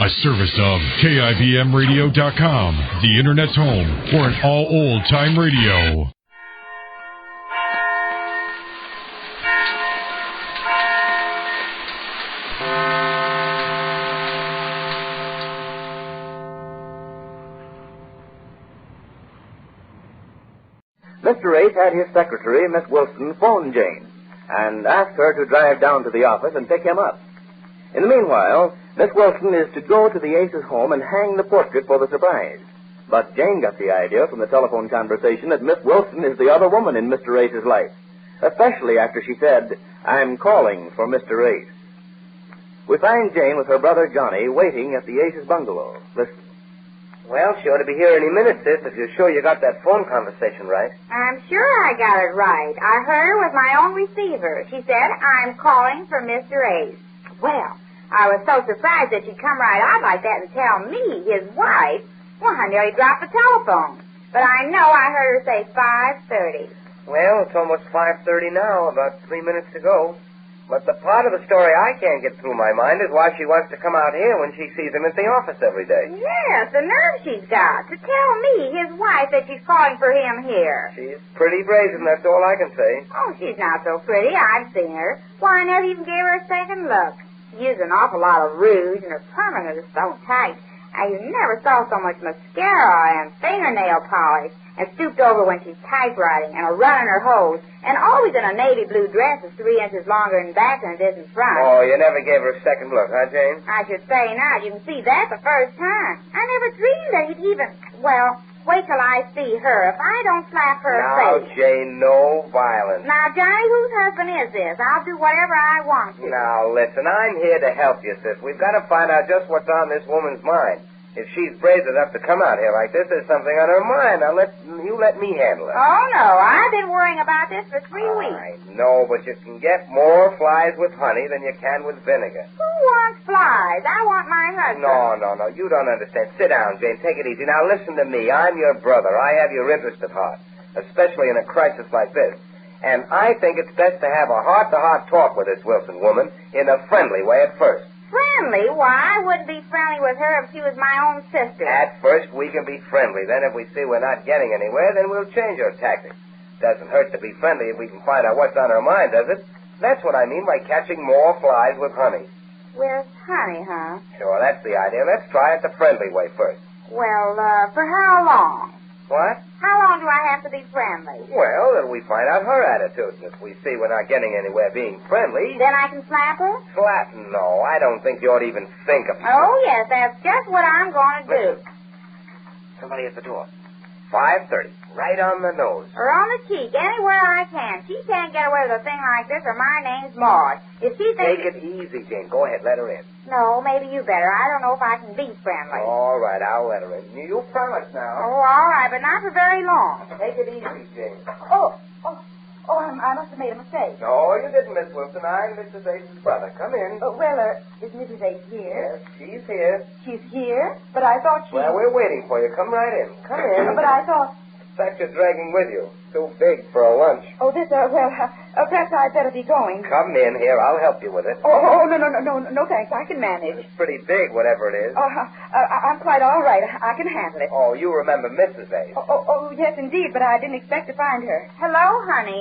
A service of KIBMradio.com, the Internet's home for an all old-time radio. Mr. Ace had his secretary, Miss Wilson, phone Jane and asked her to drive down to the office and pick him up. In the meanwhile, Miss Wilson is to go to the Ace's home and hang the portrait for the surprise. But Jane got the idea from the telephone conversation that Miss Wilson is the other woman in Mr. Ace's life, especially after she said, "I'm calling for Mr. Ace." We find Jane with her brother Johnny waiting at the Ace's bungalow. Listen. Well, she ought to be here any minute, sis, if you're sure you got that phone conversation right. I'm sure I got it right. I heard her with my own receiver. She said, "I'm calling for Mr. Ace." Well, I was so surprised that she'd come right out like that and tell me, his wife. Well, I nearly dropped the telephone. But I know I heard her say 5:30. Well, it's almost 5:30 now, about 3 minutes to go. But the part of the story I can't get through my mind is why she wants to come out here when she sees him at the office every day. Yes, the nerve she's got to tell me, his wife, that she's calling for him here. She's pretty brazen, that's all I can say. Oh, she's not so pretty. I've seen her. Why, I never even gave her a second look. She used an awful lot of rouge, and her permanent is so tight. You never saw so much mascara and fingernail polish, and stooped over when she's typewriting, and a run in her hose, and always in a navy blue dress that's 3 inches longer in back than it is in front. Oh, you never gave her a second look, huh, Jane? I should say not. You can see that the first time. I never dreamed that he'd even... Well, wait till I see her. If I don't slap her Now, face... Jane, no violence. Now, Johnny, whose husband is this? I'll do whatever I want to. Now, listen, I'm here to help you, sis. We've got to find out just what's on this woman's mind. If she's brazen enough to come out here like this, there's something on her mind. Now, you let me handle it. Oh, no. I've been worrying about this for 3 weeks. I know, but you can get more flies with honey than you can with vinegar. Who wants flies? I want my husband. No. You don't understand. Sit down, Jane. Take it easy. Now, listen to me. I'm your brother. I have your interest at heart, especially in a crisis like this. And I think it's best to have a heart-to-heart talk with this Wilson woman in a friendly way at first. Friendly? Why, I wouldn't be friendly with her if she was my own sister. At first, we can be friendly. Then if we see we're not getting anywhere, then we'll change our tactics. Doesn't hurt to be friendly if we can find out what's on her mind, does it? That's what I mean by catching more flies with honey. With honey, huh? Sure, that's the idea. Let's try it the friendly way first. Well, for how long? What? How long do I have to be friendly? Well, then we find out her attitude. And if we see we're not getting anywhere being friendly... Then I can slap her? Slap? No, I don't think you ought to even think of it. Oh, yes, that's just what I'm going to do. Listen. Somebody at the door. 5:30. Right on the nose. Or on the cheek, anywhere I can. She can't get away with a thing like this, or my name's Maud. If she thinks... Take it easy, Jane. Go ahead, let her in. No, maybe you better. I don't know if I can be friendly. All right, I'll let her in. You promise now. Oh, all right, but not for very long. Take it easy, Jane. I must have made a mistake. No, you didn't, Miss Wilson. I'm Mrs. Ace's brother. Come in. Is Mrs. Ace here? Yes, she's here. She's here? But I thought she... Well, we're waiting for you. Come right in. Come in. But I thought... Fact you're dragging with you. Too big for a lunch. Oh, perhaps I'd better be going. Come in here. I'll help you with it. No, thanks. I can manage. It's pretty big, whatever it is. I'm quite all right. I can handle it. Oh, you remember Mrs. Ace. Yes, indeed, but I didn't expect to find her. Hello, honey.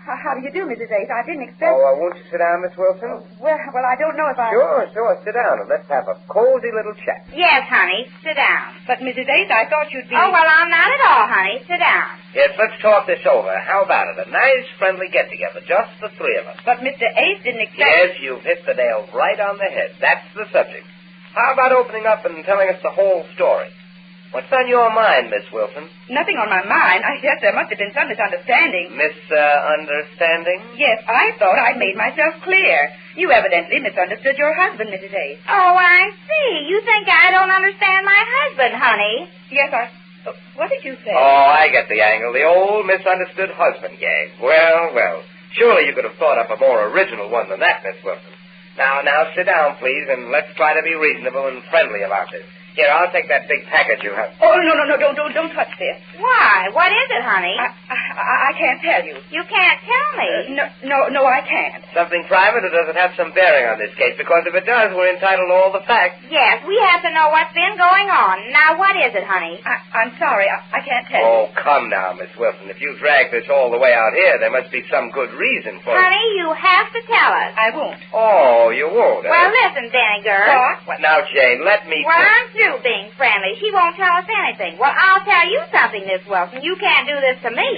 How do you do, Mrs. Ace? I didn't expect... won't you sit down, Miss Wilson? Well, I don't know if I... Sure. Sit down and let's have a cozy little chat. Yes, honey. Sit down. But, Mrs. Ace, I thought you'd be... Oh, well, I'm not at all, honey. Sit down. Yes, let's talk this over. How about it? A nice, friendly get-together, just the three of us. But Mr. Ace didn't expect... Yes, you've hit the nail right on the head. That's the subject. How about opening up and telling us the whole story? What's on your mind, Miss Wilson? Nothing on my mind. I guess there must have been some misunderstanding. Misunderstanding? Yes, I thought I'd made myself clear. You evidently misunderstood your husband, Mrs. Ace. Oh, I see. You think I don't understand my husband, honey. Yes, what did you say? Oh, I get the angle. The old misunderstood husband gag. Well. Surely you could have thought up a more original one than that, Miss Wilson. Now, sit down, please, and let's try to be reasonable and friendly about this. Here, I'll take that big package you have. Oh, no, don't touch this. Why? What is it, honey? I can't tell you. You can't tell me. No, I can't. Something private, or does it have some bearing on this case? Because if it does, we're entitled to all the facts. Yes, we have to know what's been going on. Now, what is it, honey? I'm sorry. I can't tell you. Oh, come now, Miss Wilson. If you dragged this all the way out here, there must be some good reason for it. Honey, you have to tell us. I won't. Oh, you won't, eh? Well, listen, Danny girl. What? Now, Jane, let me... Well, I'm through being friendly. She won't tell us anything. Well, I'll tell you something, Miss Wilson. You can't do this to me.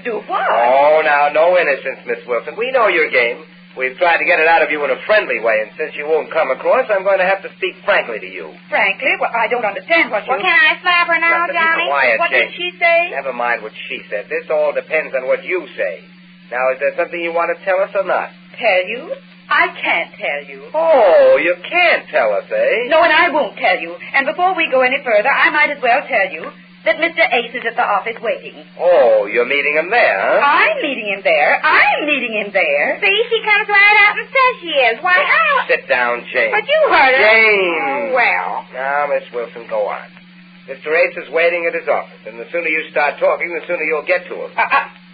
Do what? Oh, now, no innocence, Miss Wilson. We know your game. We've tried to get it out of you in a friendly way, and since you won't come across, I'm going to have to speak frankly to you. Frankly? Well, I don't understand what you... Well, can I slap her now, Johnny? Quiet, What Jane. did she say? Never mind what she said. This all depends on what you say. Now, is there something you want to tell us or not? Tell you? I can't tell you. Oh, you can't tell us, eh? No, and I won't tell you. And before we go any further, I might as well tell you that Mr. Ace is at the office waiting. Oh, you're meeting him there, huh? I'm meeting him there. See, she comes right out and says she is. Why, Sit down, Jane. But you heard her. Jane! Oh, well. Now, Miss Wilson, go on. Mr. Ace is waiting at his office, and the sooner you start talking, the sooner you'll get to him.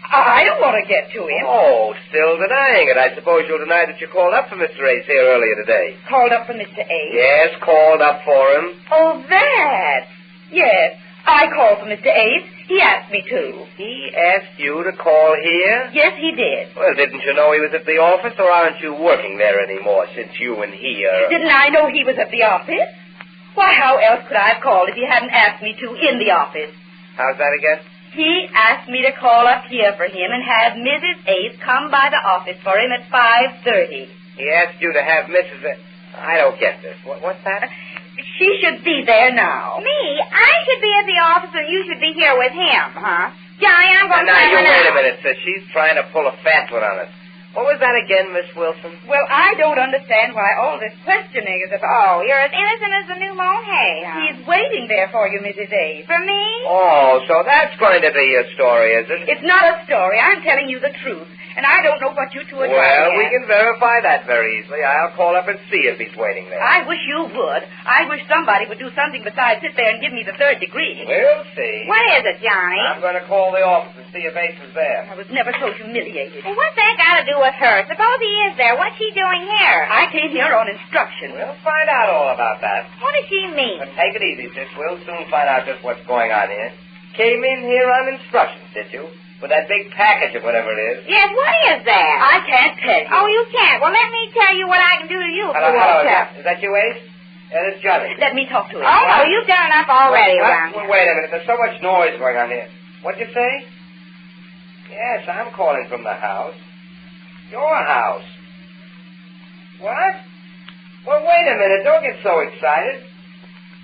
I don't want to get to him. Oh, still denying it. I suppose you'll deny that you called up for Mr. Ace here earlier today. Called up for Mr. Ace? Yes, called up for him. Oh, that. Yes, I called for Mr. Ace. He asked me to. He asked you to call here? Yes, he did. Well, didn't you know he was at the office, or aren't you working there anymore since you and he are... Didn't I know he was at the office? Why, how else could I have called if he hadn't asked me to in the office? How's that again? He asked me to call up here for him and have Mrs. Ace come by the office for him at 5:30. He asked you to have Mrs. I don't get this. What's that? She should be there now. Me? I should be at the office and you should be here with him, huh? Johnny, I'm going to Now, tell her wait a minute, sis. She's trying to pull a fast one on us. What was that again, Miss Wilson? Well, I don't understand why all this questioning is Oh, about. you're as innocent as the new mown hay, huh? He's waiting there for you, Mrs. Ace. For me? Oh, so that's going to be your story, is it? It's not a story. I'm telling you the truth. And I don't know what you two are Well, driving we at. can verify that very easily. I'll call up and see if he's waiting there. I wish you would. I wish somebody would do something besides sit there and give me the third degree. We'll see. What is it, Johnny? I'm going to call the office and see if Ace is there. I was never so humiliated. Well, what's that got to do with her? Suppose he is there. What's she doing here? I came here on instruction. We'll find out all about that. What does she mean? But take it easy, sis. We'll soon find out just what's going on here. Came in here on instructions, did you? With that big package or whatever it is. Yes, what is that? I can't tell you. Oh, you can't. Well, let me tell you what I can do to you if Hello, you won't tell. Is that you, Ace? Yeah, this is Johnny. Let me talk to him. Oh, no, you've done enough already around here. Wait a minute. There's so much noise going on here. What'd you say? Yes, I'm calling from the house. Your house. What? Well, wait a minute. Don't get so excited.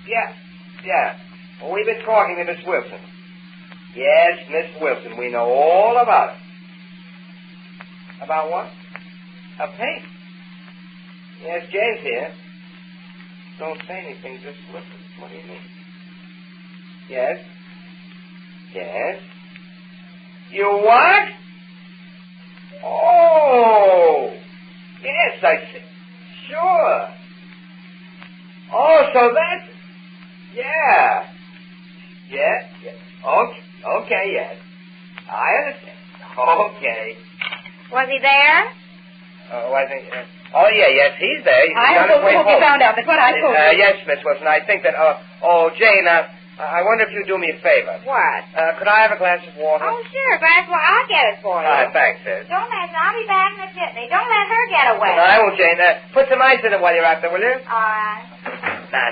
Yeah. Well, we've been talking to Miss Wilson. Yes, Miss Wilson. We know all about it. About what? A paint. Yes, Jane's here. Don't say anything. Just listen. What do you mean? Yes. You what? Oh. Yes, I see. Sure. Oh, so that's... Yeah. Okay, yes. I understand. Okay. Was he there? Yes, he's there. He's I on his hope way you home. found out. That's what I told you. Yes, Miss Wilson. I think that... Jane, I wonder if you'd do me a favor. What? Could I have a glass of water? Oh, sure, Glass. Well, I'll get it for you. Thanks, sis. Don't mention. I'll be back in a jitney. Don't let her get away. I won't, Jane. Put some ice in it while you're out there, will you? All right. Now,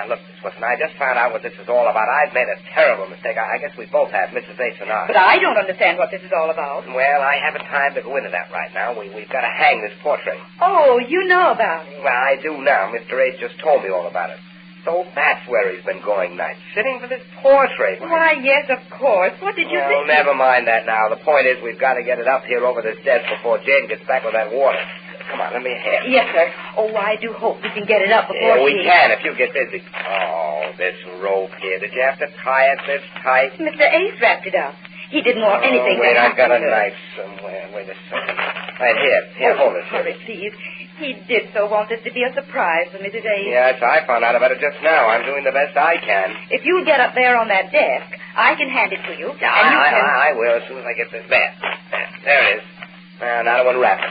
look, Miss Wilson, I just found out what this is all about. I've made a terrible mistake. I guess we both have, Mrs. Ace and I. But I don't understand what this is all about. Well, I haven't time to go into that right now. We've got to hang this portrait. Oh, you know about it. Well, I do now. Mr. Ace just told me all about it. So that's where he's been going nights, sitting for this portrait. Why, yes, of course. What did you think? Oh, never mind that now. The point is we've got to get it up here over this desk before Jane gets back with that water. Come on, let me have it. Yes, sir. Oh, I do hope we can get it up before we can if you get busy. Oh, this rope here. Did you have to tie it this tight? Mr. Ace wrapped it up. He didn't want anything wait, to I've got a happen to it. knife somewhere. Wait a second. Right, here, hold it. Hurry, please. He did so want this to be a surprise for Mrs. A. Yes, I found out about it just now. I'm doing the best I can. If you'll get up there on that desk, I can hand it to you. Yeah, and you can... I will as soon as I get this bed. There it is. Now I want to wrap it.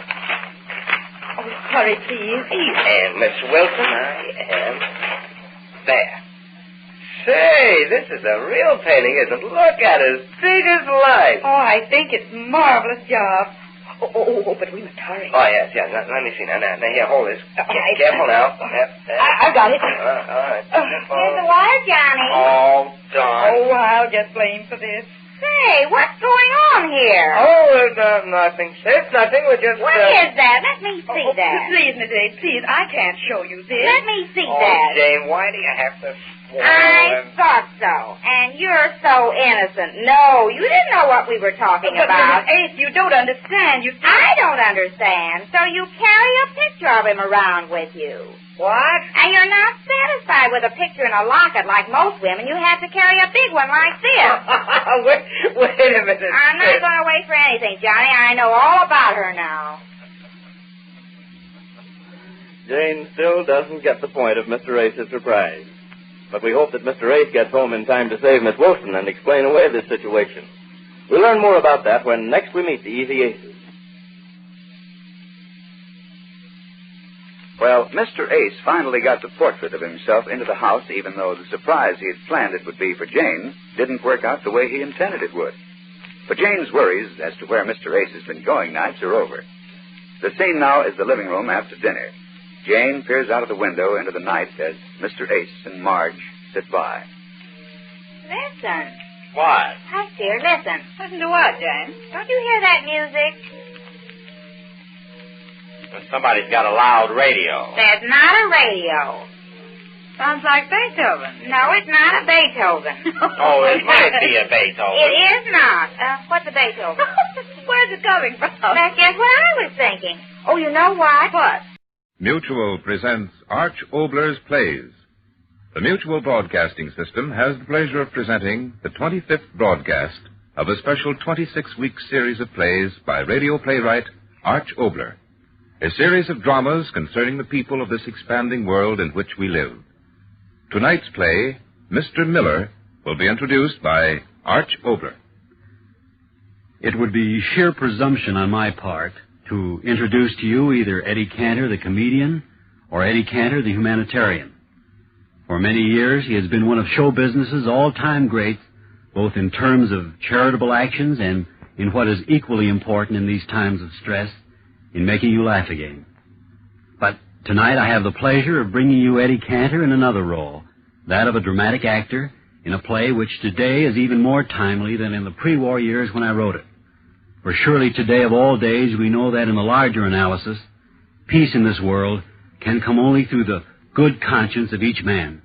Oh, hurry, please. And Miss Wilson, I am there. Say, this is a real painting, isn't it? Look at it, as big as life. Oh, I think it's a marvelous job. Oh, but we must hurry. Oh, yes. Let me see. Now, here, hold this. Careful now. I've got it. All right. Here's the water, Johnny. Oh, darn. Oh, I'll get blamed for this. Say, what's going on here? Oh, nothing. It's nothing. We're just... What is that? Let me see that. Please, Miss A, please. I can't show you this. Let me see Oh, that. Jane, why do you have to... I thought so. And you're so innocent. No, you didn't know what we were talking But, about. Mrs. Ace, you don't understand. I don't understand. So you carry a picture of him around with you. What? And you're not satisfied with a picture in a locket like most women. You have to carry a big one like this. Wait a minute. I'm not going to wait for anything, Johnny. I know all about her now. Jane still doesn't get the point of Mr. Ace's surprise. But we hope that Mr. Ace gets home in time to save Miss Wilson and explain away this situation. We'll learn more about that when next we meet the Easy Aces. Well, Mr. Ace finally got the portrait of himself into the house, even though the surprise he had planned it would be for Jane didn't work out the way he intended it would. But Jane's worries as to where Mr. Ace has been going nights are over. The scene now is the living room after dinner. Jane peers out of the window into the night as Mr. Ace and Marge sit by. Listen. What? Hush, dear, listen. Listen to what, Jane? Don't you hear that music? Somebody's got a loud radio. There's not a radio. Sounds like Beethoven. No, it's not a Beethoven. Oh, it might be a Beethoven. It is not. What's a Beethoven? Where's it coming from? That's just what I was thinking. Oh, you know what? What? Mutual presents Arch Oboler's Plays. The Mutual Broadcasting System has the pleasure of presenting the 25th broadcast of a special 26-week series of plays by radio playwright Arch Oboler, a series of dramas concerning the people of this expanding world in which we live. Tonight's play, Mr. Miller, will be introduced by Arch Oboler. It would be sheer presumption on my part to introduce to you either Eddie Cantor, the comedian, or Eddie Cantor, the humanitarian. For many years, he has been one of show business's all-time greats, both in terms of charitable actions and in what is equally important in these times of stress, in making you laugh again. But tonight I have the pleasure of bringing you Eddie Cantor in another role, that of a dramatic actor in a play which today is even more timely than in the pre-war years when I wrote it. For surely today of all days we know that in the larger analysis, peace in this world can come only through the good conscience of each man.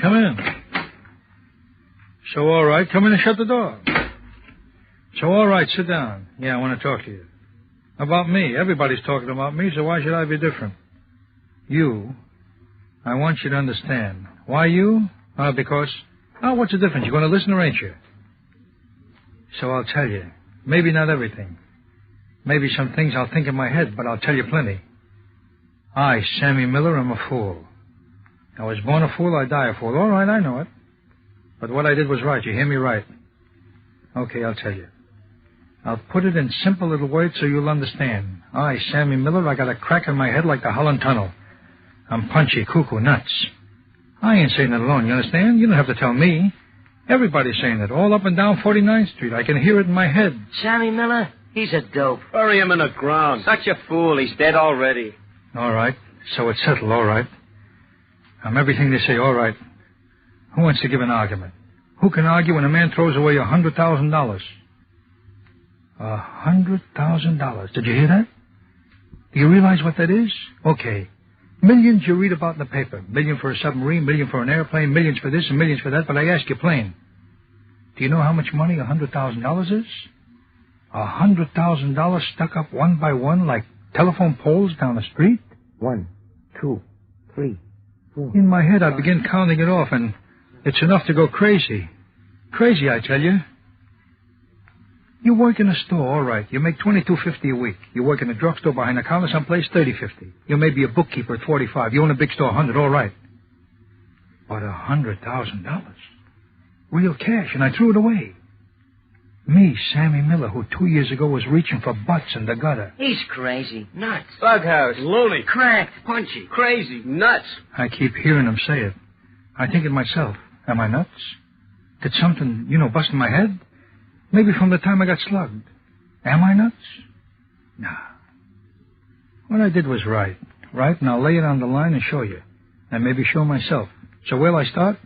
Come in. So, all right, come in and shut the door. So, all right, sit down. Yeah, I want to talk to you. About me. Everybody's talking about me, so why should I be different? You, I want you to understand. Why you? Because, what's the difference? You're going to listen or ain't you? So I'll tell you. Maybe not everything. Maybe some things I'll think in my head, but I'll tell you plenty. I, Sammy Miller, am a fool. I was born a fool, I die a fool. All right, I know it. But what I did was right. You hear me right? Okay, I'll tell you. I'll put it in simple little words so you'll understand. I, Sammy Miller, I got a crack in my head like the Holland Tunnel. I'm punchy, cuckoo, nuts. I ain't saying it alone, you understand? You don't have to tell me. Everybody's saying it, all up and down 49th Street. I can hear it in my head. Sammy Miller, he's a dope. Bury him in the ground. Such a fool. He's dead already. All right. So it's settled, all right. I'm everything they say, all right. Who wants to give an argument? Who can argue when a man throws away $100,000? $100,000. Did you hear that? Do you realize what that is? Okay. Millions you read about in the paper. $1 million for a submarine, $1 million for an airplane, millions for this and millions for that. But I ask you plain, do you know how much money $100,000 is? $100,000 stuck up one by one like telephone poles down the street? 1, 2, 3, 4. In my head, I begin counting it off, and it's enough to go crazy. Crazy, I tell you. You work in a store, all right. You make $22.50 a week. You work in a drugstore behind a counter someplace, $30.50. You may be a bookkeeper at $45. You own a big store, $100, all right. But $100,000. Real cash, and I threw it away. Me, Sammy Miller, who 2 years ago was reaching for butts in the gutter. He's crazy. Nuts. Bughouse. Loony. Cracked. Punchy. Crazy. Nuts. I keep hearing him say it. I think it myself. Am I nuts? Did something, bust in my head? Maybe from the time I got slugged. Am I nuts? Nah. What I did was right. Right, and I'll lay it on the line and show you. And maybe show myself. So where'll I start?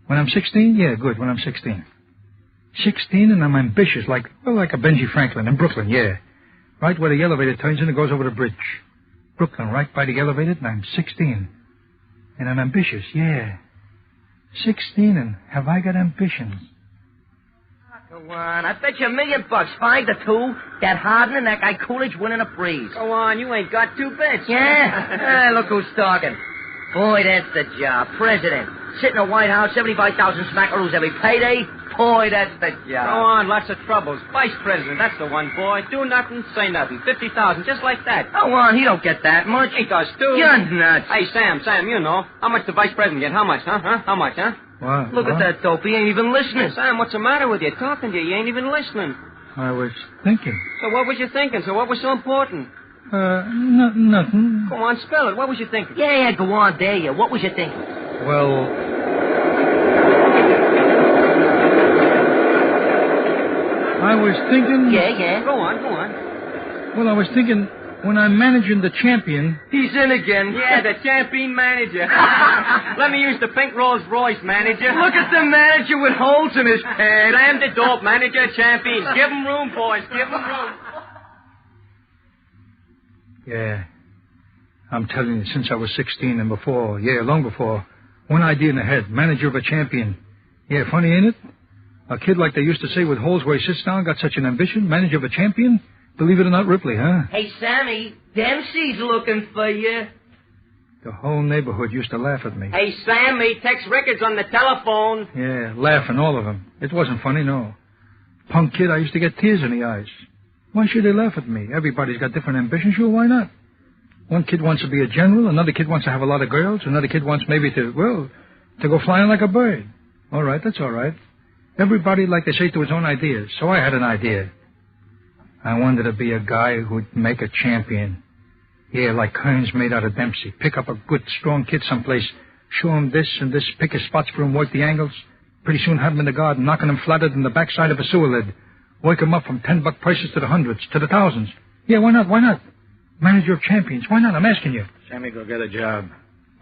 When I'm 16? Yeah, good, when I'm 16. 16 and I'm ambitious, like a Benji Franklin in Brooklyn, yeah. Right where the elevator turns in and goes over the bridge. Brooklyn, right by the elevator, and I'm 16. And I'm ambitious, yeah. 16, and have I got ambitions? Go on, I bet you $1 million, 5-2. That Harden and that guy Coolidge winning a breeze. Go on, you ain't got 2 bits. Yeah? Look who's talking. Boy, that's the job. President. Sit in the White House, 75,000 smackaroos every payday. Boy, that's the job. Go on, lots of troubles. Vice president, that's the one, boy. Do nothing, say nothing. 50,000, just like that. Go on, he don't get that much. He does, too. You're nuts. Hey, Sam, you know. How much the vice president get? How much, huh? How much, huh? What? Look at that dope. He ain't even listening. Sam, what's the matter with you? Talking to you. You ain't even listening. I was thinking. So what was you thinking? So what was so important? Nothing. Go on, spell it. What was you thinking? Yeah, go on, dare you. What was you thinking? Well, I was thinking... Yeah. Go on. Well, I was thinking when I'm managing the champion... He's in again. Yeah, the champion manager. Let me use the pink Rolls Royce manager. Look at the manager with holes in his pants. Slam the dope manager champion. Give him room, boys. Give him room. Yeah. I'm telling you, since I was 16 and before, long before, one idea in the head, manager of a champion. Yeah, funny, ain't it? A kid like they used to say with holes where he sits down got such an ambition, manager of a champion? Believe it or not, Ripley, huh? Hey, Sammy, Dempsey's looking for you. The whole neighborhood used to laugh at me. Hey, Sammy, text records on the telephone. Yeah, laughing, all of them. It wasn't funny, no. Punk kid, I used to get tears in the eyes. Why should they laugh at me? Everybody's got different ambitions, sure, why not? One kid wants to be a general, another kid wants to have a lot of girls, another kid wants maybe to go flying like a bird. All right, that's all right. Everybody, like they say, to his own ideas. So I had an idea. I wanted to be a guy who'd make a champion. Yeah, like Kearns made out of Dempsey. Pick up a good, strong kid someplace, show him this and this, pick his spots for him, work the angles. Pretty soon have him in the garden, knocking him flattered in the backside of a sewer lid. Work him up from $10 prices to the hundreds, to the thousands. Yeah, why not? Manager of champions. Why not? I'm asking you. Sammy, go get a job.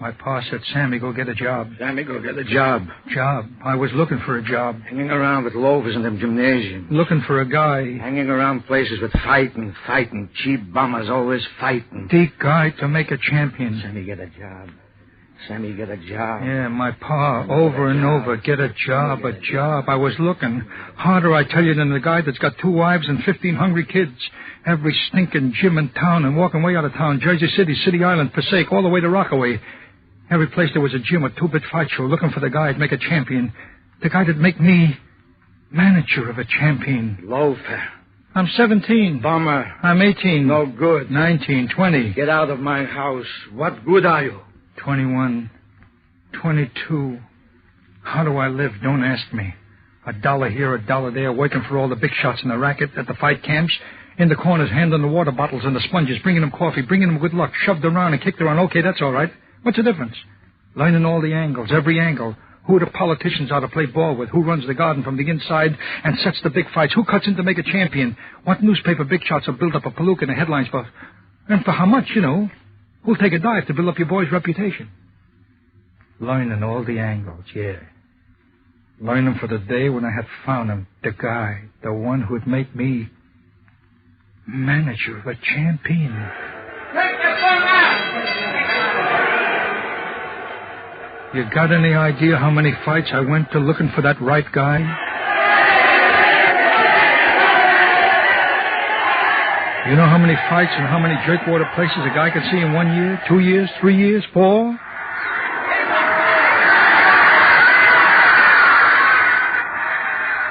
My pa said, Sammy, go get a job. Sammy, go get a job. Job? I was looking for a job. Hanging around with loafers in them gymnasiums. Looking for a guy. Hanging around places with fighting. Cheap bummers always fighting. Deep guy to make a champion. Sammy, get a job. Sammy, get a job. Yeah, my pa, over and over, get a job. I was looking. Harder, I tell you, than the guy that's got 2 wives and 15 hungry kids. Every stinking gym in town and walking way out of town. Jersey City, City Island, Passaic, all the way to Rockaway. Every place there was a gym, a 2-bit fight show, looking for the guy that'd make a champion. The guy that'd make me manager of a champion. Loafer. I'm 17. Bummer. I'm 18. No good. 19, 20. Get out of my house. What good are you? 21, 22. How do I live? Don't ask me. $1 here, $1 there, working for all the big shots in the racket at the fight camps. In the corners, handing the water bottles and the sponges, bringing them coffee, bringing them good luck, shoved around and kicked around. Okay, that's all right. What's the difference? Learning all the angles, every angle. Who the politicians ought to play ball with? Who runs the garden from the inside and sets the big fights? Who cuts in to make a champion? What newspaper big shots will build up a palooka in the headlines for? And for how much, Who'll take a dive to build up your boy's reputation? Learning all the angles, yeah. Learning for the day when I had found him, the guy, the one who'd make me manager of a champion. Take the phone out! You got any idea how many fights I went to looking for that right guy? You know how many fights and how many jerkwater places a guy can see in 1 year, 2 years, 3 years, 4?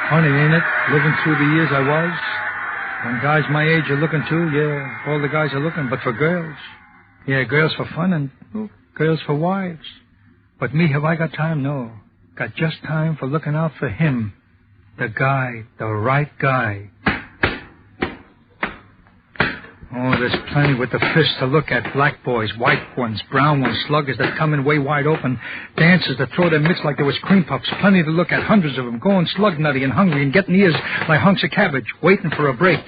Funny, ain't it? Living through the years I was. When guys my age are looking too, yeah, all the guys are looking, but for girls. Yeah, girls for fun and girls for wives. But me, have I got time? No. Got just time for looking out for him. The guy, the right guy. Oh, there's plenty with the fist to look at. Black boys, white ones, brown ones, sluggers that come in way wide open. Dancers that throw their mitts like there was cream puffs. Plenty to look at, hundreds of them, going slug nutty and hungry and getting ears like hunks of cabbage, waiting for a break.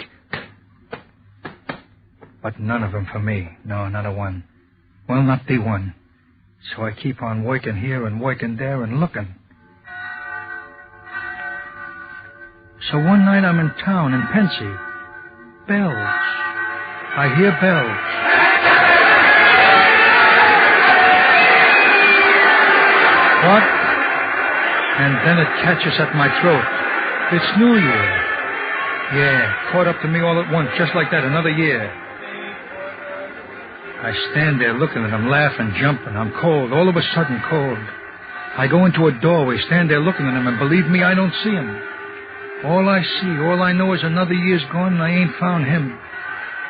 But none of them for me. No, not a one. Well, not the one. So I keep on working here and working there and looking. So one night I'm in town in Pensy. Bells. I hear bells. What? And then it catches at my throat. It's New Year. Yeah, caught up to me all at once, just like that, another year. I stand there looking at him, laughing, jumping. I'm cold, all of a sudden cold. I go into a doorway, stand there looking at him, and believe me, I don't see him. All I see, all I know is another year's gone and I ain't found him.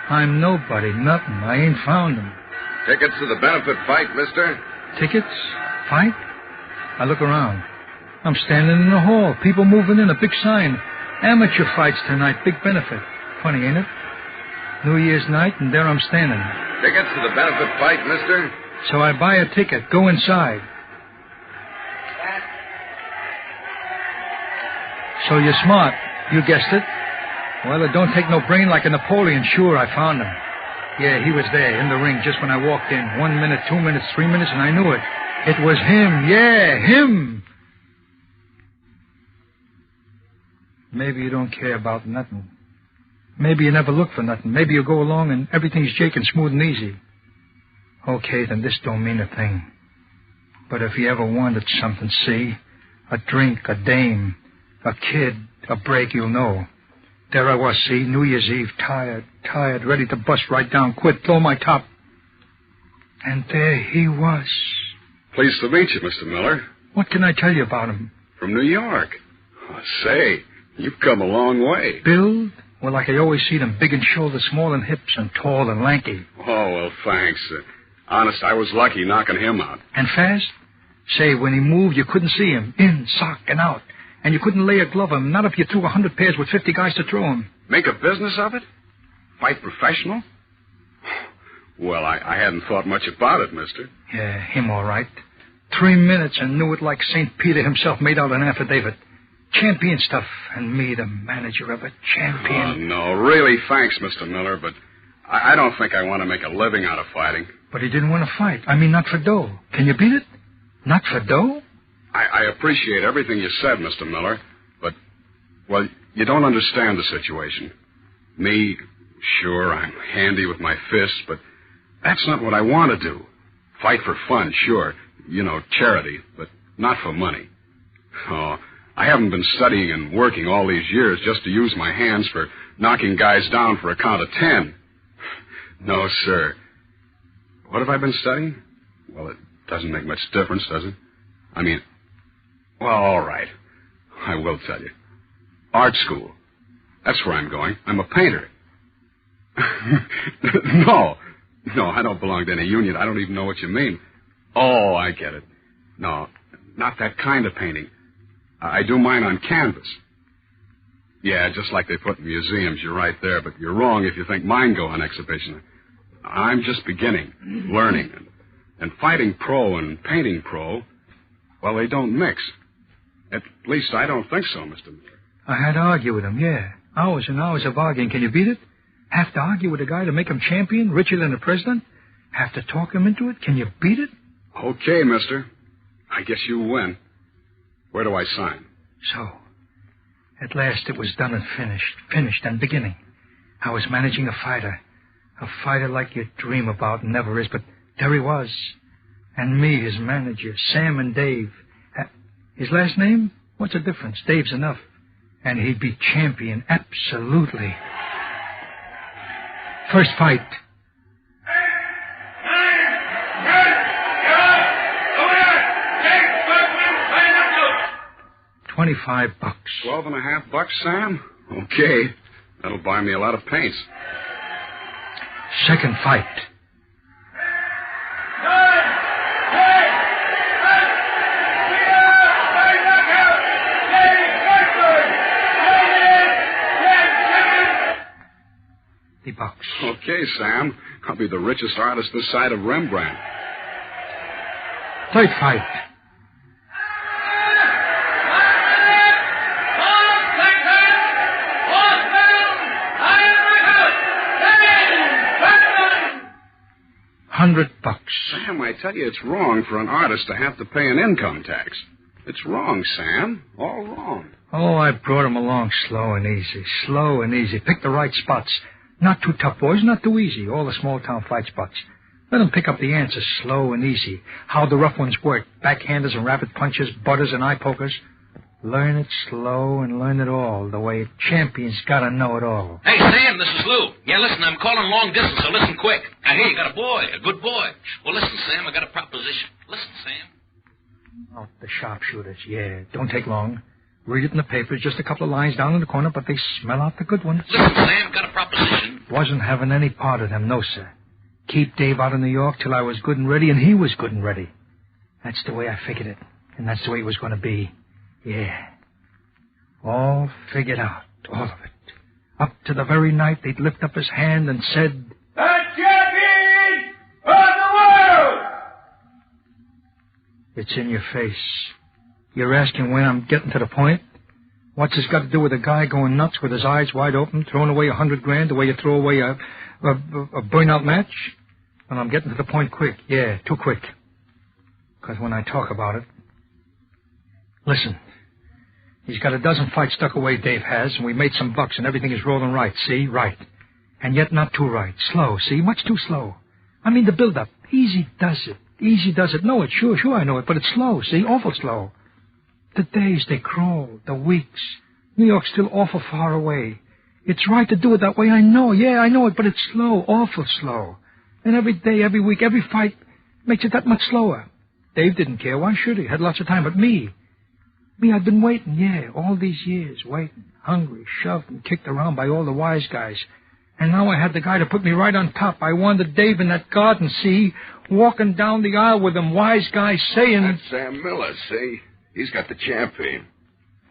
I'm nobody, nothing. I ain't found him. Tickets to the benefit fight, mister? Tickets? Fight? I look around. I'm standing in the hall. People moving in, a big sign. Amateur fights tonight, big benefit. Funny, ain't it? New Year's night, and there I'm standing. Tickets to the benefit fight, mister? So I buy a ticket, go inside. So you're smart. You guessed it. Well, it don't take no brain like a Napoleon. Sure, I found him. Yeah, he was there in the ring just when I walked in. 1 minute, 2 minutes, 3 minutes, and I knew it. It was him. Yeah, him. Maybe you don't care about nothing. Maybe you never look for nothing. Maybe you go along and everything's shaking smooth and easy. Okay, then this don't mean a thing. But if you ever wanted something, see? A drink, a dame, a kid, a break, you'll know. There I was, see, New Year's Eve, tired, ready to bust right down, quit, throw my top. And there he was. Pleased to meet you, Mr. Miller. What can I tell you about him? From New York. Oh, say, you've come a long way. Build? Well, like I always see them, big in shoulders, small in hips, and tall and lanky. Oh, well, thanks. Honest, I was lucky knocking him out. And fast? Say, when he moved, you couldn't see him. In, sock, and out. And you couldn't lay a glove on him, not if you threw 100 pairs with 50 guys to throw him. Make a business of it? Fight professional? Well, I hadn't thought much about it, mister. Yeah, him all right. 3 minutes and knew it like St. Peter himself made out an affidavit. Champion stuff. And me, the manager of it. Champion. Oh, no, really, thanks, Mr. Miller, but I don't think I want to make a living out of fighting. But he didn't want to fight. I mean, not for dough. Can you beat it? Not for dough? I appreciate everything you said, Mr. Miller, but, well, you don't understand the situation. Me, sure, I'm handy with my fists, but that's not what I want to do. Fight for fun, sure, you know, charity, but not for money. Oh, I haven't been studying and working all these years just to use my hands for knocking guys down for a count of 10. No, sir. What have I been studying? Well, it doesn't make much difference, does it? I mean, well, all right. I will tell you. Art school. That's where I'm going. I'm a painter. No, I don't belong to any union. I don't even know what you mean. Oh, I get it. No, not that kind of painting. I do mine on canvas. Yeah, just like they put in museums. You're right there, but you're wrong if you think mine go on exhibition. I'm just beginning, learning. And fighting pro and painting pro, well, they don't mix. At least I don't think so, Mr. Miller. I had to argue with him, yeah. Hours and hours of arguing. Can you beat it? Have to argue with a guy to make him champion, richer than the president? Have to talk him into it? Can you beat it? Okay, mister. I guess you win. Where do I sign? So, at last it was done and finished and beginning. I was managing a fighter like you dream about and never is, but there he was. And me, his manager, Sam and Dave. His last name? What's the difference? Dave's enough. And he'd be champion, absolutely. First fight. $25. $12.50, Sam? Okay. That'll buy me a lot of paints. Second fight. $50. Okay, Sam. I'll be the richest artist this side of Rembrandt. Third fight. $100. Sam, I tell you, it's wrong for an artist to have to pay an income tax. It's wrong, Sam. All wrong. Oh, I brought him along slow and easy. Slow and easy. Pick the right spots. Not too tough, boys. Not too easy. All the small-town fight spots. Let him pick up the answers slow and easy. How the rough ones work. Backhanders and rabbit punches, butters and eye pokers. Learn it slow and learn it all. The way a champion's got to know it all. Hey, Sam, this is Lou. Yeah, listen, I'm calling long distance, so listen quick. I hear you got a boy, a good boy. Well, listen, Sam, I got a proposition. Listen, Sam. Oh, the sharpshooters, yeah. Don't take long. Read it in the papers, just a couple of lines down in the corner, but they smell out the good ones. Listen, Sam, got a proposition. Wasn't having any part of them, no, sir. Keep Dave out of New York till I was good and ready, and he was good and ready. That's the way I figured it, and that's the way it was going to be. Yeah. All figured out, all of it. Up to the very night they'd lift up his hand and said, "The champion of the world!" It's in your face. You're asking when I'm getting to the point? What's this got to do with a guy going nuts with his eyes wide open, throwing away $100,000 the way you throw away a burnout match? And I'm getting to the point quick. Yeah, too quick. Because when I talk about it... Listen. He's got a dozen fights stuck away, Dave has, and we made some bucks, and everything is rolling right, see? Right. And yet not too right. Slow, see? Much too slow. I mean, the build-up. Easy does it. Easy does it. Know it, sure, I know it, but it's slow, see? Awful slow. The days, they crawl. The weeks. New York's still awful far away. It's right to do it that way, I know. Yeah, I know it, but it's slow, awful slow. And every day, every week, every fight makes it that much slower. Dave didn't care. Why should he? Had lots of time, but me... I'd been waiting, yeah, all these years, waiting, hungry, shoved and kicked around by all the wise guys. And now I had the guy to put me right on top. I wanted Dave in that garden, see, walking down the aisle with them wise guys saying... That's Sam Miller, see? He's got the champion.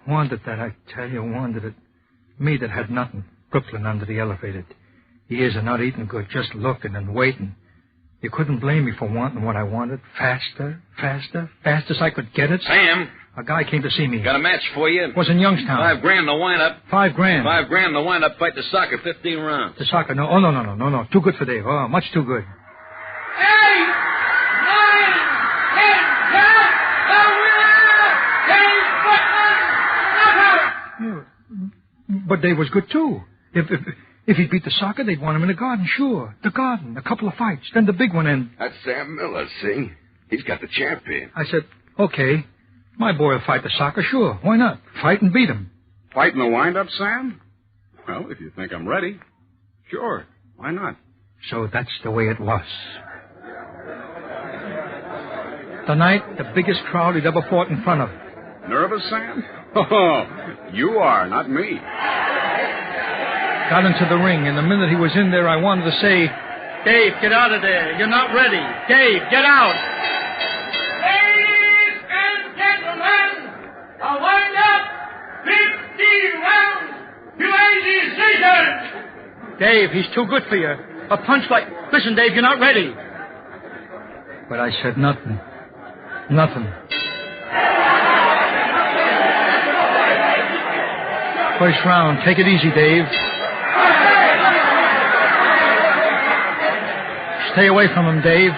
Wanted that, I tell you, wanted it. Me that had nothing. Brooklyn under the elevated. Years of not eating good, just looking and waiting. You couldn't blame me for wanting what I wanted. Faster, fast as I could get it. Sam! A guy came to see me. Got a match for you. Was in Youngstown. $5,000 to wind up. $5,000. $5,000 to wind up. Fight the soccer 15 rounds. The soccer? No. Oh, no. Too good for Dave. Oh, much too good. 8, 9, 10, 10. The winner, Dave Footman, knockout. But Dave was good, too. If he beat the soccer, they'd want him in the garden, sure. The garden, a couple of fights, then the big one, and... That's Sam Miller, see? He's got the champion. I said, okay, my boy will fight the soccer, sure. Why not? Fight and beat him. Fight in the wind-up, Sam? Well, if you think I'm ready, sure. Why not? So that's the way it was. The night, the biggest crowd he'd ever fought in front of. Nervous, Sam? Oh, you are, not me. Got into the ring, and the minute he was in there, I wanted to say, Dave, get out of there. You're not ready. Dave, get out. Ladies and gentlemen, a wind-up 15 rounds UFC season. Dave, he's too good for you. A punch like... Listen, Dave, you're not ready. But I said nothing. Nothing. First round. Take it easy, Dave. Stay away from him, Dave.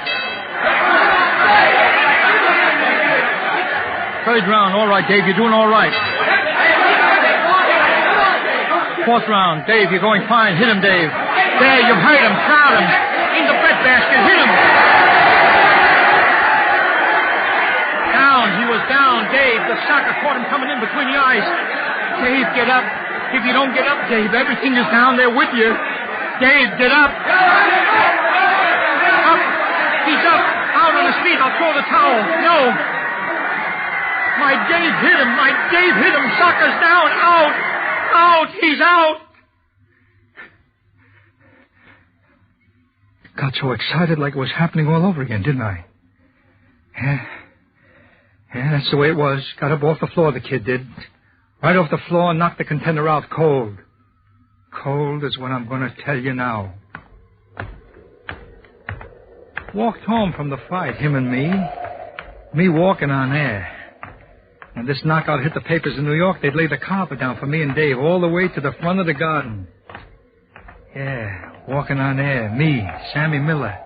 Third round. All right, Dave, you're doing all right. Fourth round. Dave, you're going fine. Hit him, Dave. There, you've hurt him. Crowd him. In the breadbasket. Hit him. down, Dave. The soccer caught him coming in between the eyes. Dave, get up. If you don't get up, Dave, everything is down there with you. Dave, get up. Up. He's up. Out on his feet. I'll throw the towel. No. My Dave hit him. My Dave hit him. Soccer's down. Out. Out. He's out. Got so excited like it was happening all over again, didn't I? Yeah, that's the way it was. Got up off the floor, the kid did. Right off the floor and knocked the contender out cold. Cold is what I'm going to tell you now. Walked home from the fight, him and me. Me walking on air. And this knockout hit the papers in New York. They'd lay the carpet down for me and Dave all the way to the front of the garden. Yeah, walking on air. Me, Sammy Miller.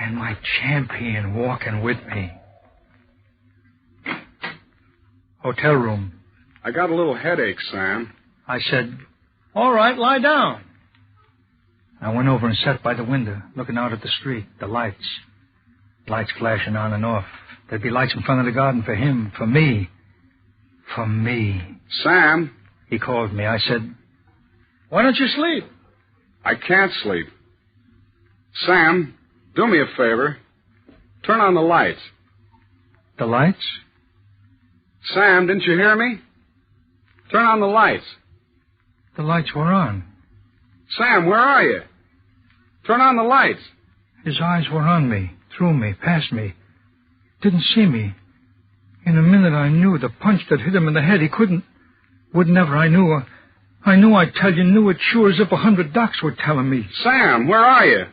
And my champion walking with me. Hotel room. I got a little headache, Sam. I said, all right, lie down. I went over and sat by the window, looking out at the street, the lights. Lights flashing on and off. There'd be lights in front of the garden for him, for me. For me. Sam. He called me. I said, why don't you sleep? I can't sleep. Sam, do me a favor. Turn on the lights. The lights? Sam, didn't you hear me? Turn on the lights. The lights were on. Sam, where are you? Turn on the lights. His eyes were on me, through me, past me. Didn't see me. In a minute I knew the punch that hit him in the head, he would never. I knew, I'd tell you, knew it sure as if 100 docs were telling me. Sam, where are you?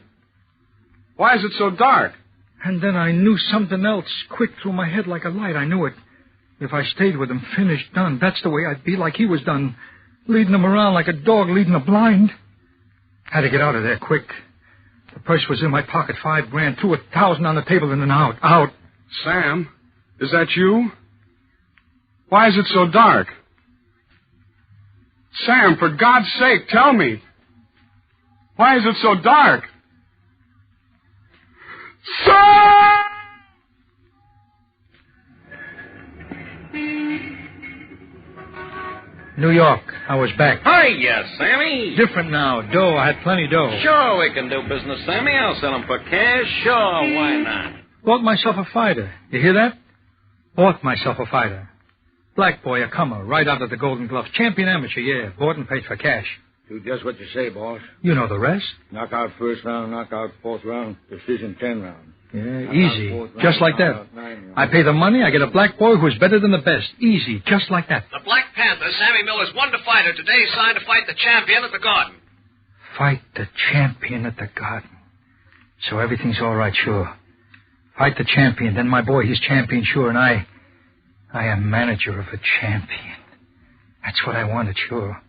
Why is it so dark? And then I knew something else, quick through my head like a light. I knew it. If I stayed with him, finished, done, that's the way I'd be, like he was done. Leading him around like a dog leading a blind. Had to get out of there quick. The purse was in my pocket, $5,000, threw $1,000 on the table and then out. Sam, is that you? Why is it so dark? Sam, for God's sake, tell me. Why is it so dark? Sam! New York. I was back. Hiya, Sammy. Different now. Dough. I had plenty dough. Sure, we can do business, Sammy. I'll sell them for cash. Sure, why not? Bought myself a fighter. You hear that? Bought myself a fighter. Black boy, a comer, right out of the Golden Gloves. Champion amateur, yeah. Bought and paid for cash. Do just what you say, boss. You know the rest. Knockout first round, knockout fourth round, decision 10 round. Yeah, easy. Just like that. I pay the money, I get a black boy who's better than the best. Easy, just like that. The Black Panther, Sammy Miller's won the fighter today, signed to fight the champion at the Garden. Fight the champion at the Garden. So everything's all right, sure. Fight the champion, then my boy, he's champion, sure, and I am manager of a champion. That's what I wanted, sure.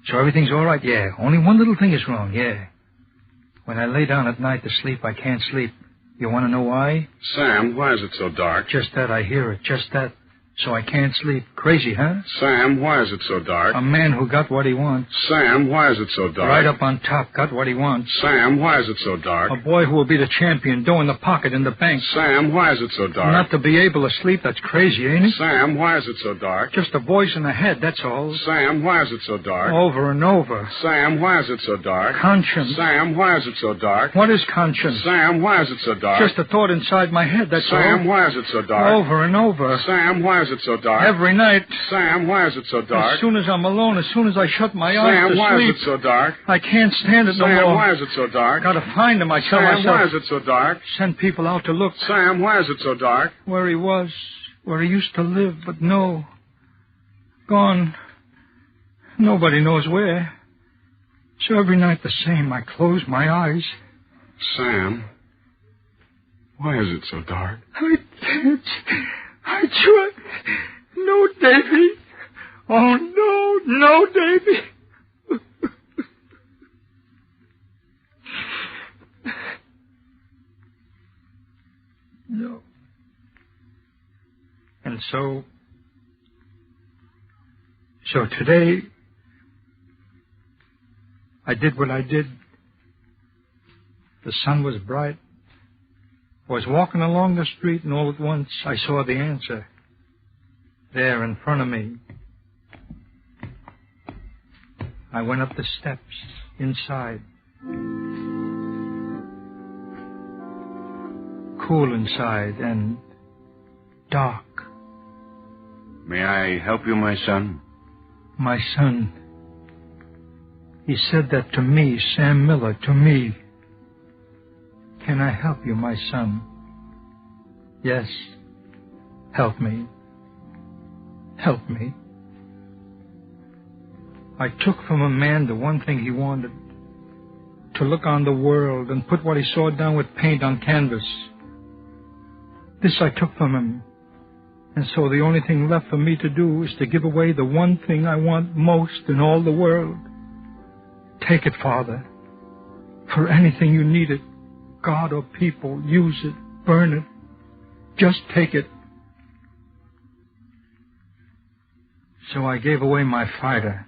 So everything's all right, yeah. Only one little thing is wrong, yeah. When I lay down at night to sleep, I can't sleep. You want to know why? Sam, why is it so dark? Just that, I hear it. Just that. So I can't sleep. Crazy, huh? Sam, why is it so dark? A man who got what he wants. Sam, why is it so dark? Right up on top, got what he wants. Sam, why is it so dark? A boy who will be the champion, dough in the pocket, in the bank. Sam, why is it so dark? Not to be able to sleep, that's crazy, ain't it? Sam, why is it so dark? Just a voice in the head, that's all. Sam, why is it so dark? Over and over. Sam, why is it so dark? Conscience. Sam, why is it so dark? What is conscience? Sam, why is it so dark? Just a thought inside my head, that's all. Sam, why is it so dark? Over and over. Sam, why is it so dark? Every night. Sam, why is it so dark? As soon as I'm alone, as soon as I shut my eyes to Sam, why sleep, is it so dark? I can't stand it no more. Sam, why is it so dark? Gotta find him, I tell myself. Sam, why is it so dark? Send people out to look. Sam, why is it so dark? Where he was, where he used to live, but no. Gone. Nobody knows where. So every night the same. I close my eyes. Sam, why is it so dark? I can't. I try. No, Davy. Oh, no, Davy. No. And so today, I did what I did. The sun was bright. I was walking along the street, and all at once I saw the answer. There in front of me. I went up the steps, inside. Cool inside and dark. May I help you, my son? My son. He said that to me, Sam Miller, to me. Can I help you, my son? Yes. Help me. Help me. I took from a man the one thing he wanted. To look on the world and put what he saw down with paint on canvas. This I took from him. And so the only thing left for me to do is to give away the one thing I want most in all the world. Take it, Father. For anything you need it, God or people, use it, burn it. Just take it. So I gave away my fighter,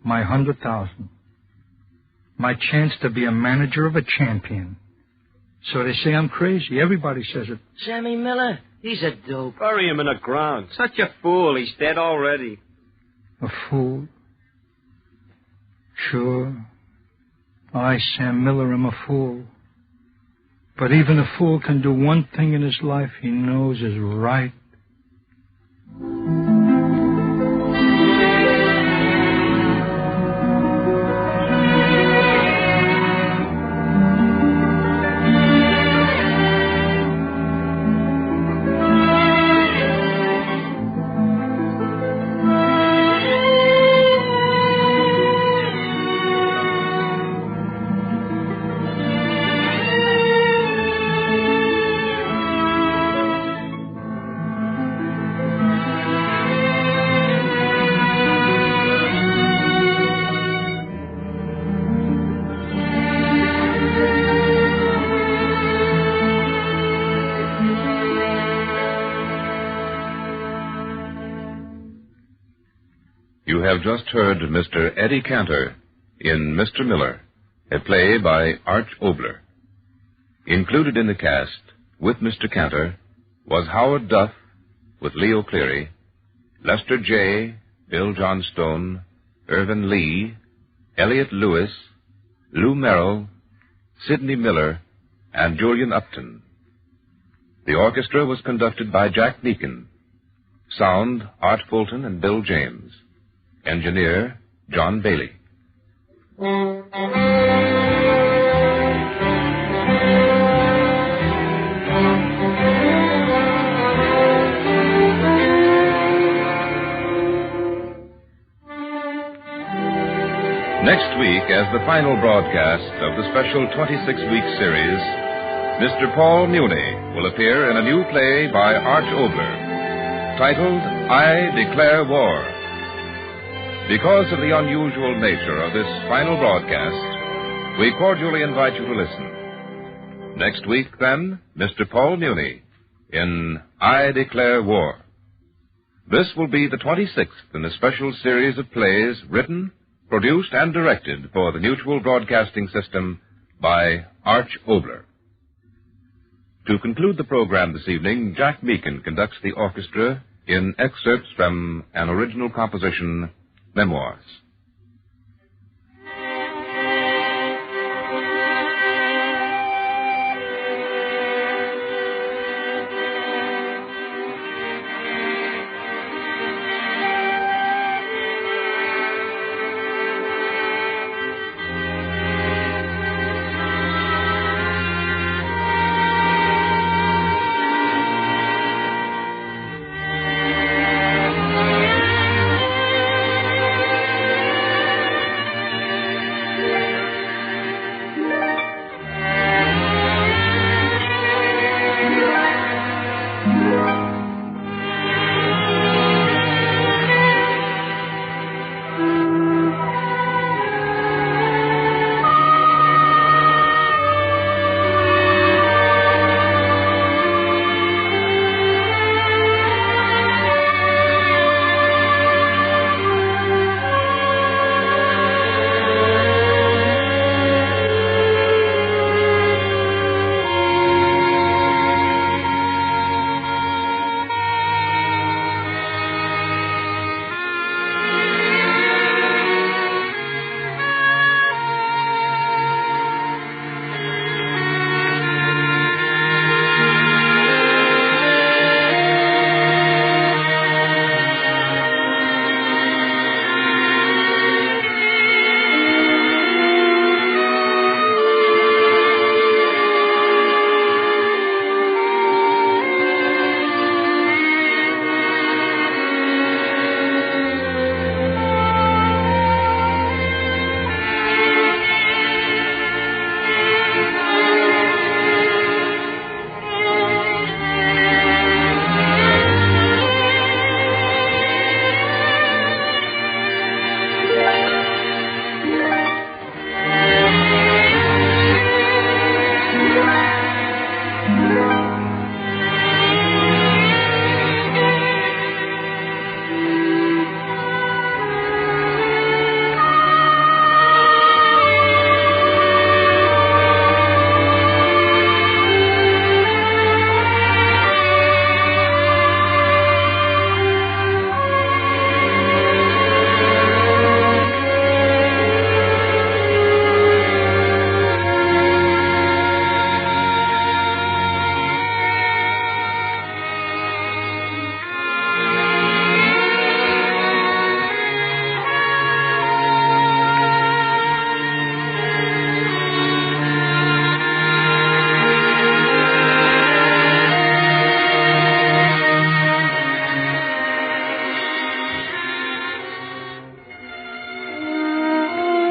my 100,000, my chance to be a manager of a champion. So they say I'm crazy. Everybody says it. Sammy Miller, he's a dope. Bury him in the ground. Such a fool. He's dead already. A fool? Sure. I, Sam Miller, am a fool. But even a fool can do one thing in his life he knows is right. You have just heard Mr. Eddie Cantor in Mr. Miller, a play by Arch Oboler. Included in the cast, with Mr. Cantor, was Howard Duff, with Leo Cleary, Lester J., Bill Johnstone, Irvin Lee, Elliot Lewis, Lou Merrill, Sidney Miller, and Julian Upton. The orchestra was conducted by Jack Meakin. Sound, Art Fulton and Bill James. Engineer, John Bailey. Next week, as the final broadcast of the special 26-week series, Mr. Paul Muni will appear in a new play by Arch Oboler, titled I Declare War. Because of the unusual nature of this final broadcast, we cordially invite you to listen. Next week, then, Mr. Paul Muni in I Declare War. This will be the 26th in a special series of plays written, produced, and directed for the Mutual Broadcasting System by Arch Oboler. To conclude the program this evening, Jack Meakin conducts the orchestra in excerpts from an original composition, Memoirs.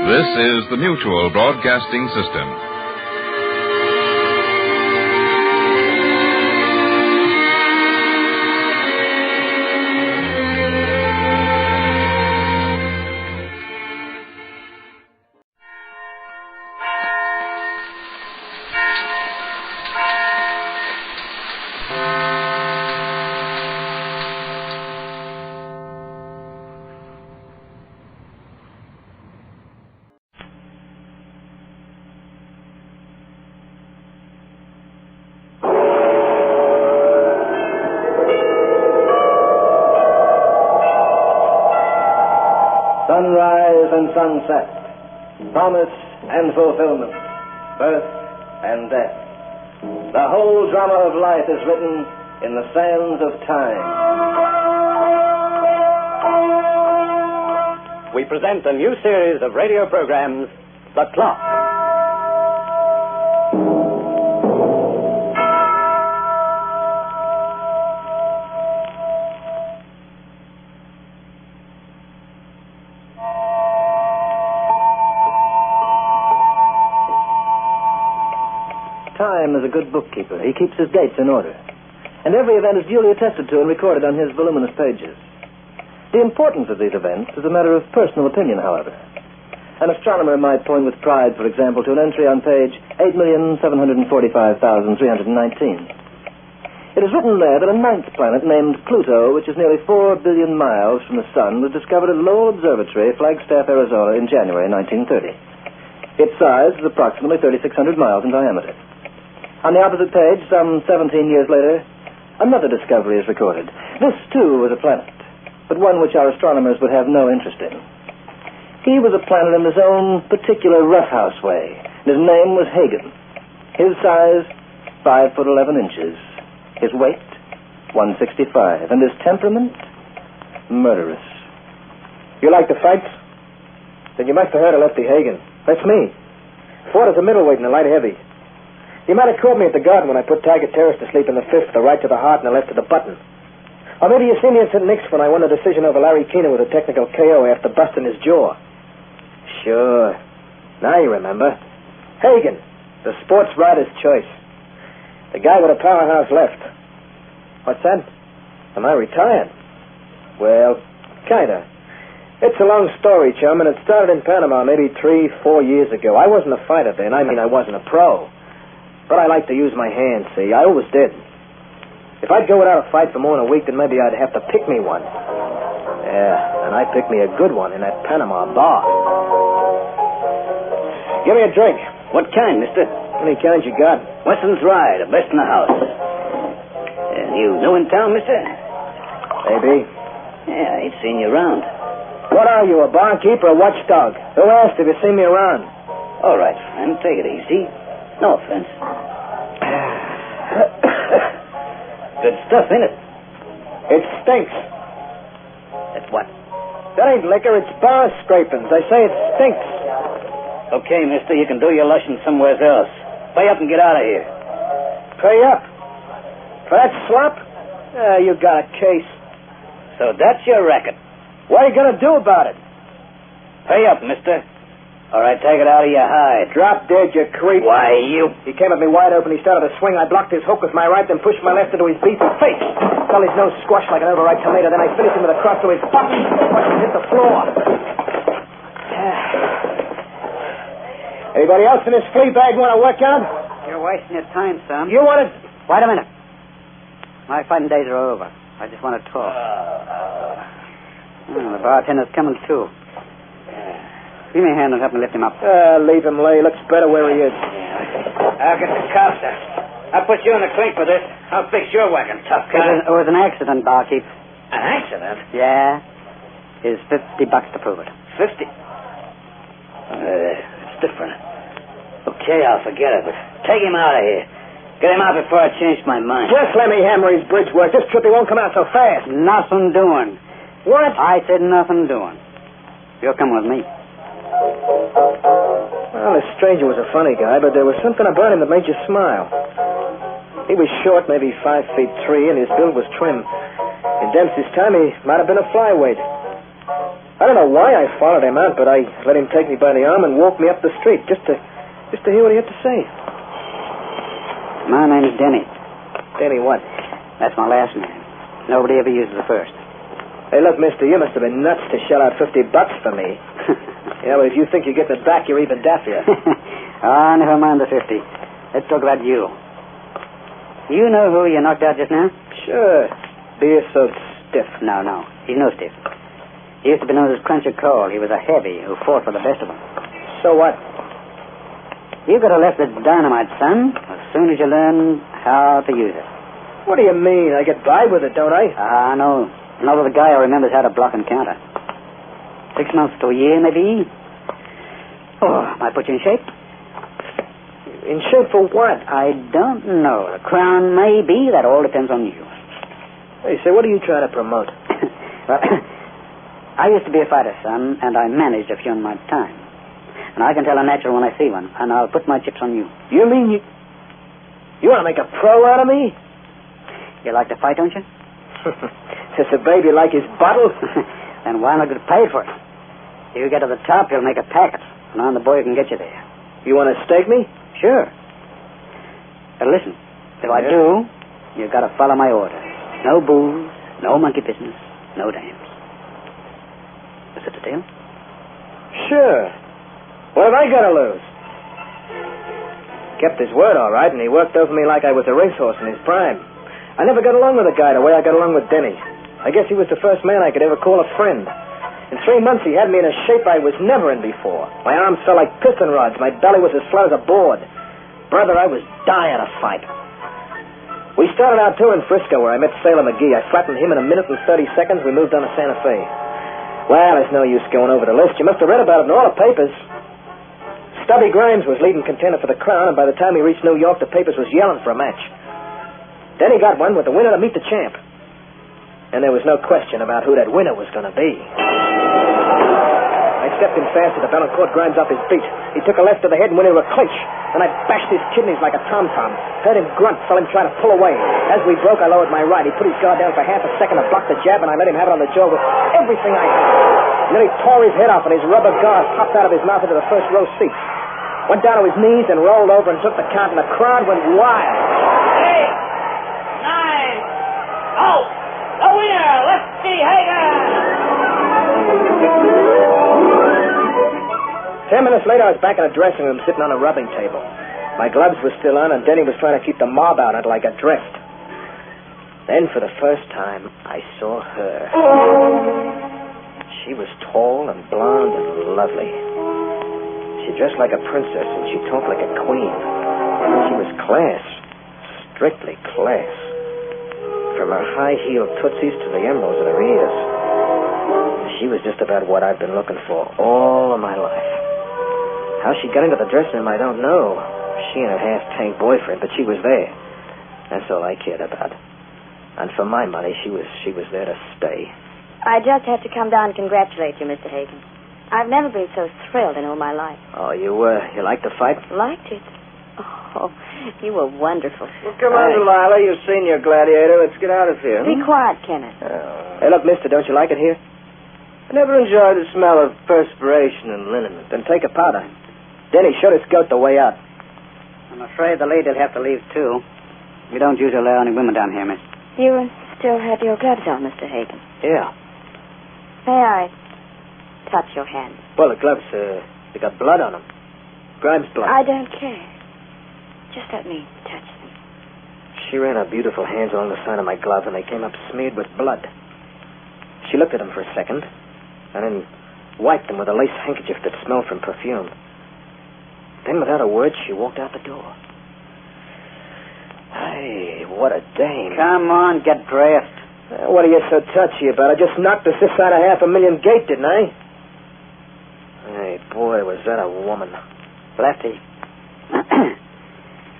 This is the Mutual Broadcasting System. Sunrise and sunset, promise and fulfillment, birth and death. The whole drama of life is written in the sands of time. We present a new series of radio programs, The Clock. Time is a good bookkeeper. He keeps his dates in order. And every event is duly attested to and recorded on his voluminous pages. The importance of these events is a matter of personal opinion, however. An astronomer might point with pride, for example, to an entry on page 8,745,319. It is written there that a ninth planet named Pluto, which is nearly 4 billion miles from the sun, was discovered at Lowell Observatory, Flagstaff, Arizona, in January 1930. Its size is approximately 3,600 miles in diameter. On the opposite page, some 17 years later, another discovery is recorded. This, too, was a planet, but one which our astronomers would have no interest in. He was a planet in his own particular roughhouse way. His name was Hagen. His size, 5 foot 11 inches. His weight, 165. And his temperament, murderous. You like the fights? Then you must have heard of Lefty Hagen. That's me. Fought as a middleweight and a light heavy. You might have caught me at the garden when I put Tiger Terrace to sleep in the fifth, the right to the heart and the left to the button. Or maybe you see me in St. Nick's when I won a decision over Larry Keener with a technical KO after busting his jaw. Sure. Now you remember. Hagen, the sports writer's choice. The guy with a powerhouse left. What's that? Am I retired? Well, kinda. It's a long story, chum, and it started in Panama maybe 3-4 years ago. I wasn't a fighter then. I mean, I wasn't a pro. But I like to use my hands, see? I always did. If I'd go without a fight for more than a week, then maybe I'd have to pick me one. Yeah, and I picked me a good one in that Panama bar. Give me a drink. What kind, mister? Any kind you got. Weston's Rye, the best in the house. You new in town, mister? Maybe. Yeah, I ain't seen you around. What are you, a barkeeper or a watchdog? Who asked if you seen me around? All right, friend, take it easy. No offense. Good stuff, ain't it? It stinks. It's what? That ain't liquor, it's bar scrapings. I say it stinks. Okay, mister, you can do your lushing somewhere else. Pay up and get out of here. Pay up? For that slop? You got a case. So that's your racket. What are you gonna do about it? Pay up, mister. All right, take it out of your hide. Drop dead, you creep. Why, you... He came at me wide open. He started to swing. I blocked his hook with my right, then pushed my left into his beefy face. Fell his nose squashed like an overripe tomato. Then I finished him with a cross to his butt. Watched him hit the floor. Anybody else in this flea bag want to work on? You're wasting your time, son. You want to... Wait a minute. My fighting days are over. I just want to talk. The bartender's coming, too. Give me a hand and help me lift him up. Leave him lay. Looks better where he is. I'll get the cops there. I'll put you in the clink for this. I'll fix your wagon, tough guy. It was an accident, barkeep. An accident? Yeah. Here's $50 to prove it. 50? It's different. Okay, I'll forget it, but take him out of here. Get him out before I change my mind. Just let me hammer his bridge work. This trip he won't come out so fast. Nothing doing. What? I said nothing doing. You're coming with me. Well, this stranger was a funny guy, but there was something about him that made you smile. He was short, maybe 5'3", and his build was trim. In Dempsey's time, he might have been a flyweight. I don't know why I followed him out, but I let him take me by the arm and walk me up the street just to hear what he had to say. My name's Denny. Denny what? That's my last name. Nobody ever uses the first. Hey, look, mister, you must have been nuts to shell out $50 for me. Yeah, but if you think you're getting it back, you're even daffier. Ah, never mind the 50. Let's talk about you. You know who you knocked out just now? Sure. Beer so stiff. No. He's no stiff. He used to be known as Cruncher Cole. He was a heavy who fought for the best of them. So what? You could have left the dynamite, son, as soon as you learn how to use it. What do you mean? I get by with it, don't I? No. Not with a guy who remembers how to block and counter. 6 months to a year, maybe. Oh, might put you in shape. In shape for what? I don't know. The crown may be. That all depends on you. Hey, say, what are you trying to promote? Well, I used to be a fighter, son, and I managed a few in my time. And I can tell a natural when I see one, and I'll put my chips on you. You mean you want to make a pro out of me? You like to fight, don't you? Does a baby like his bottle? Then why not get paid for it? If you get to the top, you'll make a packet, and I'm the boy who can get you there. You want to stake me? Sure. But listen, if I do, you've got to follow my orders. No booze, no monkey business, no dams. Is it a deal? Sure. What have I got to lose? Kept his word all right, and he worked over me like I was a racehorse in his prime. I never got along with a guy the way I got along with Denny. I guess he was the first man I could ever call a friend. In 3 months, he had me in a shape I was never in before. My arms felt like piston rods. My belly was as flat as a board. Brother, I was dying to fight. We started out touring Frisco, where I met Sailor McGee. I flattened him in 1 minute and 30 seconds. We moved on to Santa Fe. Well, there's no use going over the list. You must have read about it in all the papers. Stubby Grimes was leading contender for the crown, and by the time he reached New York, the papers was yelling for a match. Then he got one with the winner to meet the champ. And there was no question about who that winner was going to be. I stepped in fast to the bell and caught Grimes off his feet. He took a left to the head and went into a clinch. Then I bashed his kidneys like a tom-tom. Heard him grunt, saw him try to pull away. As we broke, I lowered my right. He put his guard down for half a second to block the jab, and I let him have it on the jaw with everything I had. And then he tore his head off, and his rubber guard popped out of his mouth into the first row seats. Went down to his knees and rolled over and took the count, and the crowd went wild. 8, 9, oh! The winner, Lefty Hagen! 10 minutes later, I was back in a dressing room sitting on a rubbing table. My gloves were still on, and Denny was trying to keep the mob out until I got dressed. Then, for the first time, I saw her. She was tall and blonde and lovely. She dressed like a princess, and she talked like a queen. She was class. Strictly class. From her high-heeled tootsies to the emeralds in her ears. She was just about what I've been looking for all of my life. How she got into the dressing room, I don't know. She and her half-tank boyfriend, but she was there. That's all I cared about. And for my money, she was there to stay. I just had to come down and congratulate you, Mr. Hagen. I've never been so thrilled in all my life. Oh, you liked the fight? Liked it? Oh, you were wonderful. Well, come on, Delilah. You've seen your gladiator. Let's get out of here. Be quiet, Kenneth. Hey, look, mister, don't you like it here? I never enjoyed the smell of perspiration and liniment. Then take a powder. Denny, show this goat the way out. I'm afraid the lady'll have to leave, too. We don't usually allow any women down here, miss. You still have your gloves on, Mr. Hagen. Yeah. May I touch your hand? Well, the gloves, they got blood on them. Grimes' blood. I don't care. Just let me touch them. She ran her beautiful hands along the side of my glove, and they came up smeared with blood. She looked at them for a second, and then wiped them with a lace handkerchief that smelled from perfume. Then, without a word, she walked out the door. Hey, what a dame. Come on, get dressed. What are you so touchy about? I just knocked us this side of $500,000 gate, didn't I? Hey, boy, was that a woman. Lefty.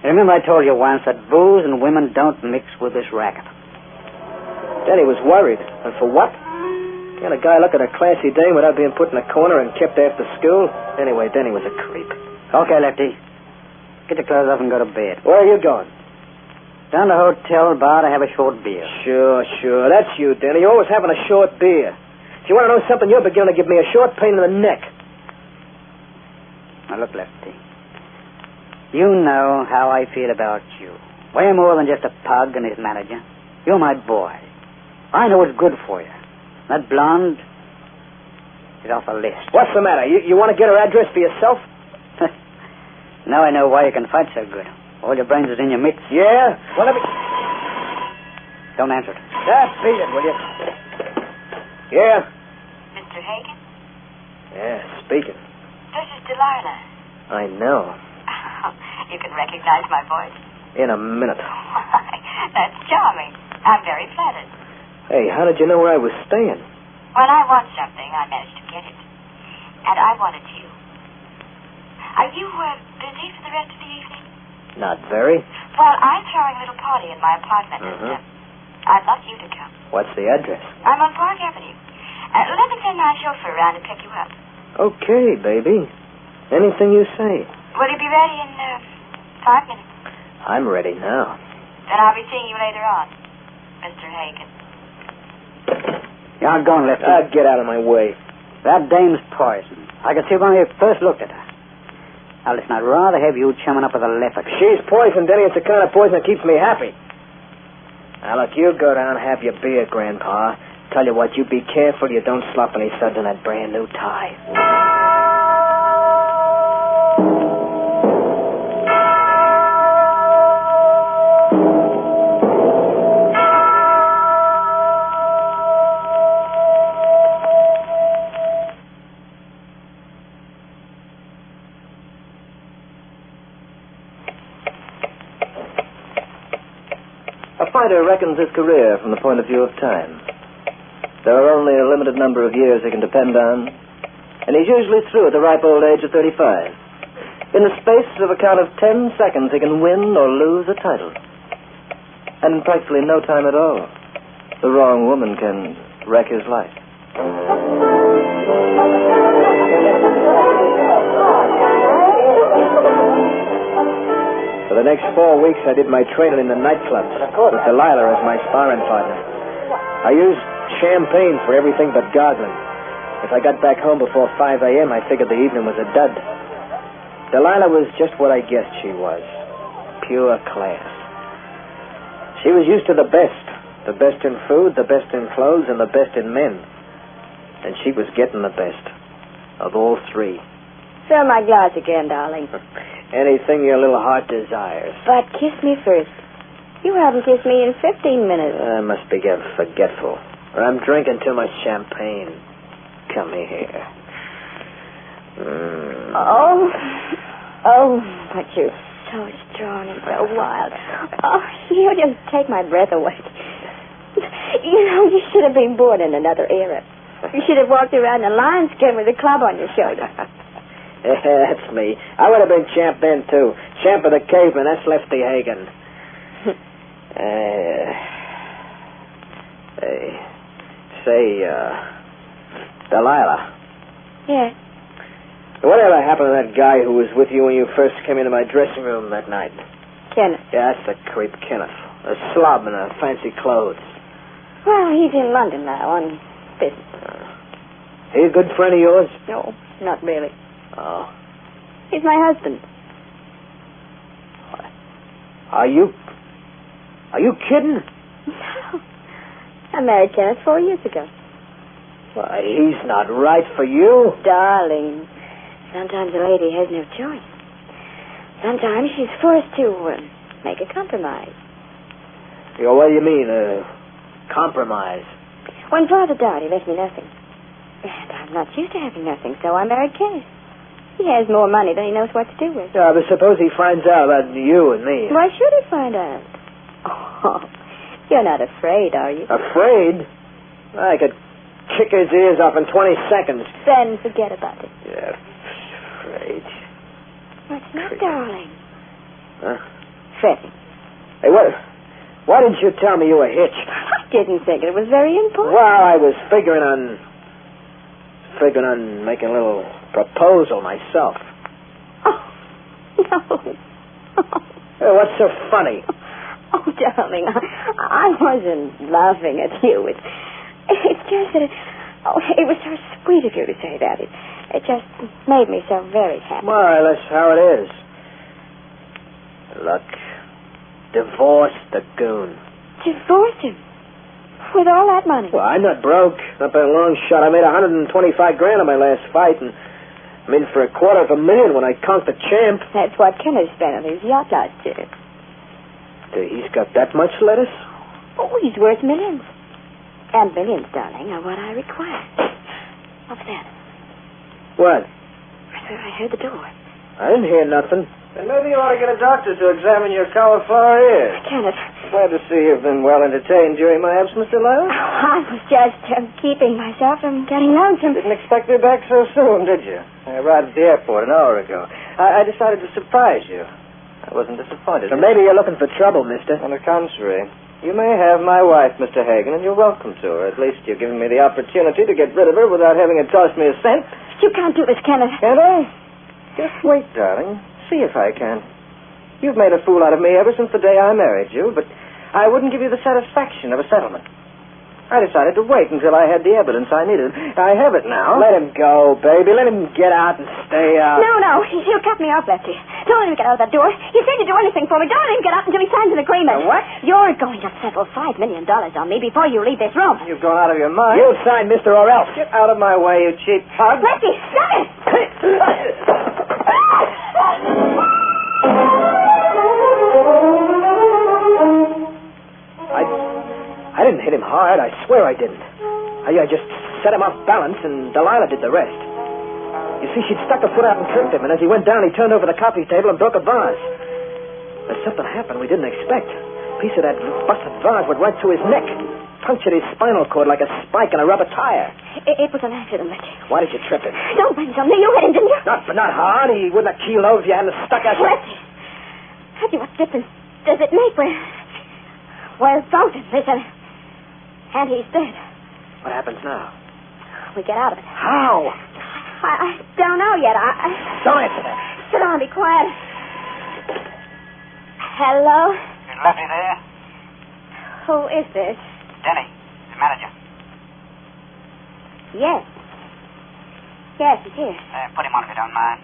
Remember I told you once that booze and women don't mix with this racket. Denny was worried. And for what? Can't a guy look at a classy dame without being put in a corner and kept after school? Anyway, Denny was a creep. Okay, Lefty. Get your clothes off and go to bed. Where are you going? Down to the hotel bar to have a short beer. Sure. That's you, Denny. You're always having a short beer. If you want to know something, you're beginning to give me a short pain in the neck. Now, look, Lefty. You know how I feel about you. Way more than just a pug and his manager. You're my boy. I know what's good for you. That blonde is off the list. What's the matter? You want to get her address for yourself? Now I know why you can fight so good. All your brains is in your mitts. Yeah? Well, let me... Don't answer it. Beat it, will you? Yeah? Mr. Hagen? Yeah, speaking. This is Delilah. I know. You can recognize my voice. In a minute. That's charming. I'm very flattered. Hey, how did you know where I was staying? When I want something, I manage to get it. And I wanted you. Are you busy for the rest of the evening? Not very. Well, I'm throwing a little party in my apartment. And, I'd love you to come. What's the address? I'm on Park Avenue. Let me send my chauffeur around and pick you up. Okay, baby. Anything you say. Will you be ready in 5 minutes? I'm ready now. Then I'll be seeing you later on, Mr. Hagen. You're not going, Lefty. Get out of my way. That dame's poison. I could see when I first looked at her. Now, listen, I'd rather have you chumming up with a leopard. She's poison, Denny. It's the kind of poison that keeps me happy. Now, look, you go down and have your beer, Grandpa. Tell you what, you be careful you don't slop any suds in that brand new tie. A fighter reckons his career from the point of view of time. There are only a limited number of years he can depend on, and he's usually through at the ripe old age of 35. In the space of a count of 10 seconds, he can win or lose a title. And in practically no time at all, the wrong woman can wreck his life. For the next 4 weeks, I did my training in the nightclubs with Delilah as my sparring partner. I used champagne for everything but gargling. If I got back home before 5 a.m., I figured the evening was a dud. Delilah was just what I guessed she was. Pure class. She was used to the best. The best in food, the best in clothes, and the best in men. And she was getting the best of all three. Fill my glass again, darling. Anything your little heart desires. But kiss me first. You haven't kissed me in 15 minutes. I must be getting forgetful. Or I'm drinking too much champagne. Come here. Oh, but you're so strong and so wild. Oh, you just take my breath away. You know, you should have been born in another era. You should have walked around in a lion's skin with a club on your shoulder. Yeah, that's me. I would have been champ then, too. Champ of the caveman. That's Lefty Hagen. Delilah. Yeah? Whatever happened to that guy who was with you when you first came into my dressing room that night? Kenneth. Yeah, that's the creep, Kenneth. A slob in fancy clothes. Well, he's in London now on business. He a good friend of yours? No, not really. Oh. He's my husband. Are you kidding? No. I married Kenneth 4 years ago. Why, he's not right for you. Darling, sometimes a lady has no choice. Sometimes she's forced to make a compromise. What do you mean, compromise? When Father died, he left me nothing. And I'm not used to having nothing, so I married Kenneth. He has more money than he knows what to do with. Yeah, but suppose he finds out about you and me. Why should he find out? Oh, you're not afraid, are you? Afraid? I could kick his ears off in 20 seconds. Then forget about it. Yeah, afraid. What's that, darling? Huh? Fretting. Hey, why didn't you tell me you were hitched? I didn't think it was very important. Well, I was figuring on making a little proposal myself. Oh, no. Hey, what's so funny? Oh, darling, I wasn't laughing at you. It's just that Oh, it was so sweet of you to say that. It just made me so very happy. Well, that's how it is. Look, divorce the goon. Divorce him? With all that money? Well, I'm not broke. Not by a long shot. I made $125,000 on my last fight, and I'm in for $250,000 when I conked the champ. That's what Kenneth spent on his yacht last year. He's got that much lettuce? Oh, he's worth millions. And millions, darling, are what I require. What's that? What? I heard the door. I didn't hear nothing. Then maybe you ought to get a doctor to examine your cauliflower ear. Kenneth. Glad to see you've been well entertained during my absence, Delilah. I was just keeping myself from getting lonesome. Didn't expect you back so soon, did you? I arrived at the airport an hour ago. I decided to surprise you. I wasn't disappointed. So maybe you're looking for trouble, mister. On the contrary. You may have my wife, Mr. Hagen, and you're welcome to her. At least you're giving me the opportunity to get rid of her without having her toss me a cent. You can't do this, Kenneth. Can't I? Just wait, darling. See if I can. You've made a fool out of me ever since the day I married you, but I wouldn't give you the satisfaction of a settlement. I decided to wait until I had the evidence I needed. I have it now. Let him go, baby. Let him get out and stay out. No. He'll cut me off, Lefty. Don't let him get out of that door. You said you'd do anything for me. Don't let him get out until he signs an agreement. What? You're going to settle $5 million on me before you leave this room. You've gone out of your mind. You'll sign, mister, or else. Get out of my way, you cheap pug. Lefty, stop it! I didn't hit him hard. I swear I didn't. I just set him off balance, and Delilah did the rest. You see, she'd stuck her foot out and tripped him, and as he went down, he turned over the coffee table and broke a vase. But something happened we didn't expect. A piece of that busted vase went right through his neck, punctured his spinal cord like a spike in a rubber tire. It was an accident, Lefty. Why did you trip him? Don't blame something. You hit him, didn't you? Not hard. He wouldn't have keeled over if you hadn't stuck out. Lefty, have you what difference does it make? We're both in this, and he's dead. What happens now? We get out of it. How? I don't know yet. Don't answer that. Sit down and be quiet. Hello? Is Lefty there? Who is this? Denny, the manager. Yes. Yes, he's here. Put him on if you don't mind.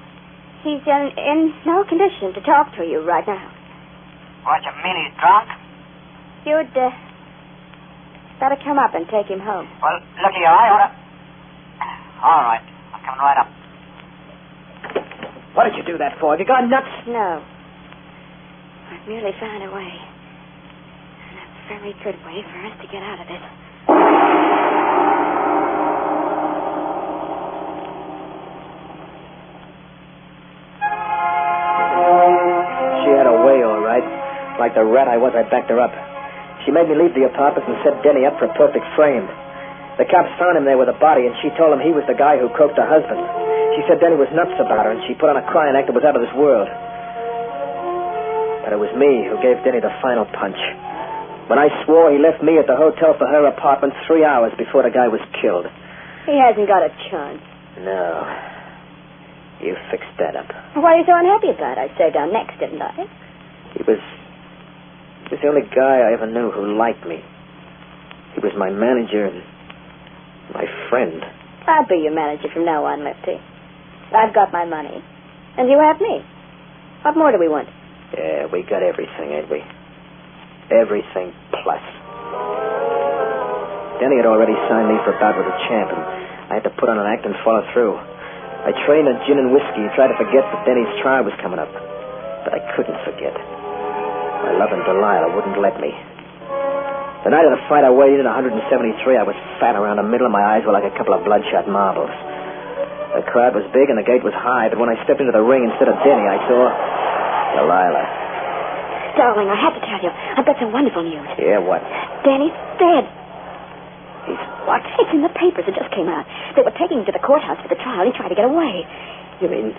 He's in no condition to talk to you right now. What, you mean he's drunk? You'd better come up and take him home. Well, look here, I ought to... All right, I'm coming right up. What did you do that for? Have you gone nuts? No. I've merely found a way. And a very good way for us to get out of this. She had a way, all right. Like the rat I was, I backed her up. She made me leave the apartment and set Denny up for a perfect frame. The cops found him there with a body, and she told him he was the guy who croaked her husband. She said Denny was nuts about her, and she put on a crying act that was out of this world. But it was me who gave Denny the final punch. When I swore, he left me at the hotel for her apartment 3 hours before the guy was killed. He hasn't got a chance. No. You fixed that up. Why are you so unhappy about it? I saved our necks, didn't I? He was the only guy I ever knew who liked me. He was my manager and my friend. I'll be your manager from now on, Lefty. I've got my money. And you have me. What more do we want? Yeah, we got everything, ain't we? Everything plus. Denny had already signed me for a bout with the champ, and I had to put on an act and follow through. I trained on gin and whiskey and tried to forget that Denny's trial was coming up. But I couldn't forget. My loving Delilah wouldn't let me. The night of the fight, I weighed in at 173. I was fat around the middle, and my eyes were like a couple of bloodshot marbles. The crowd was big, and the gate was high, but when I stepped into the ring instead of Denny, I saw Delilah. Darling, I have to tell you, I've got some wonderful news. Yeah, what? Danny's dead. He's what? It's in the papers. It just came out. They were taking him to the courthouse for the trial. He tried to get away. You mean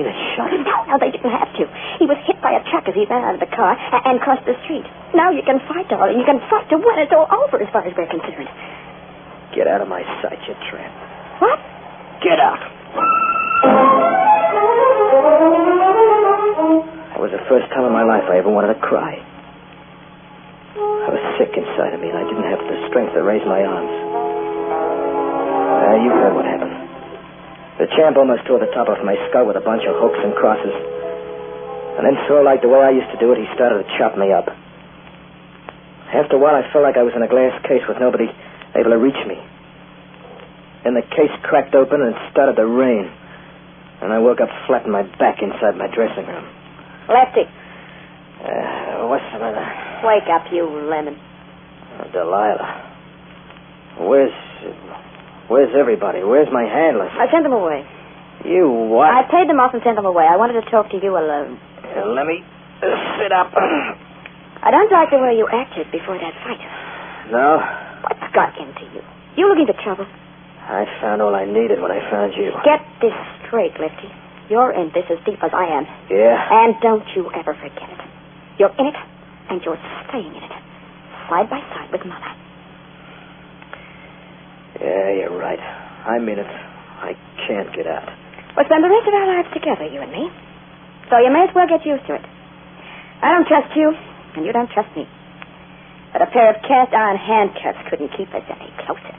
a shot? No, they didn't have to. He was hit by a truck as he ran out of the car and crossed the street. Now you can fight, darling. You can fight to win. It's all over as far as we're concerned. Get out of my sight, you tramp. What? Get out. That was the first time in my life I ever wanted to cry. I was sick inside of me, and I didn't have the strength to raise my arms. You heard what happened. The champ almost tore the top off my skull with a bunch of hooks and crosses. And then so like the way I used to do it, he started to chop me up. After a while, I felt like I was in a glass case with nobody able to reach me. Then the case cracked open and it started to rain. And I woke up flat on my back inside my dressing room. Lefty. What's the matter? Wake up, you lemon. Delilah. Where's everybody? Where's my handlers? I sent them away. You what? I paid them off and sent them away. I wanted to talk to you alone. Let me sit up. I don't like the way you acted before that fight. No? What's got into you? You looking for trouble? I found all I needed when I found you. Get this straight, Lefty. You're in this as deep as I am. Yeah? And don't you ever forget it. You're in it, and you're staying in it. Side by side with Mama. Yeah, you're right. I'm in it. I can't get out. We'll spend the rest of our lives together, you and me. So you may as well get used to it. I don't trust you, and you don't trust me. But a pair of cast-iron handcuffs couldn't keep us any closer.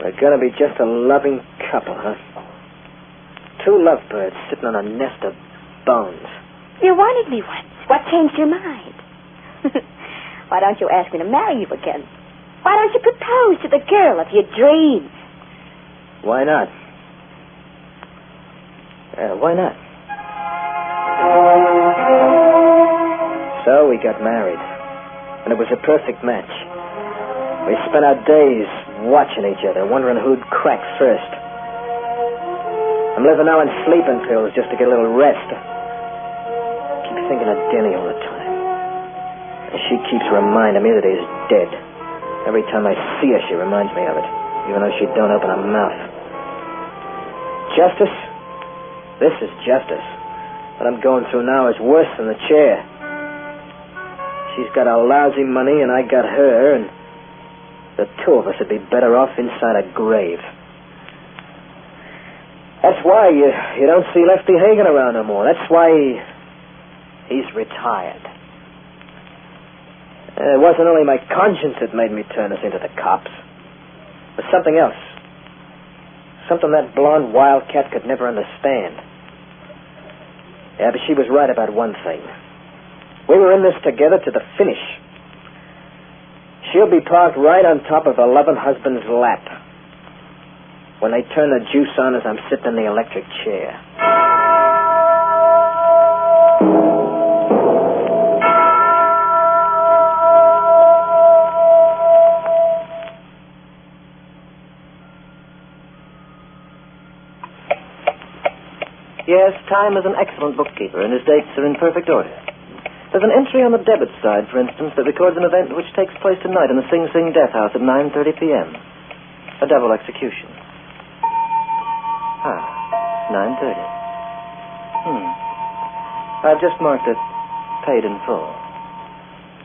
We're going to be just a loving couple, huh? Two lovebirds sitting on a nest of bones. You wanted me once. What changed your mind? Why don't you ask me to marry you again? Why don't you propose to the girl of your dreams? Why not? Why not? So we got married. And it was a perfect match. We spent our days watching each other, wondering who'd crack first. I'm living now in sleeping pills just to get a little rest. I keep thinking of Denny all the time. And she keeps reminding me that he's dead. Every time I see her, she reminds me of it, even though she don't open her mouth. Justice? This is justice. What I'm going through now is worse than the chair. She's got our lousy money, and I got her, and the two of us would be better off inside a grave. That's why you don't see Lefty Hagen around no more. That's why he's retired. It wasn't only my conscience that made me turn us into the cops. It was something else. Something that blonde wildcat could never understand. Yeah, but she was right about one thing. We were in this together to the finish. She'll be parked right on top of her loving husband's lap when they turn the juice on as I'm sitting in the electric chair. Yes, Time is an excellent bookkeeper, and his dates are in perfect order. There's an entry on the debit side, for instance, that records an event which takes place tonight in the Sing Sing Death House at 9:30 p.m. A double execution. 9:30. I've just marked it paid in full.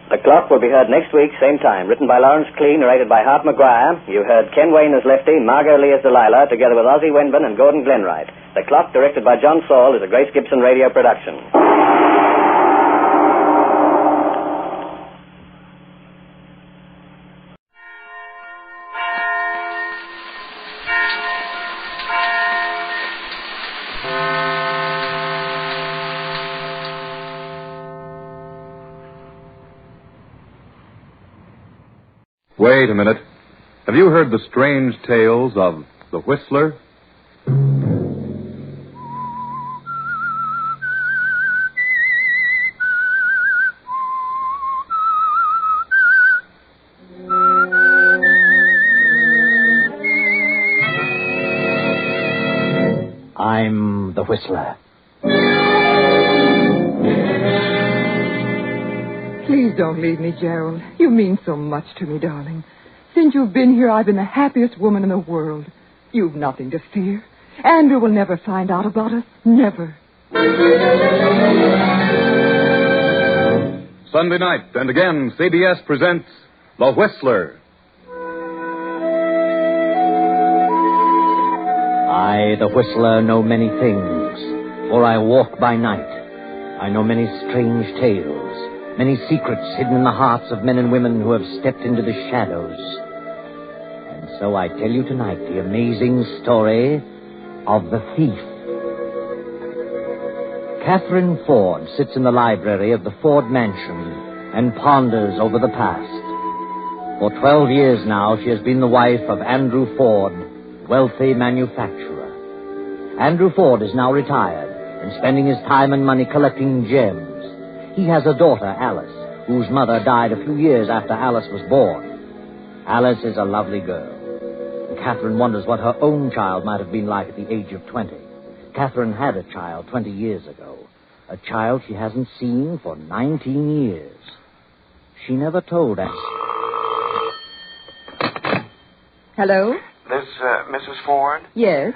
The Clock will be heard next week, same time. Written by Lawrence Klee, narrated by Hart McGuire. You heard Ken Wayne as Lefty, Margot Lee as Delilah, together with Ozzie Windburn and Gordon Glenwright. The Clock, directed by John Saul, is a Grace Gibson radio production. Wait a minute. Have you heard the strange tales of the Whistler? I'm the Whistler. Please don't leave me, Gerald. You mean so much to me, darling. Since you've been here, I've been the happiest woman in the world. You've nothing to fear. Andrew will never find out about us. Never. Sunday night, and again, CBS presents The Whistler. I, the Whistler, know many things, for I walk by night. I know many strange tales, many secrets hidden in the hearts of men and women who have stepped into the shadows. And So I tell you tonight the amazing story of the thief. Catherine Ford sits in the library of the Ford mansion and ponders over the past. For 12 years now, she has been the wife of Andrew Ford, wealthy manufacturer. Andrew Ford is now retired and spending his time and money collecting gems. He has a daughter, Alice, whose mother died a few years after Alice was born. Alice is a lovely girl. And Catherine wonders what her own child might have been like at the age of 20. Catherine had a child 20 years ago. A child she hasn't seen for 19 years. She never told us. Hello? This, Mrs. Ford? Yes?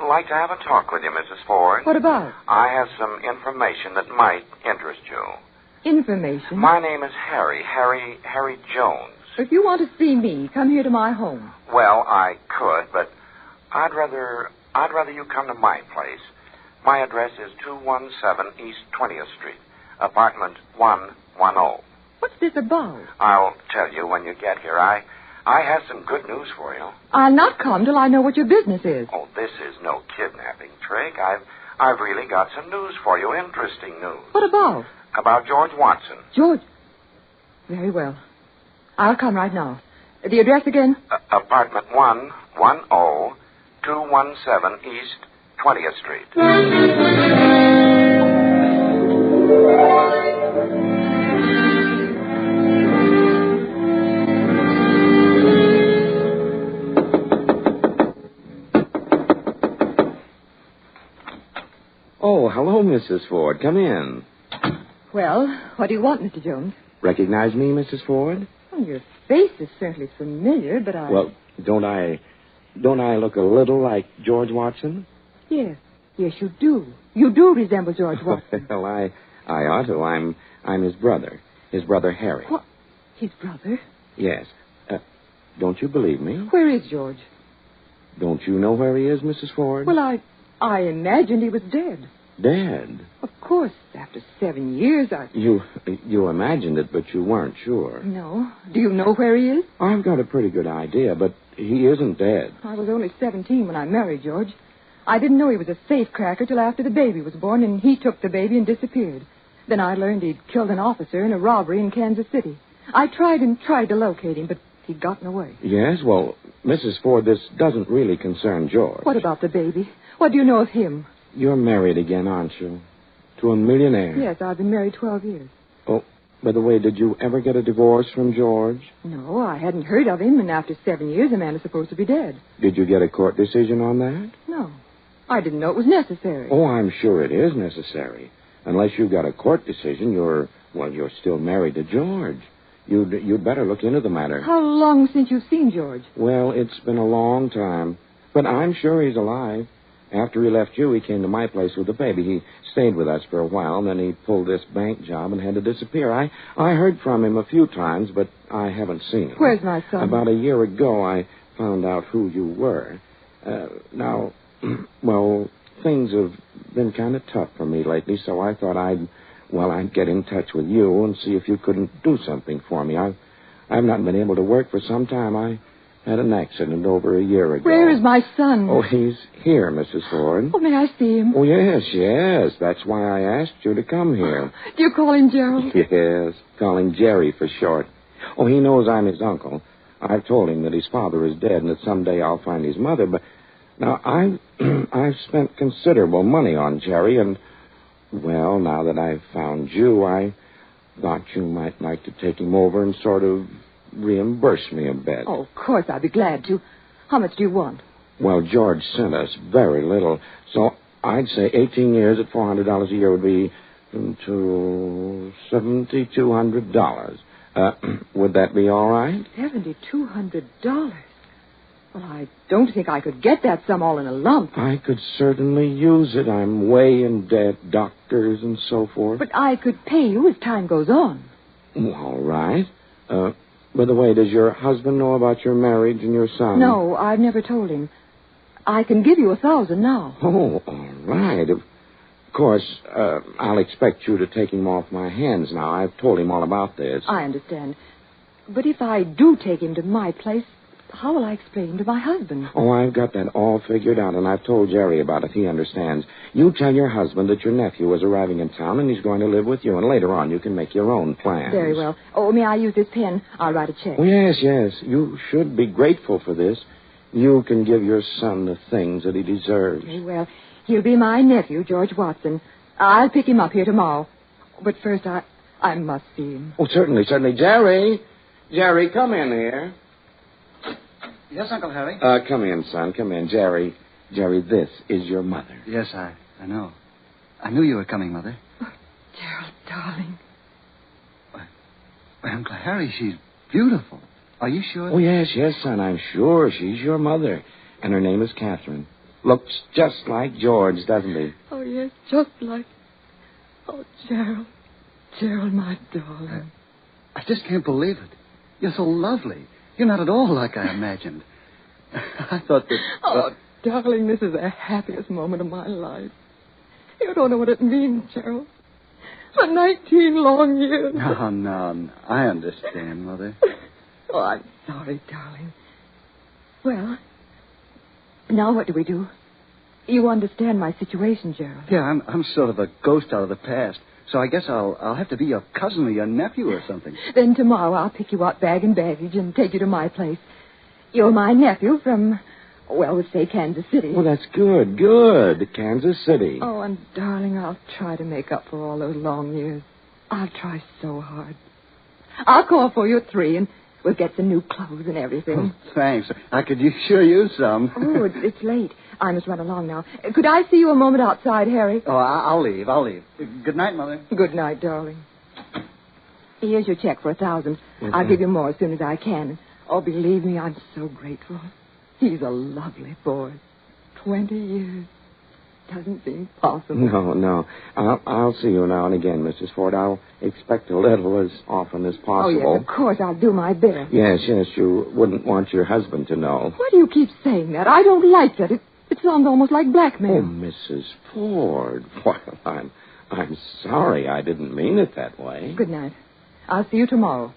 Like to have a talk with you, Mrs. Ford. What about? I have some information that might interest you. Information? My name is Harry Jones. If you want to see me, come here to my home. Well, I could, but I'd rather you come to my place. My address is 217 East 20th Street, apartment 110. What's this about? I'll tell you when you get here. I have some good news for you. I'll not come till I know what your business is. Oh, this is no kidnapping trick. I've really got some news for you, interesting news. What about? About George Watson. George? Very well. I'll come right now. The address again? Apartment 110, 217 East 20th Street. Oh, hello, Mrs. Ford. Come in. Well, what do you want, Mr. Jones? Recognize me, Mrs. Ford? Well, your face is certainly familiar, but I... Well, don't I look a little like George Watson? Yes, you do. You do resemble George Watson. Well, I ought to. I'm his brother. His brother Harry. What? His brother? Yes. Don't you believe me? Where is George? Don't you know where he is, Mrs. Ford? Well, I imagined he was dead. Dead? Of course, after 7 years, You imagined it, but you weren't sure. No. Do you know where he is? I've got a pretty good idea, but he isn't dead. I was only 17 when I married George. I didn't know he was a safecracker till after the baby was born, and he took the baby and disappeared. Then I learned he'd killed an officer in a robbery in Kansas City. I tried to locate him, but he'd gotten away. Yes, well, Mrs. Ford, this doesn't really concern George. What about the baby? What do you know of him? You're married again, aren't you? To a millionaire? Yes, I've been married 12 years. Oh, by the way, did you ever get a divorce from George? No, I hadn't heard of him, and after 7 years, a man is supposed to be dead. Did you get a court decision on that? No. I didn't know it was necessary. Oh, I'm sure it is necessary. Unless you've got a court decision, you're still married to George. You'd better look into the matter. How long since you've seen George? Well, it's been a long time. But I'm sure he's alive. After he left you, he came to my place with the baby. He stayed with us for a while, and then he pulled this bank job and had to disappear. I heard from him a few times, but I haven't seen him. Where's my son? About a year ago, I found out who you were. Now, well, things have been kind of tough for me lately, so I thought I'd get in touch with you and see if you couldn't do something for me. I've not been able to work for some time. I had an accident over a year ago. Where is my son? Oh, he's here, Mrs. Ford. Oh, may I see him? Oh, yes. That's why I asked you to come here. Do you call him Gerald? Yes, call him Jerry for short. Oh, he knows I'm his uncle. I've told him that his father is dead and that someday I'll find his mother, but now I've spent considerable money on Jerry, and, well, now that I've found you, I thought you might like to take him over and sort of reimburse me a bit. Oh, of course, I'd be glad to. How much do you want? Well, George sent us very little, so I'd say 18 years at $400 a year would be to $7,200. Would that be all right? $7,200? Well, I don't think I could get that sum all in a lump. I could certainly use it. I'm way in debt, doctors and so forth. But I could pay you as time goes on. All right. By the way, does your husband know about your marriage and your son? No, I've never told him. I can give you $1,000 now. Oh, all right. Of course, I'll expect you to take him off my hands now. I've told him all about this. I understand. But if I do take him to my place, how will I explain to my husband? Oh, I've got that all figured out, and I've told Jerry about it. He understands. You tell your husband that your nephew is arriving in town, and he's going to live with you, and later on you can make your own plans. Very well. Oh, may I use this pen? I'll write a check. Oh, yes. You should be grateful for this. You can give your son the things that he deserves. Very well. He'll be my nephew, George Watson. I'll pick him up here tomorrow. But first, I must see him. Oh, certainly. Jerry, come in here. Yes, Uncle Harry? Come in, son. Come in. Jerry, this is your mother. Yes, I know. I knew you were coming, Mother. Oh, Gerald, darling. Why, Uncle Harry, she's beautiful. Are you sure? Oh, yes, son. I'm sure she's your mother. And her name is Catherine. Looks just like George, doesn't he? Oh, yes, just like... Oh, Gerald, my darling. I just can't believe it. You're so lovely. You're not at all like I imagined. I thought that... Oh, darling, this is the happiest moment of my life. You don't know what it means, Gerald. For 19 long years. No. I understand, Mother. Oh, I'm sorry, darling. Well, now what do we do? You understand my situation, Gerald. Yeah, I'm sort of a ghost out of the past. So I guess I'll have to be your cousin or your nephew or something. Then tomorrow I'll pick you up bag and baggage and take you to my place. You're my nephew from, well, let's say Kansas City. Well, that's good. Kansas City. Oh, and darling, I'll try to make up for all those long years. I'll try so hard. I'll call for you at 3 and we'll get some new clothes and everything. Oh, thanks. I could sure use some. Oh, it's late. I must run along now. Could I see you a moment outside, Harry? Oh, I'll leave. Good night, Mother. Good night, darling. Here's your check for 1,000. I'll give you more as soon as I can. Oh, believe me, I'm so grateful. He's a lovely boy. 20 years. Doesn't seem possible. No. I'll see you now and again, Mrs. Ford. I'll expect a little as often as possible. Oh, yes, of course. I'll do my best. Yes. You wouldn't want your husband to know. Why do you keep saying that? I don't like that. It sounds almost like blackmail. Oh, Mrs. Ford. Well, I'm sorry. I didn't mean it that way. Good night. I'll see you tomorrow.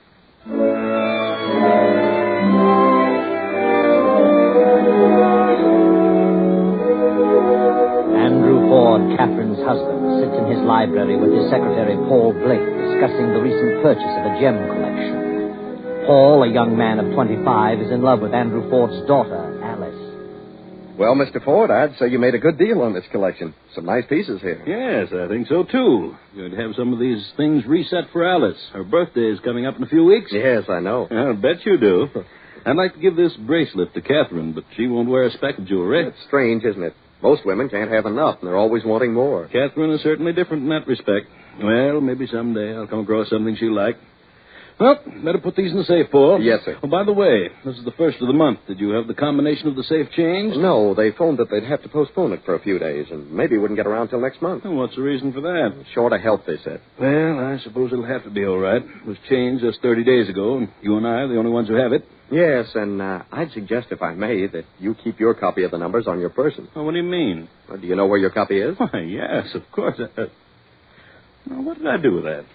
Andrew Ford, Catherine's husband, sits in his library with his secretary, Paul Blake, discussing the recent purchase of a gem collection. Paul, a young man of 25, is in love with Andrew Ford's daughter, Alice. Well, Mr. Ford, I'd say you made a good deal on this collection. Some nice pieces here. Yes, I think so, too. You're going to have some of these things reset for Alice. Her birthday is coming up in a few weeks. Yes, I know. I'll bet you do. I'd like to give this bracelet to Catherine, but she won't wear a speck of jewelry. It's strange, isn't it? Most women can't have enough, and they're always wanting more. Catherine is certainly different in that respect. Well, maybe someday I'll come across something she'll like. Well, better put these in the safe, Paul. Yes, sir. Oh, by the way, this is the first of the month. Did you have the combination of the safe changed? No, they phoned that they'd have to postpone it for a few days, and maybe wouldn't get around till next month. Well, what's the reason for that? Short of help, they said. Well, I suppose it'll have to be all right. It was changed just 30 days ago, and you and I are the only ones who have it. Yes, and I'd suggest, if I may, that you keep your copy of the numbers on your person. Oh, what do you mean? Well, do you know where your copy is? Why, yes, of course. Well, what did I do with that?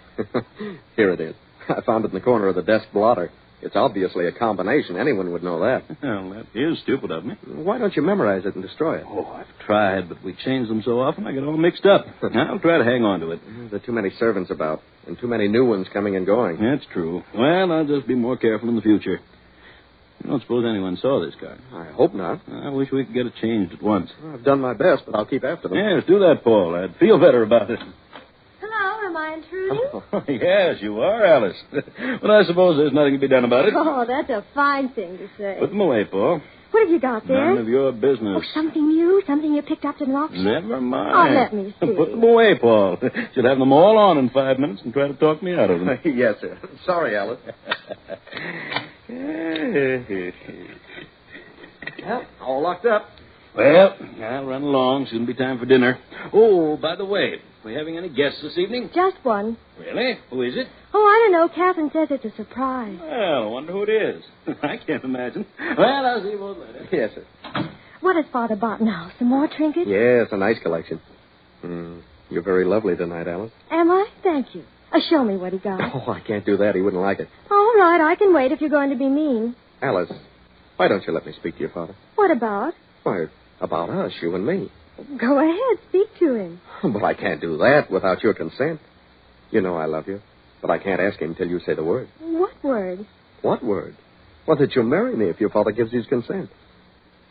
Here it is. I found it in the corner of the desk blotter. It's obviously a combination. Anyone would know that. Well, that is stupid of me. Why don't you memorize it and destroy it? Oh, I've tried, but we change them so often I get all mixed up. I'll try to hang on to it. There are too many servants about, and too many new ones coming and going. That's true. Well, I'll just be more careful in the future. I don't suppose anyone saw this card. I hope not. I wish we could get it changed at once. I've done my best, but I'll keep after them. Yes, do that, Paul. I'd feel better about it. Hello, am I intruding? Oh, yes, you are, Alice. But I suppose there's nothing to be done about it. Oh, that's a fine thing to say. Put them away, Paul. What have you got there? None of your business. Oh, something new? Something you picked up in an auction? Never mind. Oh, let me see. Put them away, Paul. She'll have them all on in 5 minutes and try to talk me out of them. Yes, sir. Sorry, Alice. Well, all locked up. Well, I'll run along. Soon be time for dinner. Oh, by the way, are we having any guests this evening? Just one. Really? Who is it? Oh, I don't know. Catherine says it's a surprise. Well, I wonder who it is. I can't imagine. Well, I'll see you both later. Yes, sir. What has Father bought now? Some more trinkets? Yes, a nice collection. You're very lovely tonight, Alice. Am I? Thank you. Show me what he got. Oh, I can't do that. He wouldn't like it. All right, I can wait if you're going to be mean. Alice, Why don't you let me speak to your father? What about? Why, about us, you and me. Go ahead, speak to him. But I can't do that without your consent. You know I love you, but I can't ask him till you say the word. What word? What word? Well, that you'll marry me if your father gives his consent.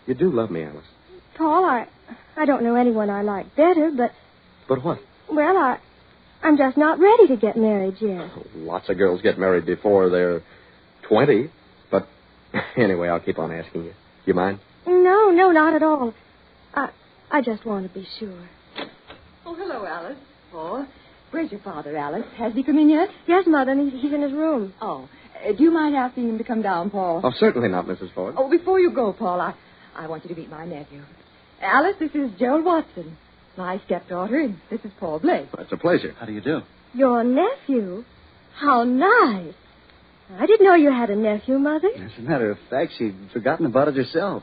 You do love me, Alice. Paul, I don't know anyone I like better, but... But what? Well, I'm just not ready to get married yet. Lots of girls get married before they're 20. But anyway, I'll keep on asking you. You mind? No, not at all. I just want to be sure. Oh, hello, Alice. Paul. Where's your father, Alice? Has he come in yet? Yes, Mother, and he's in his room. Oh. Do you mind asking him to come down, Paul? Oh, certainly not, Mrs. Ford. Oh, before you go, Paul, I want you to meet my nephew. Alice, this is Gerald Watson, my stepdaughter, and this is Paul Blake. It's a pleasure. How do you do? Your nephew? How nice. I didn't know you had a nephew, Mother. As a matter of fact, she'd forgotten about it herself.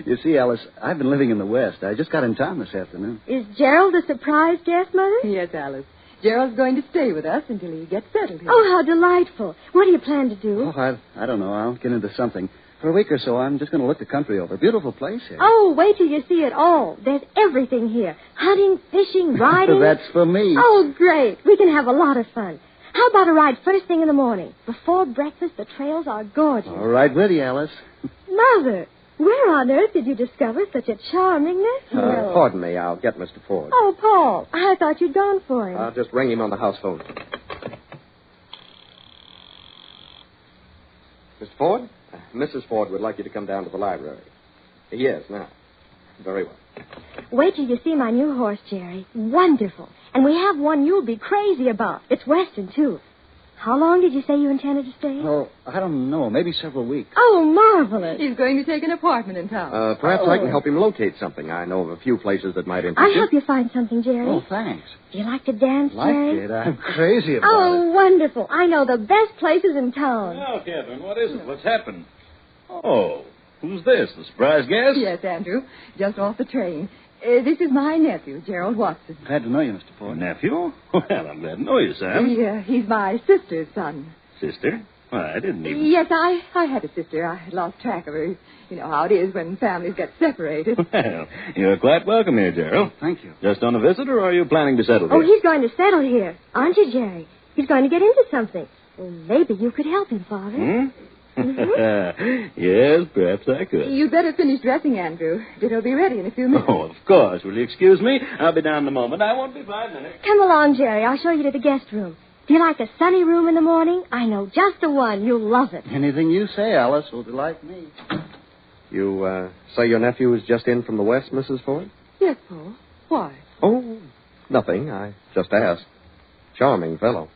You see, Alice, I've been living in the West. I just got in town this afternoon. Is Gerald a surprise guest, Mother? Yes, Alice. Gerald's going to stay with us until he gets settled here. Oh, how delightful. What do you plan to do? Oh, I don't know. I'll get into something. For a week or so, I'm just going to look the country over. Beautiful place here. Oh, wait till you see it all. There's everything here. Hunting, fishing, riding. That's for me. Oh, great. We can have a lot of fun. How about a ride first thing in the morning? Before breakfast, the trails are gorgeous. All right with you, Alice. Mother, where on earth did you discover such a charming nephew? Pardon me. I'll get Mr. Ford. Oh, Paul, I thought you'd gone for him. I'll just ring him on the house phone. Mr. Ford? Mrs. Ford would like you to come down to the library. Yes, now. Very well. Wait till you see my new horse, Jerry. Wonderful. And we have one you'll be crazy about. It's Western, too. How long did you say you intended to stay? Oh, I don't know. Maybe several weeks. Oh, marvelous. He's going to take an apartment in town. Perhaps I can help him locate something. I know of a few places that might interest you. I'll help you find something, Jerry. Oh, thanks. Do you like to dance, Jerry? Like it? I'm crazy about it. Oh, wonderful. I know the best places in town. Well, Catherine, what is it? What's happened? Oh, who's this? The surprise guest? Yes, Andrew. Just off the train. This is my nephew, Gerald Watson. Glad to know you, Mr. Ford. Nephew? Well, I'm glad to know you, Sam. He's my sister's son. Sister? Why, I didn't even... Yes, I had a sister. I lost track of her. You know how it is when families get separated. Well, you're quite welcome here, Gerald. Thank you. Just on a visit, or are you planning to settle Oh, here? he's going to settle here. Aren't you, Jerry? He's going to get into something. Well, maybe you could help him, Father. Yes, perhaps I could. You'd better finish dressing, Andrew. It'll be ready in a few minutes. Oh, of course. Will you excuse me? I'll be down in a moment. I won't be 5 minutes. Come along, Jerry. I'll show you to the guest room. Do you like a sunny room in the morning? I know just the one. You'll love it. Anything you say, Alice, will delight me. You say your nephew is just in from the West, Mrs. Ford? Yes, Paul. Why? Oh, nothing. I just asked. Charming fellow.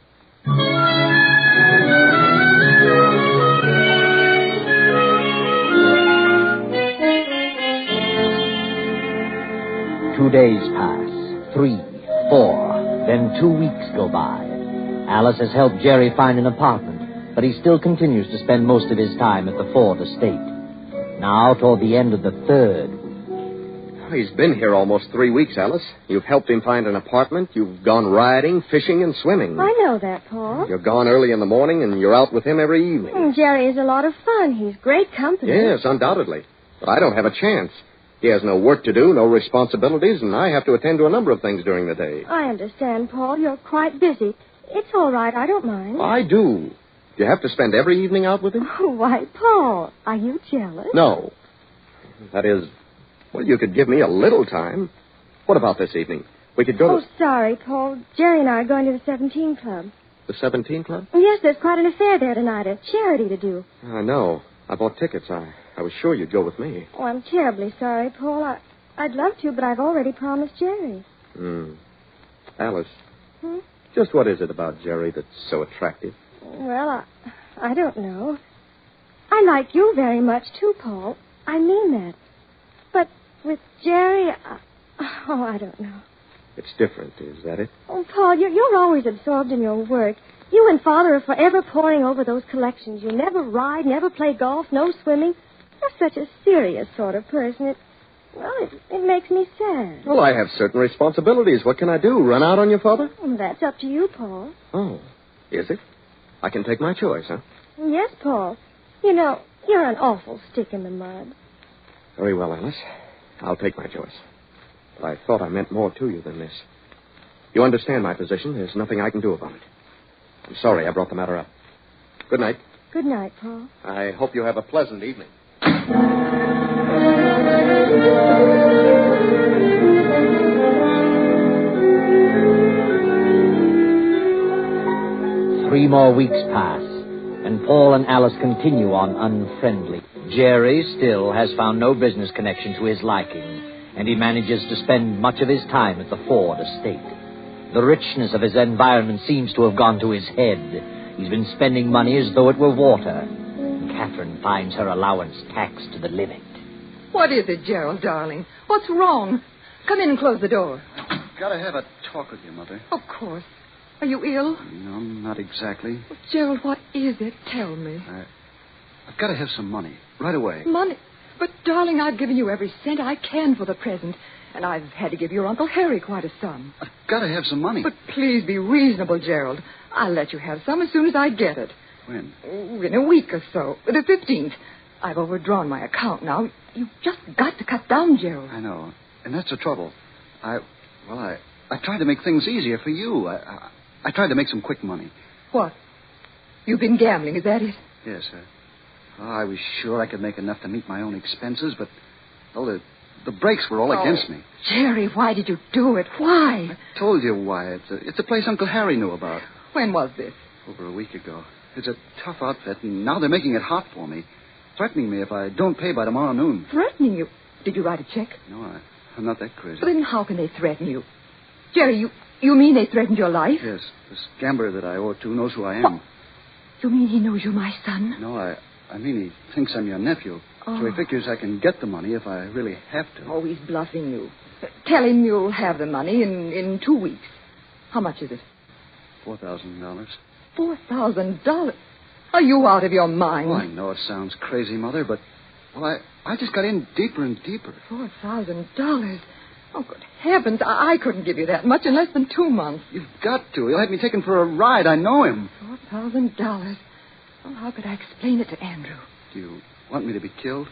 2 days pass, 3, 4, then 2 weeks go by. Alice has helped Jerry find an apartment, but he still continues to spend most of his time at the Ford estate. Now, toward the end of the 3rd week. He's been here almost 3 weeks, Alice. You've helped him find an apartment. You've gone riding, fishing, and swimming. I know that, Paul. You're gone early in the morning, and you're out with him every evening. Jerry is a lot of fun. He's great company. Yes, undoubtedly. But I don't have a chance. He has no work to do, no responsibilities, and I have to attend to a number of things during the day. I understand, Paul. You're quite busy. It's all right. I don't mind. I do. Do you have to spend every evening out with him? Oh, why, Paul, are you jealous? No. That is, well, you could give me a little time. What about this evening? We could go to... Oh, sorry, Paul. Jerry and I are going to the 17 Club. The 17 Club? Yes, there's quite an affair there tonight, a charity to do. I know. I bought tickets. I was sure you'd go with me. Oh, I'm terribly sorry, Paul. I'd love to, but I've already promised Jerry. Alice, just what is it about Jerry that's so attractive? Well, I don't know. I like you very much, too, Paul. I mean that. But with Jerry, I don't know. It's different, is that it? Oh, Paul, you're always absorbed in your work. You and Father are forever poring over those collections. You never ride, never play golf, no swimming. You're such a serious sort of person. It makes me sad. Well, I have certain responsibilities. What can I do? Run out on your father? Well, that's up to you, Paul. Oh, is it? I can take my choice, huh? Yes, Paul. You know, You're an awful stick in the mud. Very well, Alice. I'll take my choice. But I thought I meant more to you than this. You understand my position. There's nothing I can do about it. I'm sorry I brought the matter up. Good night. Good night, Paul. I hope you have a pleasant evening. 3 more weeks pass, and Paul and Alice continue on unfriendly. Jerry still has found no business connection to his liking, and he manages to spend much of his time at the Ford estate. The richness of his environment seems to have gone to his head. He's been spending money as though it were water. And Catherine finds her allowance taxed to the limit. What is it, Gerald, darling? What's wrong? Come in and close the door. Gotta have a talk with you, Mother. Of course. Are you ill? No, not exactly. Gerald, what is it? Tell me. I've got to have some money. Right away. Money? But, darling, I've given you every cent I can for the present. And I've had to give your Uncle Harry quite a sum. I've got to have some money. But please be reasonable, Gerald. I'll let you have some as soon as I get it. When? In a week or so. The 15th. I've overdrawn my account now. You've just got to cut down, Gerald. I know. And that's the trouble. I tried to make things easier for you. I tried to make some quick money. What? You've been gambling, is that it? Yes, sir. I was sure I could make enough to meet my own expenses, but, the breaks were all against me. Jerry, why did you do it? Why? I told you why. It's a place Uncle Harry knew about. When was this? Over a week ago. It's a tough outfit, and now they're making it hot for me. Threatening me if I don't pay by tomorrow noon. Threatening you? Did you write a check? No, I'm not that crazy. Then how can they threaten you? Jerry, you mean they threatened your life? Yes. This gambler that I owe it to knows who I am. What? You mean he knows you're my son? No, I mean he thinks I'm your nephew. Oh. So he figures I can get the money if I really have to. Oh, he's bluffing you. Tell him you'll have the money in 2 weeks. How much is it? $4,000. $4,000? Are you out of your mind? Oh, I know it sounds crazy, Mother, but, I just got in deeper and deeper. $4,000? Oh, good heavens, I couldn't give you that much in less than 2 months. You've got to. He'll have me taken for a ride. I know him. $4,000. Well, how could I explain it to Andrew? Do you want me to be killed?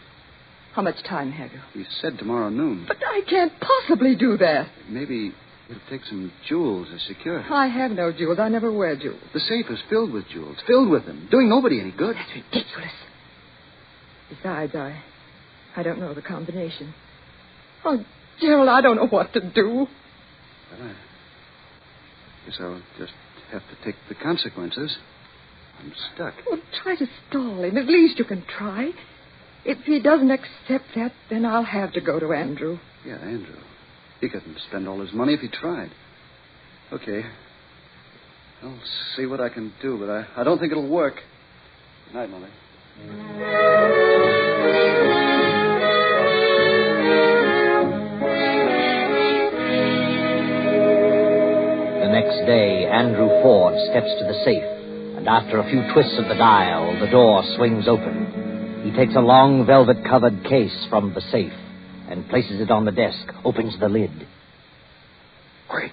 How much time have you? He said tomorrow noon. But I can't possibly do that. Maybe it'll take some jewels as security. I have no jewels. I never wear jewels. The safe is filled with jewels. Filled with them. Doing nobody any good. That's ridiculous. Besides, I don't know the combination. Oh, Gerald, I don't know what to do. Well, I guess I'll just have to take the consequences. I'm stuck. Well, try to stall him. At least you can try. If he doesn't accept that, then I'll have to go to Andrew. Yeah, Andrew. He couldn't spend all his money if he tried. Okay. I'll see what I can do, but I don't think it'll work. Good night, Mother. The next day, Andrew Ford steps to the safe, and after a few twists of the dial, the door swings open. He takes a long velvet-covered case from the safe and places it on the desk, opens the lid. Great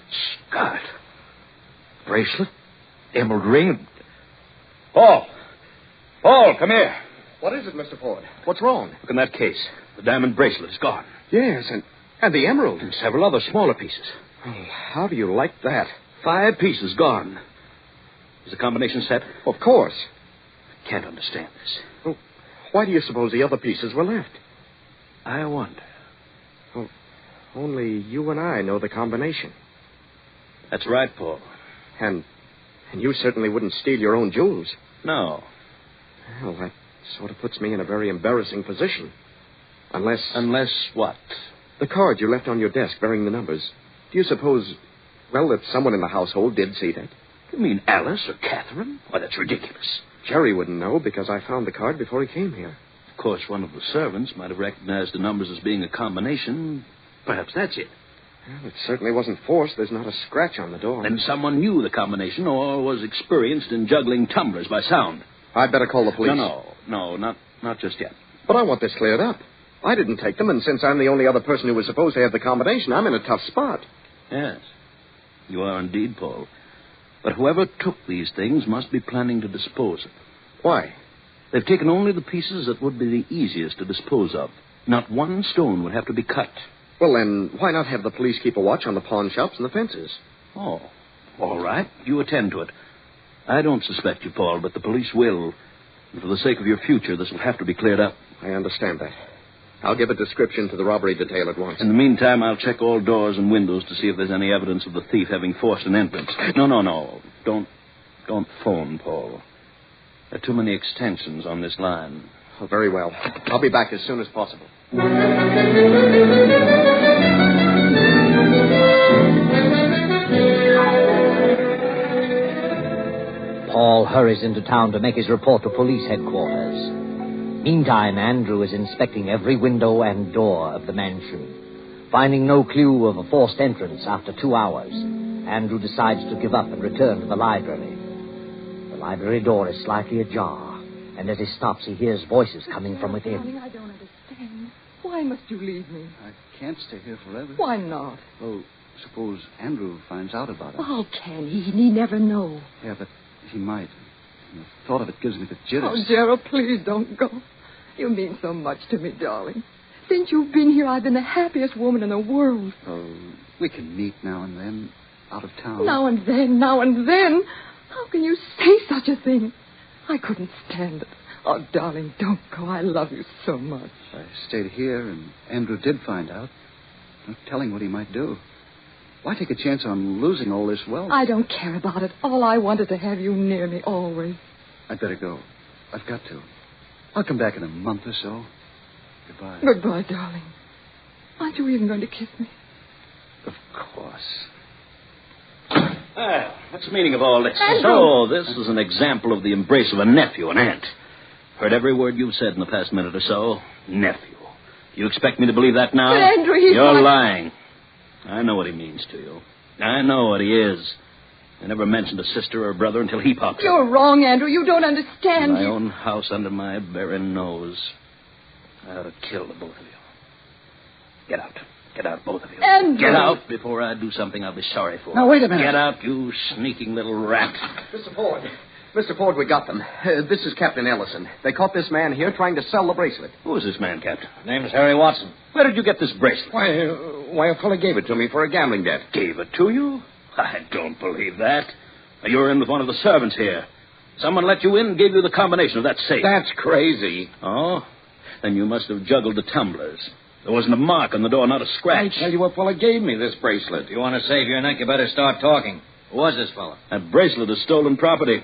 Scott. Bracelet, emerald ring. Paul, come here. What is it, Mr. Ford? What's wrong? Look in that case. The diamond bracelet is gone. Yes, and the emerald. And several other smaller pieces. Oh, how do you like that? 5 pieces gone. Is the combination set? Of course. I can't understand this. Well, why do you suppose the other pieces were left? I wonder. Well, only you and I know the combination. That's right, Paul. And you certainly wouldn't steal your own jewels. No. Well, that sort of puts me in a very embarrassing position. Unless what? The card you left on your desk bearing the numbers. Do you suppose, that someone in the household did see that? You mean Alice or Catherine? Why, that's ridiculous. Jerry wouldn't know because I found the card before he came here. Of course, one of the servants might have recognized the numbers as being a combination. Perhaps that's it. Well, it certainly wasn't forced. There's not a scratch on the door. Then someone knew the combination or was experienced in juggling tumblers by sound. I'd better call the police. No, not just yet. But I want this cleared up. I didn't take them, and since I'm the only other person who was supposed to have the combination, I'm in a tough spot. Yes, you are indeed, Paul. But whoever took these things must be planning to dispose of them. Why? They've taken only the pieces that would be the easiest to dispose of. Not one stone would have to be cut. Well, then, why not have the police keep a watch on the pawn shops and the fences? Oh, all right. You attend to it. I don't suspect you, Paul, but the police will. And for the sake of your future, this will have to be cleared up. I understand that. I'll give a description to the robbery detail at once. In the meantime, I'll check all doors and windows to see if there's any evidence of the thief having forced an entrance. No. Don't phone, Paul. There are too many extensions on this line. Oh, very well. I'll be back as soon as possible. Paul hurries into town to make his report to police headquarters. Meantime, Andrew is inspecting every window and door of the mansion. Finding no clue of a forced entrance after 2 hours, Andrew decides to give up and return to the library. The library door is slightly ajar, and as he stops, he hears voices coming from within. Darling, I don't understand. Why must you leave me? I can't stay here forever. Why not? Oh, suppose Andrew finds out about us. How can he? He never know. Yeah, but he might. And the thought of it gives me the jitters. Oh, Gerald, please don't go. You mean so much to me, darling. Since you've been here, I've been the happiest woman in the world. Oh, we can meet now and then, out of town. Now and then. How can you say such a thing? I couldn't stand it. Oh, darling, don't go. I love you so much. I stayed here, and Andrew did find out. No telling what he might do. Why take a chance on losing all this wealth? I don't care about it. All I wanted to have you near me always. I'd better go. I've got to. I'll come back in a month or so. Goodbye. Goodbye, darling. Aren't you even going to kiss me? Of course. What's the meaning of all this? Andrew! So, this is an example of the embrace of a nephew and aunt. Heard every word you've said in the past minute or so. Nephew. You expect me to believe that now? But Andrew, he's You're not... lying. I know what he means to you. I know what he is. I never mentioned a sister or a brother until he popped up. You're wrong, Andrew. You don't understand. My own house under my very nose. I ought to kill the both of you. Get out. Get out, both of you. Andrew! Get out before I do something I'll be sorry for. Now, wait a minute. Get out, you sneaking little rat. Mr. Ford, we got them. This is Captain Ellison. They caught this man here trying to sell the bracelet. Who is this man, Captain? Name's Harry Watson. Where did you get this bracelet? Why, a fellow gave it to me for a gambling debt. Gave it to you? I don't believe that. You were in with one of the servants here. Someone let you in and gave you the combination of that safe. That's crazy. Oh? Then you must have juggled the tumblers. There wasn't a mark on the door, not a scratch. I tell you, a fellow gave me this bracelet. If you want to save your neck, you better start talking. Who was this fellow? That bracelet is stolen property.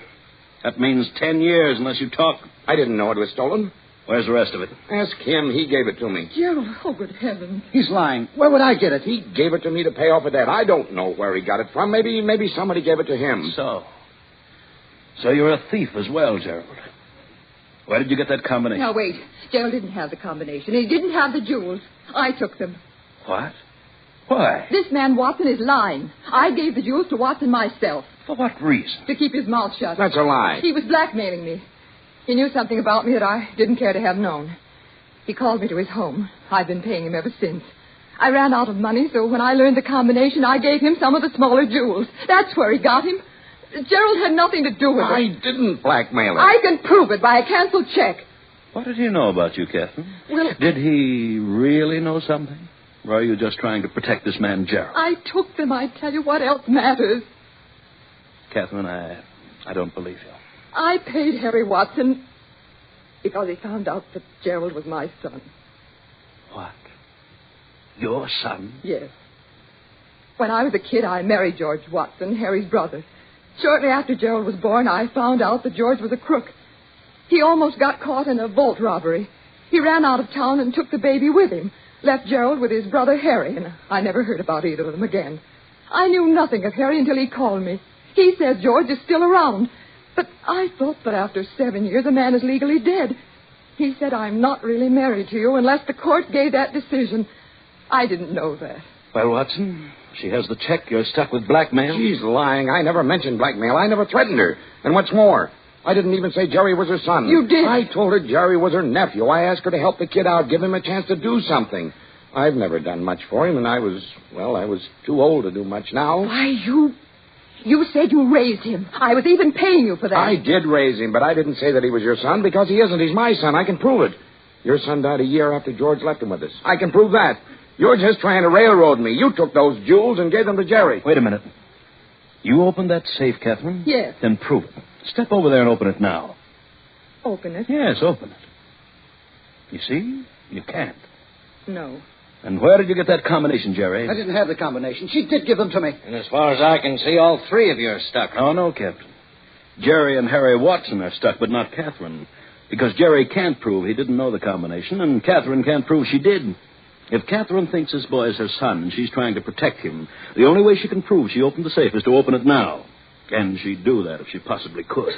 That means 10 years unless you talk. I didn't know it was stolen. Where's the rest of it? Ask him. He gave it to me. Gerald, oh, good heavens. He's lying. Where would I get it? He gave it to me to pay off a debt. I don't know where he got it from. Maybe somebody gave it to him. So you're a thief as well, Gerald. Where did you get that combination? Now, wait. Gerald didn't have the combination. He didn't have the jewels. I took them. What? Why? This man, Watson, is lying. I gave the jewels to Watson myself. For what reason? To keep his mouth shut. That's a lie. He was blackmailing me. He knew something about me that I didn't care to have known. He called me to his home. I've been paying him ever since. I ran out of money, so when I learned the combination, I gave him some of the smaller jewels. That's where he got him. Gerald had nothing to do with it. I didn't blackmail him. I can prove it by a canceled check. What did he know about you, Catherine? Well, did he really know something? Or are you just trying to protect this man, Gerald? I took them. I tell you, what else matters? Catherine, I don't believe you. I paid Harry Watson because he found out that Gerald was my son. What? Your son? Yes. When I was a kid, I married George Watson, Harry's brother. Shortly after Gerald was born, I found out that George was a crook. He almost got caught in a vault robbery. He ran out of town and took the baby with him, left Gerald with his brother Harry, and I never heard about either of them again. I knew nothing of Harry until he called me. He says George is still around. But I thought that after 7 years, a man is legally dead. He said, I'm not really married to you unless the court gave that decision. I didn't know that. Well, Watson, she has the check. You're stuck with blackmail. She's lying. I never mentioned blackmail. I never threatened her. And what's more, I didn't even say Jerry was her son. You did. I told her Jerry was her nephew. I asked her to help the kid out, give him a chance to do something. I've never done much for him, and I was too old to do much now. Why, You said you raised him. I was even paying you for that. I did raise him, but I didn't say that he was your son because he isn't. He's my son. I can prove it. Your son died a year after George left him with us. I can prove that. You're just trying to railroad me. You took those jewels and gave them to Jerry. Wait a minute. You opened that safe, Catherine? Yes. Then prove it. Step over there and open it now. Open it? Yes, open it. You see? You can't. No. And where did you get that combination, Jerry? I didn't have the combination. She did give them to me. And as far as I can see, all three of you are stuck. Oh, no, Captain. Jerry and Harry Watson are stuck, but not Catherine. Because Jerry can't prove he didn't know the combination, and Catherine can't prove she did. If Catherine thinks this boy is her son and she's trying to protect him, the only way she can prove she opened the safe is to open it now. And she'd do that if she possibly could.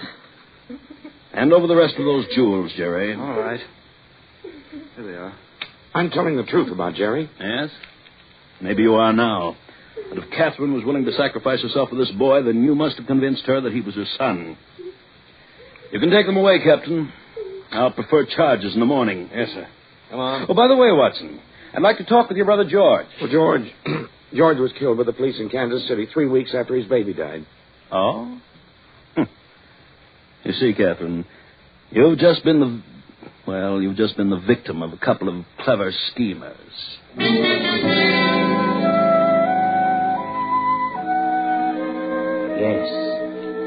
Hand over the rest of those jewels, Jerry. All right. Here they are. I'm telling the truth about Jerry. Yes? Maybe you are now. But if Catherine was willing to sacrifice herself for this boy, then you must have convinced her that he was her son. You can take them away, Captain. I'll prefer charges in the morning. Yes, sir. Come on. Oh, by the way, Watson, I'd like to talk with your brother George. Well, George was killed by the police in Kansas City 3 weeks after his baby died. Oh? You see, Catherine, you've just been the victim of a couple of clever schemers. Yes,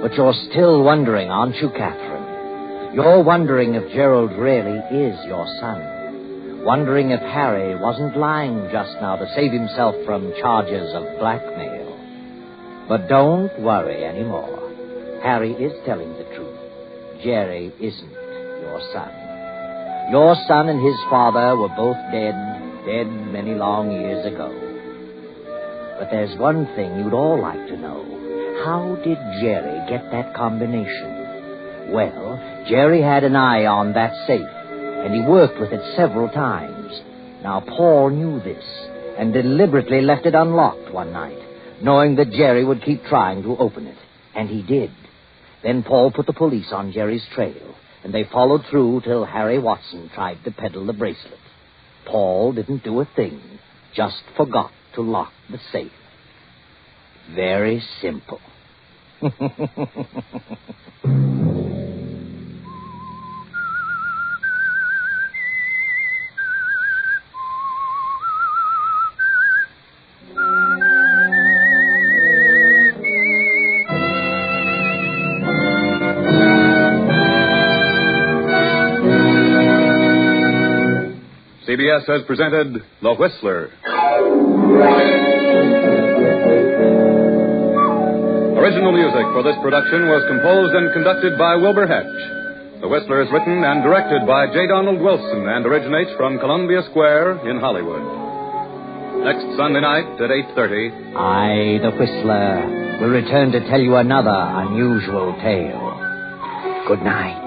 but you're still wondering, aren't you, Catherine? You're wondering if Gerald really is your son. Wondering if Harry wasn't lying just now to save himself from charges of blackmail. But don't worry anymore. Harry is telling the truth. Jerry isn't your son. Your son and his father were both dead many long years ago. But there's one thing you'd all like to know. How did Jerry get that combination? Well, Jerry had an eye on that safe, and he worked with it several times. Now, Paul knew this, and deliberately left it unlocked one night, knowing that Jerry would keep trying to open it. And he did. Then Paul put the police on Jerry's trail, and they followed through till Harry Watson tried to peddle the bracelet. Paul didn't do a thing, just forgot to lock the safe. Very simple. CBS has presented The Whistler. Original music for this production was composed and conducted by Wilbur Hatch. The Whistler is written and directed by J. Donald Wilson and originates from Columbia Square in Hollywood. Next Sunday night at 8:30. I, the Whistler, will return to tell you another unusual tale. Good night.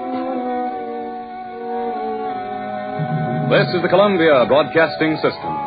This is the Columbia Broadcasting System.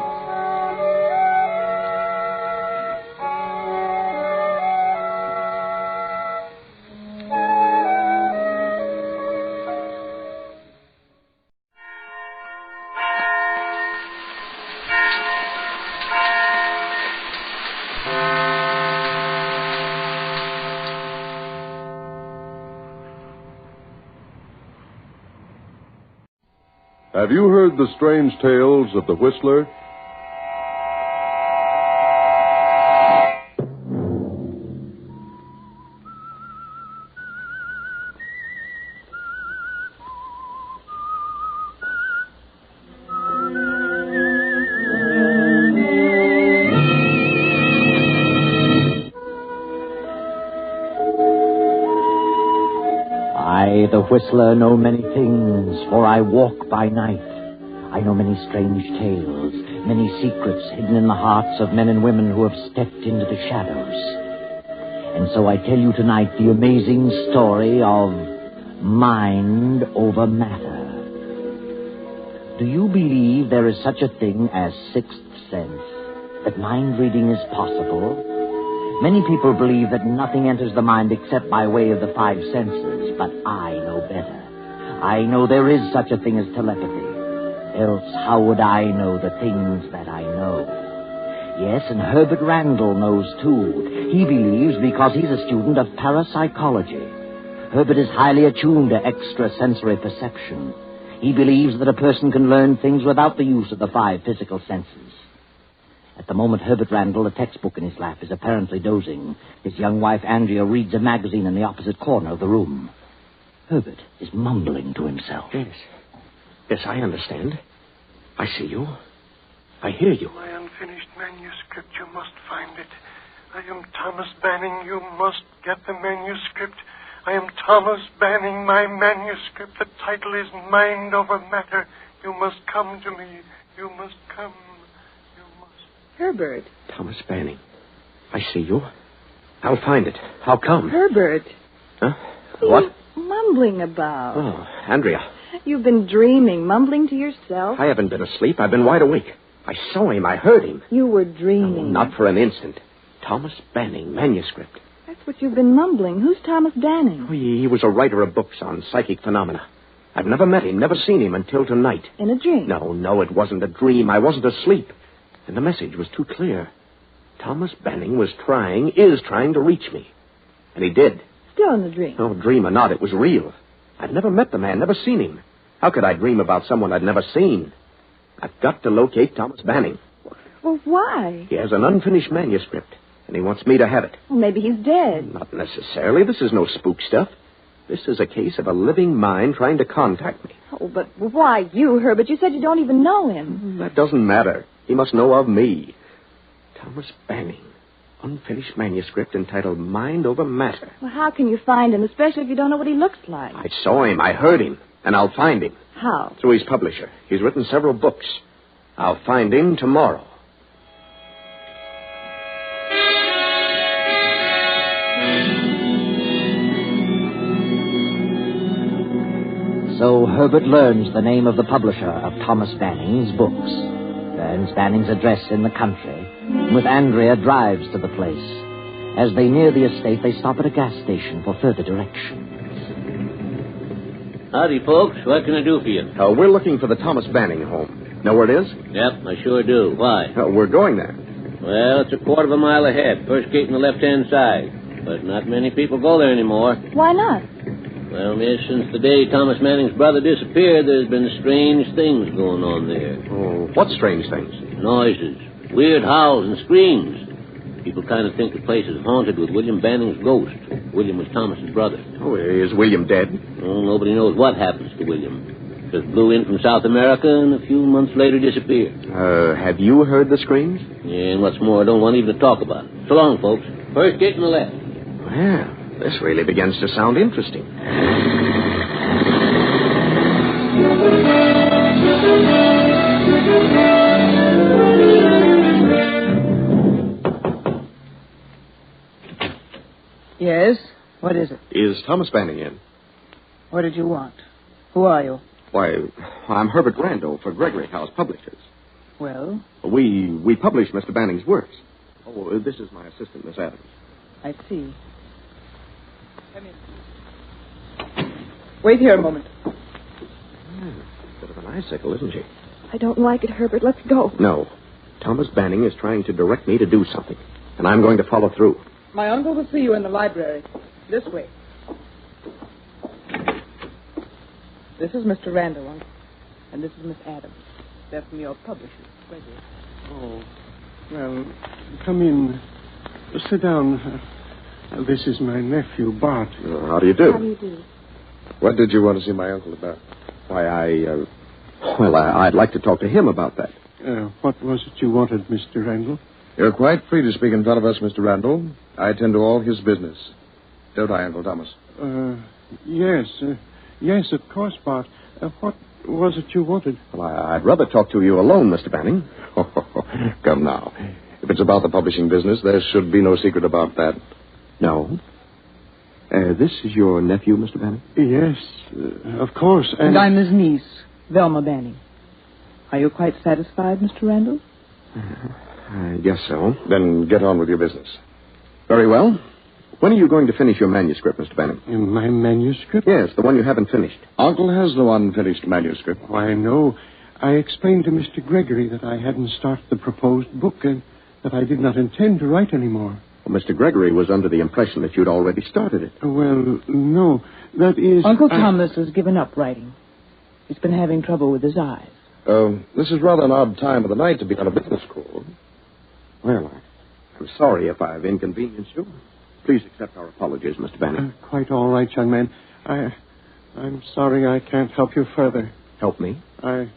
Have you heard the strange tales of the Whistler? I, the Whistler, know many things, for I walk by night. I know many strange tales, many secrets hidden in the hearts of men and women who have stepped into the shadows. And so I tell you tonight the amazing story of mind over matter. Do you believe there is such a thing as sixth sense, that mind reading is possible? Many people believe that nothing enters the mind except by way of the five senses, but I know better. I know there is such a thing as telepathy. Else how would I know the things that I know? Yes, and Herbert Randall knows, too. He believes because he's a student of parapsychology. Herbert is highly attuned to extrasensory perception. He believes that a person can learn things without the use of the 5 physical senses. At the moment, Herbert Randall, a textbook in his lap, is apparently dozing. His young wife, Andrea, reads a magazine in the opposite corner of the room. Herbert is mumbling to himself. Yes, I understand. I see you. I hear you. My unfinished manuscript, you must find it. I am Thomas Banning. You must get the manuscript. I am Thomas Banning, my manuscript. The title is Mind Over Matter. You must come to me. You must come. Herbert. Thomas Banning. I see you. I'll find it. I'll come. Herbert. Huh? What are you mumbling about? Oh, Andrea. You've been dreaming, mumbling to yourself. I haven't been asleep. I've been wide awake. I saw him. I heard him. You were dreaming. No, not for an instant. Thomas Banning, manuscript. That's what you've been mumbling. Who's Thomas Banning? Oh, he was a writer of books on psychic phenomena. I've never met him, never seen him until tonight. In a dream? No, it wasn't a dream. I wasn't asleep. And the message was too clear. Thomas Banning is trying to reach me. And he did. Still in the dream? No, dream or not, it was real. I'd never met the man, never seen him. How could I dream about someone I'd never seen? I've got to locate Thomas Banning. Well, why? He has an unfinished manuscript, and he wants me to have it. Well, maybe he's dead. Not necessarily. This is no spook stuff. This is a case of a living mind trying to contact me. Oh, but why you, Herbert? You said you don't even know him. That doesn't matter. He must know of me. Thomas Banning. Unfinished manuscript entitled Mind Over Matter. Well, how can you find him, especially if you don't know what he looks like? I saw him. I heard him. And I'll find him. How? Through his publisher. He's written several books. I'll find him tomorrow. So Herbert learns the name of the publisher of Thomas Banning's books, learns Banning's address in the country, and with Andrea drives to the place. As they near the estate, they stop at a gas station for further directions. Howdy, folks. What can I do for you? We're looking for the Thomas Banning home. Know where it is? Yep, I sure do. Why? We're going there. Well, it's a quarter of a mile ahead. First gate on the left-hand side. But not many people go there anymore. Why not? Well, miss, since the day Thomas Manning's brother disappeared, there's been strange things going on there. Oh, what strange things? Noises, weird howls and screams. People kind of think the place is haunted with William Banning's ghost. William was Thomas's brother. Oh, is William dead? Well, nobody knows what happens to William. Just blew in from South America and a few months later disappeared. Have you heard the screams? Yeah, and what's more, I don't want even to talk about it. So long, folks. First gate on the left. Well, this really begins to sound interesting. Yes? What is it? Is Thomas Banning in? What did you want? Who are you? Why, I'm Herbert Randall for Gregory House Publishers. Well? We publish Mr. Banning's works. Oh, this is my assistant, Miss Adams. I see. Come in. Wait here a moment. Bit of an icicle, isn't she? I don't like it, Herbert. Let's go. No. Thomas Banning is trying to direct me to do something, and I'm going to follow through. My uncle will see you in the library. This way. This is Mr. Randall, Uncle. And this is Miss Adams. They're from your publishers, Gregory. Oh, well, come in. Sit down. This is my nephew, Bart. How do you do? How do you do? What did you want to see my uncle about? Why, I'd like to talk to him about that. What was it you wanted, Mr. Randall? You're quite free to speak in front of us, Mr. Randall. I attend to all his business. Don't I, Uncle Thomas? Yes. Yes, of course, Bart. What was it you wanted? Well, I'd rather talk to you alone, Mr. Banning. Come now. If it's about the publishing business, there should be no secret about that. No. This is your nephew, Mr. Banning? Yes, of course. And I'm his niece, Velma Banning. Are you quite satisfied, Mr. Randall? I guess so. Then get on with your business. Very well. When are you going to finish your manuscript, Mr. Banning? My manuscript? Yes, the one you haven't finished. Uncle has no unfinished manuscript. Why, no. I explained to Mr. Gregory that I hadn't started the proposed book, and that I did not intend to write any more. Well, Mr. Gregory was under the impression that you'd already started it. Well, no. That is... Uncle Thomas has given up writing. He's been having trouble with his eyes. This is rather an odd time of the night to be on a business call. Well, I'm sorry if I've inconvenienced you. Please accept our apologies, Mr. Banning. Quite all right, young man. I'm sorry I can't help you further. Help me? I'm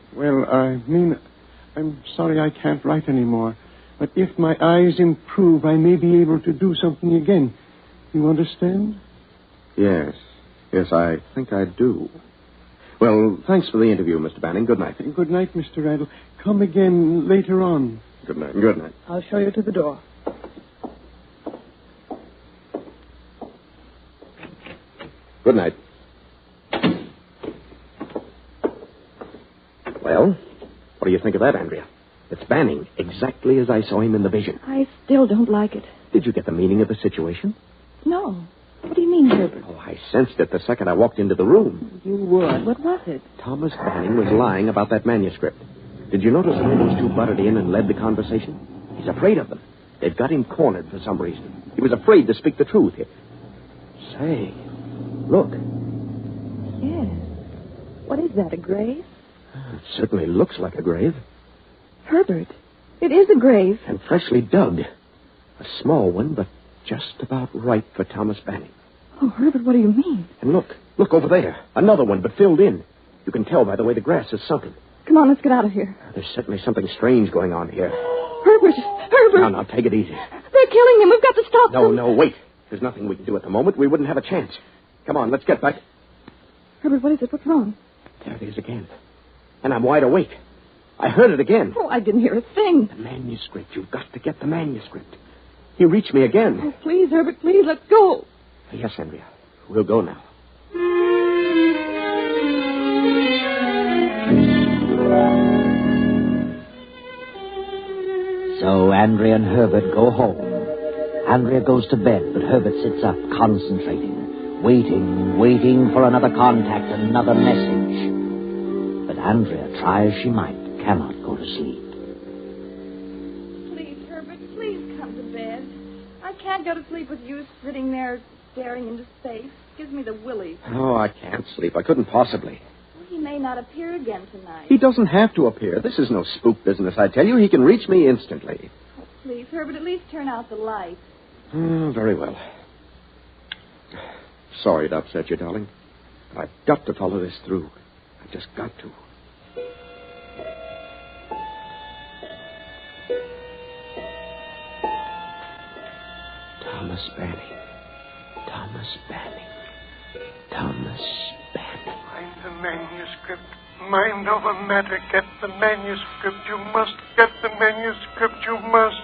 sorry I can't write anymore. But if my eyes improve, I may be able to do something again. You understand? Yes. Yes, I think I do. Well, thanks for the interview, Mr. Banning. Good night. Good night, Mr. Randall. Come again later on. Good night. Good night. I'll show you to the door. Good night. Well, what do you think of that, Andrea? It's Banning, exactly as I saw him in the vision. I still don't like it. Did you get the meaning of the situation? No. What do you mean, Herbert? Oh, I sensed it the second I walked into the room. You would. What was it? Thomas Banning was lying about that manuscript. Did you notice how those two butted in and led the conversation? He's afraid of them. They've got him cornered for some reason. He was afraid to speak the truth. Say, look. Yes. What is that, a grave? It certainly looks like a grave. Herbert, it is a grave. And freshly dug. A small one, but just about right for Thomas Banning. Oh, Herbert, what do you mean? And look over there. Another one, but filled in. You can tell by the way the grass is sunken. Come on, let's get out of here. There's certainly something strange going on here. Herbert! Now, take it easy. They're killing him. We've got to stop them. No, wait. There's nothing we can do at the moment. We wouldn't have a chance. Come on, let's get back. Herbert, what is it? What's wrong? There it is again. And I'm wide awake. I heard it again. Oh, I didn't hear a thing. The manuscript. You've got to get the manuscript. He reached me again. Oh, please, Herbert, please, let's go. Yes, Andrea. We'll go now. So Andrea and Herbert go home. Andrea goes to bed, but Herbert sits up, concentrating, waiting for another contact, another message. But Andrea, try as she might, cannot go to sleep. Please, Herbert, please come to bed. I can't go to sleep with you sitting there staring into space. Gives me the willies. Oh, I can't sleep. I couldn't possibly. Well, he may not appear again tonight. He doesn't have to appear. This is no spook business, I tell you. He can reach me instantly. Oh, please, Herbert, at least turn out the light. Oh, very well. Sorry to upset you, darling. But I've got to follow this through. I've just got to. Thomas Banning. Thomas Banning. Thomas Banning. Find the manuscript. Mind over matter. Get the manuscript. You must get the manuscript. You must.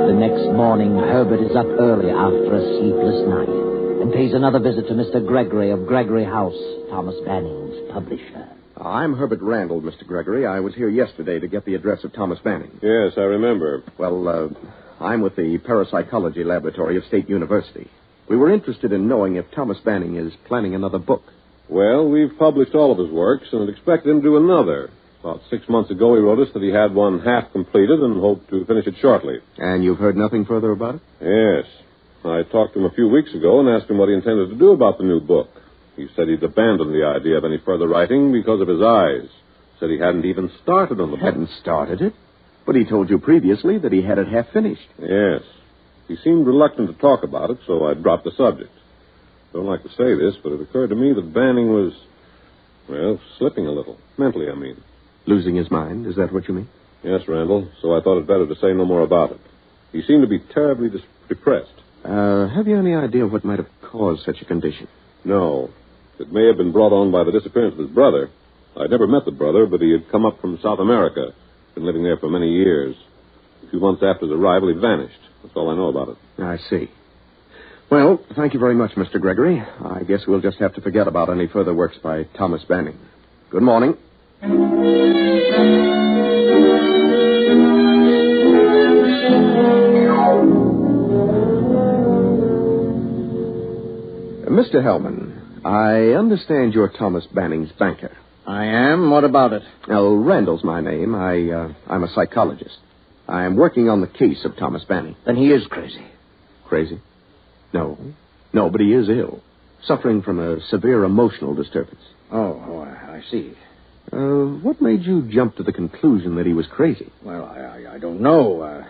The next morning, Herbert is up early after a sleepless night and pays another visit to Mr. Gregory of Gregory House, Thomas Banning's publisher. I'm Herbert Randall, Mr. Gregory. I was here yesterday to get the address of Thomas Banning. Yes, I remember. Well, I'm with the Parapsychology Laboratory of State University. We were interested in knowing if Thomas Banning is planning another book. Well, we've published all of his works and expected him to do another. About 6 months ago, he wrote us that he had one half completed and hoped to finish it shortly. And you've heard nothing further about it? Yes. I talked to him a few weeks ago and asked him what he intended to do about the new book. He said he'd abandoned the idea of any further writing because of his eyes. Said he hadn't even started on the book. Hadn't started it? But he told you previously that he had it half finished. Yes. He seemed reluctant to talk about it, so I dropped the subject. Don't like to say this, but it occurred to me that Banning was, well, slipping a little. Mentally, I mean. Losing his mind? Is that what you mean? Yes, Randall. So I thought it better to say no more about it. He seemed to be terribly depressed. Have you any idea what might have caused such a condition? No. It may have been brought on by the disappearance of his brother. I'd never met the brother, but he had come up from South America. Been living there for many years. A few months after his arrival, he vanished. That's all I know about it. I see. Well, thank you very much, Mr. Gregory. I guess we'll just have to forget about any further works by Thomas Banning. Good morning. Mr. Hellman, I understand you're Thomas Banning's banker. I am. What about it? Oh, Randall's my name. I'm a psychologist. I'm working on the case of Thomas Banning. Then he is crazy. Crazy? No, but he is ill. Suffering from a severe emotional disturbance. Oh, I see. What made you jump to the conclusion that he was crazy? Well, I don't know.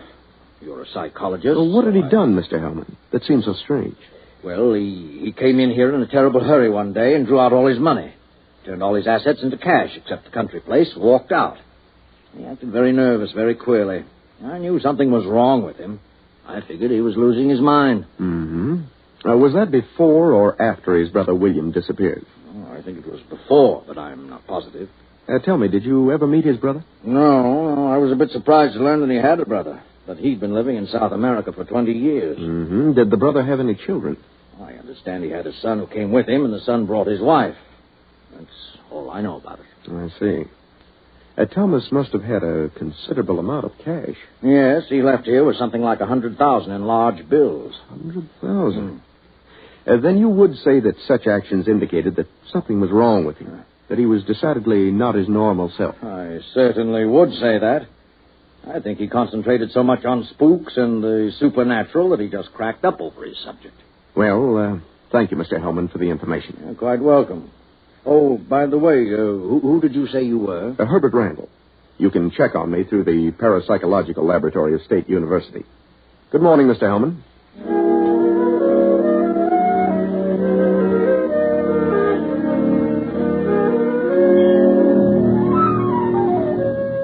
You're a psychologist. Well, what had he done, Mr. Hellman? That seems so strange. Well, he came in here in a terrible hurry one day and drew out all his money. Turned all his assets into cash, except the country place, walked out. He acted very nervous, very queerly. I knew something was wrong with him. I figured he was losing his mind. Mm-hmm. Was that before or after his brother William disappeared? Oh, I think it was before, but I'm not positive. Tell me, did you ever meet his brother? No, I was a bit surprised to learn that he had a brother. But he'd been living in South America for 20 years. Mm-hmm. Did the brother have any children? I understand he had a son who came with him, and the son brought his wife. That's all I know about it. I see. Thomas must have had a considerable amount of cash. Yes, he left here with something like $100,000 in large bills. $100,000? Then you would say that such actions indicated that something was wrong with him, that he was decidedly not his normal self. I certainly would say that. I think he concentrated so much on spooks and the supernatural that he just cracked up over his subject. Well, thank you, Mr. Hellman, for the information. You're quite welcome. Oh, by the way, who did you say you were? Herbert Randall. You can check on me through the Parapsychological Laboratory of State University. Good morning, Mr. Hellman.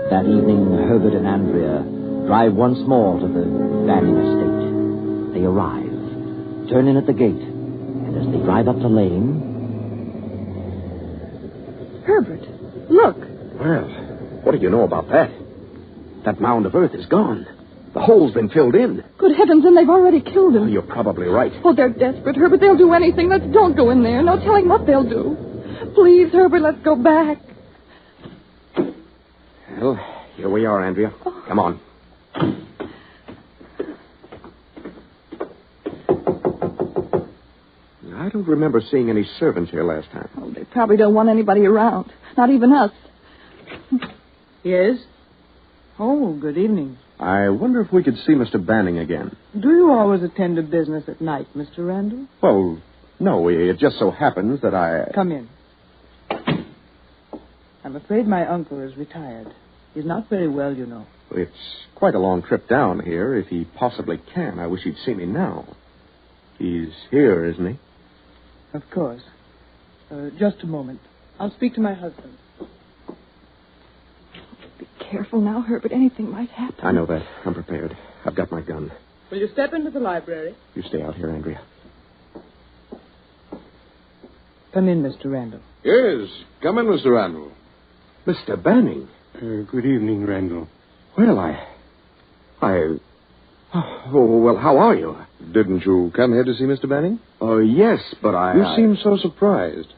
That evening, Herbert and Andrea drive once more to the Banning estate. They arrive, turn in at the gate, and as they drive up the lane... Herbert, look. Well, what do you know about that? That mound of earth is gone. The hole's been filled in. Good heavens, and they've already killed him. You're probably right. Oh, they're desperate, Herbert. They'll do anything. Don't go in there. No telling what they'll do. Please, Herbert, let's go back. Well, here we are, Andrea. Oh. Come on. I don't remember seeing any servants here last time. Oh, they probably don't want anybody around. Not even us. Yes? Oh, good evening. I wonder if we could see Mr. Banning again. Do you always attend to business at night, Mr. Randall? Well, no. It just so happens that I... Come in. I'm afraid my uncle is retired. He's not very well, you know. It's quite a long trip down here, if he possibly can. I wish he'd see me now. He's here, isn't he? Of course. Just a moment. I'll speak to my husband. Be careful now, Herbert. Anything might happen. I know that. I'm prepared. I've got my gun. Will you step into the library? You stay out here, Andrea. Come in, Mr. Randall. Yes, come in, Mr. Randall. Mr. Banning. Good evening, Randall. Well, Oh, well, how are you? Didn't you come here to see Mr. Banning? Oh, yes, but You seem so surprised.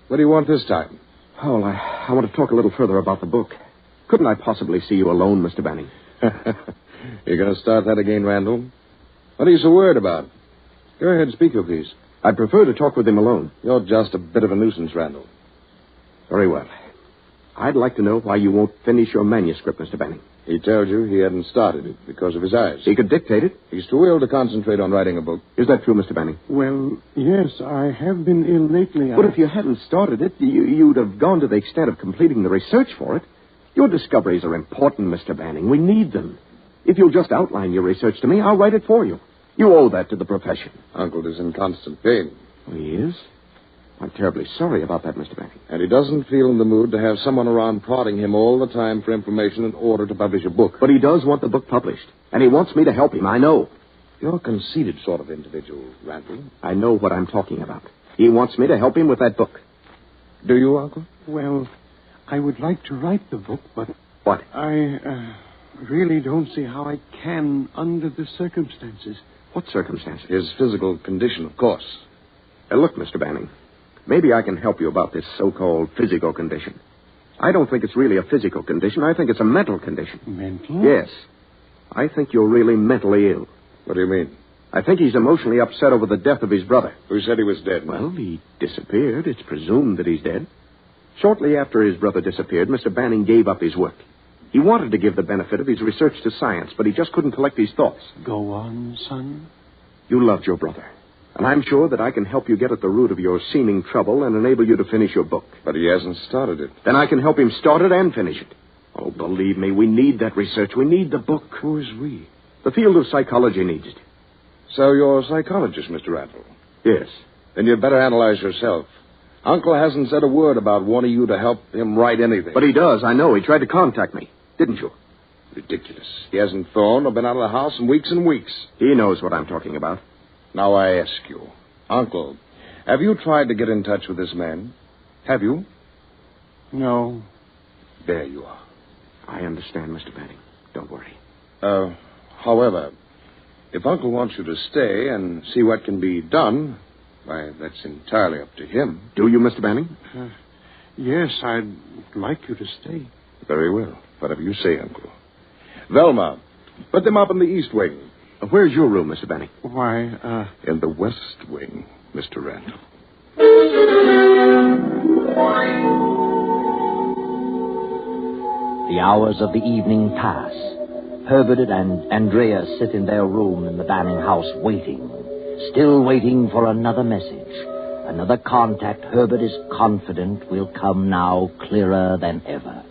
What do you want this time? Oh, I want to talk a little further about the book. Couldn't I possibly see you alone, Mr. Banning? You're going to start that again, Randall? What are you so worried about? Go ahead, speak your piece. I'd prefer to talk with him alone. You're just a bit of a nuisance, Randall. Very well. I'd like to know why you won't finish your manuscript, Mr. Banning. He told you he hadn't started it because of his eyes. He could dictate it. He's too ill to concentrate on writing a book. Is that true, Mr. Banning? Well, yes, I have been ill lately. But if you hadn't started it, you'd have gone to the extent of completing the research for it. Your discoveries are important, Mr. Banning. We need them. If you'll just outline your research to me, I'll write it for you. You owe that to the profession. Uncle is in constant pain. Oh, he is? I'm terribly sorry about that, Mr. Banning. And he doesn't feel in the mood to have someone around prodding him all the time for information in order to publish a book. But he does want the book published. And he wants me to help him, I know. You're a conceited sort of individual, Randall. I know what I'm talking about. He wants me to help him with that book. Do you, Uncle? Well, I would like to write the book, but... What? I really don't see how I can under the circumstances. What circumstances? His physical condition, of course. Look, Mr. Banning, maybe I can help you about this so-called physical condition. I don't think it's really a physical condition. I think it's a mental condition. Mental? Yes. I think you're really mentally ill. What do you mean? I think he's emotionally upset over the death of his brother. Who said he was dead? Well, he disappeared. It's presumed that he's dead. Shortly after his brother disappeared, Mr. Banning gave up his work. He wanted to give the benefit of his research to science, but he just couldn't collect his thoughts. Go on, son. You loved your brother, and I'm sure that I can help you get at the root of your seeming trouble and enable you to finish your book. But he hasn't started it. Then I can help him start it and finish it. Oh, believe me, we need that research. We need the book. Who is we? The field of psychology needs it. So you're a psychologist, Mr. Randall? Yes. Then you'd better analyze yourself. Uncle hasn't said a word about wanting you to help him write anything. But he does, I know. He tried to contact me. Didn't you? Ridiculous. He hasn't phoned or been out of the house in weeks and weeks. He knows what I'm talking about. Now I ask you, Uncle, have you tried to get in touch with this man? Have you? No. There you are. I understand, Mr. Banning. Don't worry. However, if Uncle wants you to stay and see what can be done, why, that's entirely up to him. Do you, Mr. Banning? Yes, I'd like you to stay. Very well. Whatever you say, Uncle. Velma, put them up in the east wing. Where's your room, Mr. Banning? Why, In the west wing, Mr. Randall. The hours of the evening pass. Herbert and Andrea sit in their room in the Banning house waiting. Still waiting for another message. Another contact Herbert is confident will come now clearer than ever.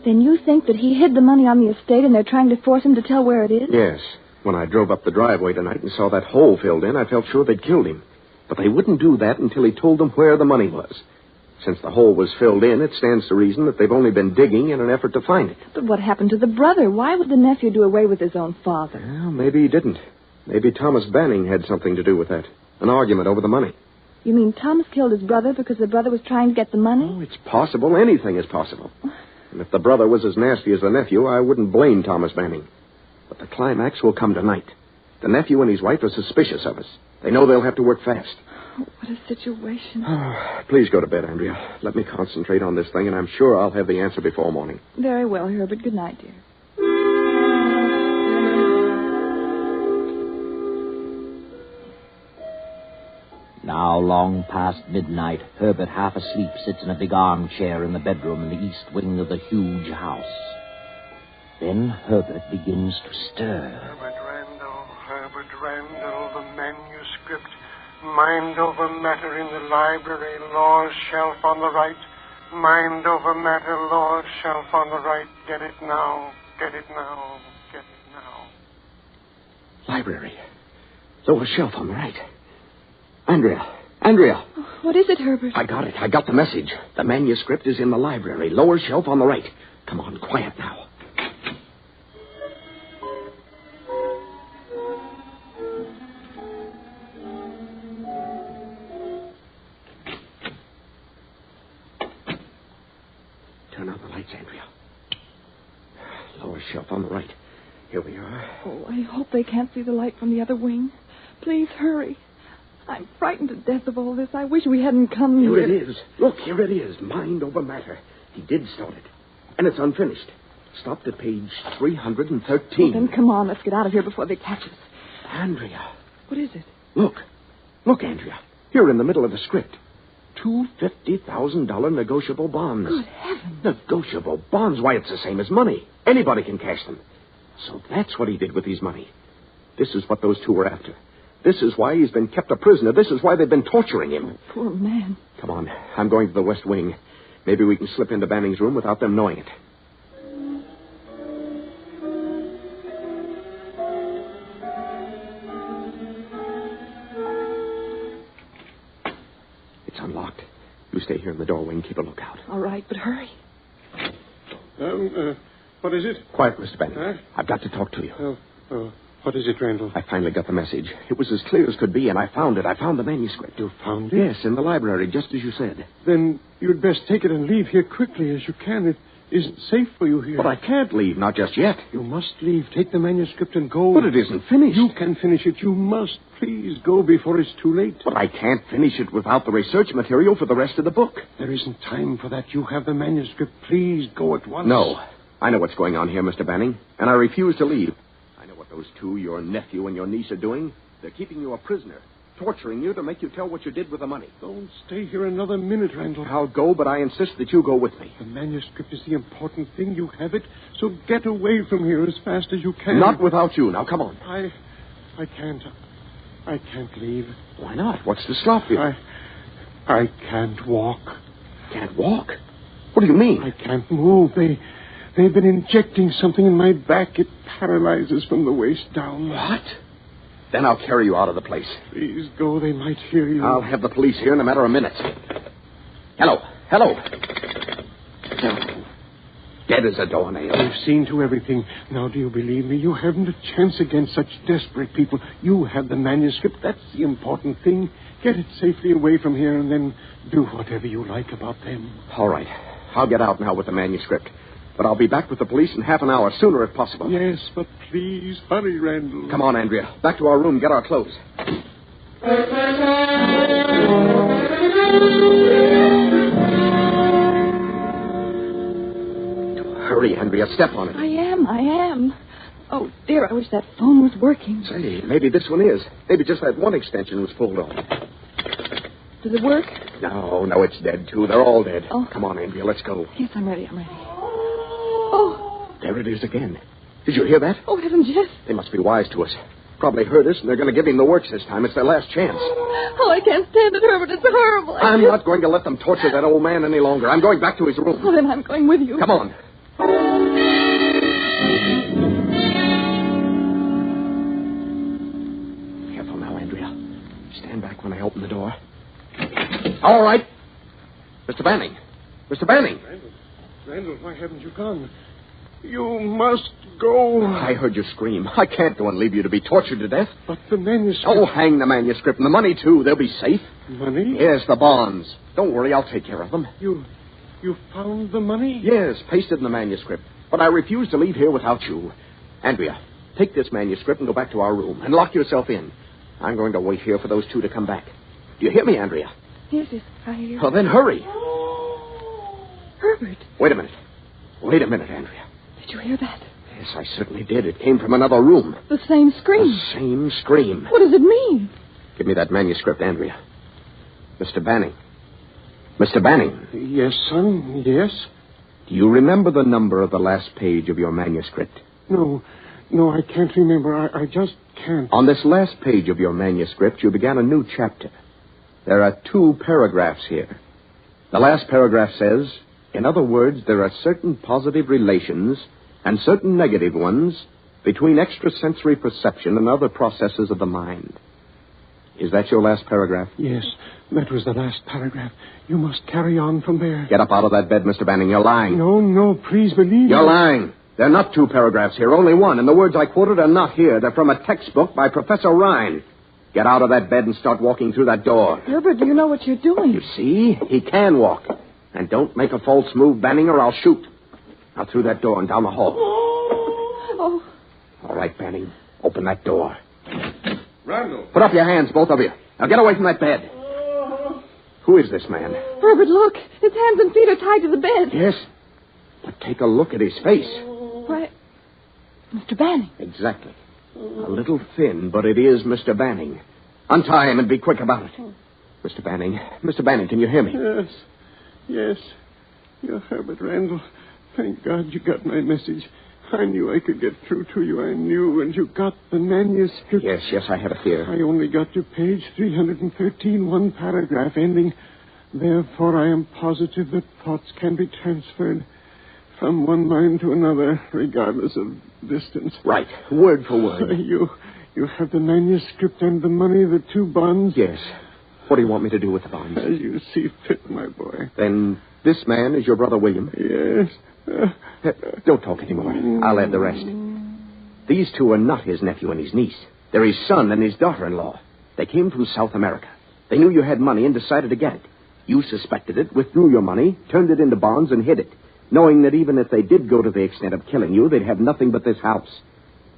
Then you think that he hid the money on the estate and they're trying to force him to tell where it is? Yes. When I drove up the driveway tonight and saw that hole filled in, I felt sure they'd killed him. But they wouldn't do that until he told them where the money was. Since the hole was filled in, it stands to reason that they've only been digging in an effort to find it. But what happened to the brother? Why would the nephew do away with his own father? Well, maybe he didn't. Maybe Thomas Banning had something to do with that. An argument over the money. You mean Thomas killed his brother because the brother was trying to get the money? Oh, it's possible. Anything is possible. And if the brother was as nasty as the nephew, I wouldn't blame Thomas Banning. But the climax will come tonight. The nephew and his wife are suspicious of us. They know they'll have to work fast. Oh, what a situation. Oh, please go to bed, Andrea. Let me concentrate on this thing, and I'm sure I'll have the answer before morning. Very well, Herbert. Good night, dear. Now, long past midnight, Herbert, half asleep, sits in a big armchair in the bedroom in the east wing of the huge house. Then Herbert begins to stir. Herbert Randall, the manuscript. Mind over matter in the library, law's shelf on the right. Mind over matter, law's shelf on the right. Get it now, get it now, get it now. Library. Lower shelf on the right. Andrea. What is it, Herbert? I got it. I got the message. The manuscript is in the library. Lower shelf on the right. Come on, quiet now. Turn on the lights, Andrea. Lower shelf on the right. Here we are. Oh, I hope they can't see the light from the other wing. Please hurry. I'm frightened to death of all this. I wish we hadn't come here. Here it is. Look, here it is. Mind over matter. He did start it. And it's unfinished. Stopped at page 313. Well, then come on. Let's get out of here before they catch us. Andrea. What is it? Look. Look, Andrea. Here in the middle of the script. 2 $50,000 negotiable bonds. Good heavens. Negotiable bonds? Why, it's the same as money. Anybody can cash them. So that's what he did with his money. This is what those two were after. This is why he's been kept a prisoner. This is why they've been torturing him. Poor man. Come on. I'm going to the west wing. Maybe we can slip into Banning's room without them knowing it. It's unlocked. You stay here in the doorway and keep a lookout. All right, but hurry. What is it? Quiet, Mr. Banning. I've got to talk to you. What is it, Randall? I finally got the message. It was as clear as could be, and I found it. I found the manuscript. You found it? Yes, in the library, just as you said. Then you'd best take it and leave here quickly as you can. It isn't safe for you here. But I can't leave, not just yet. You must leave. Take the manuscript and go. But it isn't finished. You can finish it. You must. Please go before it's too late. But I can't finish it without the research material for the rest of the book. There isn't time for that. You have the manuscript. Please go at once. No. I know what's going on here, Mr. Banning, and I refuse to leave. I know what those two, your nephew and your niece, are doing. They're keeping you a prisoner, torturing you to make you tell what you did with the money. Don't stay here another minute, Randall. I'll go, but I insist that you go with me. The manuscript is the important thing. You have it, so get away from here as fast as you can. Not without you. Now, come on. I can't. I can't leave. Why not? What's to stop you? I can't walk. Can't walk? What do you mean? I can't move. They've been injecting something in my back. It paralyzes from the waist down. What? Then I'll carry you out of the place. Please go. They might hear you. I'll have the police here in a matter of minutes. Hello. Dead as a doornail. I've seen to everything. Now, do you believe me? You haven't a chance against such desperate people. You have the manuscript. That's the important thing. Get it safely away from here and then do whatever you like about them. All right. I'll get out now with the manuscript. But I'll be back with the police in half an hour, sooner if possible. Yes, but please, hurry, Randall. Come on, Andrea. Back to our room. Get our clothes. Hurry, Andrea. Step on it. I am. Oh, dear, I wish that phone was working. Say, maybe this one is. Maybe just that one extension was pulled off. Does it work? No, it's dead, too. They're all dead. Oh. Come on, Andrea, let's go. Yes, I'm ready. Oh. There it is again. Did you hear that? Oh, heavens, yes. They must be wise to us. Probably heard us, and they're going to give him the works this time. It's their last chance. Oh, I can't stand it, Herbert. It's horrible. I'm not going to let them torture that old man any longer. I'm going back to his room. Oh, then I'm going with you. Come on. Careful now, Andrea. Stand back when I open the door. All right. Mr. Banning. Randall, why haven't you gone? You must go. I heard you scream. I can't go and leave you to be tortured to death. But the manuscript... Oh, hang the manuscript and the money, too. They'll be safe. Money? Yes, the bonds. Don't worry, I'll take care of them. You found the money? Yes, pasted in the manuscript. But I refuse to leave here without you. Andrea, take this manuscript and go back to our room and lock yourself in. I'm going to wait here for those two to come back. Do you hear me, Andrea? Yes, I hear you. Well, then hurry. Herbert. Wait a minute, Andrea. Did you hear that? Yes, I certainly did. It came from another room. The same scream. The same scream. What does it mean? Give me that manuscript, Andrea. Mr. Banning. Yes, son, yes. Do you remember the number of the last page of your manuscript? No, I can't remember. I just can't. On this last page of your manuscript, you began a new chapter. There are 2 paragraphs here. The last paragraph says, in other words, there are certain positive relations and certain negative ones between extrasensory perception and other processes of the mind. Is that your last paragraph? Yes, that was the last paragraph. You must carry on from there. Get up out of that bed, Mr. Banning. You're lying. No, please believe me. You're lying. There are not 2 paragraphs here, only one, and the words I quoted are not here. They're from a textbook by Professor Rhine. Get out of that bed and start walking through that door. Herbert, do you know what you're doing? You see? He can walk. And don't make a false move, Banning, or I'll shoot. Now through that door and down the hall. Oh. All right, Banning. Open that door. Randall. Put up your hands, both of you. Now get away from that bed. Who is this man? Herbert, look. His hands and feet are tied to the bed. Yes. But take a look at his face. Why, Mr. Banning. Exactly. A little thin, but it is Mr. Banning. Untie him and be quick about it. Mr. Banning, can you hear me? Yes. You're Herbert Randall. Thank God you got my message. I knew I could get through to you. I knew, and you got the manuscript. Yes, I had a fear. I only got to page 313, one paragraph ending. Therefore, I am positive that thoughts can be transferred from one mind to another, regardless of distance. Right, word for word. You have the manuscript and the money, the 2 bonds? Yes. What do you want me to do with the bonds? As you see fit, my boy. Then this man is your brother William? Yes. Don't talk anymore. I'll add the rest. These 2 are not his nephew and his niece. They're his son and his daughter-in-law. They came from South America. They knew you had money and decided to get it. You suspected it, withdrew your money, turned it into bonds, and hid it, knowing that even if they did go to the extent of killing you, they'd have nothing but this house.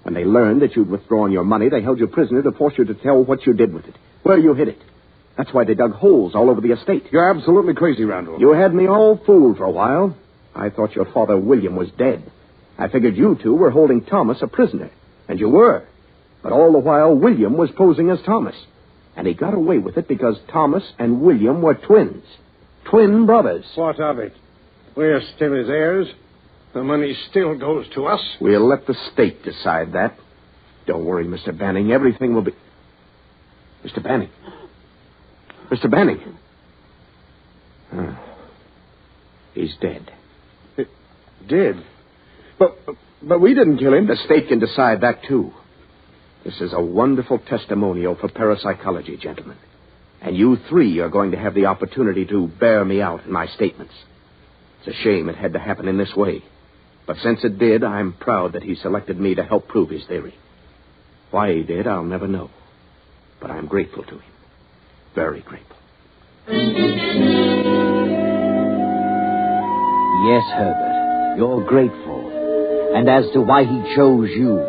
When they learned that you'd withdrawn your money, they held you prisoner to force you to tell what you did with it, where you hid it. That's why they dug holes all over the estate. You're absolutely crazy, Randall. You had me all fooled for a while. I thought your father, William, was dead. I figured you 2 were holding Thomas a prisoner. And you were. But all the while, William was posing as Thomas. And he got away with it because Thomas and William were twins. Twin brothers. What of it? We're still his heirs. The money still goes to us. We'll let the state decide that. Don't worry, Mr. Banning. Everything will be... Mr. Banning. Mr. Banning. He's dead. Dead? But we didn't kill him. The state can decide that, too. This is a wonderful testimonial for parapsychology, gentlemen. And you three are going to have the opportunity to bear me out in my statements. It's a shame it had to happen in this way. But since it did, I'm proud that he selected me to help prove his theory. Why he did, I'll never know. But I'm grateful to him. Very grateful. Yes, Herbert, you're grateful. And as to why he chose you,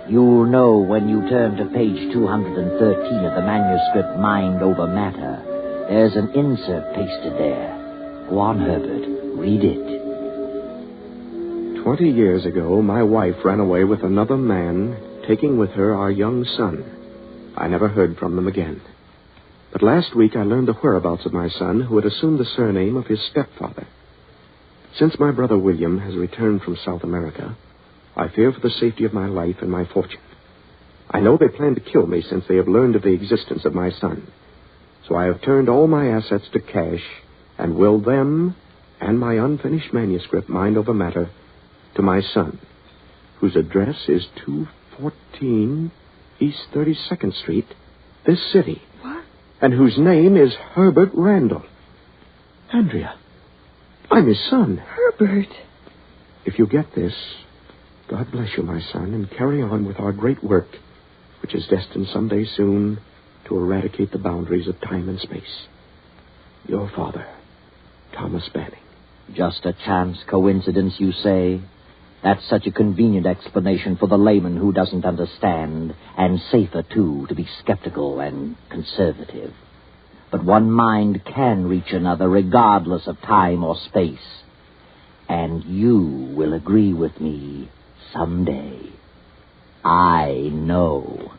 you'll know when you turn to page 213 of the manuscript Mind Over Matter. There's an insert pasted there. Go on, Herbert. Read it. 20 years ago, my wife ran away with another man, taking with her our young son. I never heard from them again. But last week I learned the whereabouts of my son, who had assumed the surname of his stepfather. Since my brother William has returned from South America, I fear for the safety of my life and my fortune. I know they plan to kill me since they have learned of the existence of my son. So I have turned all my assets to cash and willed them and my unfinished manuscript, Mind Over Matter, to my son, whose address is 214 East 32nd Street, this city. What? And whose name is Herbert Randall. Andrea, I'm his son. Herbert. If you get this, God bless you, my son, and carry on with our great work, which is destined someday soon to eradicate the boundaries of time and space. Your father, Thomas Banning. Just a chance coincidence, you say? That's such a convenient explanation for the layman who doesn't understand, and safer, too, to be skeptical and conservative. But one mind can reach another regardless of time or space. And you will agree with me someday. I know.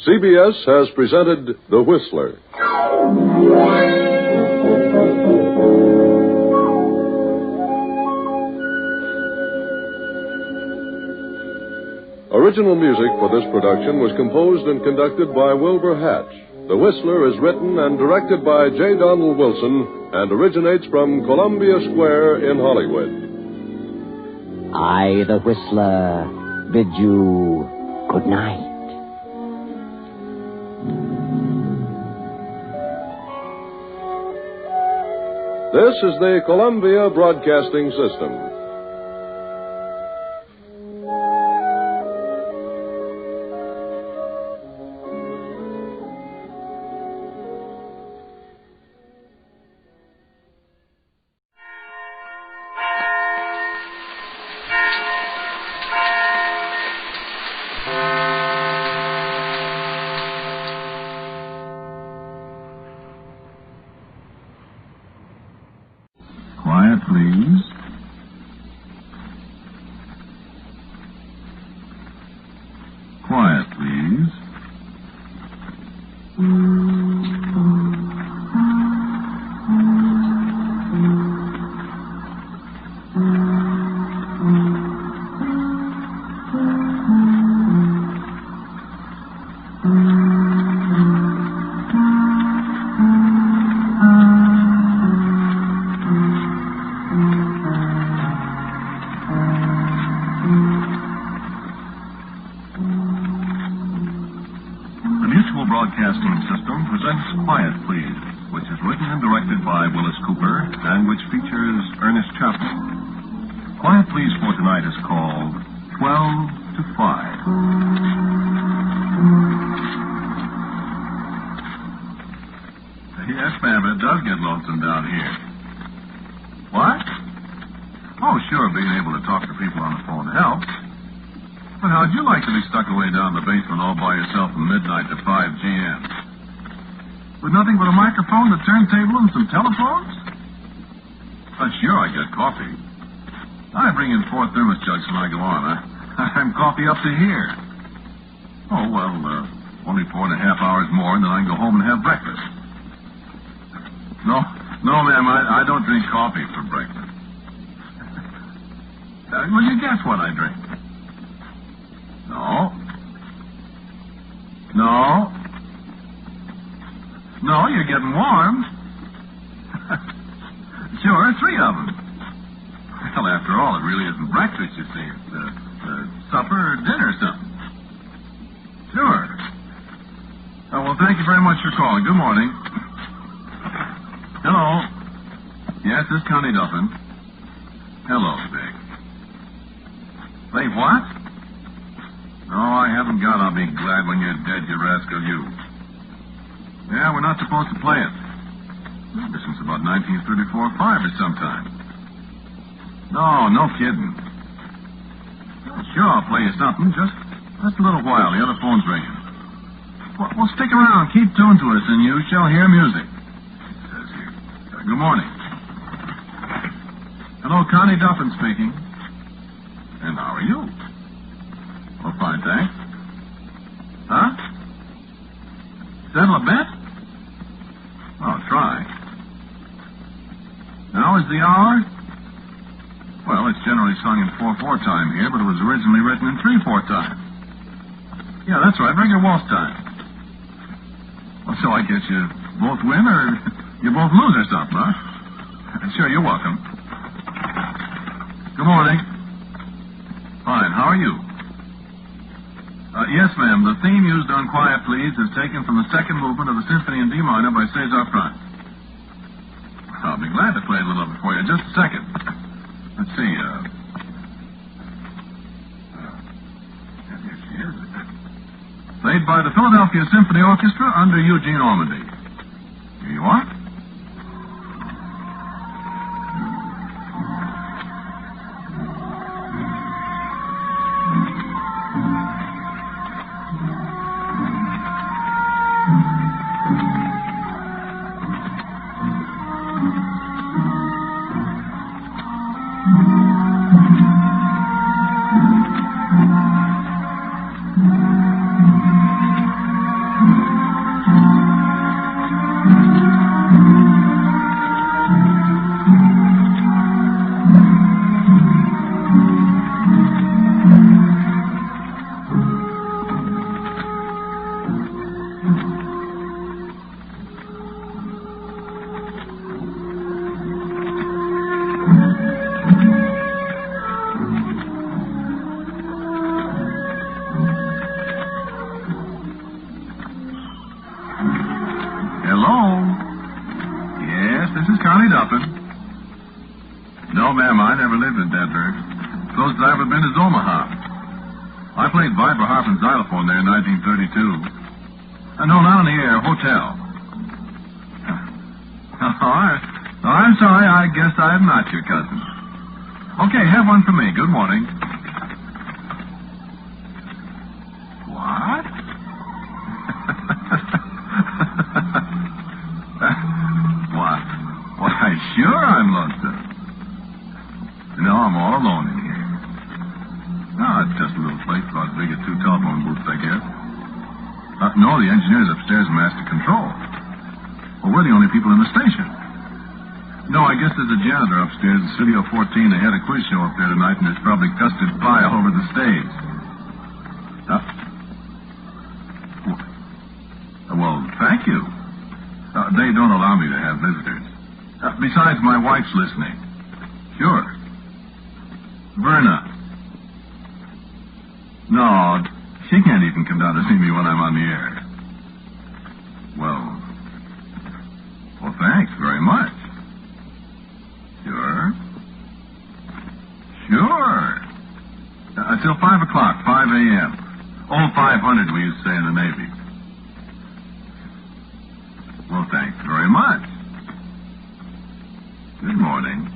CBS has presented The Whistler. Original music for this production was composed and conducted by Wilbur Hatch. The Whistler is written and directed by J. Donald Wilson and originates from Columbia Square in Hollywood. I, the Whistler, bid you good night. This is the Columbia Broadcasting System. Quiet, please. Quiet, please. Broadcasting System presents Quiet Please, which is written and directed by Willis Cooper and which features Ernest Chappell. Quiet Please for tonight is called 12 to 5. Yes, ma'am, it does get lonesome down here. What? Oh, sure, being able to talk to people on the phone helps. But how'd you like to be stuck away down in the basement all by yourself from midnight to 5 GM? With nothing but a microphone, a turntable, and some telephones? Sure, I get coffee. I bring in 4 thermos jugs when I go on. I'm coffee up to here. Oh, well, only 4.5 hours more, and then I can go home and have breakfast. No, ma'am, I don't drink coffee for breakfast. Well, you guess what I drink. No, you're getting warm. Sure, 3 of them. Well, after all, it really isn't breakfast, you see. It's supper or dinner or something. Sure. Oh, well, thank you very much for calling. Good morning. Hello. Yes, this is Connie Duffin. Hello, Dick. Say what? No, I haven't got I'll be glad when you're dead, you rascal, you. Yeah, we're not supposed to play it. Ever since about 1934 or 5 or sometime. No kidding. Sure, I'll play you something. Just a little while. The other phone's ringing. Well, stick around. Keep tuned to us, and you shall hear music. It says here. Good morning. Hello, Connie Duffin speaking. And how are you? Oh, fine, thanks. Huh? Settle a bet? Oh, try. Now is the hour? Well, it's generally sung in 4/4 time here, but it was originally written in 3/4 time. Yeah, that's right, regular waltz time. Well, so I guess you both win or you both lose or something, huh? Sure, you're welcome. Good morning. Fine, how are you? Yes, ma'am, the theme used on Quiet Please is taken from the second movement of the Symphony in D minor by César Franck. I'll be glad to play a little of it for you. Just a second. Let's see, here she is. Played by the Philadelphia Symphony Orchestra under Eugene Ormandy. Here you are. No, ma'am, I never lived in Denver. Closest I've ever been is Omaha. I played vibraharp and xylophone there in 1932. No, not on the air, hotel. I'm sorry, I guess I'm not your cousin. Okay, have one for me. Good morning. What? Why, sure I'm lonesome. No, I'm all alone in here. No, it's just a little place about as big as 2 telephone booths, I guess. No, the engineer's upstairs in master control. Well, we're the only people in the station. No, I guess there's a janitor upstairs in Studio 14. They had a quiz show up there tonight, and there's probably custard pie all over the stage. Well, thank you. They don't allow me to have visitors. Besides, my wife's listening. Sure. Verna. No, she can't even come down to see me when I'm on the air. Well, thanks very much. Sure. Till 5 o'clock, 5 a.m. Old 500, we used to say in the Navy. Well, thanks very much. Good morning.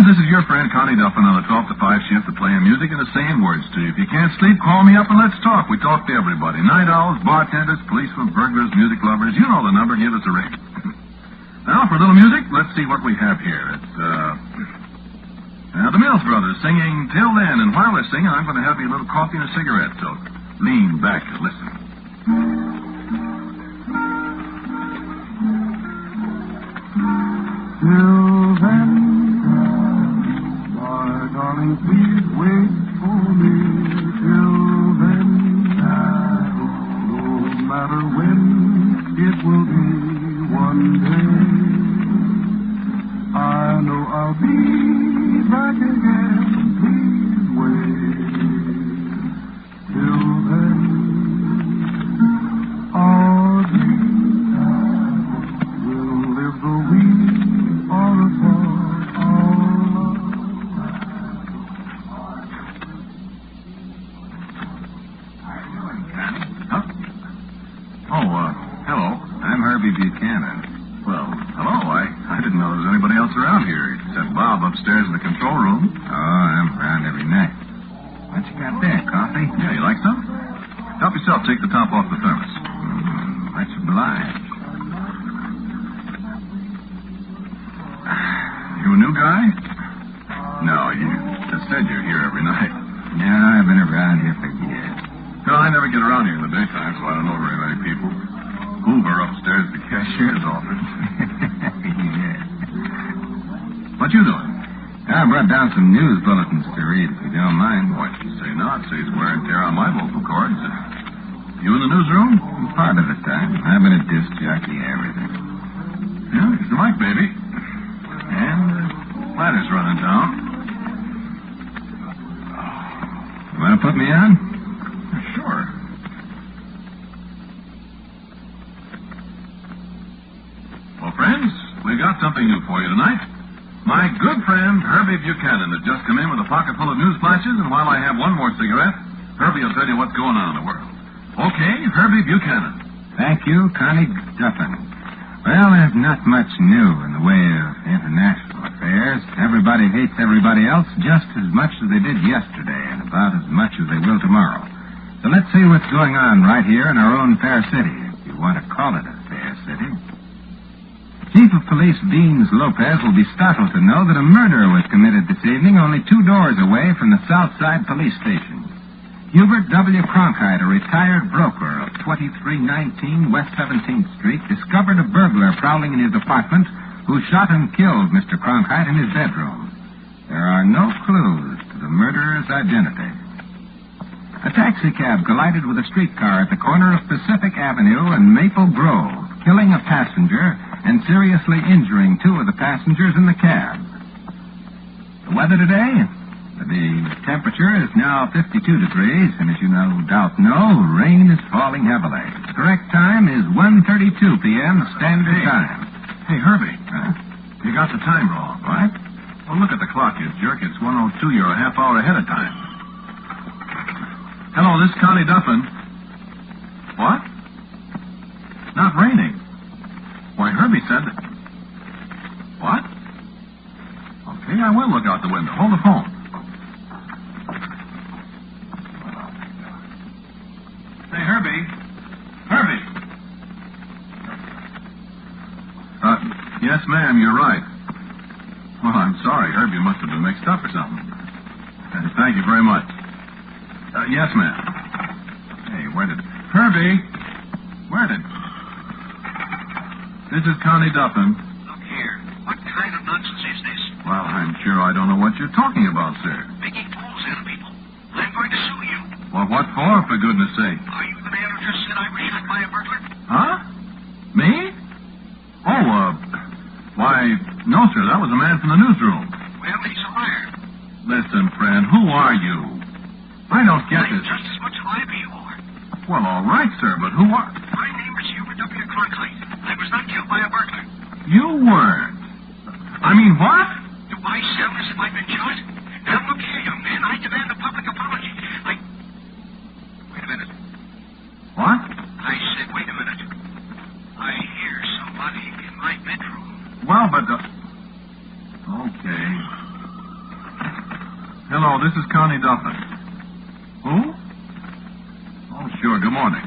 friends, this is your friend Connie Duffin on the 12 to 5 shift to playing music and to saying words to you. If you can't sleep, call me up and let's talk. We talk to everybody. Night owls, bartenders, policemen, burglars, music lovers. You know the number. Give us a ring. Now, for a little music, let's see what we have here. It's, the Mills Brothers singing Till Then. And while they're singing, I'm going to have you a little coffee and a cigarette, so lean back and listen. Till then, my darling, please wait for me. Till then, no matter when it will be, one day I know I'll be back again. Please wait. Till then, our dreams will live the week. Hello. I'm Herbie Buchanan. Well, hello. I didn't know there was anybody else around here except Bob upstairs in the control room. Oh, I'm around every night. What you got there, coffee? Yeah, you like some? Help yourself. Take the top off the thermos. Much obliged. You a new guy? No, you just said you're here every night. No, I've been around here for years. No, I never get around here in the daytime, so I don't know very many people. Hoover upstairs at the cashier's office. Yeah. What you doing? I brought down some news bulletins to read, if you don't mind. What you say not? Saves wear and tear on my vocal cords. You in the newsroom? Part of the time. I've been a disc jockey, everything. Yeah, here's the mic, baby. And ladder's running down. You want to put me on? Sure. Well, friends, we got something new for you tonight. My good friend Herbie Buchanan has just come in with a pocket full of news flashes, and while I have one more cigarette, Herbie will tell you what's going on in the world. Okay, Herbie Buchanan. Thank you, Connie Duffin. Well, there's not much new in the way of international affairs. Everybody hates everybody else just as much as they did yesterday, and about as much as they will tomorrow. So let's see what's going on right here in our own fair city, if you want to call it a fair city. Chief of Police Deans Lopez will be startled to know that a murder was committed this evening only 2 doors away from the Southside Police Station. Hubert W. Cronkite, a retired broker of 2319 West 17th Street, discovered a burglar prowling in his apartment who shot and killed Mr. Cronkite in his bedroom. There are no clues to the murderer's identity. A taxicab collided with a streetcar at the corner of Pacific Avenue and Maple Grove, killing a passenger and seriously injuring 2 of the passengers in the cab. The weather today? The temperature is now 52 degrees, and as you no doubt know, rain is falling heavily. The correct time is 1:32 p.m. Standard Time. Hey, Herbie. You got the time wrong, right? Well, look at the clock, you jerk. It's 1:02. You're a half hour ahead of time. Hello, this is Connie Duffin. What? Not raining. Why, Herbie said that... What? Okay, I will look out the window. Hold the phone. Say, Herbie. Herbie. Yes, ma'am, you're right. Well, I'm sorry. Herbie must have been mixed up or something. Thank you very much. Yes, ma'am. Hey, where did... Herbie! Where did... This is Connie Duffin. Look here. What kind of nonsense is this? Well, I'm sure I don't know what you're talking about, sir. Making fools out of people. I'm going to sue you. Well, what for goodness sake? Are you the man who just said I was shot by a burglar? Huh? Me? Oh, why, no, sir. That was a man from the newsroom. Well, he's a liar. Listen, friend, who are you? I don't get I'm this. just as much alive as you are. Well, all right, sir, but who are... My name is Hubert W. Cronkite. I was not killed by a burglar. You weren't. I mean, what? Do I sound as if I've been shot? Now, look here, young man. I demand a public apology. Wait a minute. What? I said, wait a minute. I hear somebody in my bedroom. Well, but... Okay. Hello, this is Connie Duffin. Who? Oh, sure. Good morning.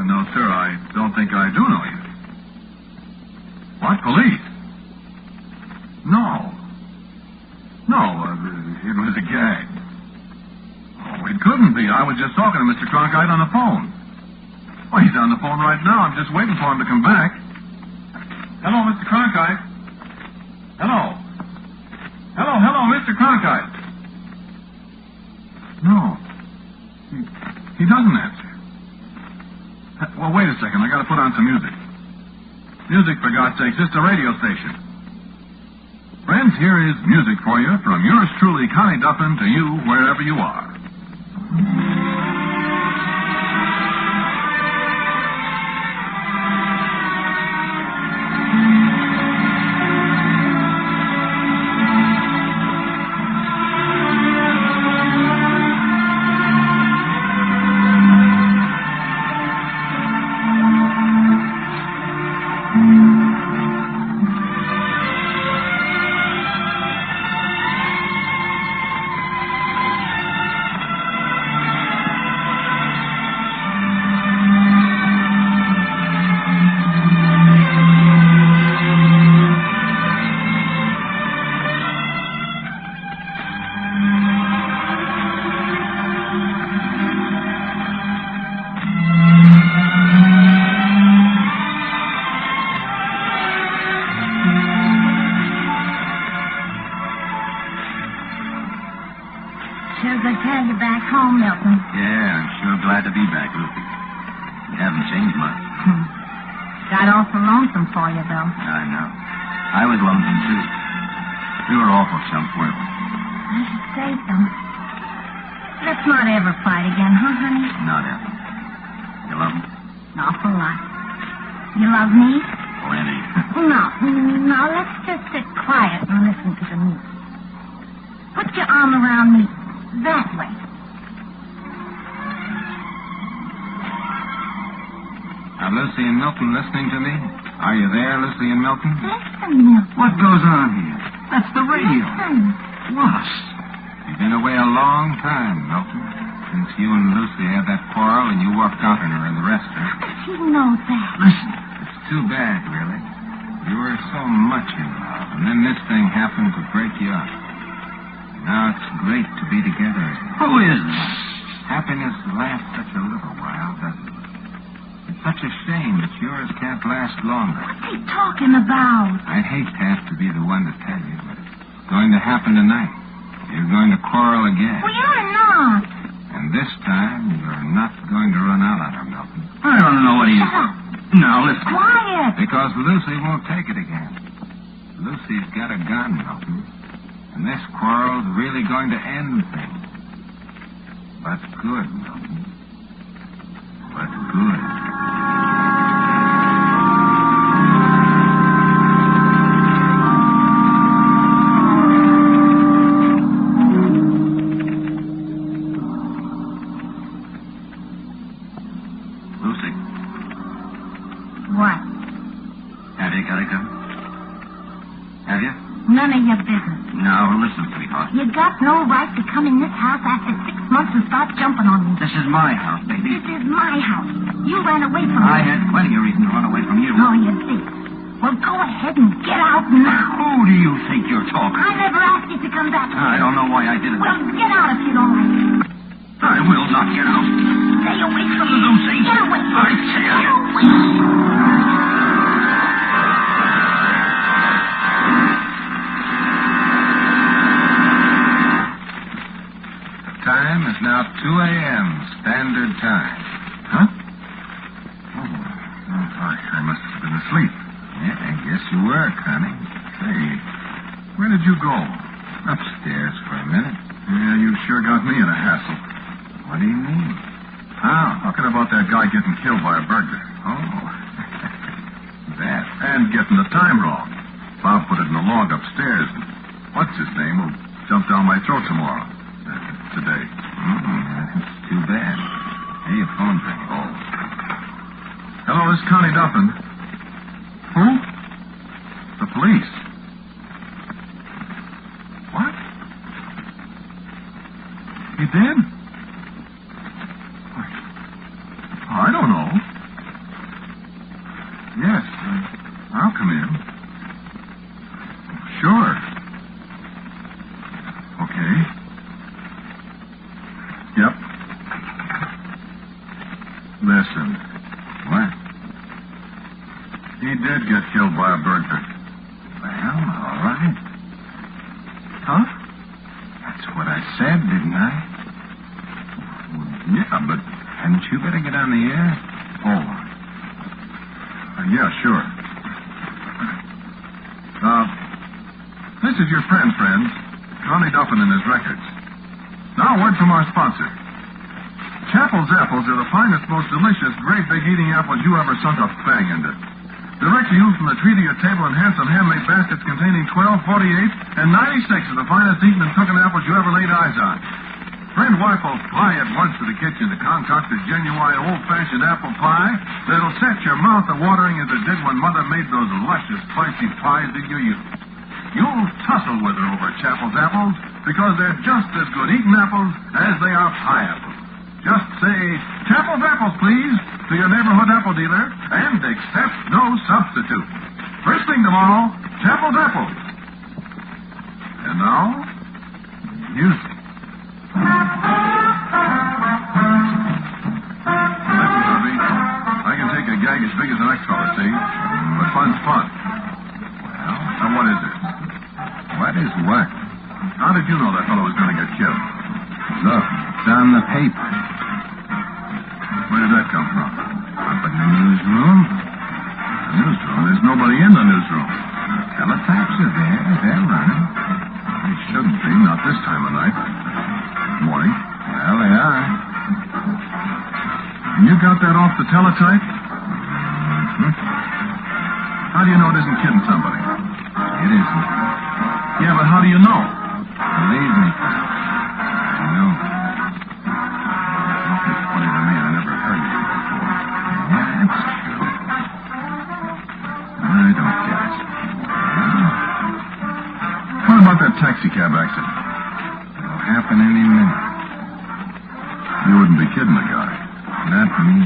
No, sir, I don't think I do know you. What? Police? No. No, it was a gag. Oh, it couldn't be. I was just talking to Mr. Cronkite on the phone. Well, he's on the phone right now. I'm just waiting for him to come back. Hello, Mr. Cronkite. Hello. Hello, Mr. Cronkite. No. He doesn't answer. Well, wait a second. I got to put on some music. Music, for God's sakes. It's a radio station. Friends, here is music for you from yours truly, Connie Duffin, to you wherever you are. Got awful lonesome for you, though. I know. I was lonesome, too. We were awful chumps, weren't we? I should say so. Let's not ever fight again, huh, honey? Not ever. You love me? An awful lot. You love me? Plenty. No, let's just sit quiet and listen to the music. Put your arm around me that way. Are Lucy and Milton listening to me? Are you there, Lucy and Milton? Listen, Milton. What goes on here? That's the radio. Listen. What? You've been away a long time, Milton. Since you and Lucy had that quarrel and you walked out on her in the restaurant. How does he know that? Listen. It's too bad, really. You were so much in love, and then this thing happened to break you up. Now it's great to be together again. Who is this? Happiness lasts such a little while, doesn't it? It's such a shame that yours can't last longer. What's he talking about? I'd hate to have to be the one to tell you, but it's going to happen tonight. You're going to quarrel again. We are not. And this time, you're not going to run out on her, Milton. I don't know what he's... Shut up. Now, listen. Quiet. Because Lucy won't take it again. Lucy's got a gun, Milton. And this quarrel's really going to end things. But good, Milton. But good. Lucy. What? Have you got a gun? Have you? None of your business. Now, listen, sweetheart. You got no right to come in this house after 6 months and start jumping on me. This is my house, baby. This is my house. You ran away from me. I had plenty of reason to run away from you. Oh, you did. Well, go ahead and get out now. Who do you think you're talking to? I never asked you to come back. I don't know why I did it. Well, get out if you don't like. I will not get out. Stay away from me. Lucy. Get away. I tell you. Get away. Time is now 2 a.m. Standard Time. Huh? Oh, I must have been asleep. Yeah, I guess you were, Connie. Say, where did you go? Upstairs for a minute. Yeah, you sure got me in a hassle. What do you mean? Talking about that guy getting killed by a burglar. Oh. That. And getting the time wrong. Bob put it in the log upstairs. What's his name will jump down my throat tomorrow. Today. It's too bad. Hey, your phone's ringing. Oh. Hello, this is Connie Duffin. Who? The police. What? did? I don't know. Yes, I'll come in. Sure. Okay. Yep. Listen. What? He did get killed by a burglar. Well, all right. Huh? That's what I said, didn't I? Well, yeah, but hadn't you better get on the air? Oh. Yeah, sure. This is your friend, Connie Duffin and his records. Now, a word from our sponsor. Chappell's apples are the finest, most delicious, great big eating apples you ever sunk a fang into. Direct to you from the tree to your table in handsome handmade baskets containing 12, 48, and 96 of the finest eaten and cooking apples you ever laid eyes on. Friend wife will fly at once to the kitchen to concoct a genuine old-fashioned apple pie that'll set your mouth a-watering as it did when Mother made those luscious, spicy pies that you used. You'll tussle with her over Chappell's apples because they're just as good eating apples as they are pie apples. Just say, Chappell's apples, please, to your neighborhood apple dealer, and accept no substitute. First thing tomorrow, Chappell's apples. And now, music. Listen, Harvey, I can take a gag as big as the next fella, see? But fun's fun. Well, now what is it? What is what? How did you know that fellow was going to get killed? Look, it's on the paper. Where did that come from? Up in the newsroom. The newsroom? There's nobody in the newsroom. Teletypes are there. They're running. They shouldn't be, not this time of night. Morning. Well, they are. You got that off the teletype? Mm-hmm. How do you know it isn't kidding somebody? It isn't. Yeah, but how do you know? Believe me. I know. It's funny to me. I never heard it before. Yeah, that's true. I don't get it. What about that taxi cab accident? It'll happen any minute. You wouldn't be kidding the guy. Not me.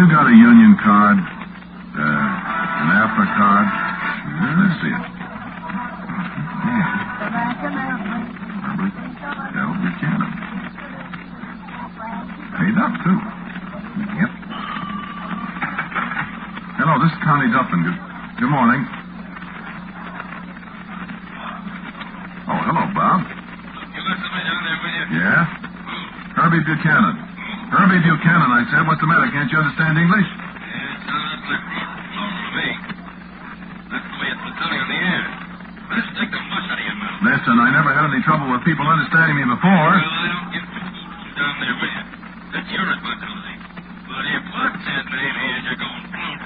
You got a union card? An AFA card? Sure. Let's see it. Yeah. Robert L. Buchanan. Paid up, too. Yep. Hello, this is Connie Duffin. Good morning. Oh, hello, Bob. You got somebody down there with you? Yeah? Herbie Buchanan. Herbie Buchanan, I said. What's the matter? Can't you understand English? Yeah, it's on that clip road. Normal to me. That's the way it's been telling on the air. Let's take the mush out of your mouth. Listen, I never had any trouble with people understanding me before. Well, I don't get down there with you. That's your responsibility. But if what's his name hears you going trouble,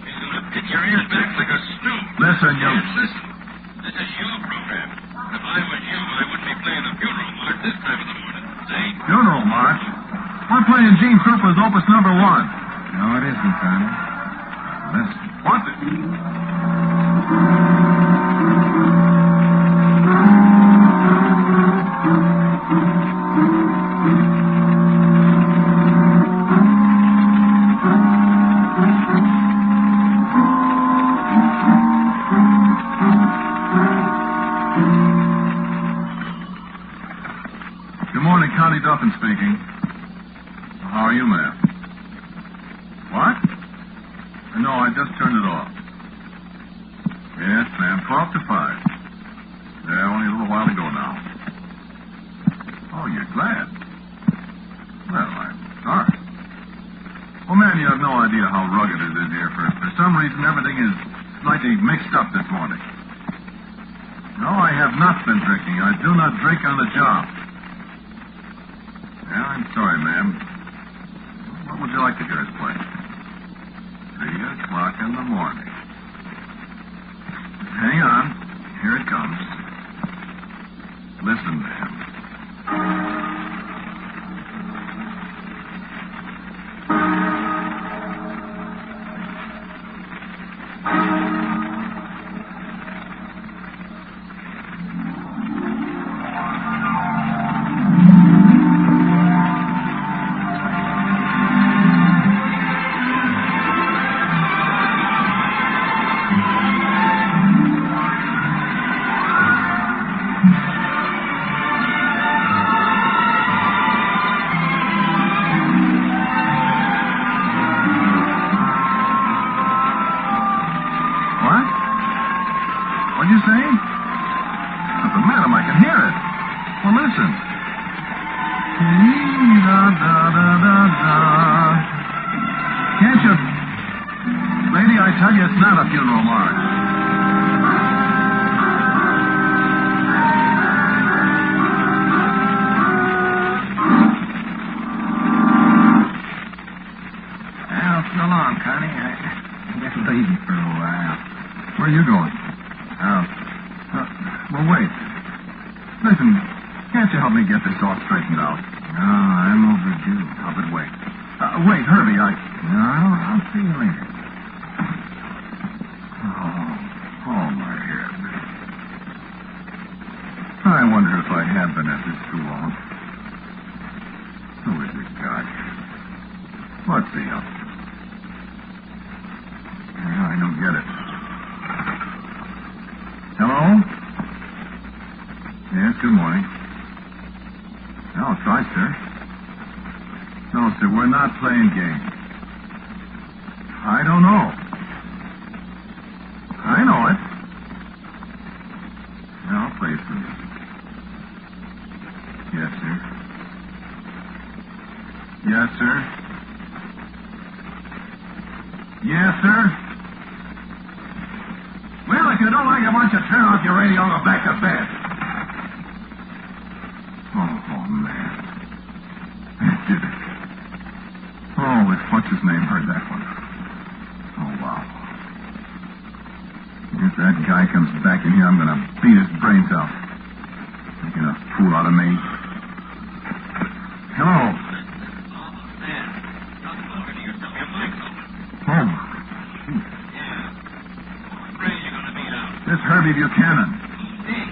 he's going to pick your ears back like a snoot. Listen, you... Yes, listen. This is your program. If I was you, I wouldn't be playing the funeral march this time of the morning. See? Funeral march? We're playing Gene Krupa's Opus #1. No, it isn't, Connie. Listen. What the... Good morning, Connie Duffin speaking. How are you, ma'am? What? No, I just turned it off. Yes, ma'am, 12 to 5. Yeah, only a little while ago now. Oh, you're glad? Well, I'm sorry. Well, man, you have no idea how rugged it is here. For some reason, everything is slightly mixed up this morning. No, I have not been drinking. I do not drink on the job. Yeah, I'm sorry, ma'am. What would you like to hear us play? 3 o'clock in the morning. Hang on. Here it comes. Listen, ma'am. Can't you... Lady, I tell you, it's not a funeral march. Well, so long, Connie. I guess I'll leave you for a while. Where are you going? Well, wait. Listen, can't you help me get this all straightened out? No, I'm overdue. Oh, but wait. Wait, Herbie, No, I'll see you later. Oh, my head. I wonder if I have been at this too long. Who is this guy? What's he up to? I don't get it. Hello? Yes, good morning. Oh, try, sir. No, sir, we're not playing games. I don't know. I know it. I'll play it for you. Yes, sir. Yes, sir. Yes, sir. Well, if you don't like it, why don't you turn off your radio and go back to bed? Oh, man. That did it. Oh, if what's-his-name heard that one. Oh, wow. If that guy comes back in here, I'm going to beat his brains out. Making a fool out of me. Hello. Oh, shoot. This Herbie Buchanan.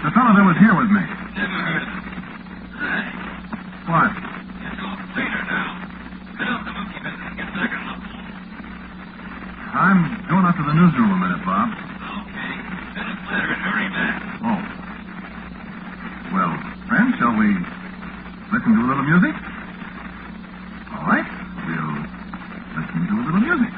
The fellow that was here with me. Never heard of him. What? It's all cleaner now. Get off the monkey business and get back on the phone. I'm going up to the newsroom a minute, Bob. Okay. Send a letter and hurry back. Oh. Well, friends, shall we listen to a little music? All right. We'll listen to a little music.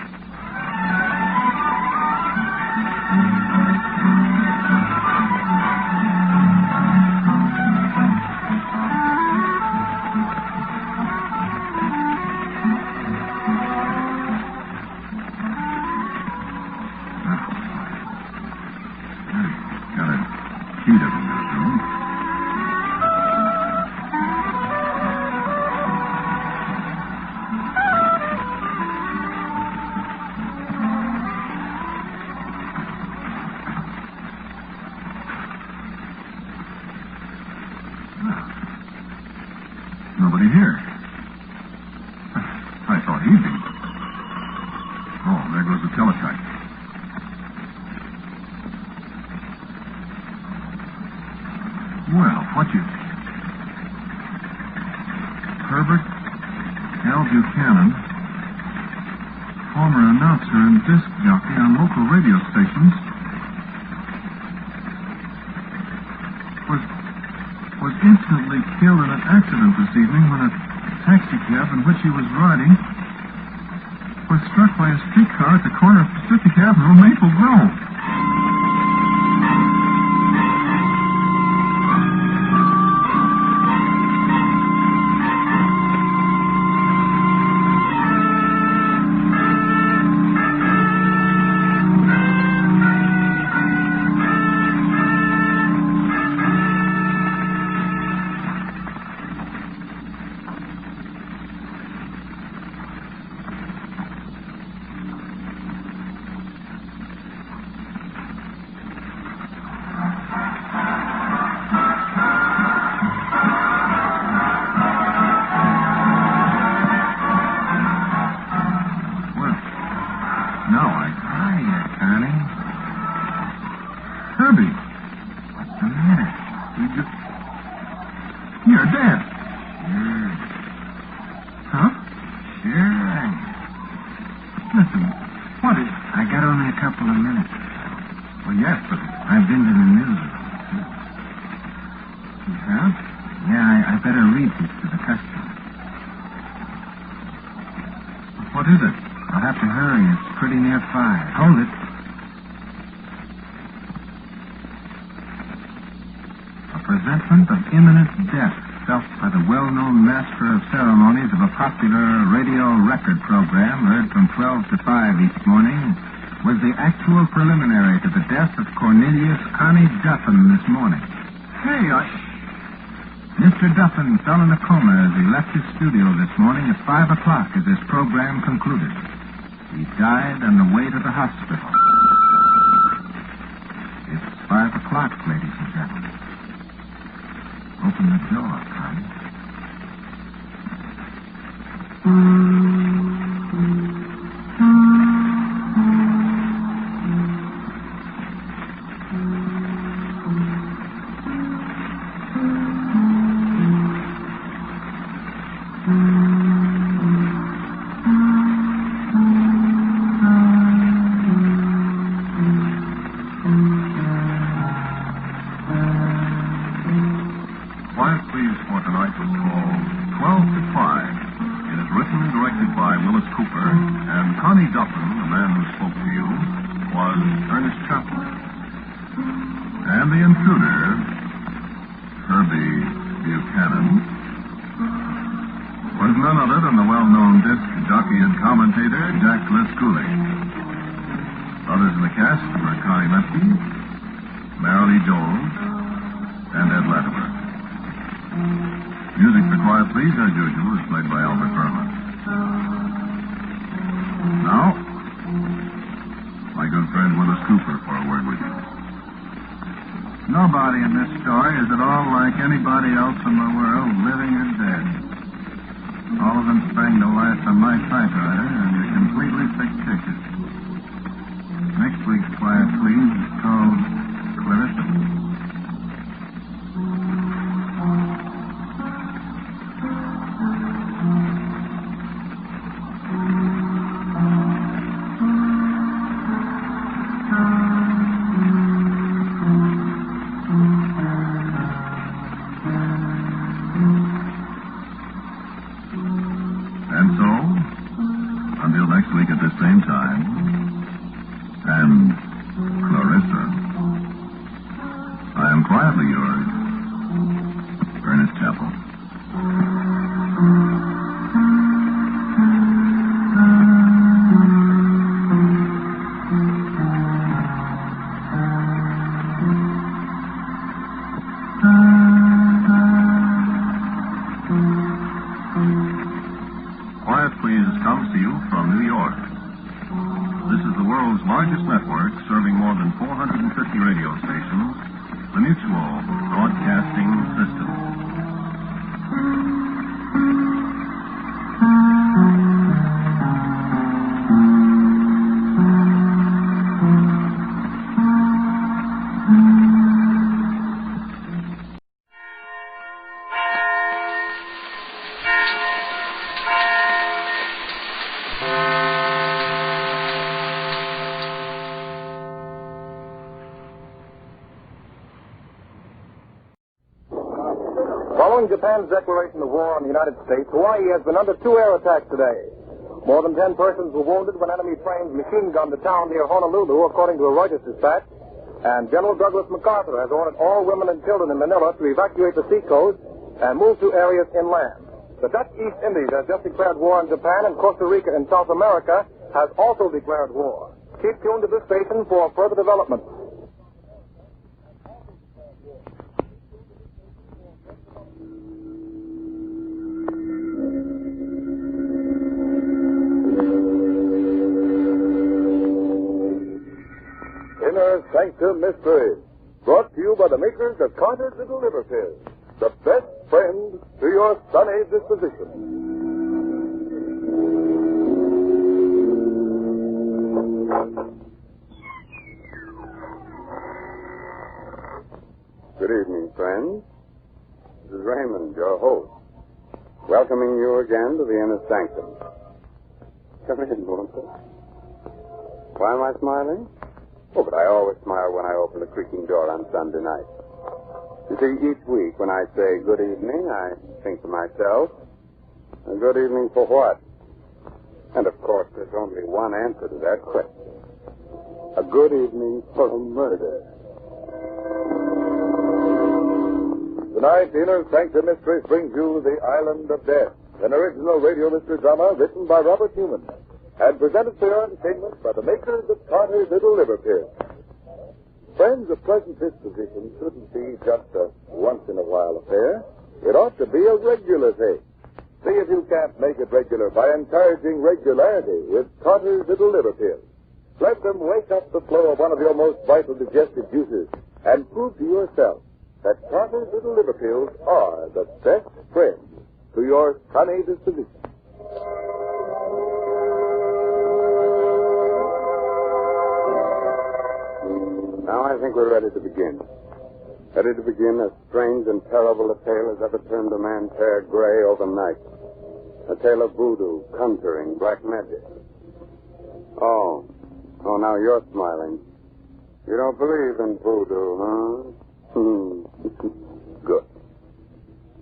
Nobody here. I thought he'd be. Oh, there goes the teletype. Well, what you... Herbert L. Buchanan, former announcer and disc jockey on local radio stations, was instantly killed in an accident this evening when a taxicab in which he was riding was struck by a streetcar at the corner of Pacific Avenue and Maple Grove. transfer of ceremonies of a popular radio record program heard from 12 to 5 each morning was the actual preliminary to the death of Cornelius Connie Duffin this morning. Hey, Mr. Duffin fell in a coma as he left his studio this morning at 5 o'clock as his program concluded. He died on the way to the hospital. It's 5 o'clock, ladies and gentlemen. Open the door, Connie. Quiet Please for tonight was called 12 to 5. It is written and directed by Willis Cooper, and Connie Duffin, the man who spoke to you, was Ernest Chappell. And the intruder, Herbie Buchanan, was none other than the well-known disc jockey and commentator, Jack Lescoulie. Others in the cast were Connie Lefty, Marilee Jones, and Ed Latimer. Music for Quiet Please, as usual, is played by Albert Berman. Now, my good friend Willis Cooper for a word with you. Nobody in this story is at all like anybody else in the world, living or dead. All of them sprang to life on my typewriter, and they're completely fictitious. Next week's Quiet Please is called Clarissa. And so, until next week at the same time, and Clarissa, I am quietly yours, Ernest Chappell. Quiet Please comes to you from New York. This is the world's largest network, serving more than 450 radio stations, the Mutual Broadcasting System. Following Japan's declaration of war on the United States, Hawaii has been under 2 air attacks today. More than 10 persons were wounded when enemy planes machine-gunned a town near Honolulu, according to a Reuters dispatch. And General Douglas MacArthur has ordered all women and children in Manila to evacuate the seacoast and move to areas inland. The Dutch East Indies has just declared war on Japan, and Costa Rica in South America has also declared war. Keep tuned to this station for further developments. Inner Sanctum Mysteries, brought to you by the makers of Carter's Little Liver Pills, the best friend to your sunny disposition. Good evening, friends. This is Raymond, your host, welcoming you again to the Inner Sanctum. Come in, won't you? Why am I smiling? Oh, but I always smile when I open the creaking door on Sunday night. You see, each week when I say good evening, I think to myself, good evening for what? And, of course, there's only one answer to that question. A good evening for a murder. Tonight, Inner Sanctum Mysteries brings you The Island of Death, an original radio mystery drama written by Robert Newman and presented for your entertainment by the makers of Carter's Little Liver Pills. Friends, a pleasant disposition shouldn't be just a once-in-a-while affair. It ought to be a regular thing. See if you can't make it regular by encouraging regularity with Carter's Little Liver Pills. Let them wake up the flow of one of your most vital digestive juices and prove to yourself that Carter's Little Liver Pills are the best friend to your sunny disposition. Now I think we're ready to begin. Ready to begin as strange and terrible a tale as ever turned a man's hair gray overnight. A tale of voodoo, conjuring, black magic. Oh, now you're smiling. You don't believe in voodoo, huh? Good.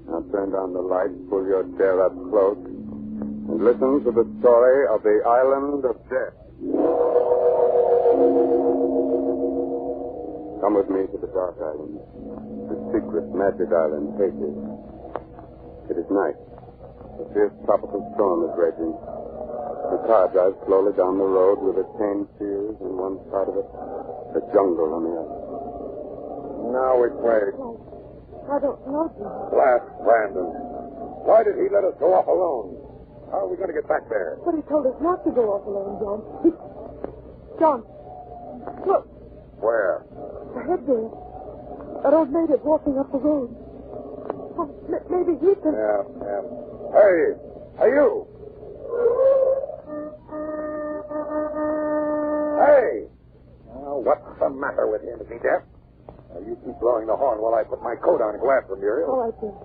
Now turn down the lights, pull your chair up close, and listen to the story of the Island of Death. Come with me to the Dark Island, the secret magic island, Hades. It is night. A fierce tropical storm is raging. The car drives slowly down the road with a cane field on one side of it, a jungle on the other. Now which way? I don't know. Last Brandon. Why did he let us go off alone? How are we going to get back there? But he told us not to go off alone, John. John, look. Where? Ahead there. That old native walking up the road. Oh, maybe he can... Yeah. Hey, you! Hey! Well, what's the matter with him? Is he deaf? You keep blowing the horn while I put my coat on and go after him, Muriel. All right, Jim.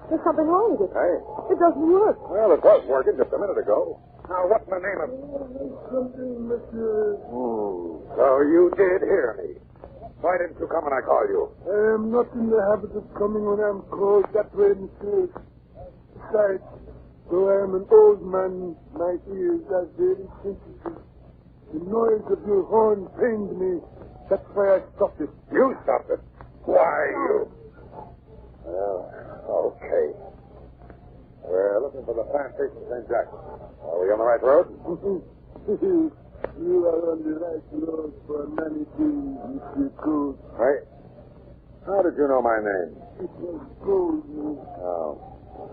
There's something wrong with it. Hey? It doesn't work. Well, it was working just a minute ago. Now, what's the name of... Something, monsieur. So you did hear me. Why didn't you come when I called you? I am not in the habit of coming when I'm called that way, monsieur. Besides, though I am an old man, my ears are very sensitive. The noise of your horn pained me. That's why I stopped it. You stopped it? Why, you... Well, okay. We're looking for the fire station St. Jack. Are we on the right road? You are on the right road for many days, Mr. Gold. Hey, how did you know my name? It was Gold. Oh.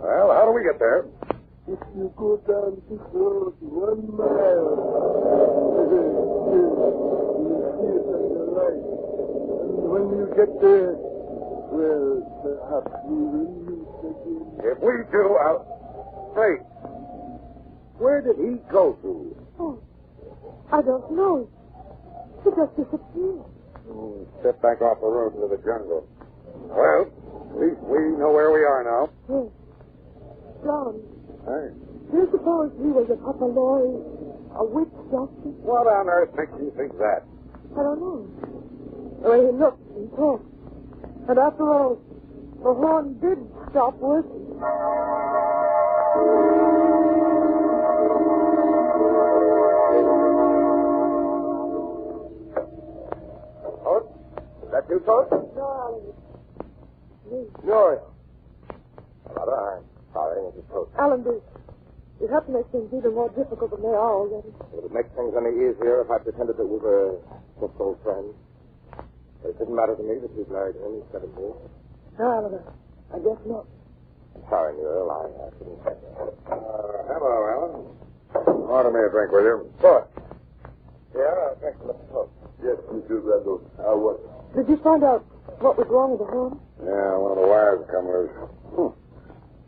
Well, how do we get there? If you go down this road 1 mile, you'll see it on the right. And when you get there, well, perhaps we will meet again. If we do, Hey, where did he go to? Oh, I don't know. He just disappeared. Step back off the road into the jungle. Well, at least we know where we are now. Yes. John. Hey. Do you suppose he was a papaloi, a witch doctor? What on earth makes you think that? I don't know. The way he looked and talked. And after all, the horn did stop working. Toad? Is that you, Toad? No, Alan. Me. Yours. I'm sorry, Mrs. Toad. Alan, you have to make things even more difficult than they are already. Would it make things any easier if I pretended that we were just old friends? It didn't matter to me that you'd married him instead of me. No, Alan, I guess not. I'm sorry, Muriel. I shouldn't say that. Hello, Alan. Order me a drink, will you? Sure. Yeah, thanks for the Toad. Yes, Mr. Randall. I was. Did you find out what was wrong with the horn? Yeah, one of the wires come loose.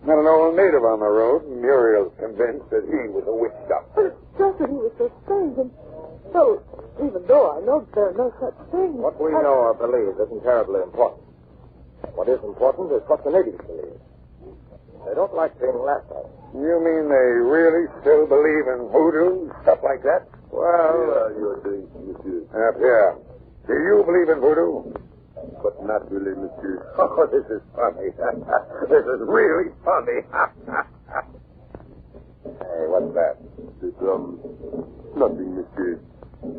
Met an old native on the road, and Muriel's convinced that he was a witch doctor. But it's just that he was so strange, and so, even though I know there are no such things... What we know or believe isn't terribly important. What is important is what the natives believe. They don't like being laughed at. You mean they really still believe in voodoo, stuff like that? Well... you're doing, monsieur. Yeah. Do you believe in voodoo? But not really, monsieur. Oh, this is funny. This is really funny. Hey, what's that? It's, nothing, monsieur.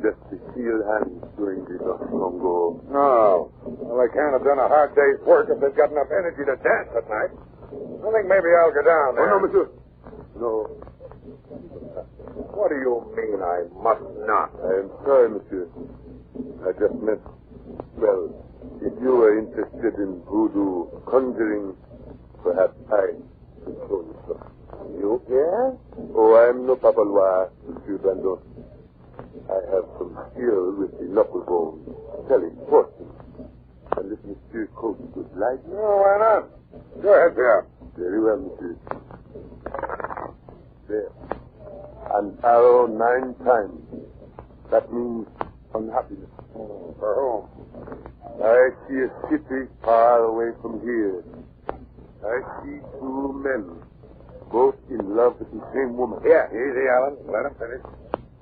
just the seal hands doing the Congo. No. Well, they can't have done a hard day's work if they've got enough energy to dance at night. I think maybe I'll go down there. Oh, no, monsieur. No. What do you mean I must not? I am sorry, monsieur. I just meant, well, if you were interested in voodoo conjuring, perhaps I could show you some. You care? Oh, I am no papalois, Monsieur Brandon. I have some skill with the knuckle bone, telling fortunes. And if Monsieur Coates would like... No, why not? Go ahead, Pierre. Very well, Monsieur. There. An arrow 9 times. That means unhappiness. For whom? I see a city far away from here. I see 2 men, both in love with the same woman. Yeah, easy, Alan. Let him finish.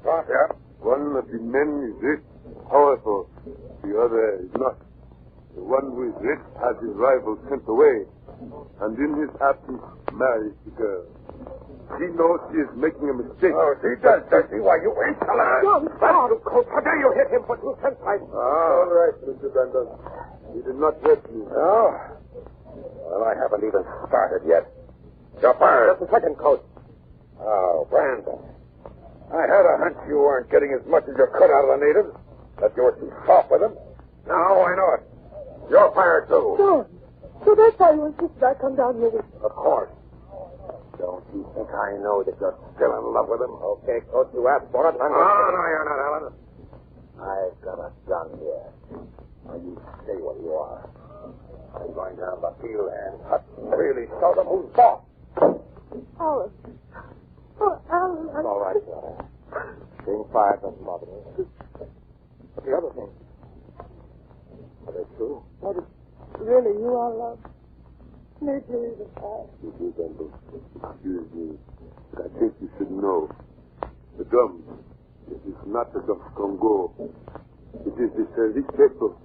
Go on, Pierre. One of the men is rich, powerful. The other is not. The one who is rich has his rival sent away, and in his absence marries the girl. She knows she is making a mistake. Oh, she does she? Why, you ain't telling her. John, That's too close. How dare you hit him for 2 cents? All right, Mr. Brandon. He did not hurt me. Oh? Well, I haven't even started yet. You're fired. Just a second, Coach. Oh, Brandon. I had a hunch you weren't getting as much as you could out of the natives, that you were too soft with them. Now I know it. You're fired, too. John, so that's why you insisted I come down here with you. Of course. Don't you think I know that you're still in love with him? Okay, Coach, you asked for it, and I'm... Oh, no, you're not, Alan. I've got a gun here. Now, you stay where you are. I'm going down the field and cut and really show them who's boss. Alan. Oh, Alan. It's all right, Johnny. Being fired doesn't bother me. But the other things, are they true? What is really you are love? Maybe even that. Monsieur Brandon, excuse me, but I think you should know. The drum, it is not the drum Congo. It is the service people.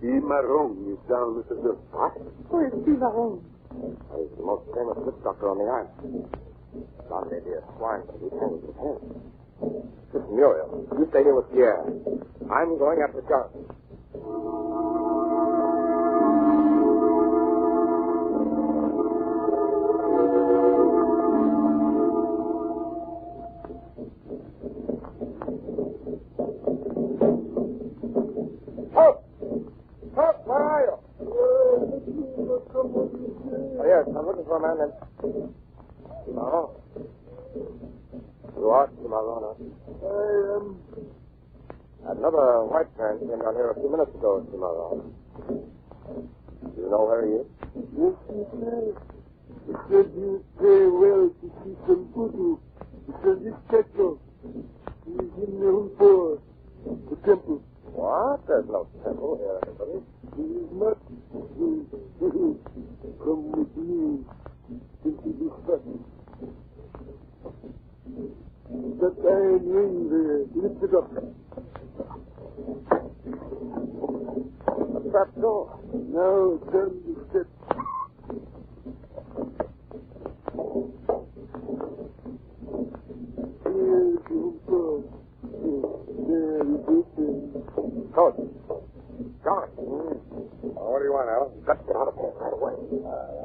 Marron is down with the drum. What? Who is Marron? He's the most famous witch doctor on the island. Not maybe a swine, but he's hanging his head. Listen, Muriel, you stay here with Pierre. I'm going after John. Yes, I'm looking for a man named Cimarron. You are Cimarron, I am. Another white man came down here a few minutes ago, Cimarron. Do you know where he is? Yes, monsieur. He said you pay well to see some voodoo. He said this kettle. He is in the Humpo, the temple. What? There's no temple here, anybody. He is not. Come with me into this family. That iron ring there, lift it up. A trap door. Now turn the steps. Here's the Humpo. There we go. Coach. John. What do you want, Alan? Got to get out of here right away.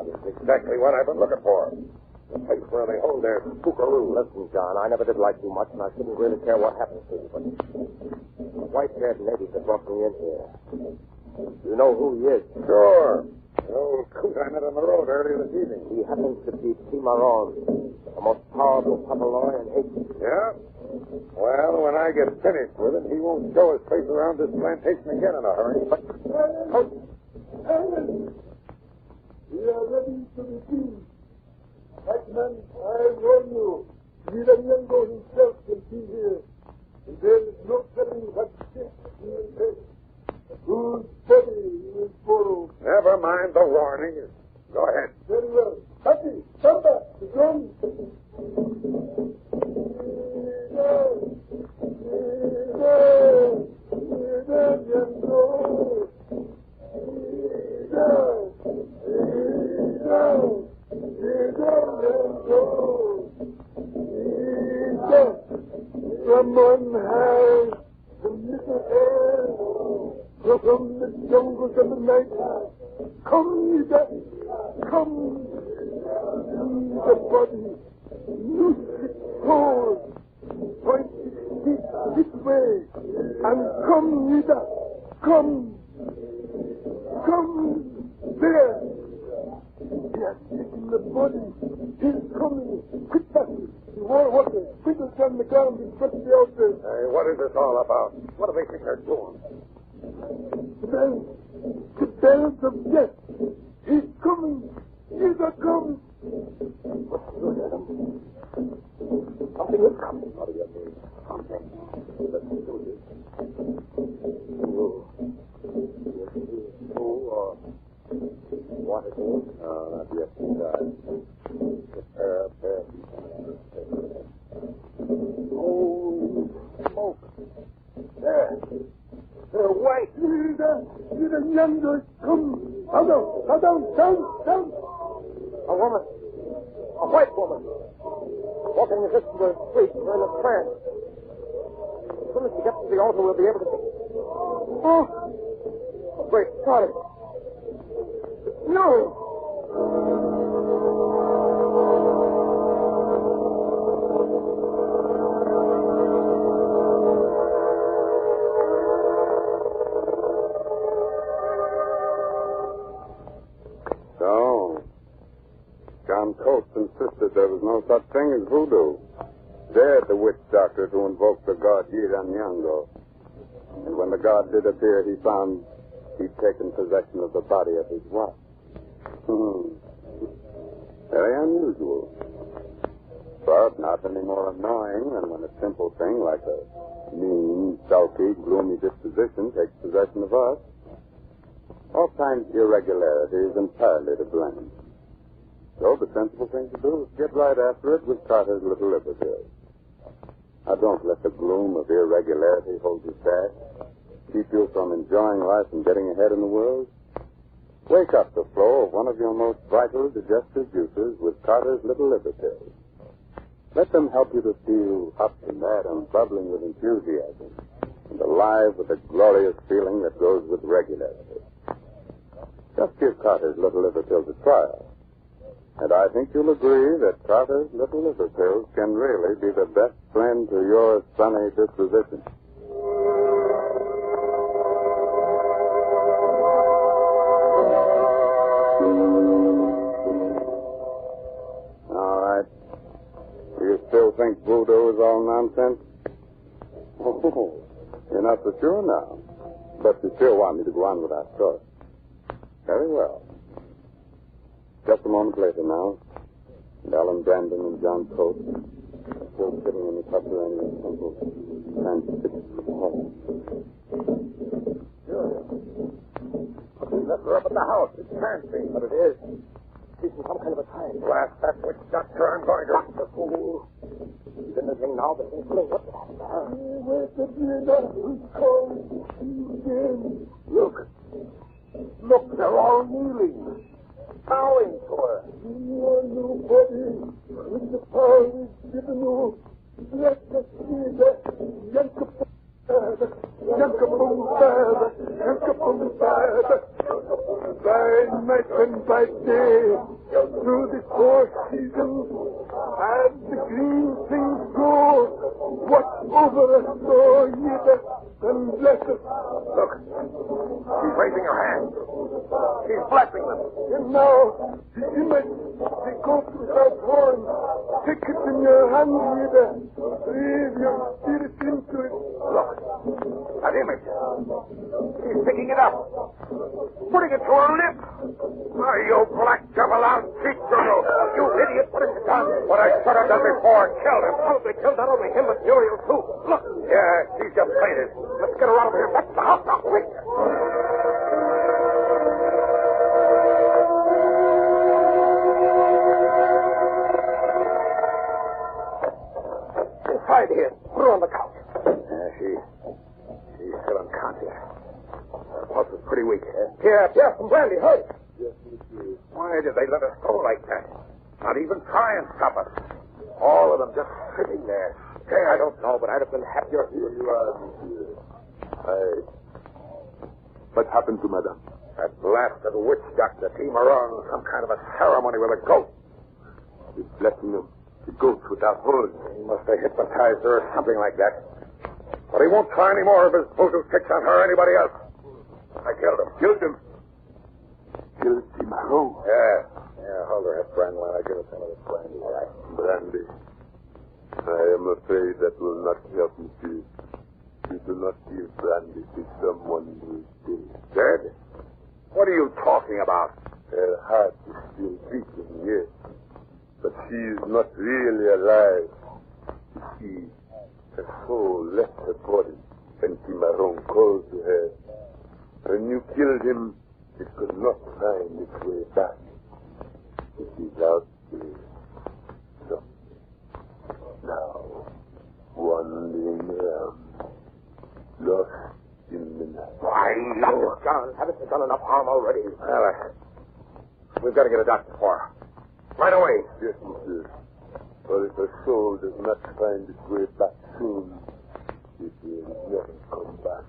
That's exactly what I've been looking for. The place where they hold their spookaroo. Listen, John, I never did like you much, and I shouldn't really care what happens to you, but the white-haired native that brought me in here. You know who he is? Sure. The old coot I met on the road earlier this evening. He happens to be Cimarron, the most powerful papaloy in Haiti. Yeah? Well, when I get finished with him, he won't show his face around this plantation again in a hurry. But, Coach, we are ready to be seen. White man, I warn you. Neither Yango himself can be here. And there is no telling what step he will take. Whose body he will follow. never mind the warning. Go ahead. Very well. Happy, come back. The drum. Someone has night. Come, Ida. Come. The body. Loose its soul. Point its feet this way. And come, Ida. Come. Come. There. He has taken the body. He's coming. Quick back. More water. Quickly on the ground in front of the altar. Hey, what is this all about? What do they think they're doing? The bells of death. He's coming. He's a come. Look at him. Something is coming. What do you mean? Something. Let's do this. Who or what it is? Not yet decided. Prepare. Oh, smoke. There. They're white. You're the younger. Come. Down. A woman. A white woman. Walking the distance of the street. We're in a trance. As soon as she gets to the altar, we'll be able to see. Oh, great God. No. Insisted there was no such thing as voodoo. Dared the witch doctor to invoke the god Yiranyango. And when the god did appear, he found he'd taken possession of the body of his wife. Very unusual. But not any more annoying than when a simple thing like a mean, sulky, gloomy disposition takes possession of us. Oftentimes irregularity is entirely to blame. So the sensible thing to do is get right after it with Carter's Little Liverpool. Now, don't let the gloom of irregularity hold you back. Keep you from enjoying life and getting ahead in the world. Wake up the flow of one of your most vital digestive juices with Carter's Little Liverpool. Let them help you to feel up and mad and bubbling with enthusiasm and alive with the glorious feeling that goes with regularity. Just give Carter's Little Liverpool a trial. And I think you'll agree that Carter's Little Liver Pills can really be the best friend to your sunny disposition. All right. Do you still think voodoo is all nonsense? Oh, you're not so sure now. But you still want me to go on with our story. Very well. Just a moment later now, and Alan Brandon and John Coates are still sitting in the subterranean temple, transfixed with horror. Sure. Looking left her up at the house. It can't be. But it is. She's in some kind of a trance. Blast that witch doctor. I'm going to... The fool. He's in the thing now, but he's going... What's that? Where's the dear who's calling again? Look. Look, they're all kneeling. Bowing to her. You are nobody. With the power is given you. Let us see that. By night and by day, through the 4 seasons, as the green things grow, watch over us, O Yida, and bless us. Look, she's raising her hands. She's blessing them. And now, the image, the goat without horns, take it in your hand, Yida. Breathe your spirit into it. Look, that image. She's picking it up. Putting it to her lip. Oh, you black devil, I'll teach you. You idiot, put it down. What I should have done before, killed him. Probably killed not only him, but Muriel, too. Look. Yeah, she's just fainted. Let's get her out of here. Back to the house now, quick. Inside here. Put her on the couch. She's still unconscious. Her pulse is pretty weak. Here, some brandy, hurry. Why did they let us go like that? Not even try and stop us. All of them just sitting there. Hey, I don't know, but I'd have been happier. Here you are, monsieur. What happened to Madame? That blasted witch doctor, T. Marone, some kind of a ceremony with a goat. He's blessing him. The goat without horns. He must have hypnotized her or something like that. But he won't try any more of his voodoo tricks on her or anybody else. I killed him. Killed him? Killed T. Marone? Yeah. Yeah, hold her head, friend, while I give her some of this brandy, all right? Brandy. I am afraid that will not help me, Chief. You do not give brandy to someone who is dead. Dead? What are you talking about? Her heart is still beating, yes. But she is not really alive. You see, her soul left her body when T. Marone called to her. When you killed him, it could not find its way back. It is out there. So, now, wandering around, lost in the night. Why, no, John. Haven't you done enough harm already? Well, we've got to get a doctor for her. Right away. Yes, monsieur. For if her soul does not find its way back soon, it will never come back.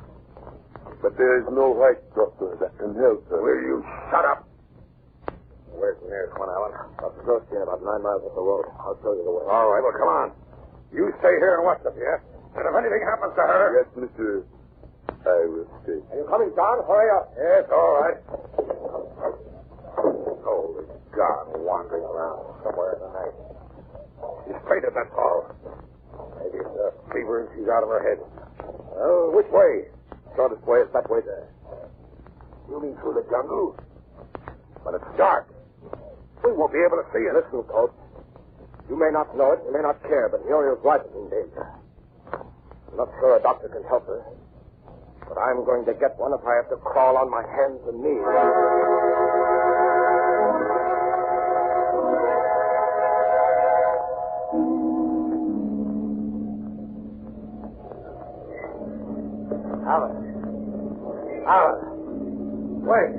But there is no white doctor that can help her. Will you shut up? Where's the nearest one, Alan? Up the road, about 9 miles up the road. I'll show you the way. All right, well, come on. You stay here and watch them, yeah? And if anything happens to her... Yes, monsieur. I will stay. Are you coming, John? Hurry up. Yes, all right. Holy God, wandering around somewhere in the night. She's fainted, that's all. Maybe it's a fever and she's out of her head. Well, which way? Shortest way is that way there. You mean through the jungle? But it's dark. We won't be able to see it. Listen, Coach. You may not know it, you may not care, but Muriel's life is in danger. I'm not sure a doctor can help her. But I'm going to get one if I have to crawl on my hands and knees. Alan. Wait.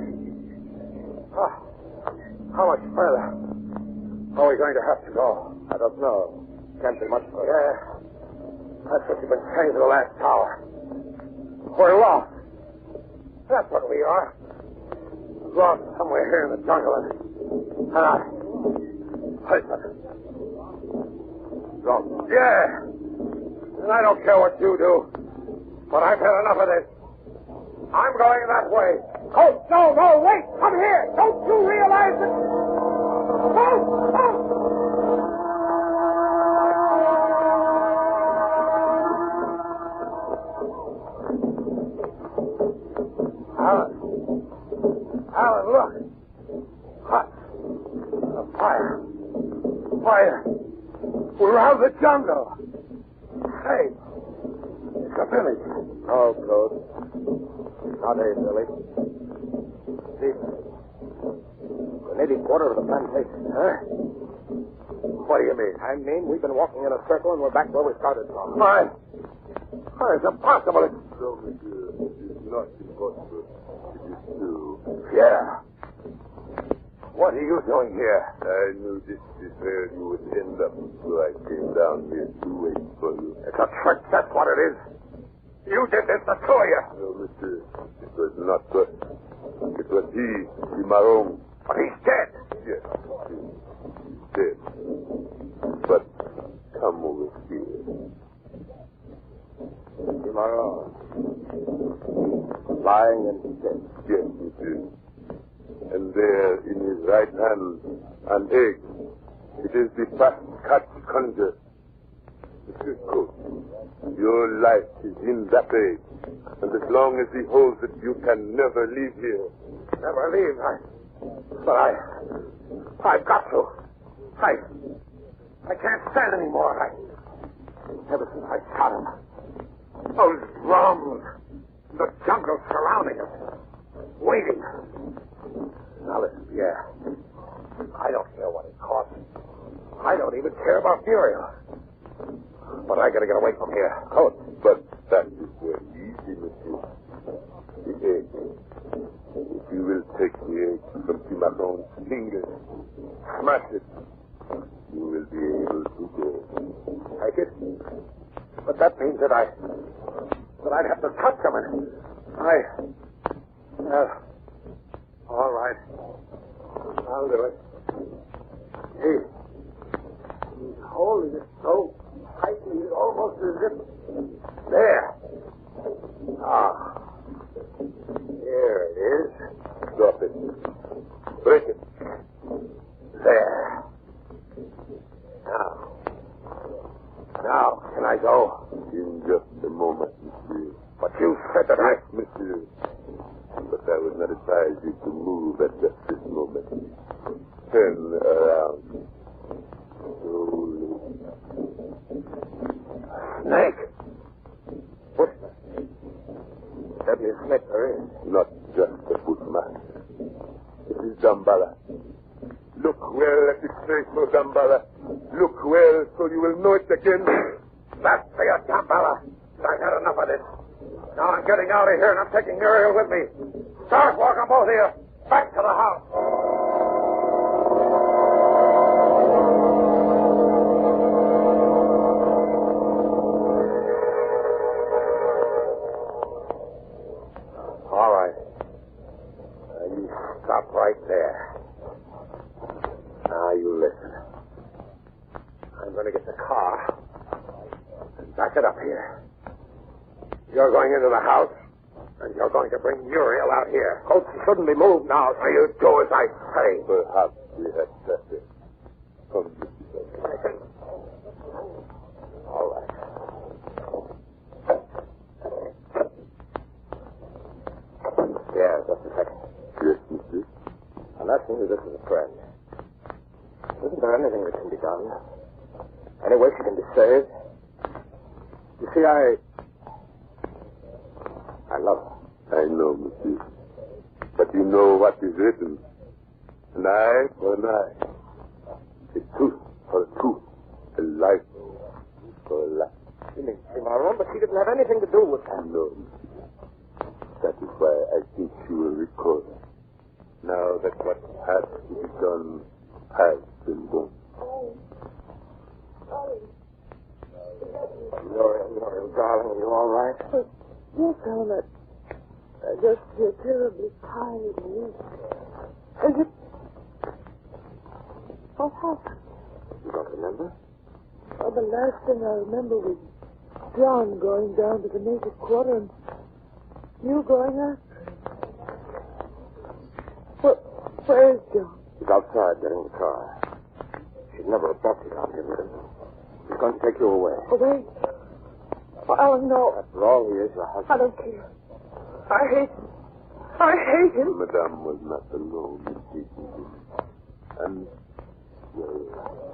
How much further are we going to have to go? I don't know. Can't be much further. Yeah. That's what you've been saying for the last hour. We're lost. That's what we are. Lost somewhere here in the jungle. Listen. Lost. Yeah. And I don't care what you do. But I've had enough of this. I'm going that way. Coach, no, wait. Come here. Don't you realize it? Coach. Alan, look. Hot. A fire. We're out of the jungle. Hey, it's a village. Oh, close. Not a village. See, the native quarter of the plantation. Huh? What do you mean? I mean, we've been walking in a circle and we're back where we started from. Why? It's impossible. No, monsieur. It is not impossible. It is true. Yeah. What are you doing here? I knew this is where you would end up, so I came down here to wait for you. It's a trick, that's what it is. You did this, the two of you. No, monsieur. It was not us. It was he, Marone. But he's dead. Yes, he's dead. But come over here. Marone. Lying and dead. Yes, monsieur. And there in his right hand, an egg. It is the fat cat conjure. Monsieur Coach, your life is in that egg. And as long as he holds it, you can never leave here. Never leave? But I've got to. I can't stand anymore. Ever since I shot him. Those drums. The jungle surrounding us. Waiting. Now listen, Pierre. I don't care what it costs. I don't even care about Muriel. But I gotta get away from here. Oh, but that is very easy, monsieur. The egg. If you will take the egg from Marone's fingers, smash it, you will be able to go. Take it? But that means that I'd have to touch him, and All right. I'll do it. Hey. He's holding it so tightly, it's almost as if... There. Ah. Here it is. Drop it. Break it. There. Now, can I go? In just a moment, monsieur. But you said that Yes, monsieur. But I would not advise you to move at just this moment. Turn around. Slowly. Snake? What? Deadliest snake there is. Not just a footman. It is Damballa. Look well at the snake, no Damballa. Look well so you will know it again. That's for you, Damballa. I've had enough of this. Now I'm getting out of here and I'm taking Muriel with me. Start walking, both of you. Back to the house. All right. You stop right there. Now you listen. I'm going to get the car and back it up here. You're going into the house, and you're going to bring Muriel out here. Coach shouldn't be moved now, so you do as I say. Perhaps we had better. Come with me. All right. Yeah, just a second. Yes, monsieur. I'm asking you this as a friend. Isn't there anything that can be done? Any way she can be saved? You see, I love her. I know, monsieur. But you know what is written. An eye for an eye. A tooth for a tooth. A life for a life. You mean she, Maroon, but she didn't have anything to do with that. No, monsieur. That is why I think she will recover. Now that what has to be done has been done. Muriel, darling, are you all right? Yes, Helmut. I just feel terribly tired and weak. And it... What happened? You don't remember? Oh, the last thing I remember was John going down to the native quarter and you going after. Where is John? He's outside getting the car. She'd never have brought you down here with him. He's going to take you away. Away? Oh, Alan, no. After all, he is your husband. I don't care. I hate him. I hate him. Madame was not alone in hating him. And, well,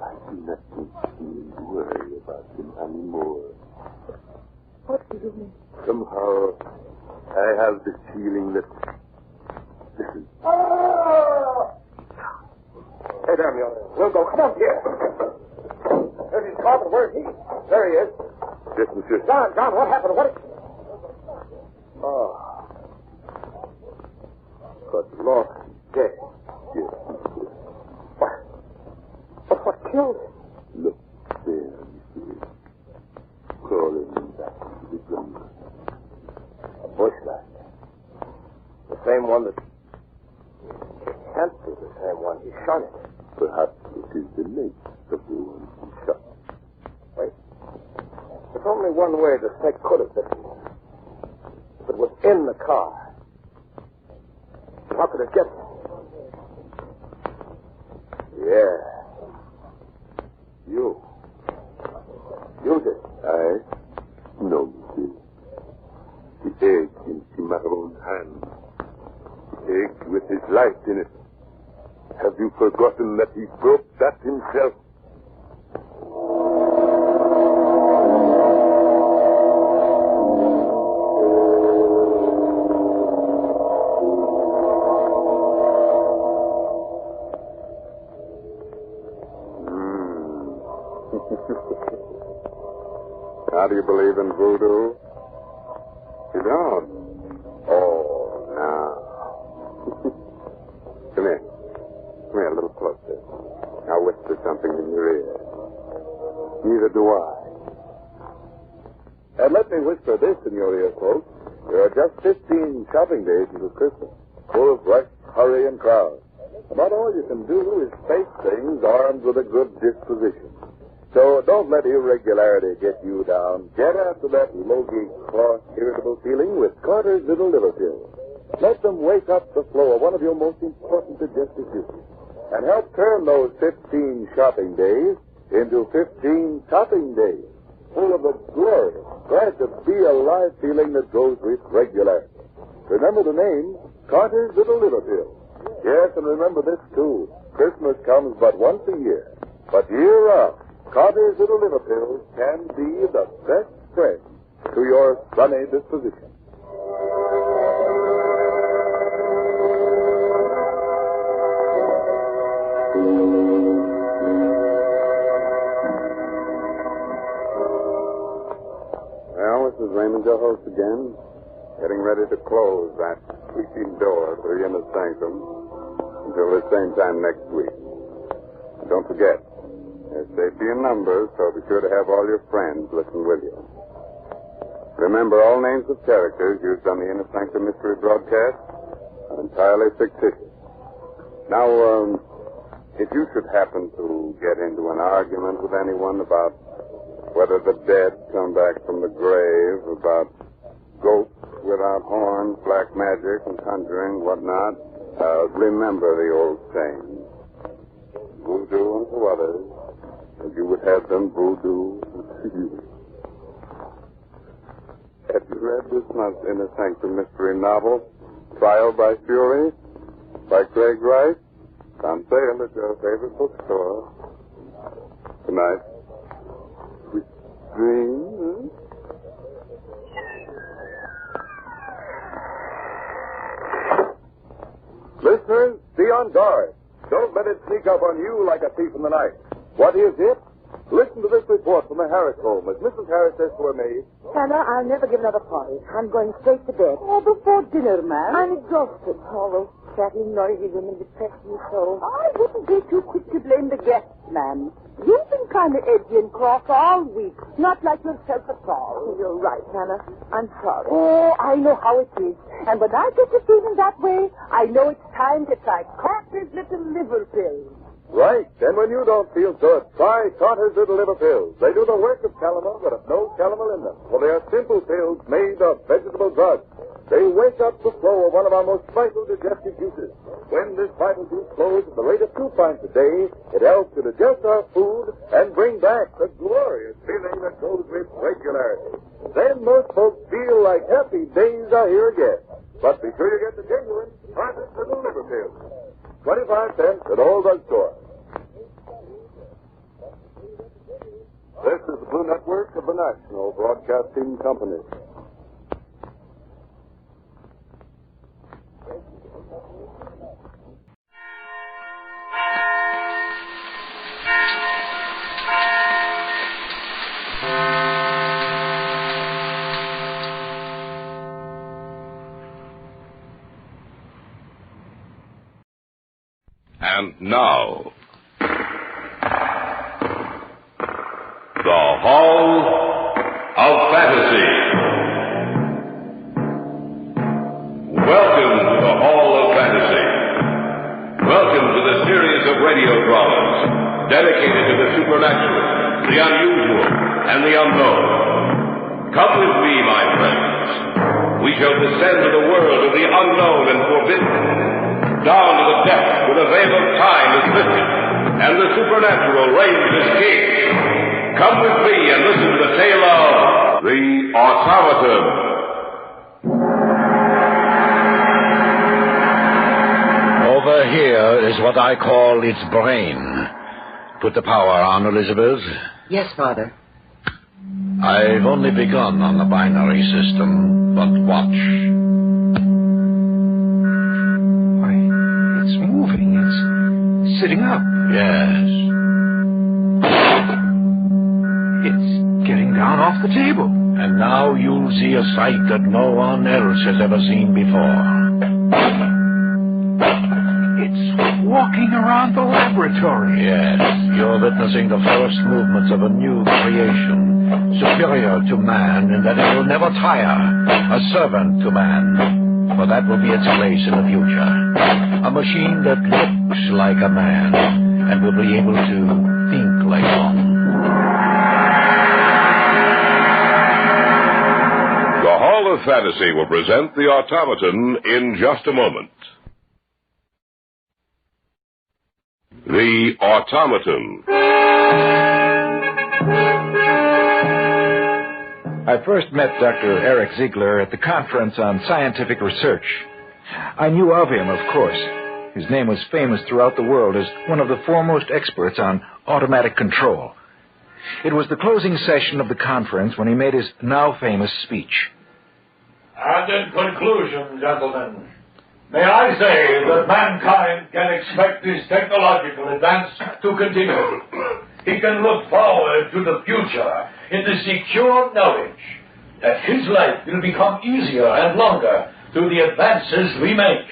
I do not think she will worry about him anymore. What do you mean? Somehow, I have the feeling that... Listen. Hey there, Muriel. We'll go. Come on here. There's his car, but where is he? There he is. Yes, monsieur. John, what happened? What? Oh. Good Lord. Dead. Yes, monsieur. What killed him? Look there, monsieur. Crawling back to the jungle. A bushman. The same one that... It can't be the same one. He shot it. Perhaps it is the mate of the one who shot. Wait. There's only one way the snake could have bitten him. If it was in the car. How could it get there? Yeah. You did. I? No, monsieur. The egg into my own hand. The egg with his life in it. Have you forgotten that he broke that himself? Now, do you believe in voodoo? You don't? Oh, now. Come here. Come here a little closer. I'll whisper something in your ear. Neither do I. And let me whisper this in your ear, folks. There are just 15 shopping days until Christmas. Full of rush, hurry and crowd. About all you can do is face things armed with a good disposition. So don't let irregularity get you down. Get after that low-gauge, cross, irritable feeling with Carter's Little Liver Pills. Let them wake up the flow of one of your most important digestive juices and help turn those 15 shopping days into 15 topping days, full of the glorious, glad to be alive feeling that goes with regularity. Remember the name, Carter's Little Liver Pills. Yes, and remember this, too. Christmas comes but once a year. But year round, Carter's Little Liver Pills can be the best friend to your sunny disposition. Well, this is Raymond, your host again, getting ready to close that creaking door to the inner sanctum until the same time next week. And don't forget, there's safety in numbers, so be sure to have all your friends listen with you. Remember, all names of characters used on the Inner Sanctum Mystery broadcast are entirely fictitious. Now, if you should happen to get into an argument with anyone about whether the dead come back from the grave, about ghosts without horns, black magic, and conjuring, whatnot, remember the old saying, voodoo unto others, and you would have them voodoo to you. Have you read this month's Inner Sanctum Mystery novel, Trial by Fury, by Craig Rice? It's on sale at your favorite bookstore. Good night. Sweet dreams. Listeners, be on guard. Don't let it sneak up on you like a thief in the night. What is it? Listen to this report from the Harris home as Mrs. Harris says to her maid. Hannah, I'll never give another party. I'm going straight to bed. Oh, before dinner, ma'am. I'm exhausted. All those chatty, noisy women depress me so. I wouldn't be too quick to blame the guests, ma'am. You've been kind of edgy and cross all week. Not like yourself at all. You're right, Hannah. I'm sorry. Oh, I know how it is. And when I get to feeling that way, I know it's time to try Carter's Little Liver Pills. Right. And when you don't feel good, try Carter's Little Liver Pills. They do the work of calomel, but have no calomel in them. For they are simple pills made of vegetable drugs. They wake up the flow of one of our most vital digestive juices. When this vital juice flows at the rate of 2 pints a day, it helps to digest our food and bring back the glorious feeling that goes with regularity. Then most folks feel like happy days are here again. But be sure you get the genuine Carter's Little Liver Pills. 25 cents at all drugstores. This is the Blue Network of the National Broadcasting Company. And now, the Hall of Fantasy. Welcome to the Hall of Fantasy. Welcome to the series of radio dramas dedicated to the supernatural, the unusual, and the unknown. Come with me, my friends. We shall descend to the world of the unknown and forbidden, down to the depths where the veil of time is lifted, and the supernatural reigns as king. Come with me and listen to the tale of the Automaton. Over here is what I call its brain. Put the power on, Elizabeth. Yes, Father. I've only begun on the binary system, but watch. Why, it's moving. It's sitting up. Yes. It's getting down off the table. And now you'll see a sight that no one else has ever seen before. It's walking around the laboratory. Yes, you're witnessing the first movements of a new creation, superior to man in that it will never tire, a servant to man. For that will be its place in the future. A machine that looks like a man and will be able to think like one. The Hall of Fantasy will present the Automaton in just a moment. The Automaton. I first met Dr. Eric Ziegler at the conference on scientific research. I knew of him, of course. His name was famous throughout the world as one of the foremost experts on automatic control. It was the closing session of the conference when he made his now famous speech. And in conclusion, gentlemen, may I say that mankind can expect this technological advance to continue. He can look forward to the future in the secure knowledge that his life will become easier and longer through the advances we make.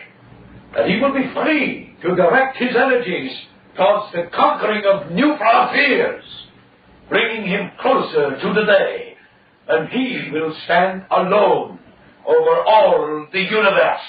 That he will be free to direct his energies towards the conquering of new frontiers, bringing him closer to the day when he will stand alone over all the universe.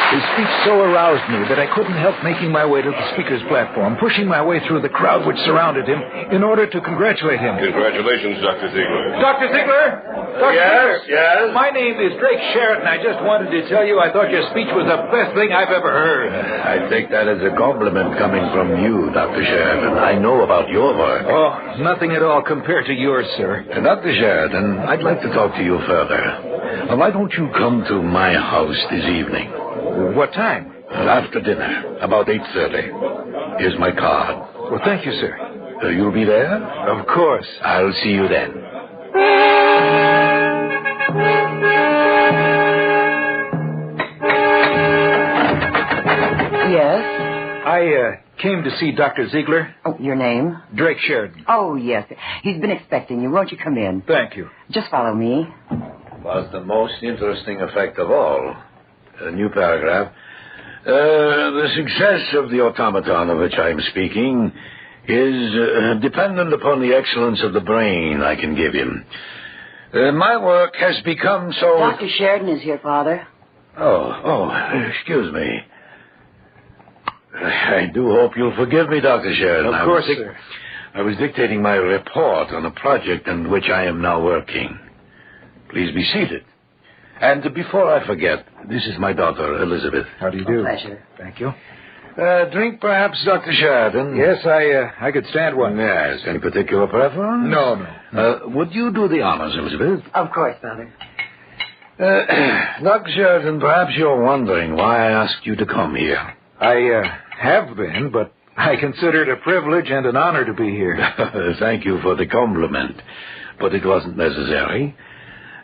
His speech so aroused me that I couldn't help making my way to the speaker's platform, pushing my way through the crowd which surrounded him in order to congratulate him. Congratulations, Dr. Ziegler. Dr. Ziegler? Yes? My name is Drake Sheridan. I just wanted to tell you I thought your speech was the best thing I've ever heard. I take that as a compliment coming from you, Dr. Sheridan. I know about your work. Oh, nothing at all compared to yours, sir. Dr. Sheridan, I'd like to talk to you further. Why don't you come to my house this evening? What time? After dinner, about 8:30. Here's my card. Well, thank you, sir. You'll be there? Of course. I'll see you then. Yes? I came to see Dr. Ziegler. Oh, your name? Drake Sheridan. Oh, yes. He's been expecting you. Won't you come in? Thank you. Just follow me. Was the most interesting effect of all. A new paragraph. The success of the automaton of which I am speaking is dependent upon the excellence of the brain I can give him. My work has become so... Dr. Sheridan is here, Father. Oh, excuse me. I do hope you'll forgive me, Dr. Sheridan. Of course, sir. I was dictating my report on a project on which I am now working. Please be seated. And before I forget, this is my daughter, Elizabeth. How do you do? Pleasure. Thank you. Drink, perhaps, Dr. Sheridan? Yes, I could stand one. Yes. Any particular preference? No. Would you do the honors, Elizabeth? Of course, Father. Dr. Sheridan, perhaps you're wondering why I asked you to come here. I have been, but I consider it a privilege and an honor to be here. Thank you for the compliment, but it wasn't necessary.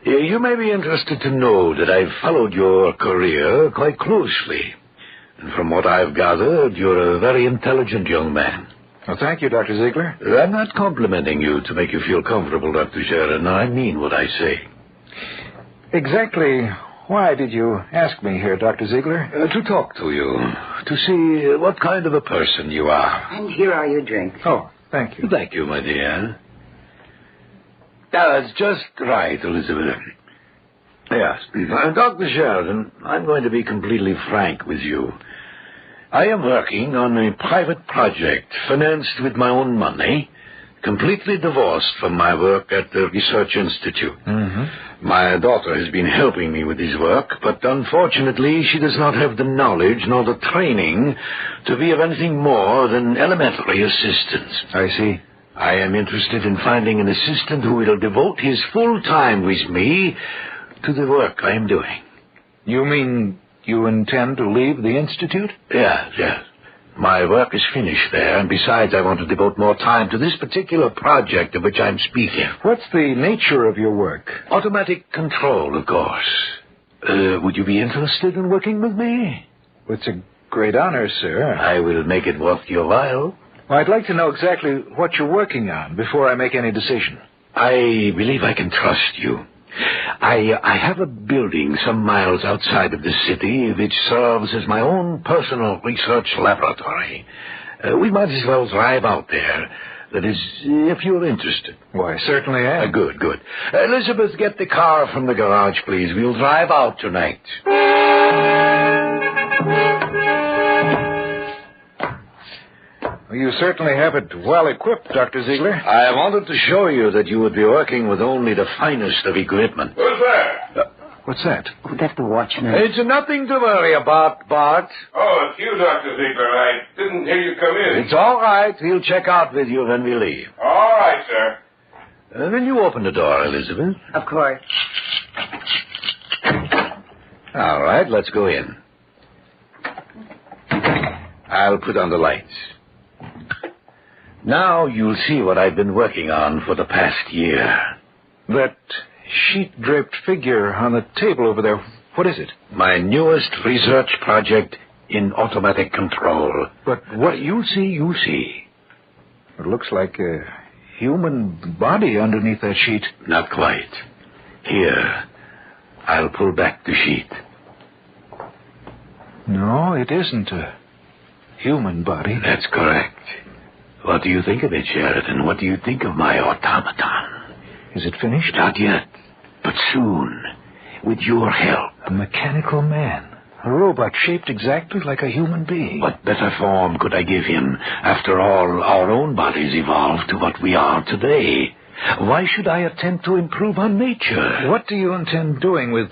You may be interested to know that I've followed your career quite closely. And from what I've gathered, you're a very intelligent young man. Well, thank you, Dr. Ziegler. I'm not complimenting you to make you feel comfortable, Dr. Sheridan. I mean what I say. Exactly why did you ask me here, Dr. Ziegler? To talk to you, to see what kind of a person you are. And here are your drinks. Oh, thank you. Thank you, my dear. That's just right, Elizabeth. Yes. Dr. Sheridan, I'm going to be completely frank with you. I am working on a private project financed with my own money, completely divorced from my work at the Research Institute. Mm-hmm. My daughter has been helping me with this work, but unfortunately she does not have the knowledge nor the training to be of anything more than elementary assistance. I see. I am interested in finding an assistant who will devote his full time with me to the work I am doing. You mean you intend to leave the Institute? Yes. My work is finished there, and besides, I want to devote more time to this particular project of which I'm speaking. What's the nature of your work? Automatic control, of course. Would you be interested in working with me? It's a great honor, sir. I will make it worth your while. Well, I'd like to know exactly what you're working on before I make any decision. I believe I can trust you. I have a building some miles outside of the city which serves as my own personal research laboratory. We might as well drive out there. That is, if you're interested. Why, certainly I am. Good. Elizabeth, get the car from the garage, please. We'll drive out tonight. Well, you certainly have it well equipped, Dr. Ziegler. I wanted to show you that you would be working with only the finest of equipment. Who's there? What's that? Oh, that's the watchman. It's nothing to worry about, Bart. Oh, it's you, Dr. Ziegler. I didn't hear you come in. It's all right. We'll check out with you when we leave. All right, sir. Will you open the door, Elizabeth? Of course. All right, let's go in. I'll put on the lights. Now you'll see what I've been working on for the past year. That sheet-draped figure on the table over there, what is it? My newest research project in automatic control. But what you see. It looks like a human body underneath that sheet. Not quite. Here, I'll pull back the sheet. No, it isn't a human body. That's correct. What do you think of it, Sheridan? What do you think of my automaton? Is it finished? Not yet, but soon, with your help. A mechanical man. A robot shaped exactly like a human being. What better form could I give him? After all, our own bodies evolved to what we are today. Why should I attempt to improve on nature? What do you intend doing with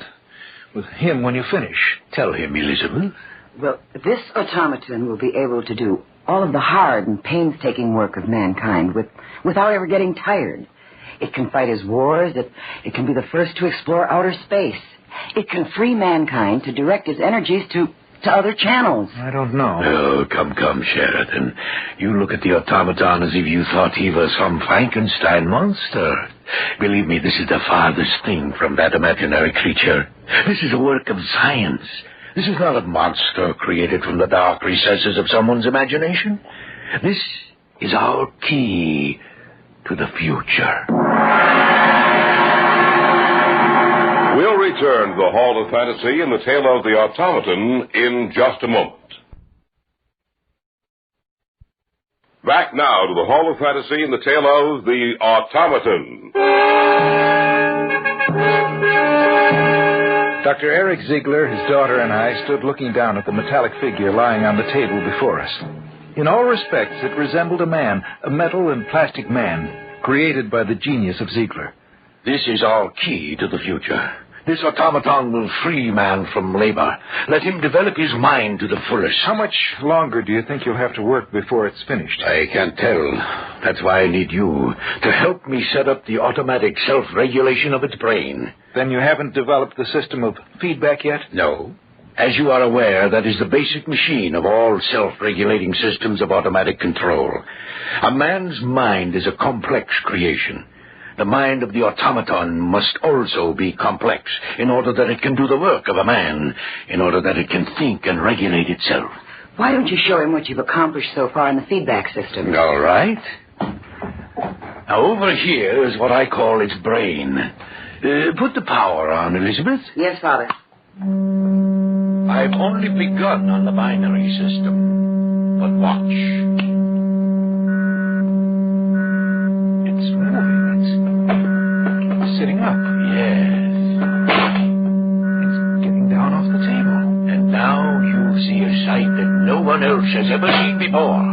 him when you finish? Tell him, Elizabeth. Well, this automaton will be able to do all of the hard and painstaking work of mankind without ever getting tired. It can fight his wars. It can be the first to explore outer space. It can free mankind to direct his energies to other channels. I don't know. Oh, come, Sheridan. You look at the automaton as if you thought he was some Frankenstein monster. Believe me, this is the farthest thing from that imaginary creature. This is a work of science. This is not a monster created from the dark recesses of someone's imagination. This is our key to the future. We'll return to the Hall of Fantasy and the tale of the automaton in just a moment. Back now to the Hall of Fantasy and the tale of the automaton. Dr. Eric Ziegler, his daughter, and I stood looking down at the metallic figure lying on the table before us. In all respects, it resembled a man, a metal and plastic man, created by the genius of Ziegler. This is our key to the future. This automaton will free man from labor. Let him develop his mind to the fullest. How much longer do you think you'll have to work before it's finished? I can't tell. That's why I need you to help me set up the automatic self-regulation of its brain. Then you haven't developed the system of feedback yet? No. As you are aware, that is the basic machine of all self-regulating systems of automatic control. A man's mind is a complex creation. The mind of the automaton must also be complex in order that it can do the work of a man, in order that it can think and regulate itself. Why don't you show him what you've accomplished so far in the feedback system? All right. Now, over here is what I call its brain. Put the power on, Elizabeth. Yes, Father. I've only begun on the binary system. But watch. It's moving. It's sitting up. Yes. It's getting down off the table. And now you'll see a sight that no one else has ever seen before.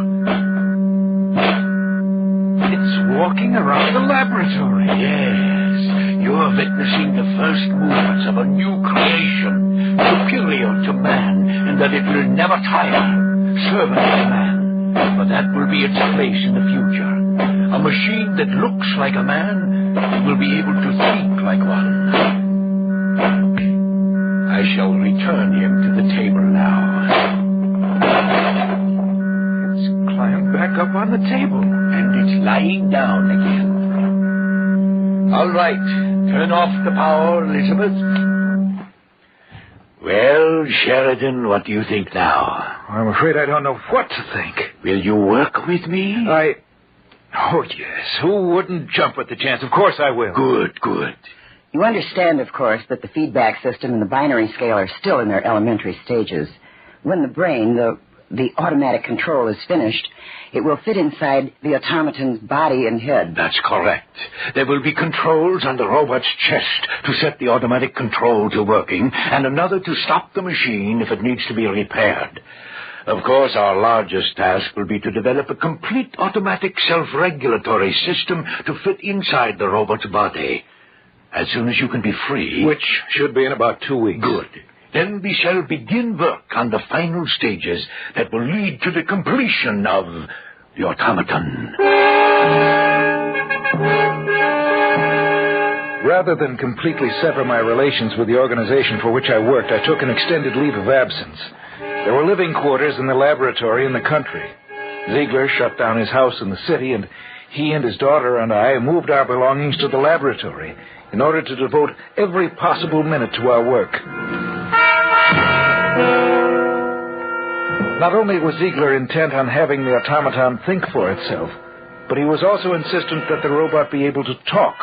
It's walking around the laboratory. Yes. You're witnessing the first movements of a new creation, superior to man, in that it will never tire, servant to man. But that will be its place in the future. A machine that looks like a man will be able to think like one. I shall return him to the table now. It's climbed back up on the table. And it's lying down again. All right. Turn off the power, Elizabeth. Well, Sheridan, what do you think now? I'm afraid I don't know what to think. Will you work with me? Oh, yes. Who wouldn't jump at the chance? Of course I will. Good. You understand, of course, that the feedback system and the binary scale are still in their elementary stages. When the brain, the the automatic control is finished, it will fit inside the automaton's body and head. That's correct. There will be controls on the robot's chest to set the automatic control to working, and another to stop the machine if it needs to be repaired. Of course, our largest task will be to develop a complete automatic self-regulatory system to fit inside the robot's body. As soon as you can be free... Which should be in about 2 weeks. Good. Then we shall begin work on the final stages that will lead to the completion of the automaton. Rather than completely sever my relations with the organization for which I worked, I took an extended leave of absence. There were living quarters in the laboratory in the country. Ziegler shut down his house in the city, and he and his daughter and I moved our belongings to the laboratory in order to devote every possible minute to our work. Not only was Ziegler intent on having the automaton think for itself, but he was also insistent that the robot be able to talk.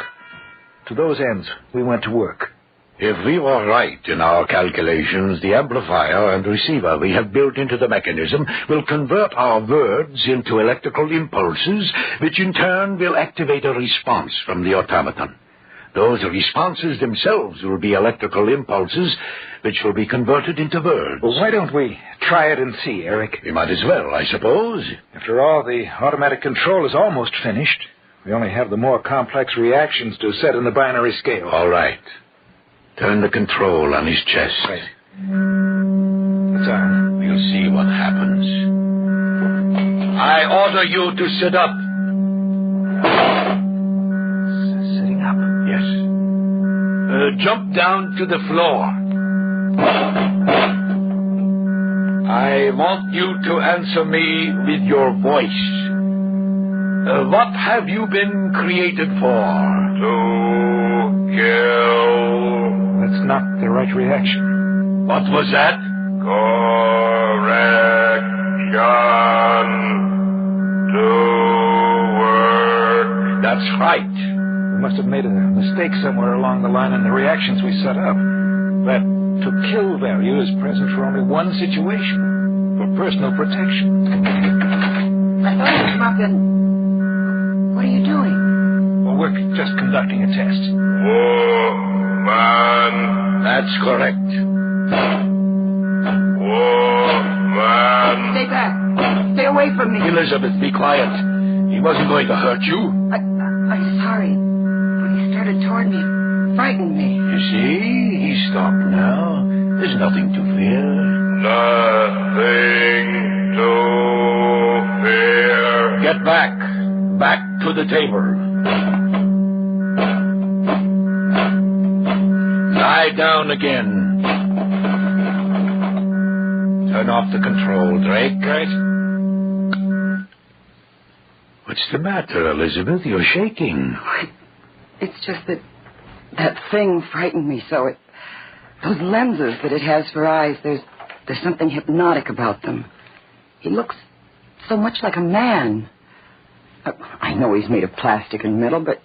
To those ends, we went to work. If we were right in our calculations, the amplifier and receiver we have built into the mechanism will convert our words into electrical impulses, which in turn will activate a response from the automaton. Those responses themselves will be electrical impulses, which will be converted into words. Well, why don't we try it and see, Eric? We might as well, I suppose. After all, the automatic control is almost finished. We only have the more complex reactions to set in the binary scale. All right. Turn the control on his chest. Right. It's on. We'll see what happens. I order you to sit up. Sitting up? Yes. Jump down to the floor. I want you to answer me with your voice. What have you been created for? To kill. That's not the right reaction. What was that? Correction. To work. That's right. We must have made a mistake somewhere along the line in the reactions we set up. That to kill value is present for only one situation, for personal protection. I thought you dropped in. What are you doing? Well, we're just conducting a test. Woman. That's correct. Woman. Stay back. Stay away from me. Elizabeth, be quiet. He wasn't going to hurt you. I'm sorry. When he started toward me, it frightened me. You see, he stopped now. There's nothing to fear. Nothing to fear. Get back. Back to the table. Lie down again. Turn off the control, Drake. Right? What's the matter, Elizabeth? You're shaking. It's just that thing frightened me so. Those lenses that it has for eyes, there's something hypnotic about them. He looks so much like a man. I know he's made of plastic and metal, but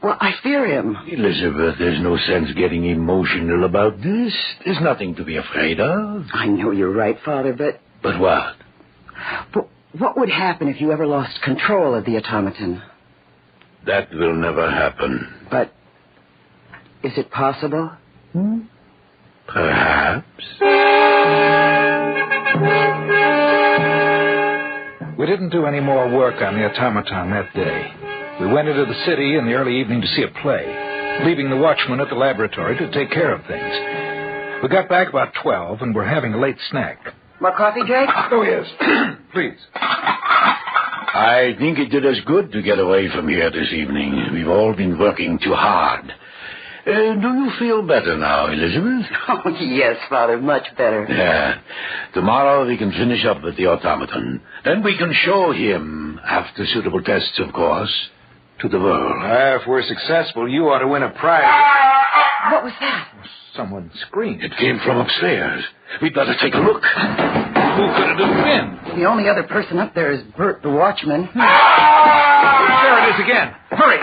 well, I fear him. Elizabeth, there's no sense getting emotional about this. There's nothing to be afraid of. I know you're right, Father, but... But what? But what would happen if you ever lost control of the automaton? That will never happen. But is it possible? Perhaps. We didn't do any more work on the automaton that day. We went into the city in the early evening to see a play, leaving the watchman at the laboratory to take care of things. We got back about 12 and were having a late snack. More coffee, Drake? Oh, yes. Please. I think it did us good to get away from here this evening. We've all been working too hard. Do you feel better now, Elizabeth? Oh, yes, Father, much better. Yeah. Tomorrow we can finish up with the automaton. Then we can show him, after suitable tests, of course, to the world. If we're successful, you ought to win a prize. What was that? Someone screamed. It came from upstairs. We'd better take a look. Who could it have been? The only other person up there is Bert, the watchman. There it is again. Hurry.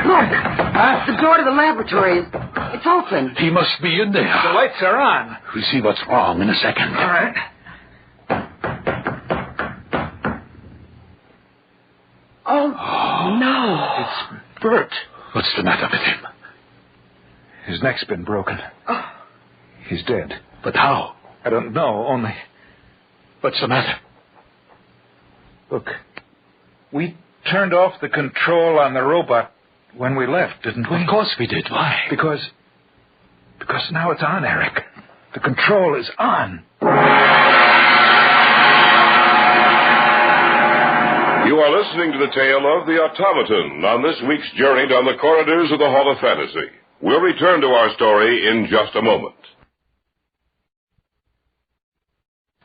Look. The door to the laboratory is... It's open. He must be in there. The lights are on. We'll see what's wrong in a second. All right. Bert. What's the matter with him? His neck's been broken. Oh. He's dead. But how? I don't know, only... What's the matter? Look, we turned off the control on the robot when we left, didn't we? Of course we did. Why? Because now it's on, Eric. The control is on. You are listening to the tale of the Automaton on this week's journey down the corridors of the Hall of Fantasy. We'll return to our story in just a moment.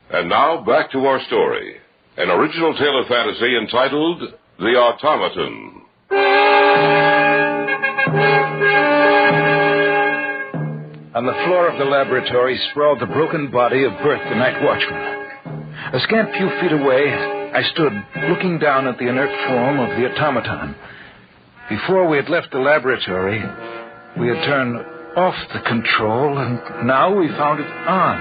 And now, back to our story. An original tale of fantasy entitled The Automaton. On the floor of the laboratory sprawled the broken body of Bert, the night watchman. A scant few feet away, I stood looking down at the inert form of the automaton. Before we had left the laboratory, we had turned off the control, and now we found it on.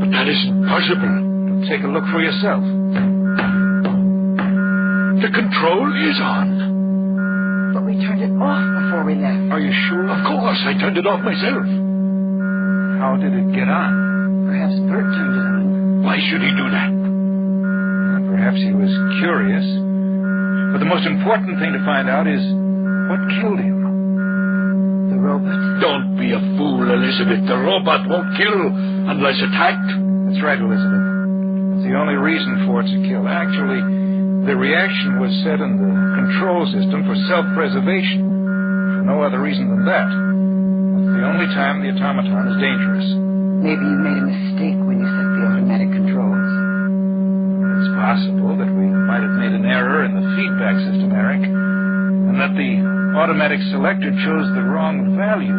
But that isn't possible. Take a look for yourself. The control is on. But we turned it off before we left. Are you sure? Of course, I turned it off myself. How did it get on? Perhaps Bert turned it on. Why should he do that? Perhaps he was curious. But the most important thing to find out is what killed him. The robot? Don't be a fool, Elizabeth. The robot won't kill unless attacked. That's right, Elizabeth. It's the only reason for it to kill. Actually, the reaction was set in the control system for self-preservation. For no other reason than that. That's the only time the automaton is dangerous. Maybe you made a mistake when you set the automatic controls. It's possible that we might have made an error in the feedback system, Eric, and that the automatic selector chose the wrong value.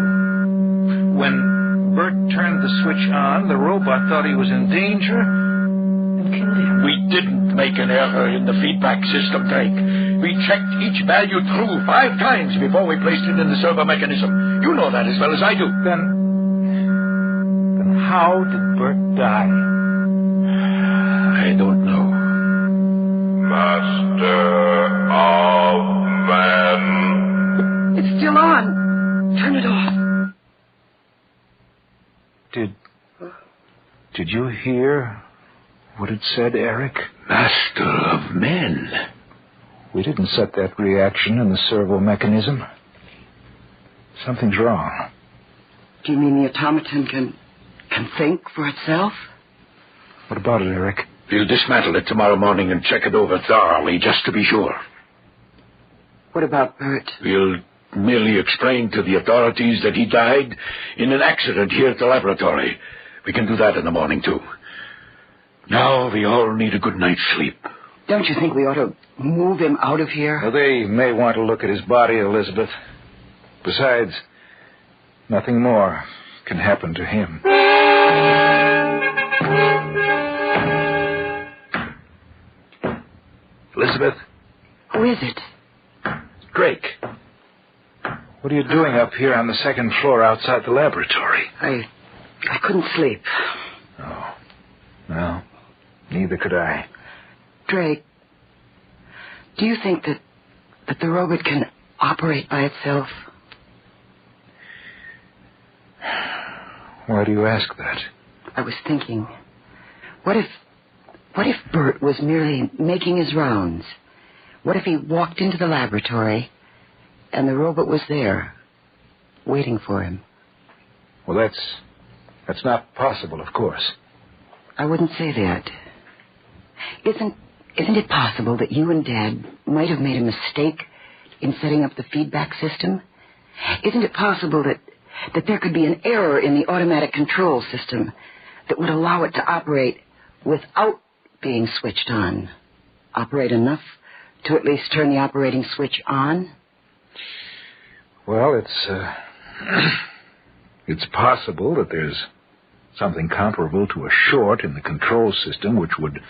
When Bert turned the switch on, the robot thought he was in danger and killed him. We didn't make an error in the feedback system, Drake. We checked each value through 5 times before we placed it in the servo mechanism. You know that as well as I do. Then how did Bert die? I don't know. Master of Man. It's still on. Turn it off. Did you hear what it said, Eric? Master of Men. We didn't set that reaction in the servo mechanism. Something's wrong. Do you mean the automaton can think for itself? What about it, Eric? We'll dismantle it tomorrow morning and check it over thoroughly, just to be sure. What about Bert? We'll merely explain to the authorities that he died in an accident here at the laboratory. We can do that in the morning, too. Now we all need a good night's sleep. Don't you think we ought to move him out of here? Well, they may want to look at his body, Elizabeth. Besides, nothing more can happen to him. Elizabeth? Who is it? Drake. What are you doing up here on the second floor outside the laboratory? I couldn't sleep. Oh. Well, neither could I. Drake, do you think that the robot can operate by itself? Why do you ask that? I was thinking, what if Bert was merely making his rounds? What if he walked into the laboratory and the robot was there, waiting for him? Well, that's not possible, of course. I wouldn't say that. Isn't it possible that you and Dad might have made a mistake in setting up the feedback system? Isn't it possible that there could be an error in the automatic control system that would allow it to operate without being switched on? Operate enough to at least turn the operating switch on? Well, it's possible that there's something comparable to a short in the control system, which would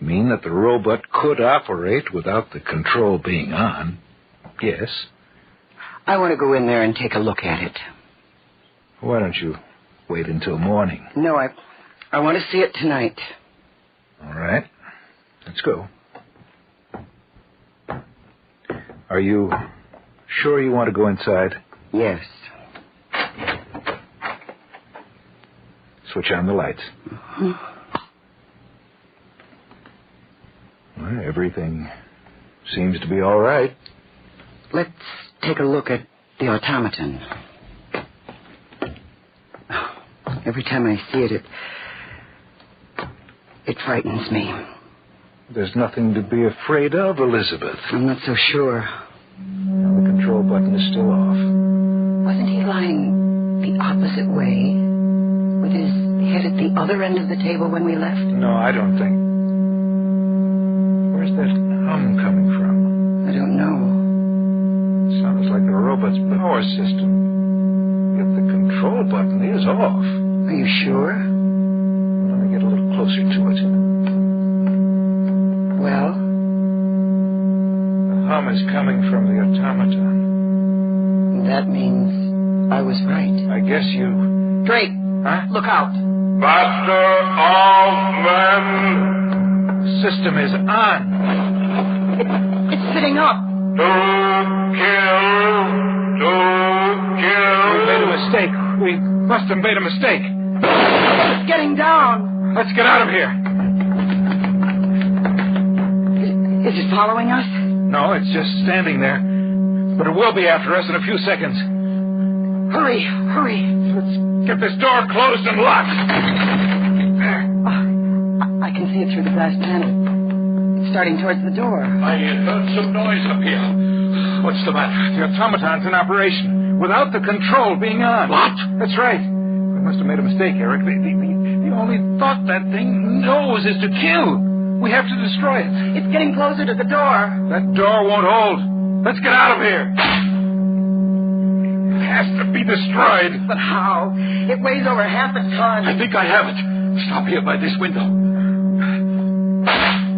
mean that the robot could operate without the control being on. Yes. I want to go in there and take a look at it. Why don't you wait until morning? No, I want to see it tonight. All right. Let's go. Are you sure you want to go inside? Yes. Switch on the lights. Mm-hmm. Well, everything seems to be all right. Let's take a look at the automaton. Every time I see it, it frightens me. There's nothing to be afraid of, Elizabeth. I'm not so sure. The control button is still off. Wasn't he lying the opposite way, with his head at the other end of the table when we left? No, I don't think. Where's that hum coming from? I don't know. Sounds like the robot's power system. Yet the control button is off. Are you sure? Let me get a little closer to it. Well? The hum is coming from the automaton. That means I was right. I guess you... Drake! Huh? Look out! Master of men! The system is on. It's sitting up. To kill. We made a mistake. We must have made a mistake. It's getting down. Let's get out of here. Is it following us? No, it's just standing there. But it will be after us in a few seconds. Hurry, hurry. Let's get this door closed and locked. There. I can see it through the glass panel. It's starting towards the door. I heard some noise up here. What's the matter? The automaton's in operation, without the control being on. What? That's right. We must have made a mistake, Eric. The only thought that thing knows is to kill. We have to destroy it. It's getting closer to the door. That door won't hold. Let's get out of here. It has to be destroyed. But how? It weighs over half a ton. I think I have it. Stop here by this window.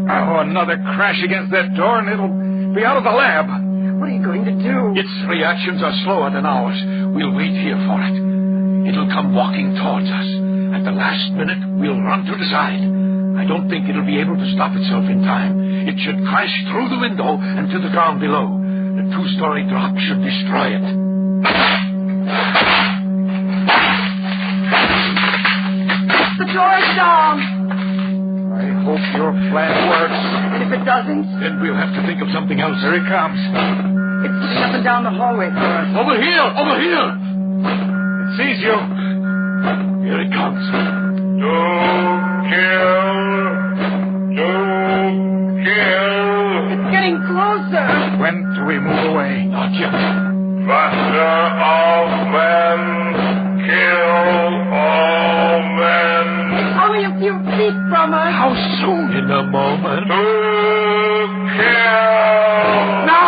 Oh, another crash against that door and it'll be out of the lab. What are you going to do? Its reactions are slower than ours. We'll wait here for it. It'll come walking towards us. At the last minute, we'll run to the side. I don't think it'll be able to stop itself in time. It should crash through the window and to the ground below. The two-story drop should destroy it. The door's down. I hope your plan works. And if it doesn't? Then we'll have to think of something else. Here he comes. It's pushing up and down the hallway for us. Over here! Over here! It sees you. Here it comes. To kill. It's getting closer. When do we move away? Not yet. Master of men, kill all men. Only a few feet from us. How soon? In a moment. To kill. Now!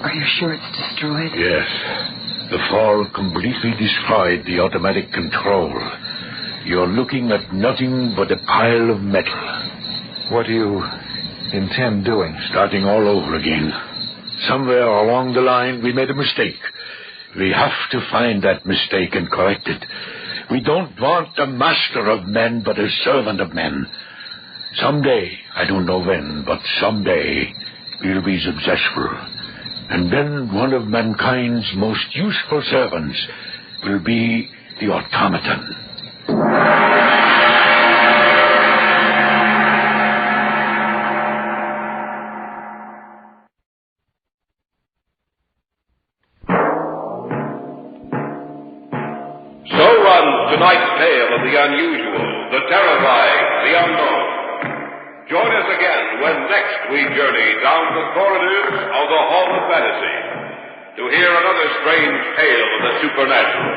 Are you sure it's destroyed? Yes. The fall completely destroyed the automatic control. You're looking at nothing but a pile of metal. What do you intend doing? Starting all over again. Somewhere along the line, we made a mistake. We have to find that mistake and correct it. We don't want a master of men, but a servant of men. Someday, I don't know when, but someday, we'll be successful. And then one of mankind's most useful servants will be the automaton. So runs tonight's tale of the unusual, the terrifying, the unknown. Join us again when next we journey down the corridors of the Hall of Fantasy to hear another strange tale of the supernatural.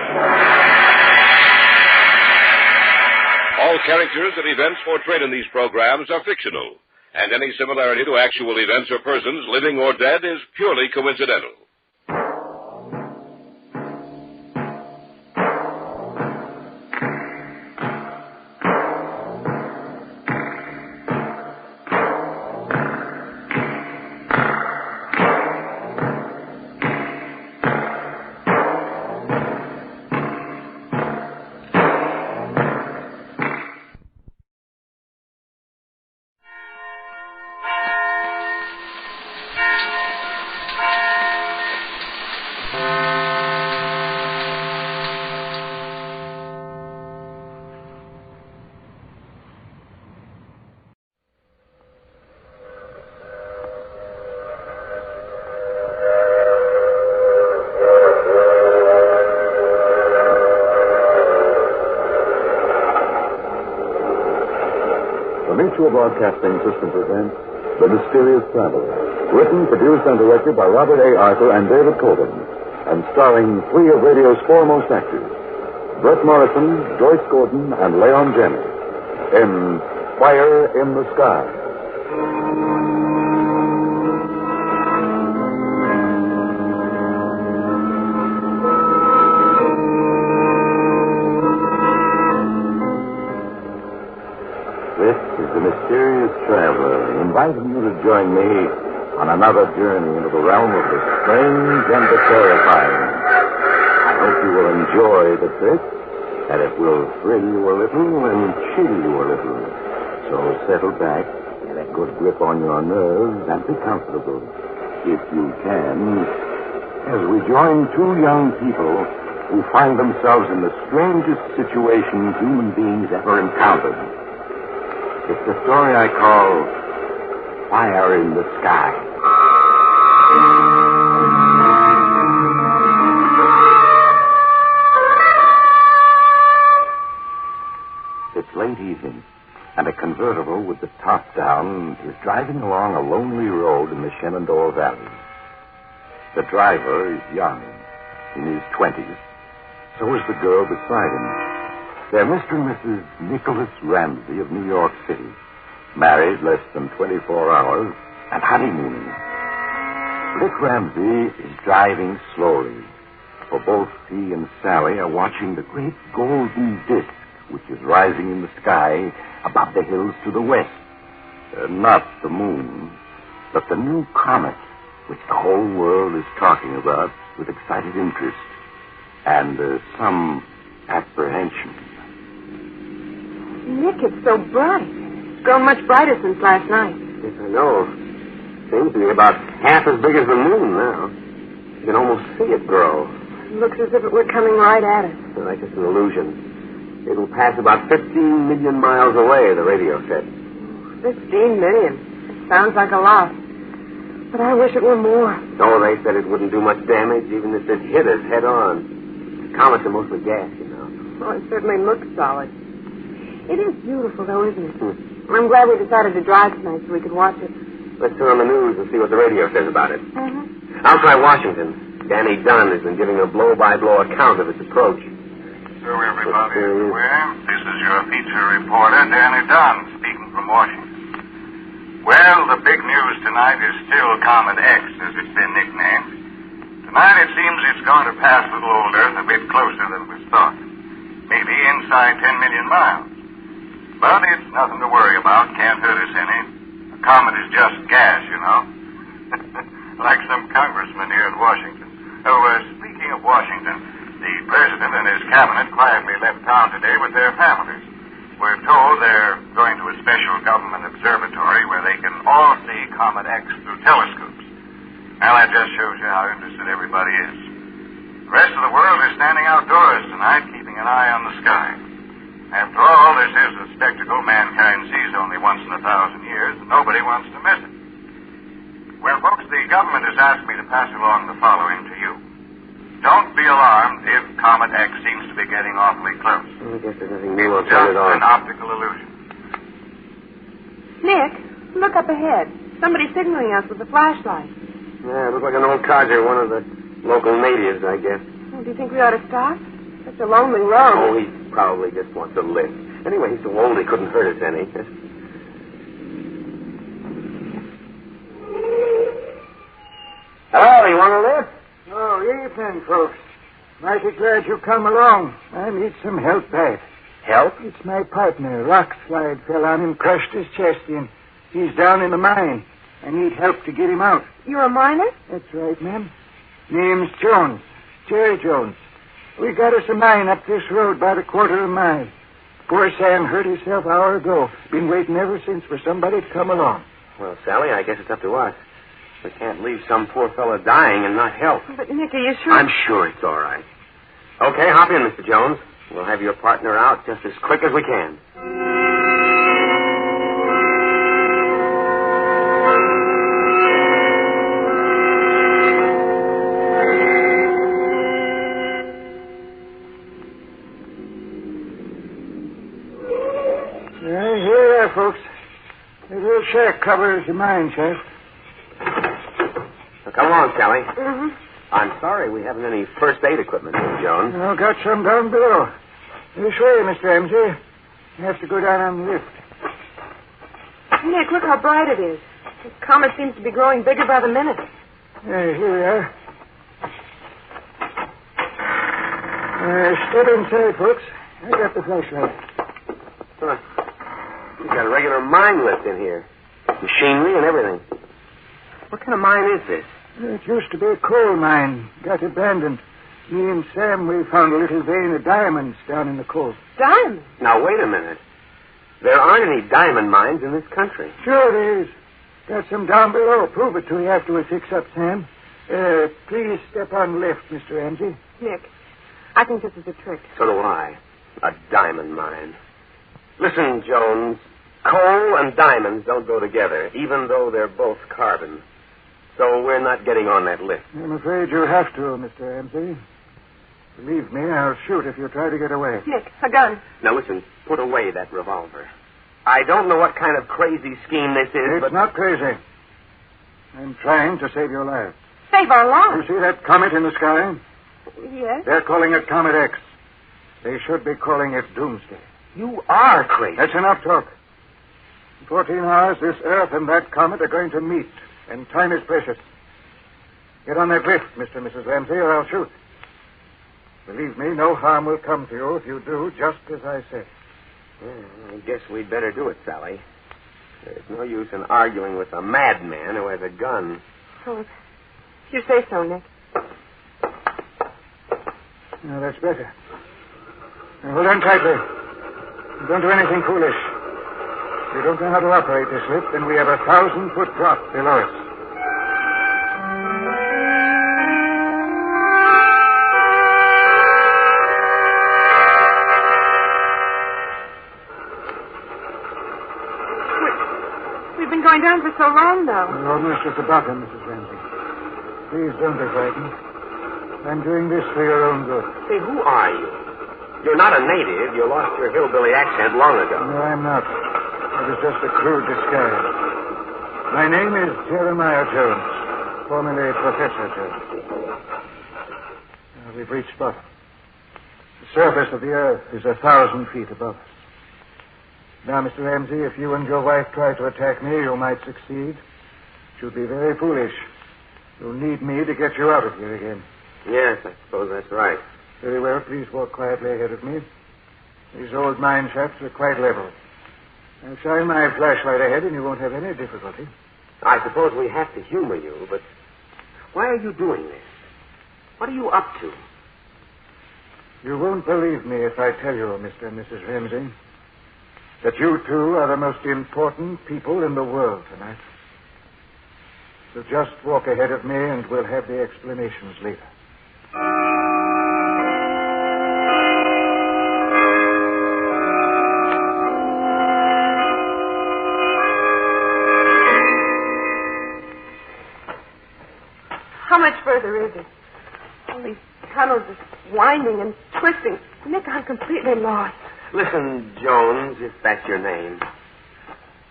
All characters and events portrayed in these programs are fictional, and any similarity to actual events or persons, living or dead, is purely coincidental. Mutual Broadcasting System presents The Mysterious Traveler, written, produced, and directed by Robert A. Arthur and David Coben, and starring three of radio's foremost actors, Bert Morrison, Joyce Gordon, and Leon Jennings, in Fire in the Sky. This is the Mysterious Traveler, inviting you to join me on another journey into the realm of the strange and the terrifying. I hope you will enjoy the trip, and it will thrill you a little and chill you a little. So settle back, get a good grip on your nerves, and be comfortable, if you can, as we join two young people who find themselves in the strangest situation human beings ever encountered. It's a story I call Fire in the Sky. It's late evening, and a convertible with the top down is driving along a lonely road in the Shenandoah Valley. The driver is young, in his 20s. So is the girl beside him. They're Mr. and Mrs. Nicholas Ramsey of New York City, married less than 24 hours and honeymooning. Rick Ramsey is driving slowly, for both he and Sally are watching the great golden disk which is rising in the sky above the hills to the west. Not the moon, but the new comet which the whole world is talking about with excited interest and some apprehension. Nick, it's so bright. It's grown much brighter since last night. Yes, I know. Seems to be about half as big as the moon now. You can almost see it grow. It looks as if it were coming right at us. Well, that's just an illusion. It'll pass about 15 million miles away, the radio said. 15 million. It sounds like a lot. But I wish it were more. No, they said it wouldn't do much damage, even if it hit us head on. Comets are mostly gas, you know. Oh, it certainly looks solid. It is beautiful, though, isn't it? I'm glad we decided to drive tonight so we could watch it. Let's turn on the news and see what the radio says about it. Mm-hmm. I'll try Washington. Danny Dunn has been giving a blow-by-blow account of its approach. So everybody is aware, this is your feature reporter, Danny Dunn, speaking from Washington. Well, the big news tonight is still Comet X, as it's been nicknamed. Tonight it seems it's going to pass little old Earth a bit closer than was thought. Maybe inside 10 million miles. But it's nothing to worry about. Can't hurt us any. A comet is just gas, you know. Like some congressman here in Washington. Speaking of Washington, the president and his cabinet quietly left town today with their families. We're told they're going to a special government observatory where they can all see Comet X through telescopes. Well, that just shows you how interested everybody is. The rest of the world is standing outdoors tonight, keeping an eye on the sky. After all, this is a spectacle mankind sees only once in 1,000 years, and nobody wants to miss it. Well, folks, the government has asked me to pass along the following to you. Don't be alarmed if Comet X seems to be getting awfully close. I guess there's nothing new. I'll Just turn it on. an optical illusion. Nick, look up ahead. Somebody's signaling us with a flashlight. Yeah, it looks like an old codger, one of the local natives, I guess. Oh, do you think we ought to stop? Such a lonely road. Oh, he probably just wants a lift. Anyway, he's so old he couldn't hurt us any. Hello, you want a lift? Oh, evening, folks. Mighty glad you come along. I need some help back. Help? It's my partner. Rock slide fell on him, crushed his chest in. He's down in the mine. I need help to get him out. You're a miner? That's right, ma'am. Name's Jones. Jerry Jones. We got us a mine up this road about a quarter of a mile. Poor Sam hurt himself an hour ago. Been waiting ever since for somebody to come along. Well, Sally, I guess it's up to us. We can't leave some poor fellow dying and not help. But, Nick, are you sure? I'm sure it's all right. Okay, hop in, Mr. Jones. We'll have your partner out just as quick as we can. Here, folks. shack covers the mine shaft. So come along, Sally. Mm-hmm. I'm sorry we haven't any first aid equipment, Miss Jones. Oh, got some down below. This way, Mr. Ramsey. You have to go down on the lift. Nick, look how bright it is. This comet seems to be growing bigger by the minute. Here we are. Step inside, folks. I got the flashlight. Huh. You've got a regular mine lift in here. Machinery and everything. What kind of mine is this? It used to be a coal mine. Got abandoned. Me and Sam, we found a little vein of diamonds down in the coal. Diamonds? Now, wait a minute. There aren't any diamond mines in this country. Sure there is. Got some down below. Prove it to you after we fix up, Sam. Please step on left, Mr. Ramsey. Nick, I think this is a trick. So do I. A diamond mine. Listen, Jones. Coal and diamonds don't go together, even though they're both carbon. So we're not getting on that lift. I'm afraid you'll have to, Mr. Ramsey. Believe me, I'll shoot if you try to get away. Nick, a gun. Now, listen. Put away that revolver. I don't know what kind of crazy scheme this is, It's not crazy. I'm trying to save your life. Save our lives. You see that comet in the sky? Yes? They're calling it Comet X. They should be calling it Doomsday. You are crazy. That's enough talk. In 14 hours, this Earth and that comet are going to meet, and time is precious. Get on that lift, Mr. and Mrs. Ramsey, or I'll shoot. Believe me, no harm will come to you if you do just as I say. Well, I guess we'd better do it, Sally. There's no use in arguing with a madman who has a gun. Oh, if you say so, Nick. Now, that's better. Now, hold on tightly. Don't do anything foolish. If you don't know how to operate this lift, then we have a 1,000-foot drop below us. We've been going down for so long now. We're almost at the bottom, Mrs. Ramsey. Please don't be frightened. I'm doing this for your own good. Say, who are you? You're not a native. You lost your hillbilly accent long ago. No, I'm not. It was just a crude disguise. My name is Jeremiah Jones, formerly Professor Jones. Now, we've reached bottom. The surface of the earth is 1,000 feet above us. Now, Mr. Ramsey, if you and your wife try to attack me, you might succeed. It would be very foolish. You'll need me to get you out of here again. Yes, I suppose that's right. Very well. Please walk quietly ahead of me. These old mine shafts are quite level. I'll shine my flashlight ahead and you won't have any difficulty. I suppose we have to humor you, but why are you doing this? What are you up to? You won't believe me if I tell you, Mr. and Mrs. Ramsey, that you two are the most important people in the world tonight. So just walk ahead of me and we'll have the explanations later. How much further is it? All these tunnels are winding and twisting. Nick, I'm completely lost. Listen, Jones, if that's your name.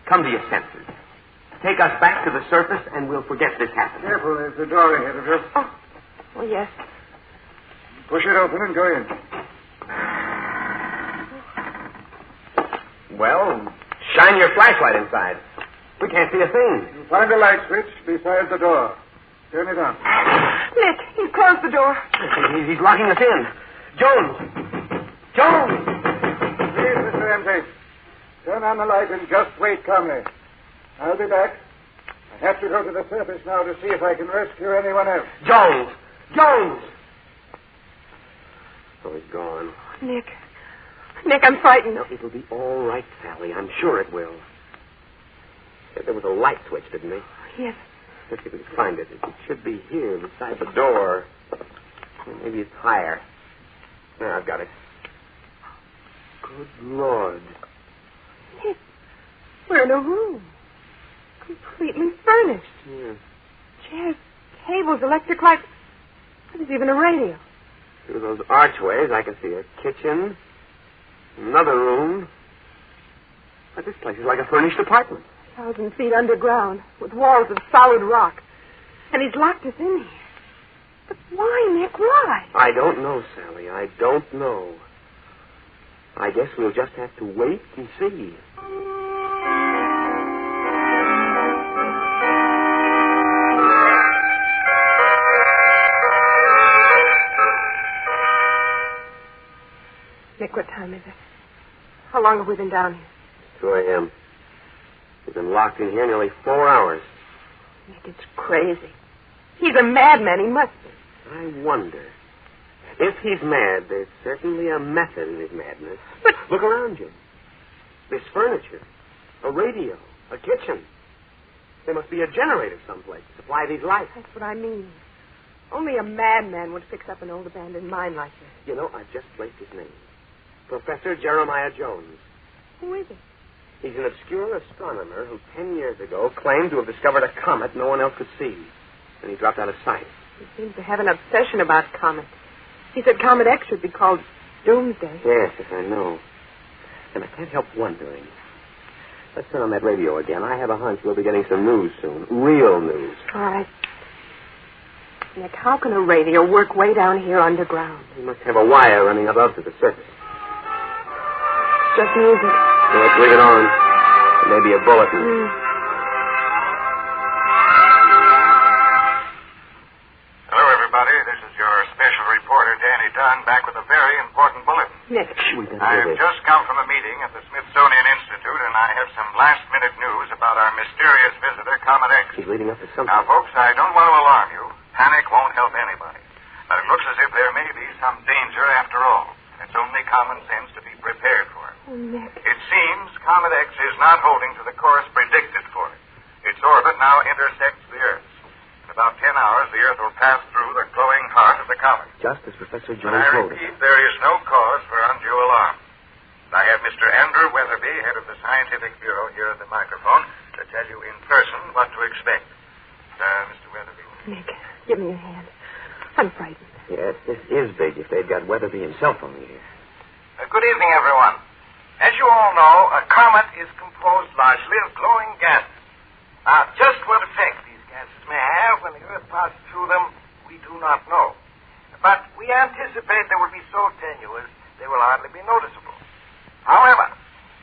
Come to your senses. Take us back to the surface and we'll forget this happened. Careful, there's the door ahead of you. Oh, yes. Push it open and go in. Well, shine your flashlight inside. We can't see a thing. You'll find a light switch beside the door. Turn it on. Nick, he's closed the door. He's locking us in. Jones! Jones! Please, Mr. Ramsey. Turn on the light and just wait calmly. I'll be back. I have to go to the surface now to see if I can rescue anyone else. Jones! Jones! Oh, he's gone. Nick, I'm frightened. No, it'll be all right, Sally. I'm sure it will. There was a light switch, didn't there? Yes. Let's see if we can find it. It should be here beside the door. Maybe it's higher. There, I've got it. Good Lord. Nick, we're in a room. Completely furnished. Yeah. Chairs, tables, electric lights. There's even a radio. Through those archways, I can see a kitchen, another room. But this place is like a furnished apartment. 1,000 feet underground with walls of solid rock. And he's locked us in here. But why, Nick? Why? I don't know, Sally. I don't know. I guess we'll just have to wait and see. Nick, what time is it? How long have we been down here? 2 a.m. We've been locked in here nearly 4 hours. Nick, it's crazy. He's a madman. He must be. I wonder. If he's mad, there's certainly a method in his madness. But look around you. There's furniture, a radio, a kitchen. There must be a generator someplace to supply these lights. That's what I mean. Only a madman would fix up an old abandoned mine like this. You know, I've just placed his name. Professor Jeremiah Jones. Who is he? He's an obscure astronomer who 10 years ago claimed to have discovered a comet no one else could see. And he dropped out of sight. He seems to have an obsession about comets. He said Comet X should be called Doomsday. Yes, I know. And I can't help wondering. Let's turn on that radio again. I have a hunch we'll be getting some news soon. Real news. All right. Nick, how can a radio work way down here underground? We must have a wire running above to the surface. Just music. So let's leave it on. There may be a bulletin. Hello, everybody. This is your special reporter, Danny Dunn, back with a very important bulletin. Nick. I've just come from a meeting at the Smithsonian Institute, and I have some last-minute news about our mysterious visitor, Comet X. He's leading up to something. Now, folks, I don't want to alarm you. Panic won't help anybody. But it looks as if there may be some danger after all. It's only common sense to be prepared for it. Oh, Nick. It seems Comet X is not holding to the course predicted for it. Its orbit now intersects the Earth's. In about 10 hours, the Earth will pass through the glowing heart of the comet. Just as Professor But Jones I told us. repeat, there is no cause for undue alarm. I have Mr. Andrew Weatherby, head of the Scientific Bureau, here at the microphone to tell you in person what to expect. Mr. Weatherby. Nick, give me your hand. I'm frightened. Yes, this is big if they've got Weatherby himself on here. Good evening, everyone. As you all know, a comet is composed largely of glowing gases. Now, just what effect these gases may have when the Earth passes through them, we do not know. But we anticipate they will be so tenuous they will hardly be noticeable. However,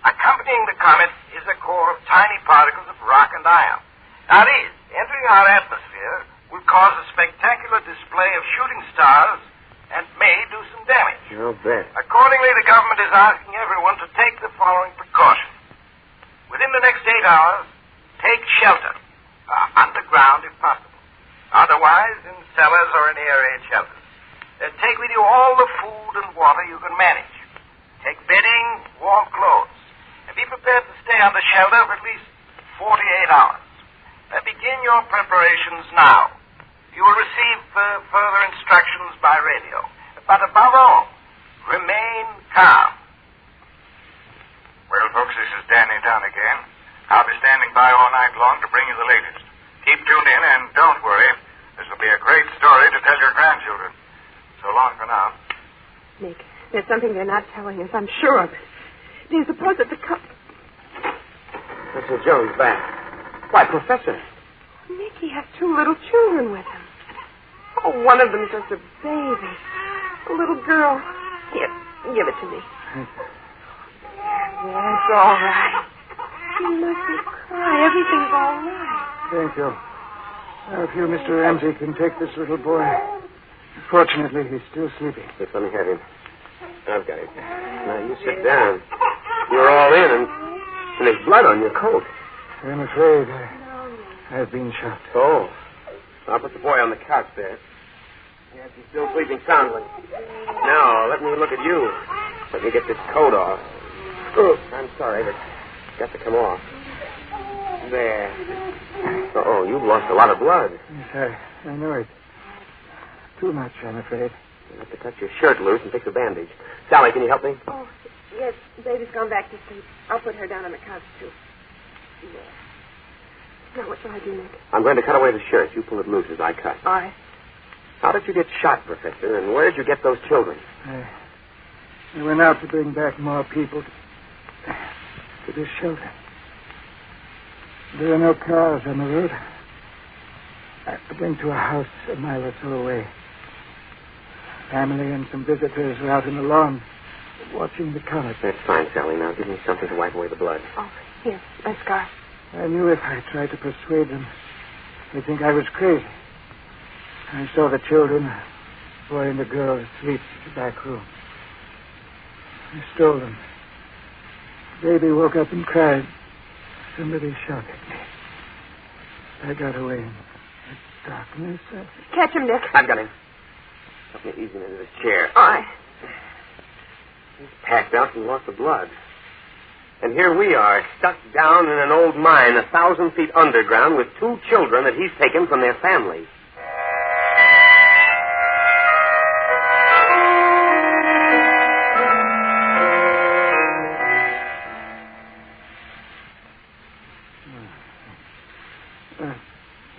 accompanying the comet is a core of tiny particles of rock and iron. Now, these, entering our atmosphere, will cause a spectacular display of shooting stars and may do some damage. I'll bet. Accordingly, the government is asking everyone to take the following precautions. Within the next 8 hours, take shelter, underground if possible. Otherwise, in cellars or in air-raid shelters. Take with you all the food and water you can manage. Take bedding, warm clothes. And be prepared to stay under shelter for at least 48 hours. Begin your preparations now. You will receive further instructions by radio. But above all, remain calm. Well, folks, this is Danny Dunn again. I'll be standing by all night long to bring you the latest. Keep tuned in, and don't worry. This will be a great story to tell your grandchildren. So long for now. Nick, there's something they're not telling us. I'm sure of it. Do you suppose that the Professor Jones back. Why, Professor. Nick, he has 2 little children with him. Oh, one of them's just a baby. A little girl. Here, give it to me. Yes, all right. You mustn't cry. Everything's all right. Thank you. Now, if you, Mr. Ramsey, can take this little boy. Fortunately, he's still sleeping. Yes, let me have him. I've got him. Now, you sit down. You're all in, and there's blood on your coat. I'm afraid I've been shot. Oh. I'll put the boy on the couch there. Yes, he's still sleeping soundly. Now, let me look at you. Let me get this coat off. Oh, I'm sorry, but it's got to come off. There. Oh, you've lost a lot of blood. Yes, I know it. Too much, I'm afraid. You'll have to cut your shirt loose and fix a bandage. Sally, can you help me? Oh, yes. Baby's gone back to sleep. I'll put her down on the couch, too. Yes. Now, what shall I do, Nick? I'm going to cut away the shirt. You pull it loose as I cut. All right. How did you get shot, Professor, and where did you get those children? I went out to bring back more people to this shelter. There are no cars on the road. I went to a house a mile or so away. Family and some visitors were out in the lawn watching the comet. That's fine, Sally. Now give me something to wipe away the blood. Oh, here, my scarf. I knew if I tried to persuade them, they'd think I was crazy. I saw the children pouring the girl asleep in the back room. I stole them. The baby woke up and cried. Somebody shot at me. I got away in the darkness. Catch him, Nick. I've got him. Help me ease him into this chair. All right. He's passed out from loss of blood. And here we are, stuck down in an old mine 1,000 feet underground with 2 children that he's taken from their family.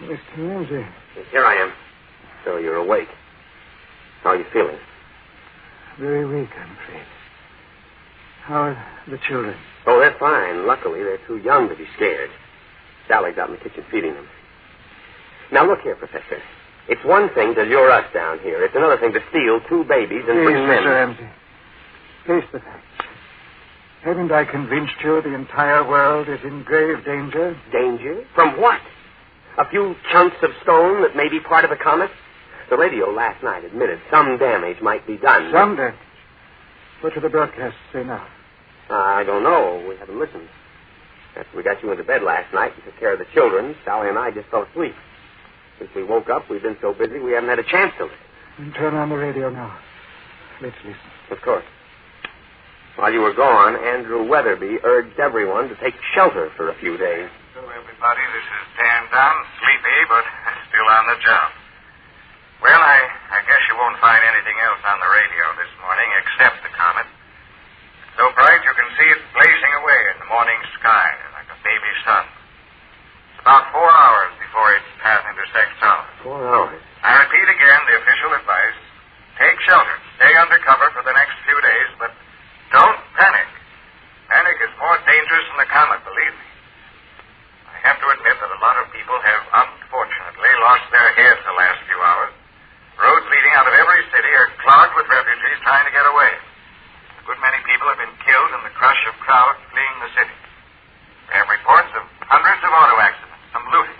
Mr. Ramsey. Here I am. So you're awake. How are you feeling? Very weak, I'm afraid. How are the children? Oh, they're fine. Luckily, they're too young to be scared. Sally's out in the kitchen feeding them. Now, look here, Professor. It's one thing to lure us down here. It's another thing to steal 2 babies and bring them in. Mr. Ramsey. Face the facts. Haven't I convinced you the entire world is in grave danger? Danger? From what? A few chunks of stone that may be part of a comet? The radio last night admitted some damage might be done. Some damage? What do the broadcasts say now? I don't know. We haven't listened. After we got you into bed last night and took care of the children, Sally and I just fell asleep. Since we woke up, we've been so busy we haven't had a chance to listen. Then turn on the radio now. Let's listen. Of course. While you were gone, Andrew Weatherby urged everyone to take shelter for a few days. Hello, everybody. This is Dan Dunn. Sleepy, but still on the job. Well, I guess you won't find anything else on the radio this morning except the comet. So bright you can see it blazing away in the morning sky like a baby sun. It's about 4 hours before its path intersects ours. 4 hours? I repeat again the official advice. Take shelter. Stay under cover for the next few days, but don't panic. Panic is more dangerous than the comet, believe me. I have to admit that a lot of people have unfortunately lost their heads the last few hours. Roads leading out of every city are clogged with refugees trying to get away. A good many people have been killed in the crush of crowds fleeing the city. We have reports of hundreds of auto accidents, some looting.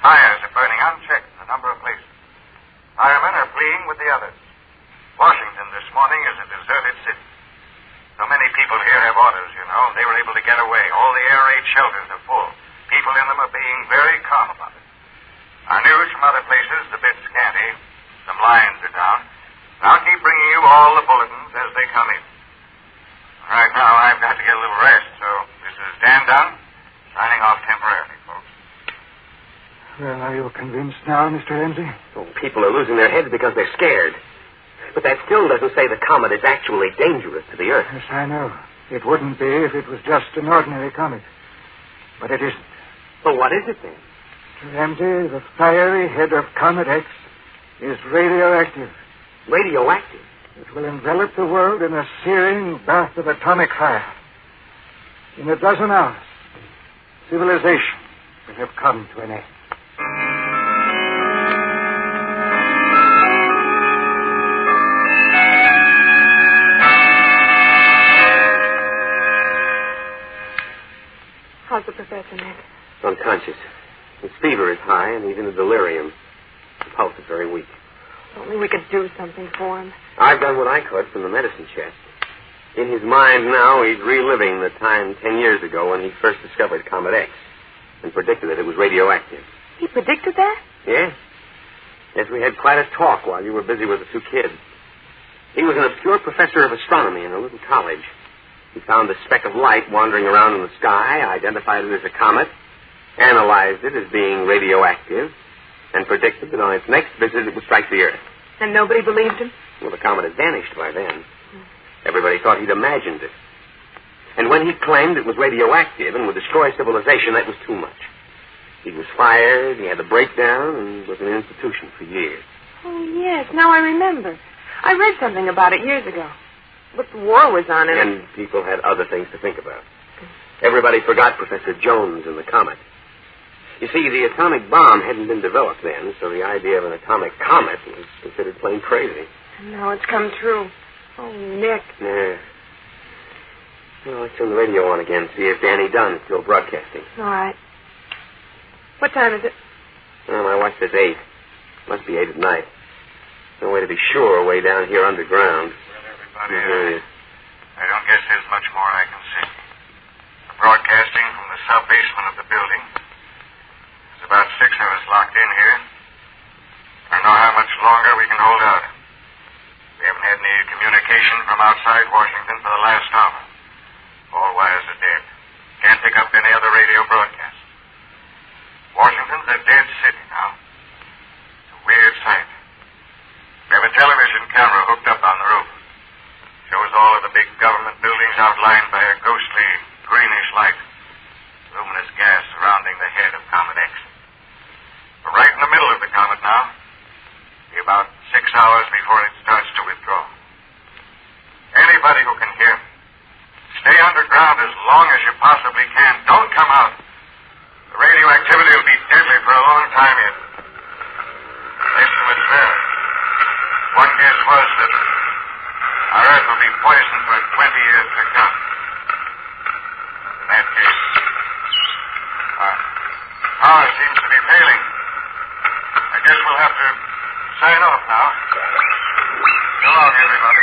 Tires are burning unchecked in a number of places. Firemen are fleeing with the others. Washington this morning is a deserted city. So many people here have autos, you know, and they were able to get away. All the air raid shelters are full. People in them are being very calm about it. Our news from other places is a bit scanty. Some lines are down. I'll keep bringing you all the bulletins as they come in. Right now, I've got to get a little rest, so this is Dan Dunn, signing off temporarily, folks. Well, are you convinced now, Mr. Ramsey? Oh, people are losing their heads because they're scared. But that still doesn't say the comet is actually dangerous to the Earth. Yes, I know. It wouldn't be if it was just an ordinary comet. But it isn't. Well, what is it then? Mr. Ramsey, the fiery head of Comet X is radioactive. Radioactive? It will envelop the world in a searing bath of atomic fire. In a dozen hours, civilization will have come to an end. How's the professor, Nick? Unconscious. His fever is high, and he's in a delirium. The pulse is very weak. If only we could do something for him. I've done what I could from the medicine chest. In his mind now, he's reliving the time 10 years ago when he first discovered Comet X and predicted that it was radioactive. He predicted that? Yes. Yes, we had quite a talk while you were busy with the 2 kids. He was an obscure professor of astronomy in a little college. He found a speck of light wandering around in the sky, identified it as a comet, analyzed it as being radioactive, and predicted that on its next visit it would strike the Earth. And nobody believed him? Well, the comet had vanished by then. Everybody thought he'd imagined it. And when he claimed it was radioactive and would destroy civilization, that was too much. He was fired, he had a breakdown, and was in an institution for years. Oh, yes. Now I remember. I read something about it years ago. But the war was on, and people had other things to think about. Everybody forgot Professor Jones and the comet. You see, the atomic bomb hadn't been developed then, so the idea of an atomic comet was considered plain crazy. And now it's come true. Oh, Nick. Yeah. Well, let's turn the radio on again, see if Danny Dunn's still broadcasting. All right. What time is it? Well, my watch says 8. Must be 8 at night. No way to be sure way down here underground. Well, everybody, I don't guess there's much more I can say. We're broadcasting from the sub-basement of the building. There's about 6 of us locked in here. I don't know how much longer we can hold out. We haven't had any communication from outside Washington for the last hour. All wires are dead. Can't pick up any other radio broadcast. Washington's a dead city now. It's a weird sight. We have a television camera hooked up on the roof. Shows all of the big government buildings outlined by a ghostly, greenish light. Luminous gas surrounding the head of Comet X. We're right in the middle of the comet now. Be about 6 hours before it starts to withdraw. Anybody who can hear, stay underground as long as you possibly can. Don't come out. The radioactivity will be deadly for a long time yet. Less to it's there. One guess was that our Earth will be poisoned for 20 years to come. In that case, our power seems to be failing. I guess we'll have to sign off now. So long, everybody.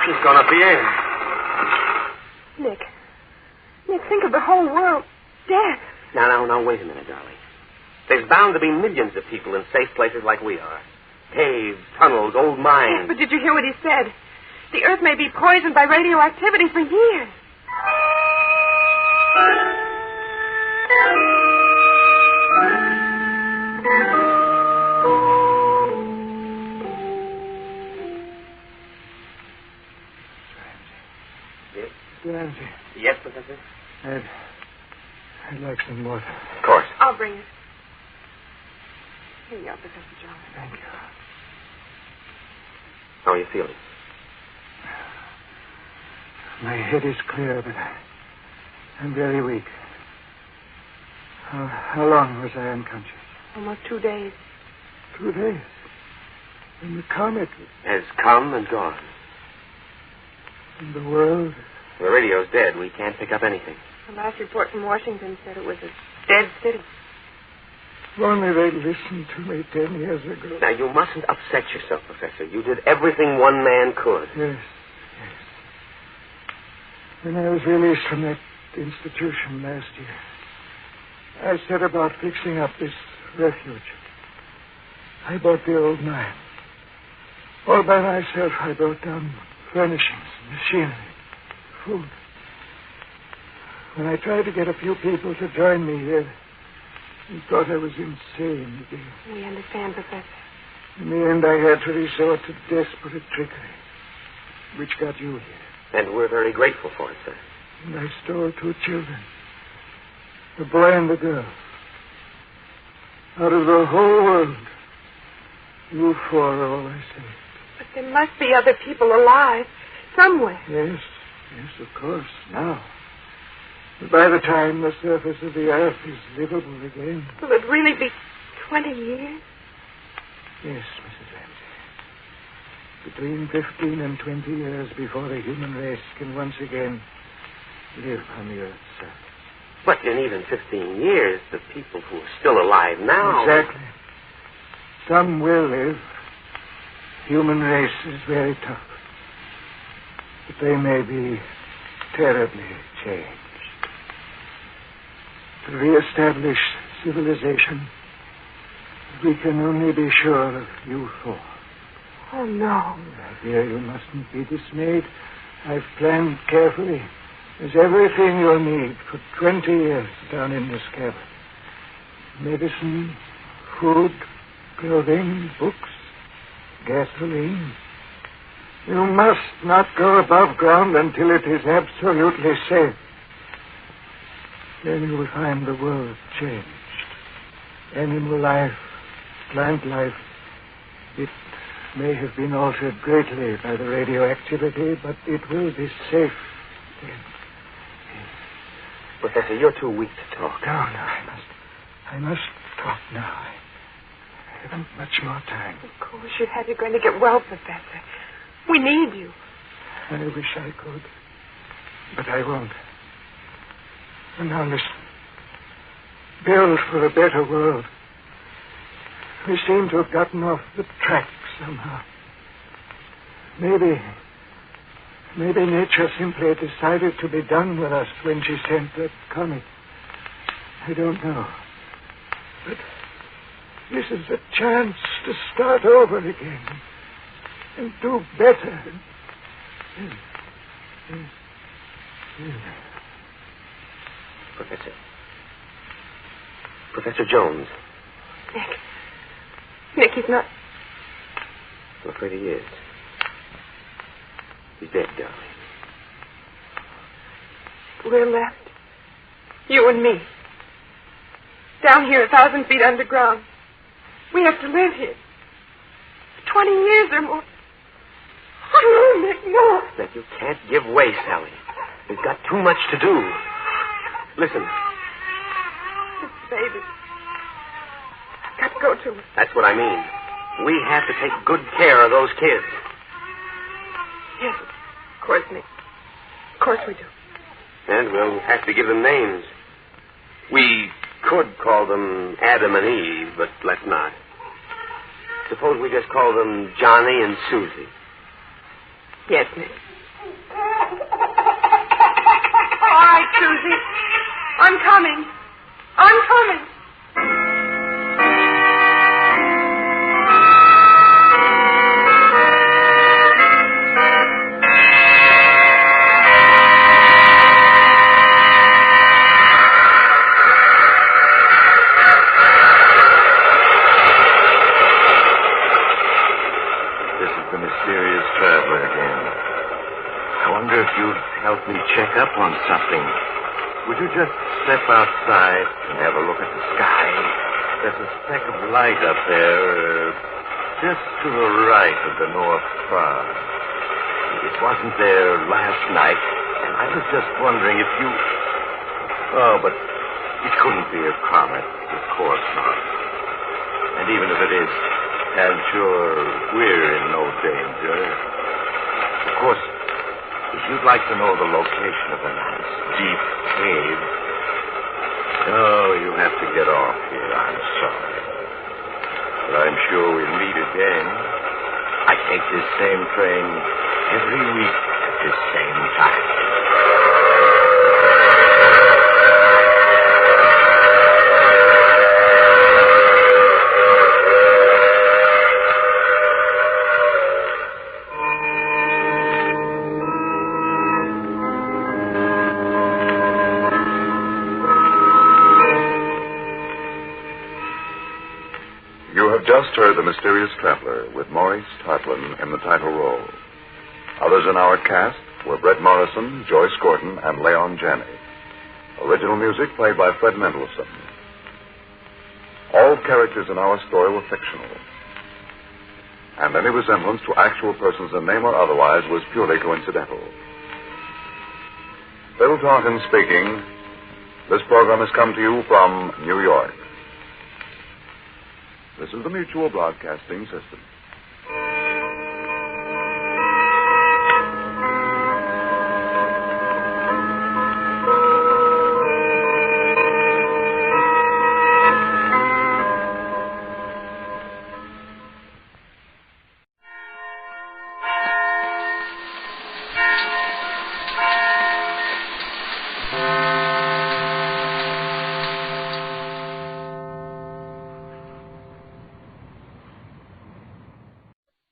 She's gone up the air. Nick, think of the whole world dead. Now, wait a minute, darling. There's bound to be millions of people in safe places like we are. Caves, tunnels, old mines. Yes, but did you hear what he said? The Earth may be poisoned by radioactivity for years. Ramsey. Yes, Professor? I'd like some water. Of course. I'll bring it. Here you are, Professor Jones. Thank you. How are you feeling? My head is clear, but I'm very weak. How long was I unconscious? Almost 2 days. 2 days? And the comet has come and gone. And the world? The radio's dead. We can't pick up anything. The last report from Washington said it was a dead city. If only they'd listened to me 10 years ago. Now, you mustn't upset yourself, Professor. You did everything one man could. Yes. When I was released from that institution last year, I set about fixing up this refuge. I bought the old mine. All by myself, I brought down furnishings, machinery, food. When I tried to get a few people to join me here, they thought I was insane again. We understand, Professor. In the end, I had to resort to desperate trickery, which got you here. And we're very grateful for it, sir. And I stole 2 children, a boy and a girl. Out of the whole world, you 4 are all I saved. But there must be other people alive, somewhere. Yes, of course, now. But by the time the surface of the Earth is livable again... Will it really be 20 years? Yes, Mrs. Ramsey. Between 15 and 20 years before the human race can once again live on the Earth's surface. But in even 15 years, the people who are still alive now... Exactly. Some will live. Human race is very tough. But they may be terribly changed. To reestablish civilization, we can only be sure of you 4. Oh, no. My dear, you mustn't be dismayed. I've planned carefully. There's everything you'll need for 20 years down in this cabin. Medicine, food, clothing, books, gasoline. You must not go above ground until it is absolutely safe. Then you will find the world changed. Animal life, plant life, it may have been altered greatly by the radioactivity, but it will be safe then. Professor, you're too weak to talk. No, I must talk now. I haven't much more time. Of course you have. You're going to get well, Professor. We need you. I wish I could. But I won't. And now listen. Build for a better world. We seem to have gotten off the track somehow. Maybe nature simply decided to be done with us when she sent that comet. I don't know. But this is a chance to start over again and do better. Professor Jones. Nick, he's not... I'm afraid he is. He's dead, darling. We're left. You and me. Down here 1,000 feet underground. We have to live here. 20 years or more. Oh, no, Nick, no. That you can't give way, Sally. We've got too much to do. Listen. This baby. I've got to go to him. That's what I mean. We have to take good care of those kids. Yes, of course, Nick. Of course we do. And we'll have to give them names. We could call them Adam and Eve, but let's not. Suppose we just call them Johnny and Susie. Yes, Nick. All right, Susie. I'm coming. I'm coming. Help me check up on something. Would you just step outside and have a look at the sky? There's a speck of light up there, just to the right of the North Star. It wasn't there last night, and I was just wondering if you... Oh, but it couldn't be a comet. Of course not. And even if it is, I'm sure we're in no danger. Of course, if you'd like to know the location of a nice, deep cave... Oh, you have to get off here. I'm sorry. But I'm sure we'll meet again. I take this same train every week at this same time. Just heard The Mysterious Traveler with Maurice Tarplin in the title role. Others in our cast were Brett Morrison, Joyce Gordon, and Leon Janney. Original music played by Fred Mendelssohn. All characters in our story were fictional, and any resemblance to actual persons in name or otherwise was purely coincidental. Bill Taunton speaking. This program has come to you from New York. This is the Mutual Broadcasting System.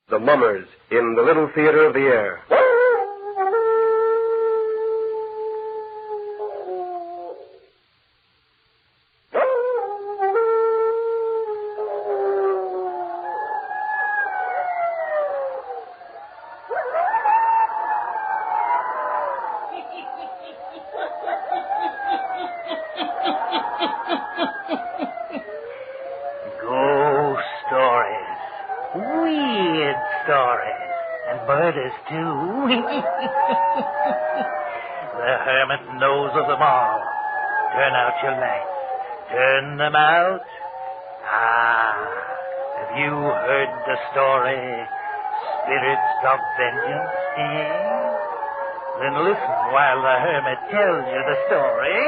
The Mummers in the Little Theater of the Air. Ghost stories. Weird stories. And murders, too. The Hermit knows of them all. Turn out your lights. Turn them out. Have you heard the story, Spirits of Vengeance? Then listen while the hermit tells you the story.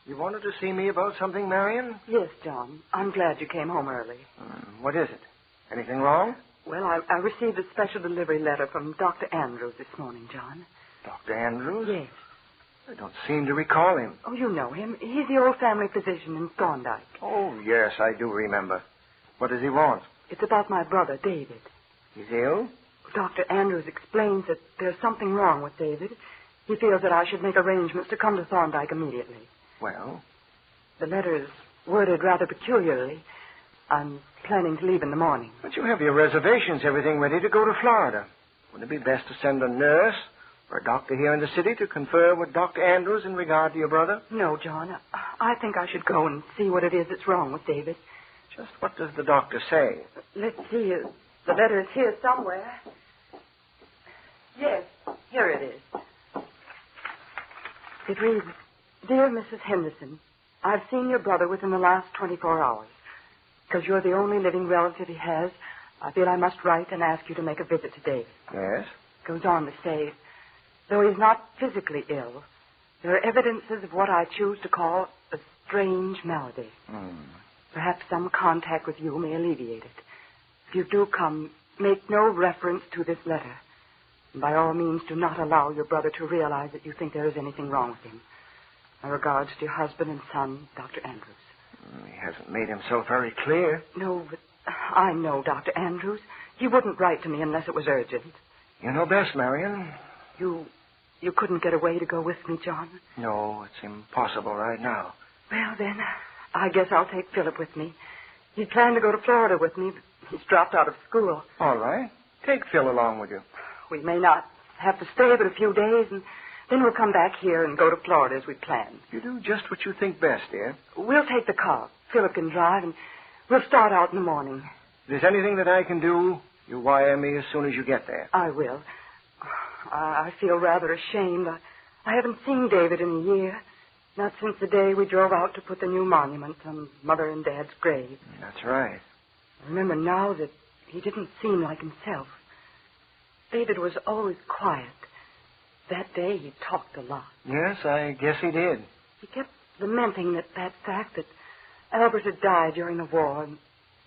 You wanted to see me about something, Marion? Yes, John. I'm glad you came home early. What is it? Anything wrong? Well, I received a special delivery letter from Dr. Andrews this morning, John. Dr. Andrews? Yes. I don't seem to recall him. Oh, you know him. He's the old family physician in Thorndyke. Oh, yes, I do remember. What does he want? It's about my brother, David. He's ill? Dr. Andrews explains that there's something wrong with David. He feels that I should make arrangements to come to Thorndyke immediately. Well? The letter is worded rather peculiarly. I'm planning to leave in the morning. But you have your reservations, everything ready to go to Florida. Wouldn't it be best to send a nurse or a doctor here in the city to confer with Dr. Andrews in regard to your brother? No, John. I think I should go and see what it is that's wrong with David. Just what does the doctor say? Let's see. The letter is here somewhere. Yes, here it is. It reads, Dear Mrs. Henderson, I've seen your brother within the last 24 hours. Because you're the only living relative he has, I feel I must write and ask you to make a visit today. Yes? Goes on to say, though he's not physically ill, there are evidences of what I choose to call a strange malady. Perhaps some contact with you may alleviate it. If you do come, make no reference to this letter. And by all means, do not allow your brother to realize that you think there is anything wrong with him. My regards to your husband and son, Dr. Andrews. He hasn't made himself very clear. No, but I know Dr. Andrews. He wouldn't write to me unless it was urgent. You know best, Marion. You couldn't get away to go with me, John? No, it's impossible right now. Well, then, I guess I'll take Philip with me. He planned to go to Florida with me, but he's dropped out of school. All right. Take Phil along with you. We may not have to stay but a few days, and then we'll come back here and go to Florida as we planned. You do just what you think best, dear. We'll take the car. Philip can drive, and we'll start out in the morning. If there's anything that I can do, you wire me as soon as you get there. I will. I feel rather ashamed. I haven't seen David in a year. Not since the day we drove out to put the new monument on Mother and Dad's grave. That's right. I remember now that he didn't seem like himself. David was always quiet. That day he talked a lot. Yes, I guess he did. He kept lamenting that fact that Albert had died during the war and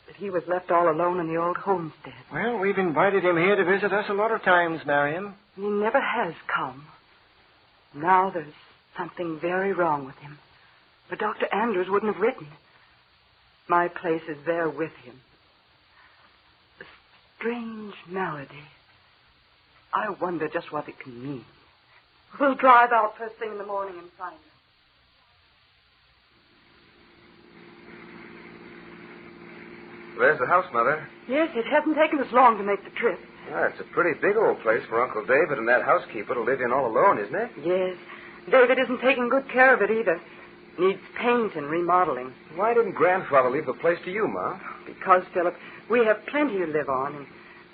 that he was left all alone in the old homestead. Well, we've invited him here to visit us a lot of times, Marion. And he never has come. Now there's something very wrong with him. But Dr. Andrews wouldn't have written. My place is there with him. A strange malady. I wonder just what it can mean. We'll drive out first thing in the morning and find him. There's the house, Mother. Yes, it hasn't taken us long to make the trip. Yeah, it's a pretty big old place for Uncle David and that housekeeper to live in all alone, isn't it? Yes. David isn't taking good care of it either. Needs paint and remodeling. Why didn't Grandfather leave the place to you, Ma? Because, Philip, we have plenty to live on, and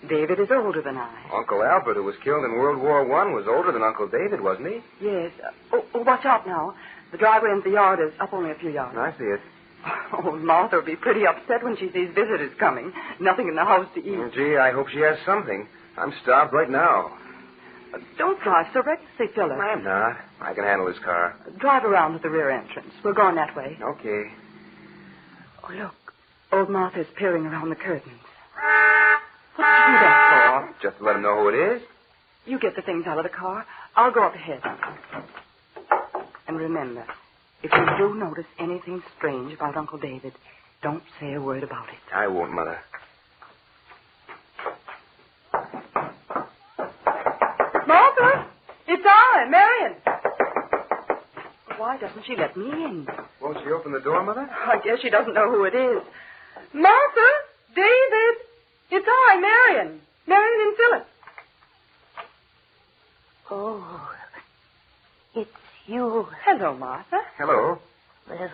David is older than I. Uncle Albert, who was killed in World War I, was older than Uncle David, wasn't he? Yes. Watch out now. The driveway into the yard is up only a few yards. I see it. Oh, Martha will be pretty upset when she sees visitors coming. Nothing in the house to eat. Oh, gee, I hope she has something. I'm starved right now. Don't drive so recklessly, Philip. I'm not. I can handle this car. Drive around to the rear entrance. We're going that way. Okay. Oh, look. Old Martha's peering around the curtains. What did you do that for? Just to let him know who it is. You get the things out of the car. I'll go up ahead. And remember, if you do notice anything strange about Uncle David, don't say a word about it. I won't, Mother. Martha! It's I, Marion. Why doesn't she let me in? Won't she open the door, Mother? I guess she doesn't know who it is. Martha! David! It's I, Marion. Marion and Philip. Oh, it's you. Hello, Martha. Hello. Well,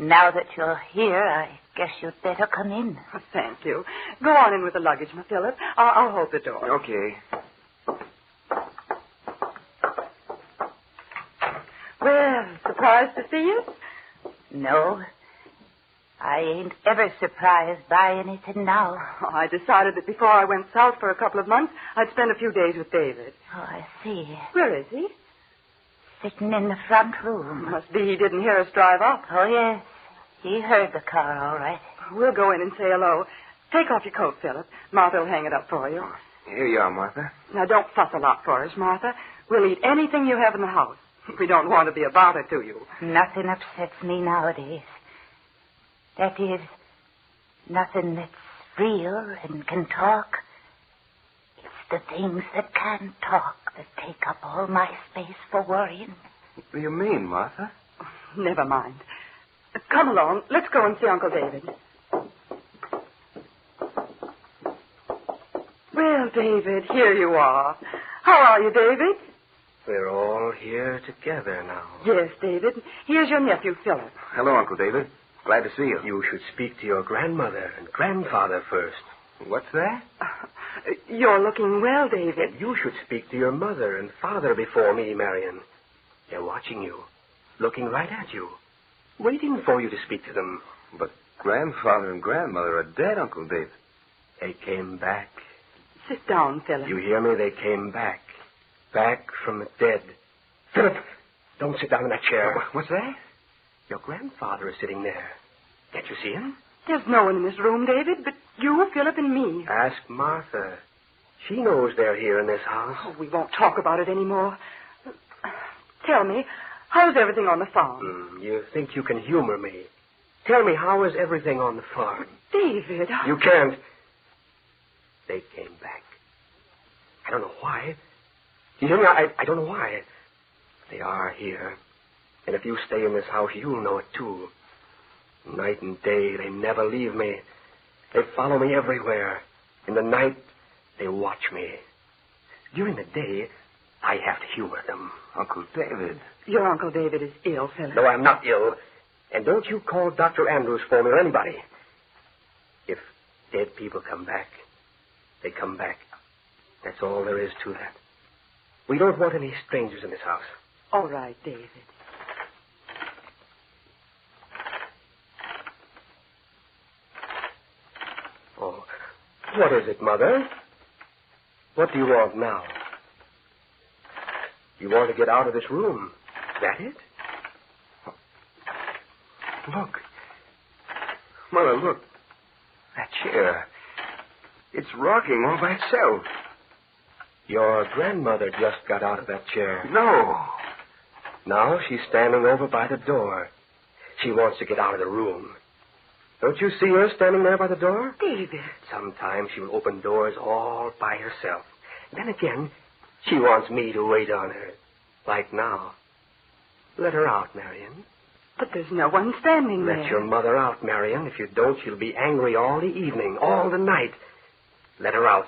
Now that you're here, I guess you'd better come in. Oh, thank you. Go on in with the luggage, my Philip. I'll hold the door. Okay. Well, surprised to see you? No. I ain't ever surprised by anything now. Oh, I decided that before I went south for a couple of months, I'd spend a few days with David. Oh, I see. Where is he? Sitting in the front room. Must be he didn't hear us drive up. Oh, yes. He heard the car, all right. We'll go in and say hello. Take off your coat, Philip. Martha will hang it up for you. Here you are, Martha. Now, don't fuss a lot for us, Martha. We'll eat anything you have in the house. We don't want to be a bother to you. Nothing upsets me nowadays. That is, nothing that's real and can talk. It's the things that can't talk that take up all my space for worrying. What do you mean, Martha? Never mind. Come along. Let's go and see Uncle David. Well, David, here you are. How are you, David? We're all here together now. Yes, David. Here's your nephew, Philip. Hello, Uncle David. Glad to see you. You should speak to your grandmother and grandfather first. What's that? You're looking well, David. And you should speak to your mother and father before me, Marion. They're watching you, looking right at you, waiting for you to speak to them. But grandfather and grandmother are dead, Uncle David. They came back. Sit down, Philip. You hear me? They came back. Back from the dead. Philip, don't sit down in that chair. What's that? Your grandfather is sitting there. Can't you see him? There's no one in this room, David, but you, Philip, and me. Ask Martha. She knows they're here in this house. Oh, we won't talk about it anymore. Tell me, how's everything on the farm? You think you can humor me. Tell me, how is everything on the farm? David, You can't. They came back. I don't know why. You hear me? I don't know why. They are here. And if you stay in this house, you'll know it, too. Night and day, they never leave me. They follow me everywhere. In the night, they watch me. During the day, I have to humor them. Uncle David. Your Uncle David is ill, Philip. No, I'm not ill. And don't you call Dr. Andrews for me or anybody. If dead people come back, they come back. That's all there is to that. We don't want any strangers in this house. All right, David. Oh, what is it, Mother? What do you want now? You want to get out of this room. Is that it? Look. Mother, look. That chair. It's rocking all by itself. Your grandmother just got out of that chair. No. Now she's standing over by the door. She wants to get out of the room. Don't you see her standing there by the door? David. Sometimes she will open doors all by herself. Then again, she wants me to wait on her. Like now. Let her out, Marion. But there's no one standing there. Let your mother out, Marion. If you don't, she'll be angry all the evening, all the night. Let her out.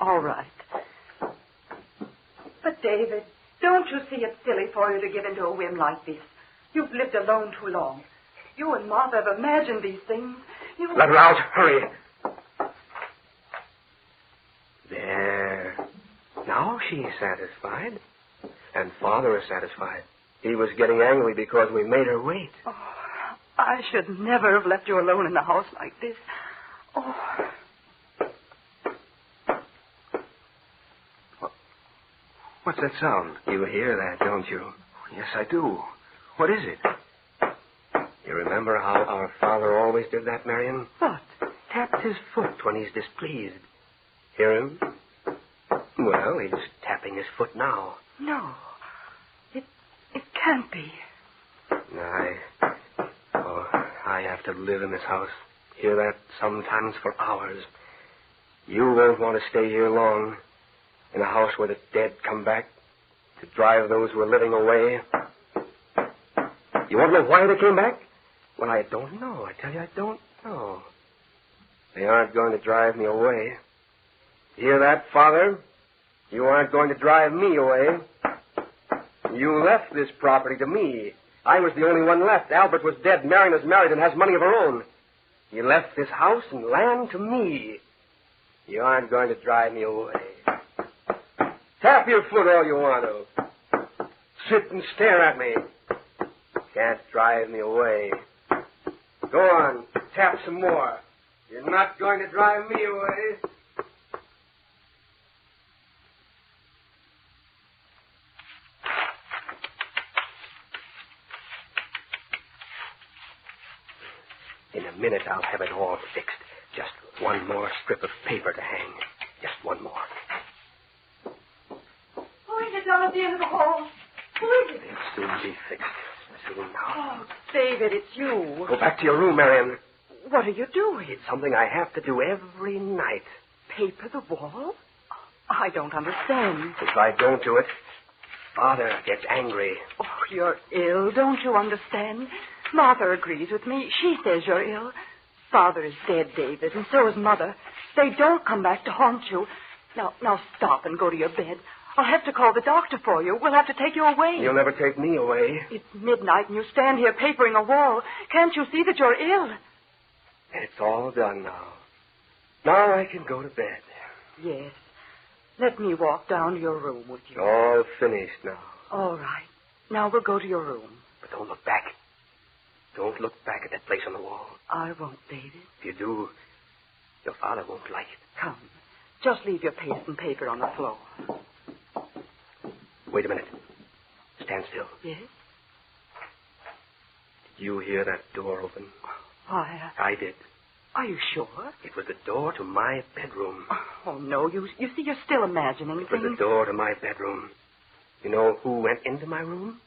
All right. But, David, don't you see it's silly for you to give into a whim like this? You've lived alone too long. You and Martha have imagined these things. Let her out. Hurry. There. Now she's satisfied. And Father is satisfied. He was getting angry because we made her wait. Oh, I should never have left you alone in the house like this. Oh. What's that sound? You hear that, don't you? Yes, I do. What is it? You remember how our father always did that, Marion? What? Tapped his foot when he's displeased. Hear him? Well, he's tapping his foot now. No. It can't be. I have to live in this house. Hear that sometimes for hours. You won't want to stay here long. In a house where the dead come back to drive those who are living away. You want to know why they came back? Well, I don't know. I tell you, I don't know. They aren't going to drive me away. Hear that, Father? You aren't going to drive me away. You left this property to me. I was the only one left. Albert was dead. Marion is married and has money of her own. He left this house and land to me. You aren't going to drive me away. Tap your foot all you want to. Sit and stare at me. Can't drive me away. Go on, tap some more. You're not going to drive me away. In a minute, I'll have it all fixed. Just one more strip of paper to hang. Just one more. Who is it down at the end of the hall? Who is it? It'll soon be fixed. Soon now. Oh, David, it's you. Go back to your room, Marion. What are you doing? It's something I have to do every night. Paper the wall? I don't understand. If I don't do it, Father gets angry. Oh, you're ill. Don't you understand? Martha agrees with me. She says you're ill. Father is dead, David, and so is Mother. They don't come back to haunt you. Now stop and go to your bed. I'll have to call the doctor for you. We'll have to take you away. You'll never take me away. It's midnight and you stand here papering a wall. Can't you see that you're ill? It's all done now. Now I can go to bed. Yes. Let me walk down to your room with you. All finished now. All right. Now we'll go to your room. But don't look back. Don't look back at that place on the wall. I won't, David. If you do, your father won't like it. Come. Just leave your paste and paper on the floor. Wait a minute. Stand still. Yes? Did you hear that door open? Why? I did. Are you sure? It was the door to my bedroom. Oh, no. You see, you're still imagining It was the door to my bedroom. You know who went into my room?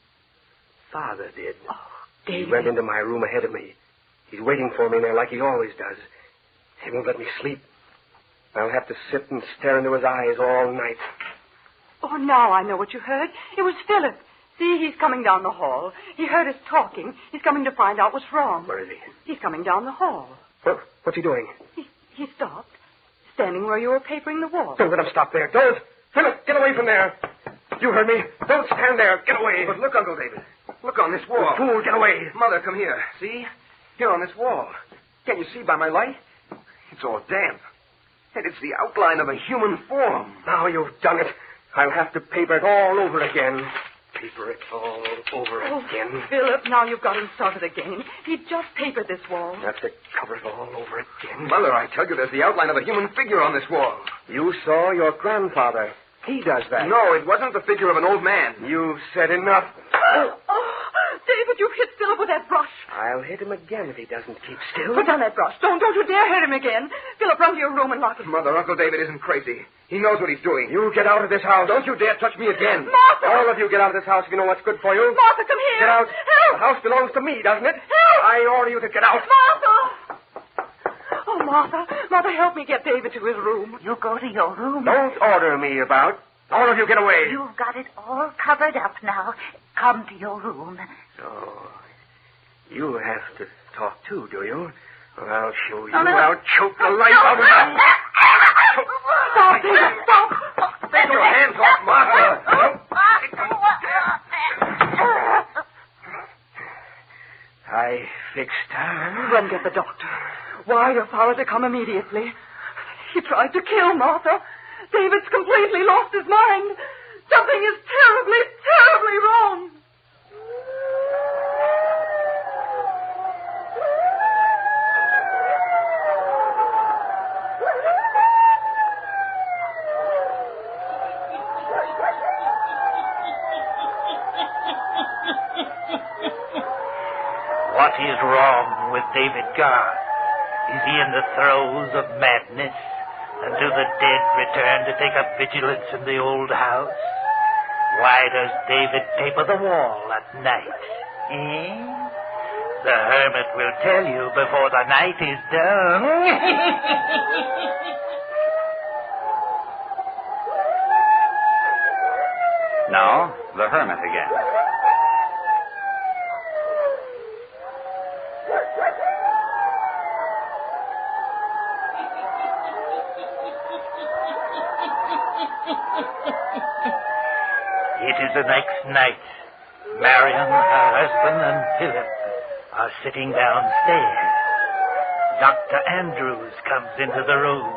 Father did. Oh, David. He went into my room ahead of me. He's waiting for me in there like he always does. He won't let me sleep. I'll have to sit and stare into his eyes all night. Oh, now I know what you heard. It was Philip. See, he's coming down the hall. He heard us talking. He's coming to find out what's wrong. Where is he? He's coming down the hall. What's he doing? He stopped, standing where you were papering the wall. Don't let him stop there. Don't. Philip, get away from there. You heard me. Don't stand there. Get away. But look, Uncle David. Look on this wall. You fool, get away. Mother, come here. See? Here on this wall. Can you see by my light? It's all damp. And it's the outline of a human form. Now you've done it. I'll have to paper it all over again. Paper it all over again. Philip, now you've got him started again. He just papered this wall. I have to cover it all over again. Mother, I tell you, there's the outline of a human figure on this wall. You saw your grandfather. He does that. No, it wasn't the figure of an old man. You said enough. David, you hit Philip with that brush. I'll hit him again if he doesn't keep still. Put down that brush. Don't you dare hit him again. Philip, run to your room and lock it. Mother, Uncle David isn't crazy. He knows what he's doing. You get out of this house. Don't you dare touch me again. Martha! All of you get out of this house if you know what's good for you. Martha, come here. Get out. Help! The house belongs to me, doesn't it? Help! I order you to get out. Martha! Oh, Martha. Martha, help me get David to his room. You go to your room. Don't order me about. All of you get away. You've got it all covered up now. Come to your room. Oh, you have to talk too, do you? Well, I'll show you. No. I'll choke the life out of you. Stop, David, stop. Take your hands off, Martha. I fixed her. Run, get the doctor. Wire your father to come immediately. He tried to kill Martha. David's completely lost his mind. Something is terribly, terribly wrong. What is wrong with David Garth? Is he in the throes of madness? And do the dead return to take up vigilance in the old house? Why does David paper the wall at night? The hermit will tell you before the night is done. Now, the hermit again. It is the next night. Marion, her husband, and Philip are sitting downstairs. Dr. Andrews comes into the room.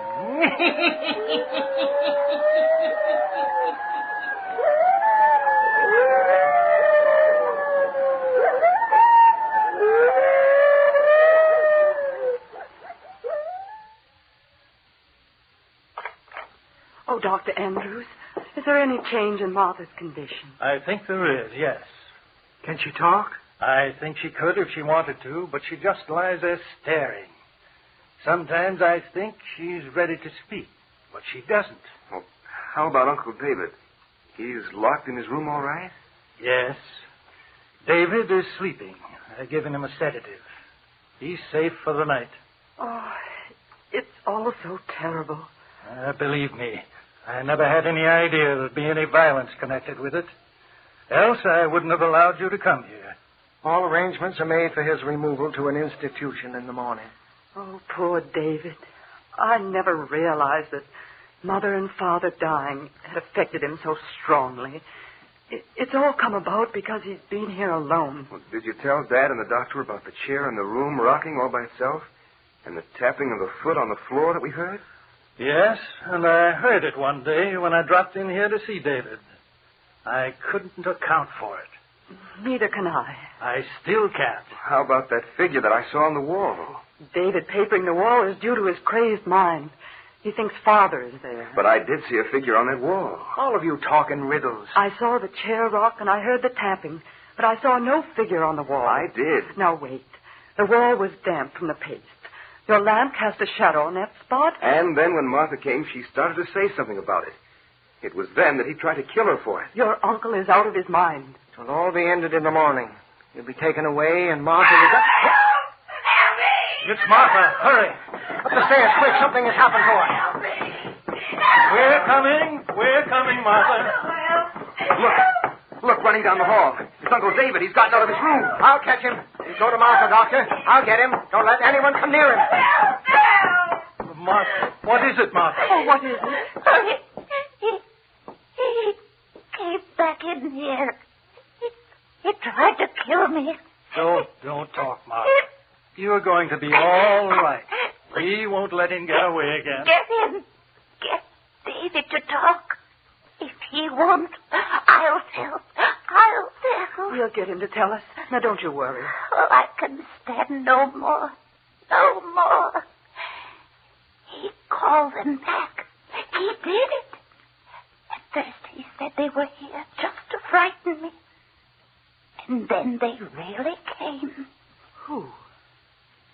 Oh, Dr. Andrews, is there any change in Martha's condition? I think there is, yes. Can she talk? I think she could if she wanted to, but she just lies there staring. Sometimes I think she's ready to speak, but she doesn't. Well, how about Uncle David? He's locked in his room all right? Yes. David is sleeping. I've given him a sedative. He's safe for the night. Oh, it's all so terrible. Believe me, I never had any idea there'd be any violence connected with it. Else I wouldn't have allowed you to come here. All arrangements are made for his removal to an institution in the morning. Oh, poor David. I never realized that Mother and Father dying had affected him so strongly. It's all come about because he's been here alone. Well, did you tell Dad and the doctor about the chair in the room rocking all by itself? And the tapping of the foot on the floor that we heard? Yes, and I heard it one day when I dropped in here to see David. I couldn't account for it. Neither can I. I still can't. How about that figure that I saw on the wall? David papering the wall is due to his crazed mind. He thinks Father is there. But I did see a figure on that wall. All of you talking riddles. I saw the chair rock and I heard the tapping, but I saw no figure on the wall. I did. Now, wait. The wall was damp from the paste. Your lamp cast a shadow on that spot. And then when Martha came, she started to say something about it. It was then that he tried to kill her for it. Your uncle is out of his mind. It'll all be ended in the morning. He'll be taken away and Martha will... It's Martha. Hurry. Up the stairs, quick. Something has happened to her. We're coming, Martha. Look, running down the hall. It's Uncle David. He's gotten out of his room. I'll catch him. You go to Martha, Doctor. I'll get him. Don't let anyone come near him. Martha, what is it, Martha? Oh, what is it? He came back in here. He tried to kill me. Don't talk, Martha. You're going to be all right. We won't let him get away again. Get him. Get David to talk. If he won't, I'll tell. We'll get him to tell us. Now, don't you worry. Oh, I can stand no more. No more. He called them back. He did it. At first he said they were here just to frighten me. And then they really came. Who?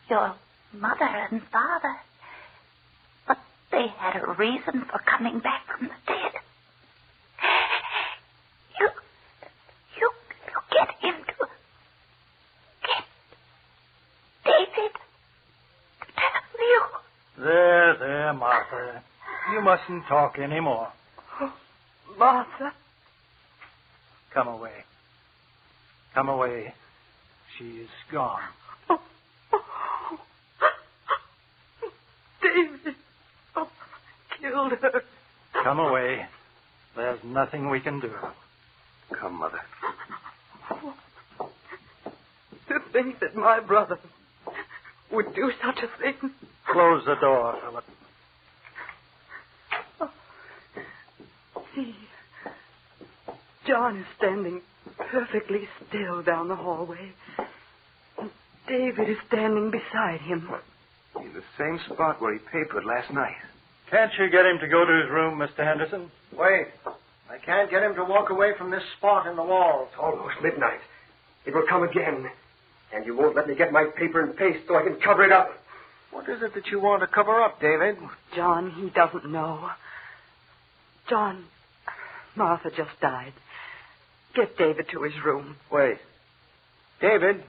Your mother and father. But they had a reason for coming back from the dead. You get him to... Get David to tell you. There, Martha. You mustn't talk anymore. Oh, Martha. Come away. She's gone. David. Oh, killed her. Come away. There's nothing we can do. Come, Mother. To think that my brother would do such a thing. Close the door, Philip. Oh. See, John is standing perfectly still down the hallway. And David is standing beside him. In the same spot where he papered last night. Can't you get him to go to his room, Mr. Henderson? Wait. I can't get him to walk away from this spot in the wall. It's almost midnight. It will come again. And you won't let me get my paper and paste so I can cover it up. What is it that you want to cover up, David? John, he doesn't know. John, Martha just died. Get David to his room. Wait. David,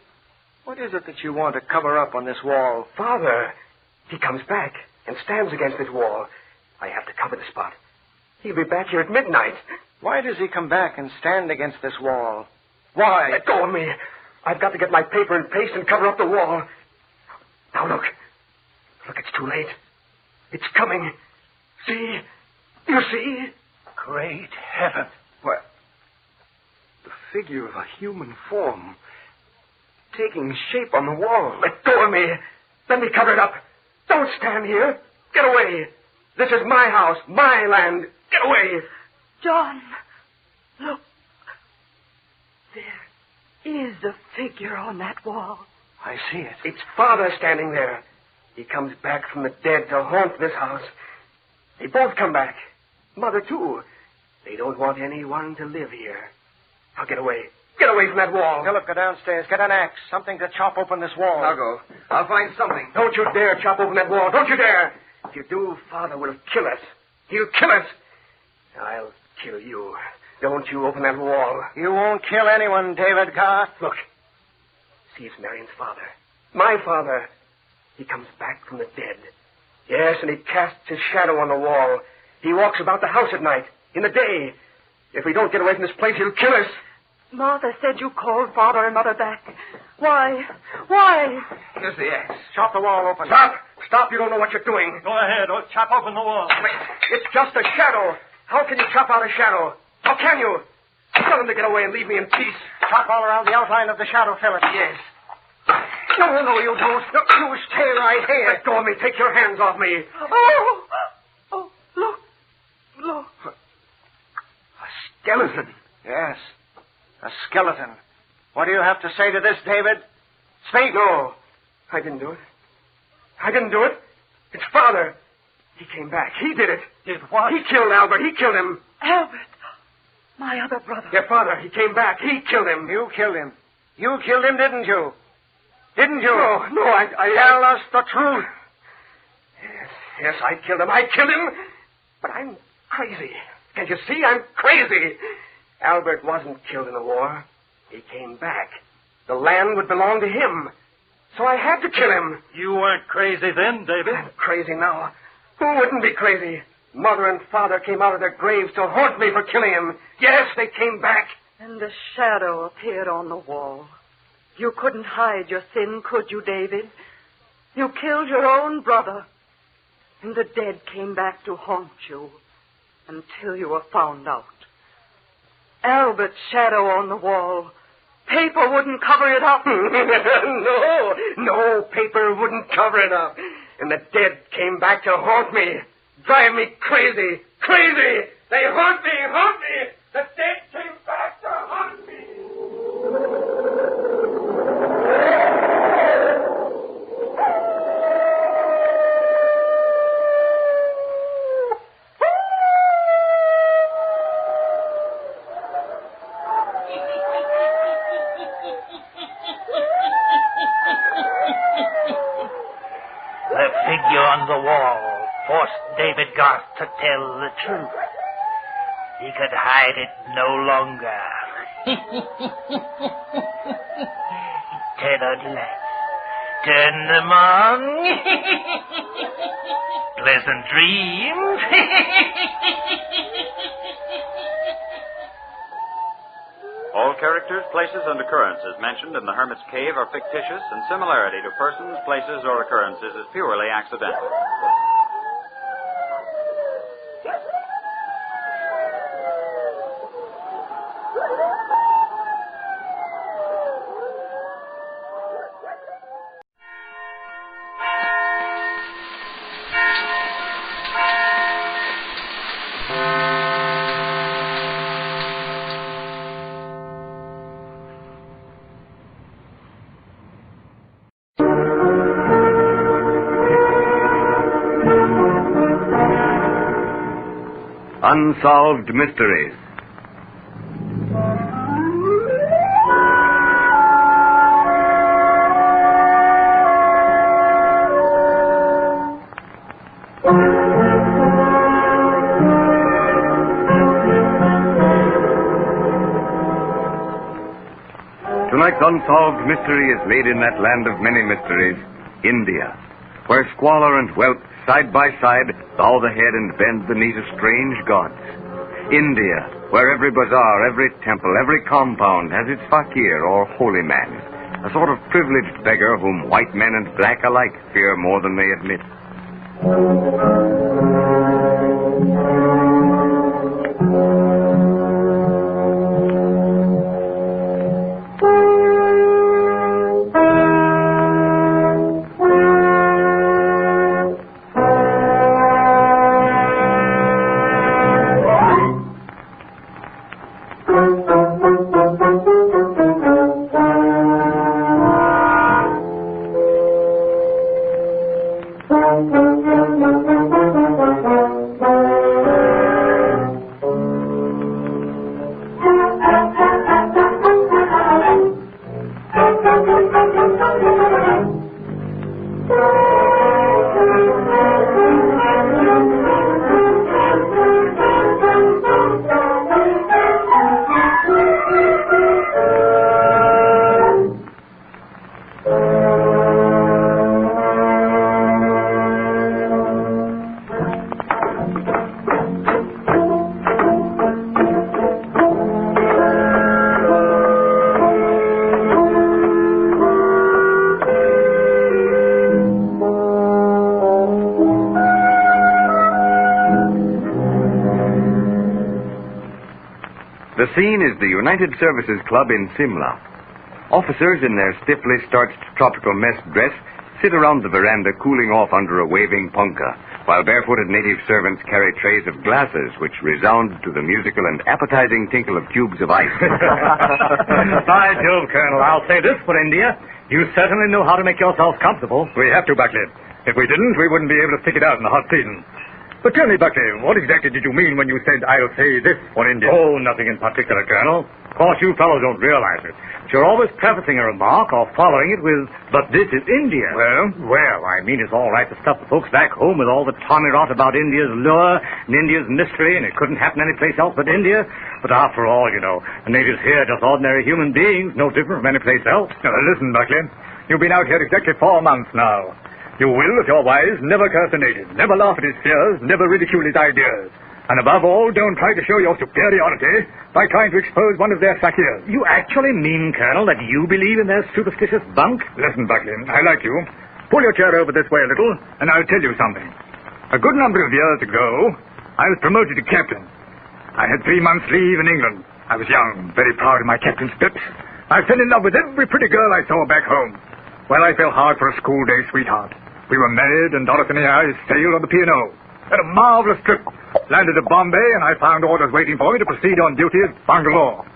what is it that you want to cover up on this wall? Father, he comes back and stands against this wall. I have to cover the spot. He'll be back here at midnight. Why does he come back and stand against this wall? Why? Let go of me. I've got to get my paper and paste and cover up the wall. Now look. Look, it's too late. It's coming. See? You see? Great heaven. What? The figure of a human form taking shape on the wall. Let go of me. Let me cover it up. Don't stand here. Get away. This is my house, my land. Get away. John, look. There is a figure on that wall. I see it. It's Father standing there. He comes back from the dead to haunt this house. They both come back. Mother, too. They don't want anyone to live here. Now get away. Get away from that wall. Philip, go downstairs. Get an axe. Something to chop open this wall. I'll go. I'll find something. Don't you dare chop open that wall. Don't you dare. If you do, Father will kill us. He'll kill us. I'll kill you. Don't you open that wall. You won't kill anyone, David Garth. Look. See, it's Marion's father. My father. He comes back from the dead. Yes, and he casts his shadow on the wall. He walks about the house at night, in the day. If we don't get away from this place, he'll kill us. Martha said you called Father and Mother back. Why? Why? Here's the axe. Chop the wall open. Stop! Stop! You don't know what you're doing. Go ahead. Or chop open the wall. It's just a shadow. How can you chop out a shadow? How can you? Tell him to get away and leave me in peace. Chop all around the outline of the shadow, Philip. Yes. No, you don't. No, you stay right here. Let go of me. Take your hands off me. Oh, look. A skeleton. Yes, a skeleton. What do you have to say to this, David? Speak. No, I didn't do it. I didn't do it. It's Father. He came back. He did it. Did what? He killed Albert. He killed him. Albert, my other brother. Your father. He came back. He killed him. You killed him. You killed him, didn't you? Didn't you? No, I Tell us the truth. Yes, I killed him. I killed him. But I'm crazy. Can't you see? I'm crazy. Albert wasn't killed in the war. He came back. The land would belong to him. So I had to kill him. You weren't crazy then, David. I'm crazy now. Who wouldn't be crazy? Mother and Father came out of their graves to haunt me for killing him. Yes, they came back. And a shadow appeared on the wall. You couldn't hide your sin, could you, David? You killed your own brother. And the dead came back to haunt you until you were found out. Albert's shadow on the wall. Paper wouldn't cover it up. No, paper wouldn't cover it up. And the dead came back to haunt me. Drive me crazy. Crazy! They haunt me! The dead came back to haunt me! The figure on the wall forced David Garth to tell the truth. He could hide it no longer. Turn on the lights. Turn them on. Pleasant dreams. All characters, places, and occurrences mentioned in the Hermits Cave are fictitious, and similarity to persons, places, or occurrences is purely accidental. Unsolved Mysteries. Tonight's Unsolved Mystery is laid in that land of many mysteries, India, where squalor and wealth side by side bow the head and bend the knee to strange gods. India, where every bazaar, every temple, every compound has its fakir or holy man, a sort of privileged beggar whom white men and black alike fear more than they admit. scene is the United Services Club in Simla. Officers in their stiffly starched tropical mess dress sit around the veranda cooling off under a waving punkah, while barefooted native servants carry trays of glasses which resound to the musical and appetizing tinkle of cubes of ice. By Jove, Colonel, I'll say this for India. You certainly know how to make yourselves comfortable. We have to, Buckley. If we didn't, we wouldn't be able to stick it out in the hot season. But tell me, Buckley, what exactly did you mean when you said, I'll say this for India? Oh, nothing in particular, Colonel. Of course, you fellows don't realize it. But you're always prefacing a remark or following it with, but this is India. Well, I mean, it's all right to stuff the folks back home with all the tommy rot about India's lure and India's mystery, and it couldn't happen anyplace else but India. But after all, you know, the natives here are just ordinary human beings, no different from any place else. Now, listen, Buckley, you've been out here exactly 4 months now. You will, if you're wise, never curse a native, never laugh at his fears, never ridicule his ideas. And above all, don't try to show your superiority by trying to expose one of their fakirs. You actually mean, Colonel, that you believe in their superstitious bunk? Listen, Buckley, I like you. Pull your chair over this way a little, and I'll tell you something. A good number of years ago, I was promoted to captain. I had 3 months' leave in England. I was young, very proud of my captain's pips. I fell in love with every pretty girl I saw back home. Well, I fell hard for a school-day sweetheart. We were married, and Dorothy and I sailed on the P&O. Had a marvelous trip. Landed at Bombay, and I found orders waiting for me to proceed on duty at Bangalore.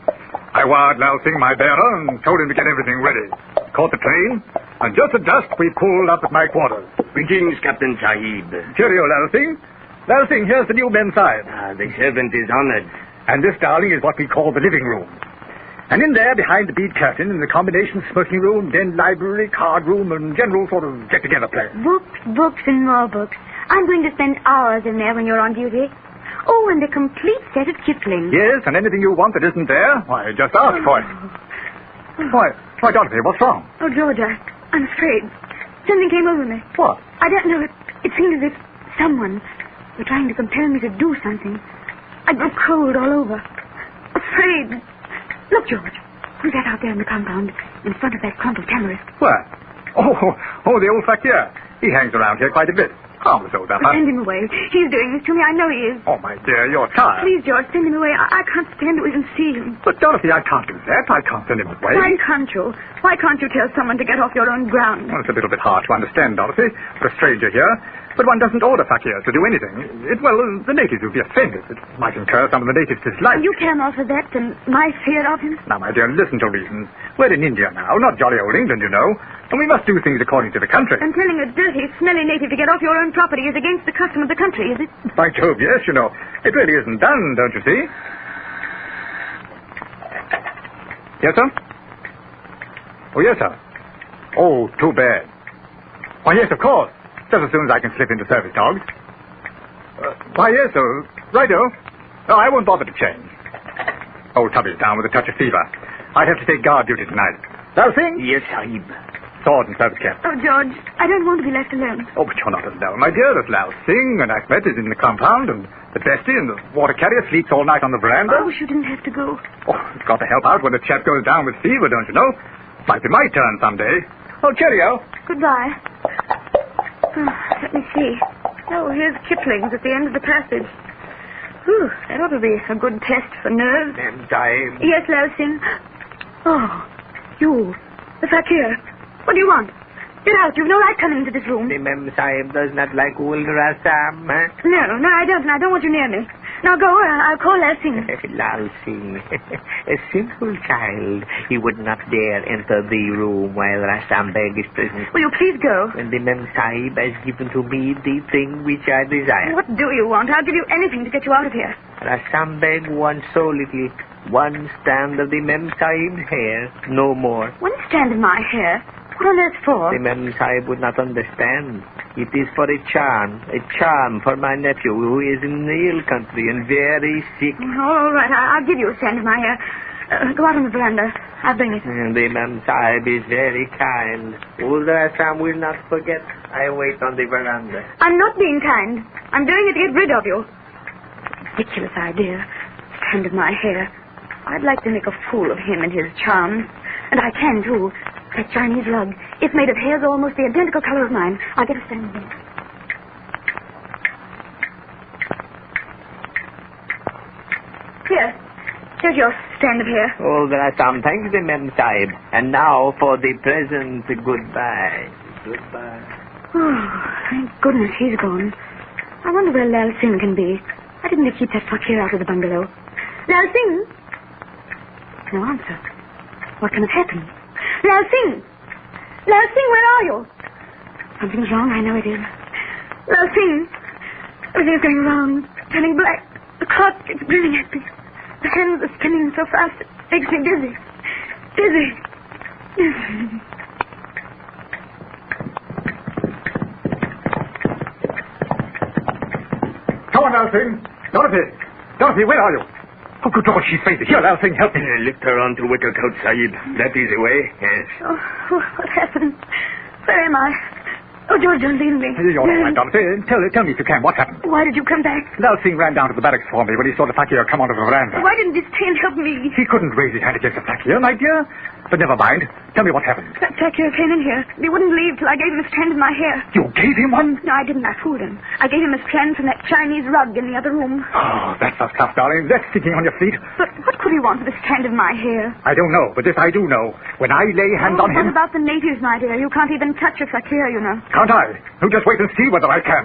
I wired Lal Singh, my bearer, and told him to get everything ready. Caught the train, and just at dusk, we pulled up at my quarters. Greetings, Captain Sahib. Cheerio, Lal Singh. Lal Singh, here's the new Mem Sahib. The servant is honored. And this, darling, is what we call the living room. And in there, behind the bead curtain, in the combination smoking room, then library, card room, and general sort of get-together place. Books, and more books. I'm going to spend hours in there when you're on duty. Oh, and a complete set of Kipling. Yes, and anything you want that isn't there, why, just ask for it. Why, Dorothy, what's wrong? Oh, George, I'm afraid. Something came over me. What? I don't know. It seemed as if someone were trying to compel me to do something. I grew cold all over. Afraid. Look, George. Who's that out there in the compound in front of that clump of tamarisk? Where? Oh, the old fakir. He hangs around here quite a bit. Harmless old duffer. Send him away. He's doing this to me. I know he is. Oh, my dear, you're tired. Please, George, send him away. I can't stand to even see him. But, Dorothy, I can't do that. I can't send him away. Why can't you? Why can't you tell someone to get off your own ground? Well, it's a little bit hard to understand, Dorothy, for a stranger here. But one doesn't order fakirs to do anything. The natives would be offended. It might incur some of the natives' dislike. You can't offer that and my fear of him? Now, my dear, listen to reason. We're in India now, not jolly old England, you know. And we must do things according to the country. And telling a dirty, smelly native to get off your own property is against the custom of the country, is it? By Jove, yes, you know. It really isn't done, don't you see? Yes, sir? Oh, yes, sir. Oh, too bad. Why, yes, of course. Just as soon as I can slip into service, dogs. Why, yes, sir. Righto. Oh, I won't bother to change. Old Tubby's down with a touch of fever. I have to take guard duty tonight. Lal Singh? Yes, Sahib. Sword and service cap. Oh, George, I don't want to be left alone. Oh, but you're not alone, my dear. There's Lal Singh, and Ahmed is in the compound, and the bestie and the water carrier sleeps all night on the veranda. I wish you didn't have to go. Oh, it's got to help out when a chap goes down with fever, don't you know? Might be my turn someday. Oh, cheerio. Goodbye. Let me see. Oh, here's Kipling's at the end of the passage. Whew, that ought to be a good test for nerves. Ma'am, Sahib. Yes, Lal Singh. Oh, you, the fakir. What do you want? Get out. You've no right coming into this room. The Mem Sahib does not like old Rasam, huh? No, I don't. I don't want you near me. Now go, or I'll call Lal Singh. Lal Singh. A simple child. He would not dare enter the room while Rasam Beg is present. Will you please go? And the Mem Sahib has given to me the thing which I desire. What do you want? I'll give you anything to get you out of here. Rasam Beg wants so little. One strand of the Mem Sahib's hair, no more. One strand of my hair? What on earth for? The Mem Sahib would not understand. It is for a charm for my nephew who is in the ill country and very sick. All right, I'll give you a strand of my hair. Go out on the veranda. I'll bring it. The Mem Sahib is very kind. Old Assam will not forget. I wait on the veranda. I'm not being kind. I'm doing it to get rid of you. Ridiculous idea. Strand of my hair. I'd like to make a fool of him and his charms. And I can, too. That Chinese rug. It's made of hairs almost the identical color of mine. I'll get a stand of it. Here. Here's your strand of hair. Oh, there are some thanks, the Mem Sahib. And now for the present, goodbye. Goodbye. Oh, thank goodness he's gone. I wonder where Lal Singh can be. Why didn't they keep that fakir out of the bungalow? Lal Singh? No answer. What can have happened? Lal Singh! Lal Singh, where are you? Something's wrong, I know it is. Lal Singh! Everything's going wrong. Turning black. The clock is grinning at me. The hands are spinning so fast it makes me dizzy. Dizzy. Come on, Lal Singh. Dorothy, where are you? Oh, good Lord, she's fainted. Here, Lal Singh, help me. Lift her onto wicker coat, Sahib. That is the way, yes. Oh, what happened? Where am I? Oh, George, don't leave me. You're all right, Dorothy. Tell me if you can. What happened? Why did you come back? Lal Singh ran down to the barracks for me when he saw the fakir come onto the veranda. Why didn't you stay and help me? He couldn't raise his hand against the fakir, my dear. But never mind. Tell me what happened. That fakir came in here. He wouldn't leave till I gave him a strand of my hair. You gave him one? No, I didn't. I fooled him. I gave him a strand from that Chinese rug in the other room. Oh, that's the stuff, darling. That's thinking on your feet. But what could he want with a strand of my hair? I don't know, but this I do know. When I lay hands on him... What about the natives, my dear? You can't even touch a fakir, you know. Can't I? You just wait and see whether I can.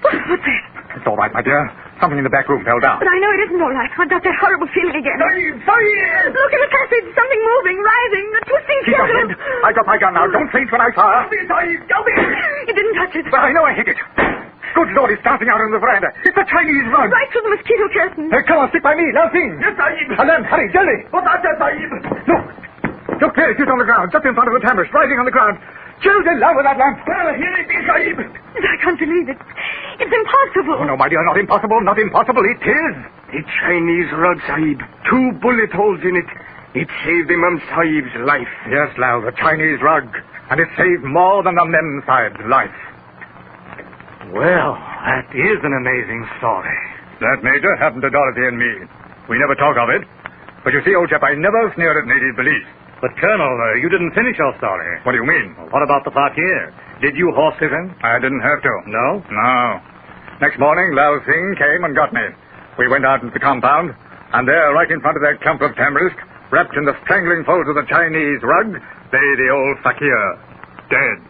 What's that? It's all right, my dear. Something in the back room fell down. But I know it isn't all right. I've got that horrible feeling again. Sahib! Look in the passage. Something moving, rising, a twisting Keep your shadow. head. I got my gun now. Don't faint when I fire. You didn't touch it. But I know I hit it. Good Lord, he's dancing out on the veranda. It's a Chinese rug. Right through the mosquito curtain. Come on, stick by me. Lal Singh. Yes, Sahib. Alan, hurry, jaldi. What's that, Sahib? Look, there it is on the ground, just in front of the terrace, rising on the ground. Jaldi, love with that lamp. Well, here it is, Sahib. I can't believe it. It's impossible. Oh, no, my dear, not impossible, not impossible. It is. The Chinese rug, Sahib. 2 bullet holes in it. It saved Imam Sahib's life. Yes, Lal, the Chinese rug. And it saved more than the Mem Sahib's life. Well, that is an amazing story. That, Major, happened to Dorothy and me. We never talk of it. But you see, old chap, I never sneer at native belief. But, Colonel, you didn't finish your story. What do you mean? Well, what about the fakir? Did you horse sit him? I didn't have to. No? No. Next morning, Lal Singh came and got me. We went out into the compound, and there, right in front of that clump of tamarisk, wrapped in the strangling folds of the Chinese rug, lay the old fakir, dead.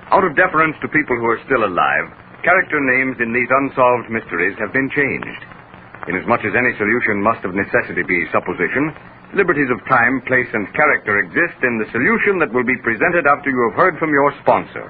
Out of deference to people who are still alive, character names in these unsolved mysteries have been changed. Inasmuch as any solution must of necessity be supposition, liberties of time, place, and character exist in the solution that will be presented after you have heard from your sponsor.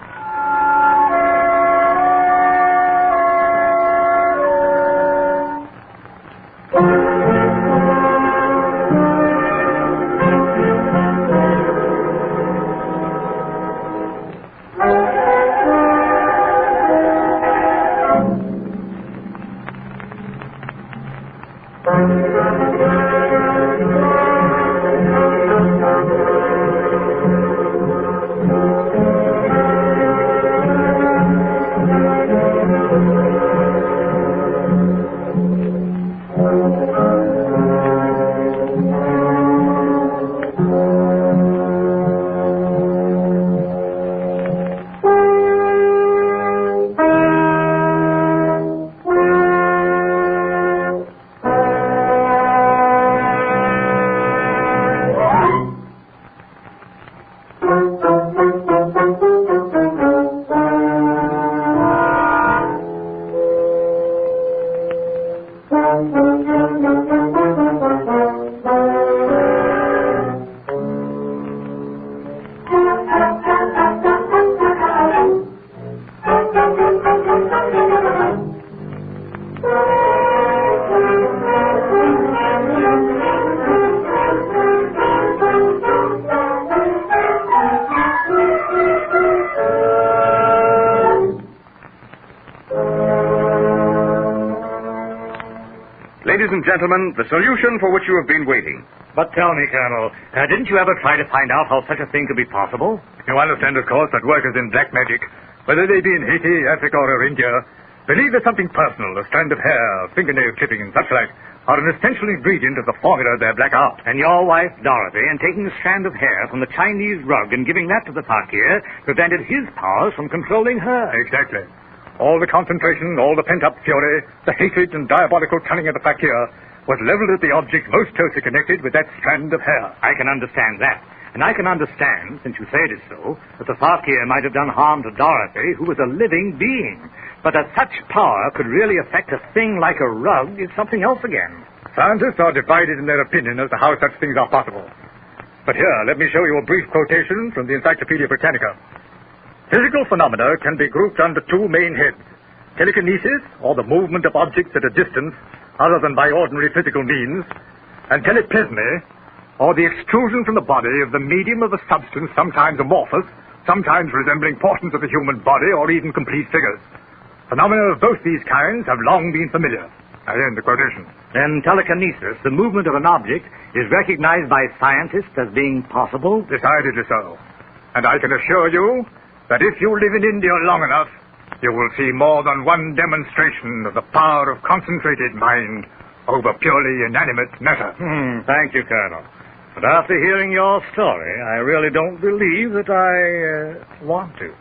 Ladies and gentlemen, the solution for which you have been waiting. But tell me, Colonel, didn't you ever try to find out how such a thing could be possible? You understand, of course, that workers in black magic, whether they be in Haiti, Africa, or India, believe that something personal, a strand of hair, fingernail clipping, and such like, are an essential ingredient of the formula of their black art. And your wife, Dorothy, in taking a strand of hair from the Chinese rug and giving that to the fakir, prevented his powers from controlling her. Exactly. All the concentration, all the pent-up fury, the hatred and diabolical cunning of the fakir was leveled at the object most closely connected with that strand of hair. I can understand that. And I can understand, since you say it is so, that the fakir might have done harm to Dorothy, who was a living being. But that such power could really affect a thing like a rug is something else again. Scientists are divided in their opinion as to how such things are possible. But here, let me show you a brief quotation from the Encyclopedia Britannica. Physical phenomena can be grouped under two main heads: telekinesis, or the movement of objects at a distance other than by ordinary physical means, and telepesme, or the extrusion from the body of the medium of a substance sometimes amorphous, sometimes resembling portions of the human body, or even complete figures. Phenomena of both these kinds have long been familiar. I end the quotation. Then telekinesis, the movement of an object, is recognized by scientists as being possible? Decidedly so. And I can assure you that if you live in India long enough, you will see more than one demonstration of the power of concentrated mind over purely inanimate matter. Thank you, Colonel. But after hearing your story, I really don't believe that I want to.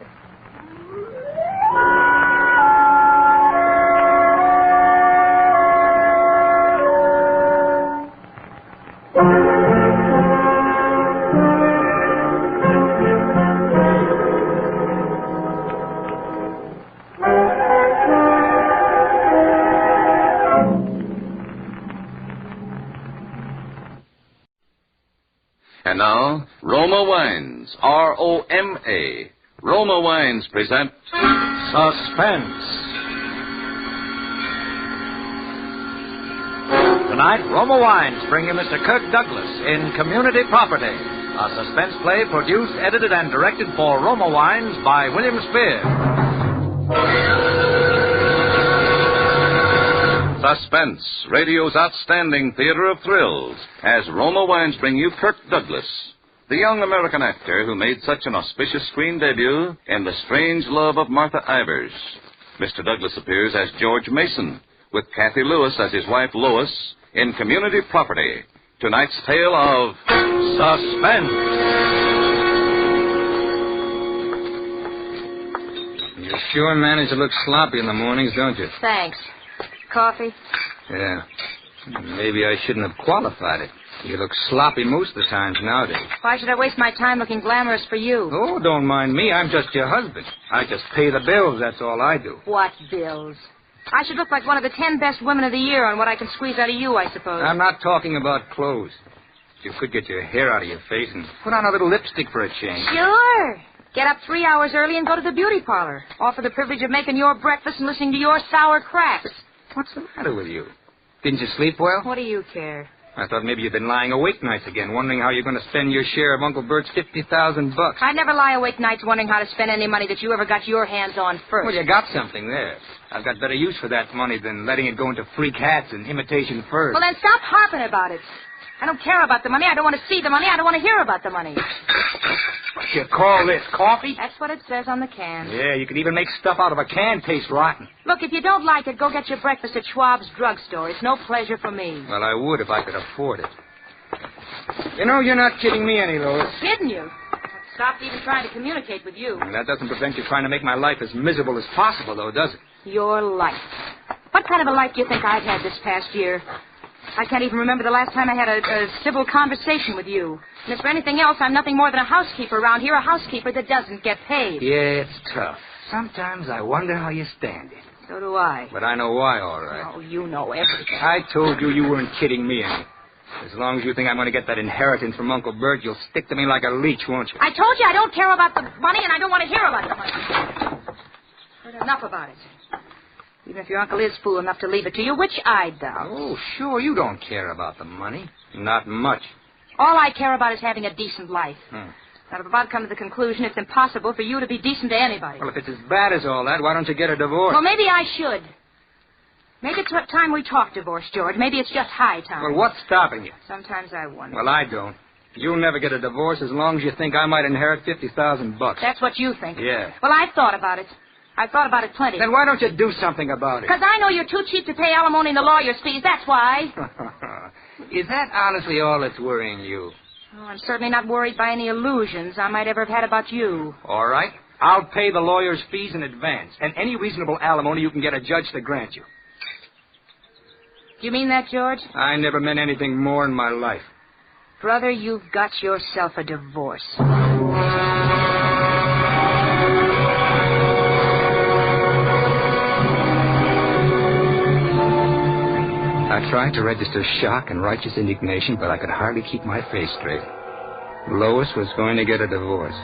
And now, Roma Wines, R-O-M-A. Roma Wines present Suspense. Tonight, Roma Wines bring you Mr. Kirk Douglas in Community Property, a suspense play produced, edited, and directed for Roma Wines by William Spear. Suspense, radio's outstanding theater of thrills, as Roma Wines bring you Kirk Douglas, the young American actor who made such an auspicious screen debut in The Strange Love of Martha Ivers. Mr. Douglas appears as George Mason, with Kathy Lewis as his wife Lois, in Community Property. Tonight's tale of Suspense. You sure manage to look sloppy in the mornings, don't you? Thanks. Coffee? Yeah. Maybe I shouldn't have qualified it. You look sloppy most of the times nowadays. Why should I waste my time looking glamorous for you? Oh, don't mind me. I'm just your husband. I just pay the bills. That's all I do. What bills? I should look like one of the 10 best women of the year on what I can squeeze out of you, I suppose. I'm not talking about clothes. You could get your hair out of your face and put on a little lipstick for a change. Sure. Get up 3 hours early and go to the beauty parlor. Offer the privilege of making your breakfast and listening to your sour cracks. What's the matter with you? Didn't you sleep well? What do you care? I thought maybe you'd been lying awake nights again, wondering how you're going to spend your share of Uncle Bert's $50,000. I never lie awake nights wondering how to spend any money that you ever got your hands on first. Well, you got something there. I've got better use for that money than letting it go into freak hats and imitation furs. Well, then stop harping about it. I don't care about the money. I don't want to see the money. I don't want to hear about the money. What you call this, coffee? That's what it says on the can. Yeah, you can even make stuff out of a can taste rotten. Look, if you don't like it, go get your breakfast at Schwab's drugstore. It's no pleasure for me. Well, I would if I could afford it. You know, you're not kidding me any, Lois. Kidding you? I stopped even trying to communicate with you. And that doesn't prevent you trying to make my life as miserable as possible, though, does it? Your life. What kind of a life do you think I've had this past year? I can't even remember the last time I had a civil conversation with you. And as for anything else, I'm nothing more than a housekeeper around here, a housekeeper that doesn't get paid. Yeah, it's tough. Sometimes I wonder how you stand it. So do I. But I know why, all right. Oh, you know everything. I told you you weren't kidding me any. As long as you think I'm going to get that inheritance from Uncle Bert, you'll stick to me like a leech, won't you? I told you I don't care about the money, and I don't want to hear about the money. Heard enough about it. Even if your uncle is fool enough to leave it to you, which I doubt. Oh, sure, you don't care about the money. Not much. All I care about is having a decent life. Now, I've about come to the conclusion it's impossible for you to be decent to anybody. Well, if it's as bad as all that, why don't you get a divorce? Well, maybe I should. Maybe it's what time we talk divorce, George. Maybe it's just high time. Well, what's stopping you? Sometimes I wonder. Well, I don't. You'll never get a divorce as long as you think I might inherit $50,000. That's what you think. Yeah. Well, I've thought about it. I've thought about it plenty. Then why don't you do something about it? Because I know you're too cheap to pay alimony and the lawyer's fees. That's why. Is that honestly all that's worrying you? Oh, I'm certainly not worried by any illusions I might ever have had about you. All right. I'll pay the lawyer's fees in advance, and any reasonable alimony you can get a judge to grant you. Do you mean that, George? I never meant anything more in my life. Brother, you've got yourself a divorce. I tried to register shock and righteous indignation, but I could hardly keep my face straight. Lois was going to get a divorce.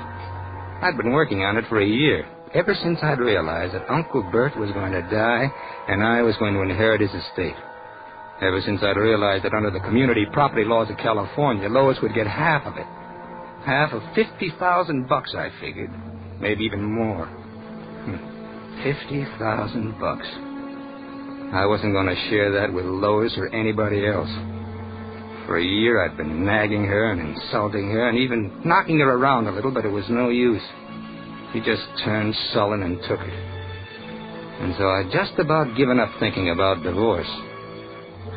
I'd been working on it for a year, ever since I'd realized that Uncle Bert was going to die and I was going to inherit his estate. Ever since I'd realized that under the community property laws of California, Lois would get half of it. Half of $50,000, I figured. Maybe even more. $50,000. I wasn't going to share that with Lois or anybody else. For a year, I'd been nagging her and insulting her and even knocking her around a little, but it was no use. She just turned sullen and took it. And so I'd just about given up thinking about divorce.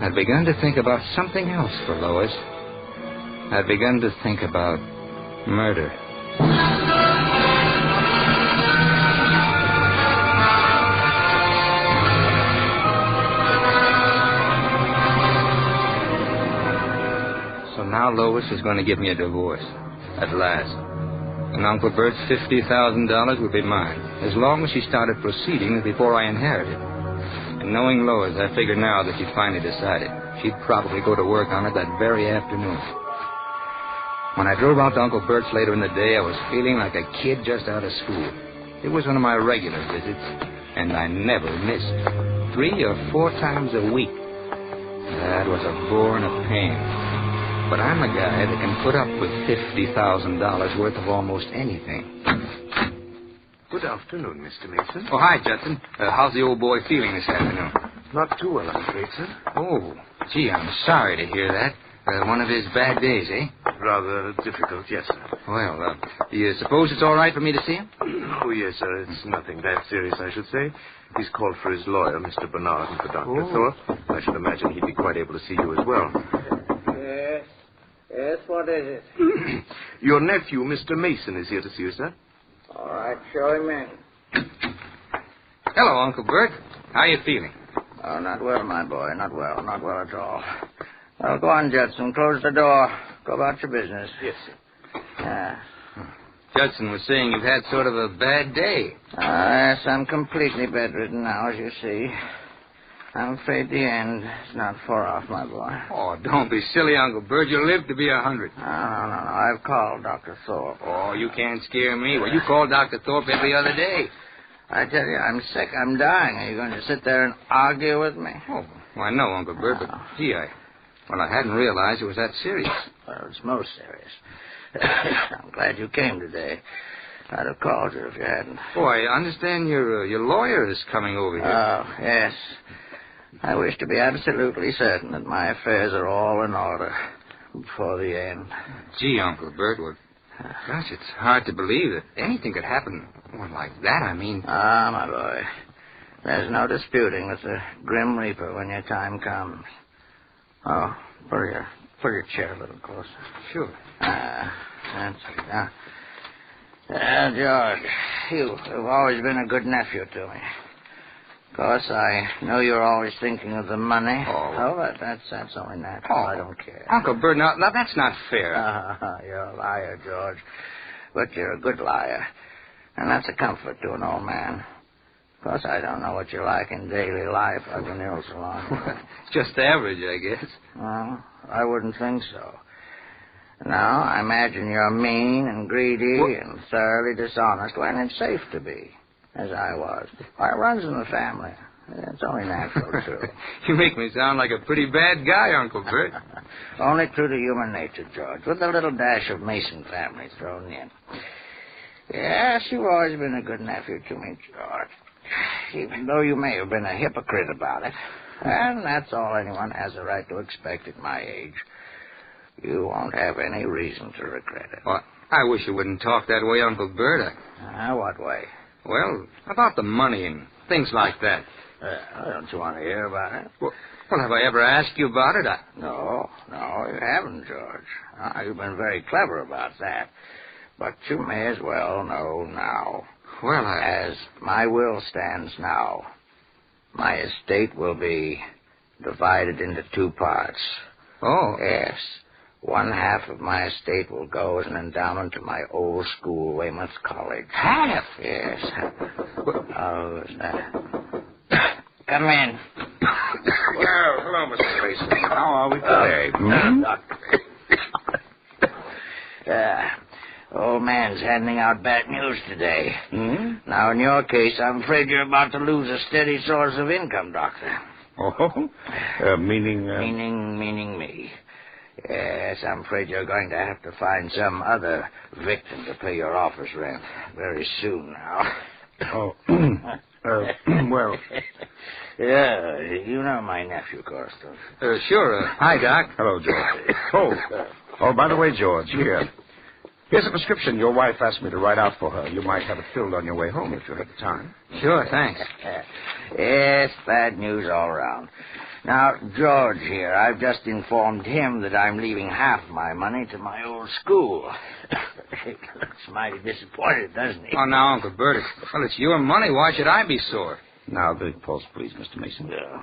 I'd begun to think about something else for Lois. I'd begun to think about murder. So now Lois was going to give me a divorce. At last. And Uncle Bert's $50,000 would be mine, as long as she started proceedings before I inherited. And knowing Lois, I figured now that she'd finally decided. She'd probably go to work on it that very afternoon. When I drove out to Uncle Bert's later in the day, I was feeling like a kid just out of school. It was one of my regular visits, and I never missed. 3 or 4 times a week. That was a bore and a pain. But I'm a guy that can put up with $50,000 worth of almost anything. Good afternoon, Mr. Mason. Oh, hi, Judson. How's the old boy feeling this afternoon? Not too well, I'm afraid, sir. Oh, gee, I'm sorry to hear that. One of his bad days, eh? Rather difficult, yes, sir. Well, do you suppose it's all right for me to see him? Oh, yes, sir. It's nothing that serious, I should say. He's called for his lawyer, Mr. Bernard, and for Dr. Thorpe. I should imagine he'd be quite able to see you as well. Yes, what is it? Your nephew, Mr. Mason, is here to see you, sir. All right, show him in. Hello, Uncle Bert. How are you feeling? Oh, not well, my boy. Not well at all. Well, go on, Judson. Close the door. Go about your business. Yes, sir. Judson was saying you've had sort of a bad day. Yes, I'm completely bedridden now, as you see. I'm afraid the end is not far off, my boy. Oh, don't be silly, Uncle Bert. You'll live to be 100. No. I've called Dr. Thorpe. Oh, you can't scare me. Well, you call Dr. Thorpe every other day. I tell you, I'm sick. I'm dying. Are you going to sit there and argue with me? Oh, well, I know, Uncle Bert, but, gee, I hadn't realized it was that serious. Well, it's most serious. I'm glad you came today. I'd have called you if you hadn't. Oh, I understand your lawyer is coming over here. Oh, yes. I wish to be absolutely certain that my affairs are all in order before the end. Gee, Uncle Bert, well, gosh, it's hard to believe that anything could happen like that, I mean. Ah, my boy. There's no disputing with the Grim Reaper when your time comes. Oh, pull your chair a little closer. Sure. That's it. Now, George, you've always been a good nephew to me. Of course, I know you're always thinking of the money. Oh, that's only natural. I don't care. Uncle Bert, now that's not fair. You're a liar, George. But you're a good liar. And that's a comfort to an old man. Of course, I don't know what you're like in daily life. I've been ill so long. Just average, I guess. Well, I wouldn't think so. Now, I imagine you're mean and greedy and thoroughly dishonest when it's safe to be. As I was. Why, it runs in the family. It's only natural, too. You make me sound like a pretty bad guy, Uncle Bert. Only true to human nature, George, with a little dash of Mason family thrown in. Yes, you've always been a good nephew to me, George. Even though you may have been a hypocrite about it. And that's all anyone has a right to expect at my age. You won't have any reason to regret it. Well, I wish you wouldn't talk that way, Uncle Bert. What way? Well, about the money and things like that. Don't you want to hear about it? Well, have I ever asked you about it? No, you haven't, George. You've been very clever about that. But you may as well know now. Well, As my will stands now, my estate will be divided into 2 parts. Oh. Yes. One half of my estate will go as an endowment to my old school, Weymouth College. Half? Yes. Oh, come in. Well, hello, Mr. Mason. How are we today? Old man's handing out bad news today. Now, in your case, I'm afraid you're about to lose a steady source of income, Doctor. Oh? Meaning... Meaning me. Yes, I'm afraid you're going to have to find some other victim to pay your office rent very soon now. Oh. Well... Yeah, you know my nephew, of course. Sure. Hi, Doc. Hello, George. Oh, by the way, George, here's a prescription your wife asked me to write out for her. You might have it filled on your way home if you have the time. Sure, thanks. Yes, bad news all around. Now, George here, I've just informed him that I'm leaving half my money to my old school. He looks mighty disappointed, doesn't he? Oh, now, Uncle Bert, well, it's your money. Why should I be sore? Now, the pulse, please, Mr. Mason. Yeah.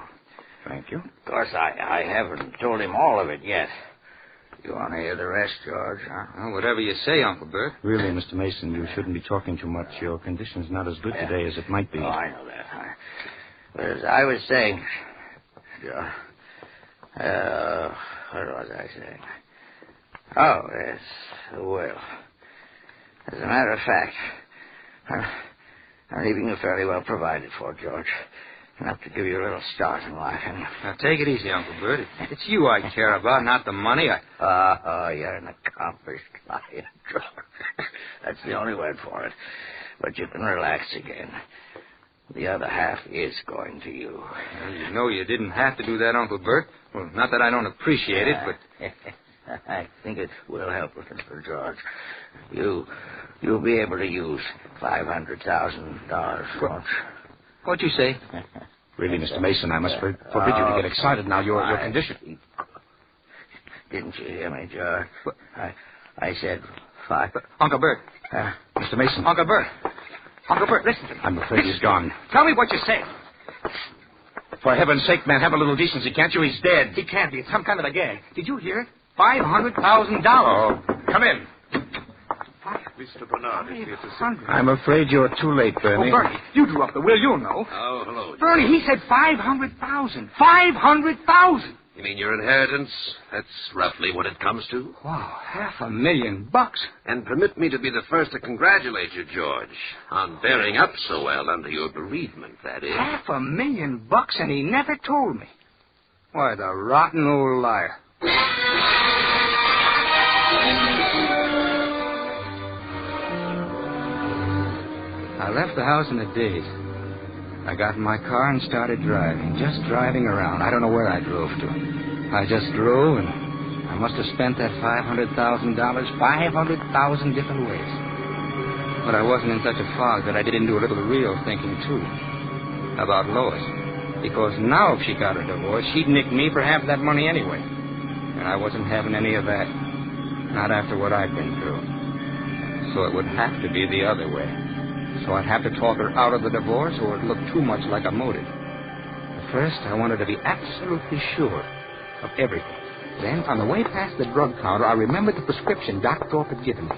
Thank you. Of course, I haven't told him all of it yet. You want to hear the rest, George, huh? Well, whatever you say, Uncle Bert. Really, Mr. Mason, you shouldn't be talking too much. Your condition's not as good today as it might be. Oh, I know that. But as I was saying... what was I saying? Oh, yes, the will. As a matter of fact, I'm leaving you fairly well provided for, George. Enough to give you a little start in life, anyway. Now, take it easy, Uncle Bert. It's you I care about, not the money. You're an accomplished liar, George. That's the only word for it. But you can relax again. The other half is going to you. Well, you know you didn't have to do that, Uncle Bert. Well, not that I don't appreciate it, but... I think it will help with it, George. You'll be able to use $500,000, won't you? What'd you say? Really, Mr. Mason, I must forbid you to get excited now. Your condition... Didn't you hear me, George? I said five... Uncle Bert. Mr. Mason. Uncle Bert. Uncle Bert, listen to me. I'm afraid he's gone. Tell me what you said. For heaven's sake, man, have a little decency, can't you? He's dead. He can't be. It's some kind of a gag. Did you hear it? $500,000. Oh, come in. Mr. Bernard is here to see. I'm afraid you're too late, Bernie. Oh, Bernie, you drew up the will. You'll know. Oh, hello. Bernie, he said $500,000. $500,000. You mean your inheritance? That's roughly what it comes to. Wow, $500,000. And permit me to be the first to congratulate you, George, on bearing up so well under your bereavement, that is. $500,000, and he never told me. Why, the rotten old liar. I left the house in a daze. I got in my car and started driving, just driving around. I don't know where I drove to. I just drove, and I must have spent that $500,000 500,000 different ways. But I wasn't in such a fog that I didn't do a little real thinking, too, about Lois. Because now if she got a divorce, she'd nick me for half that money anyway. And I wasn't having any of that. Not after what I'd been through. So it would have to be the other way. So I'd have to talk her out of the divorce, or it looked too much like a motive. At first, I wanted to be absolutely sure of everything. Then, on the way past the drug counter, I remembered the prescription Doc Thorpe had given me.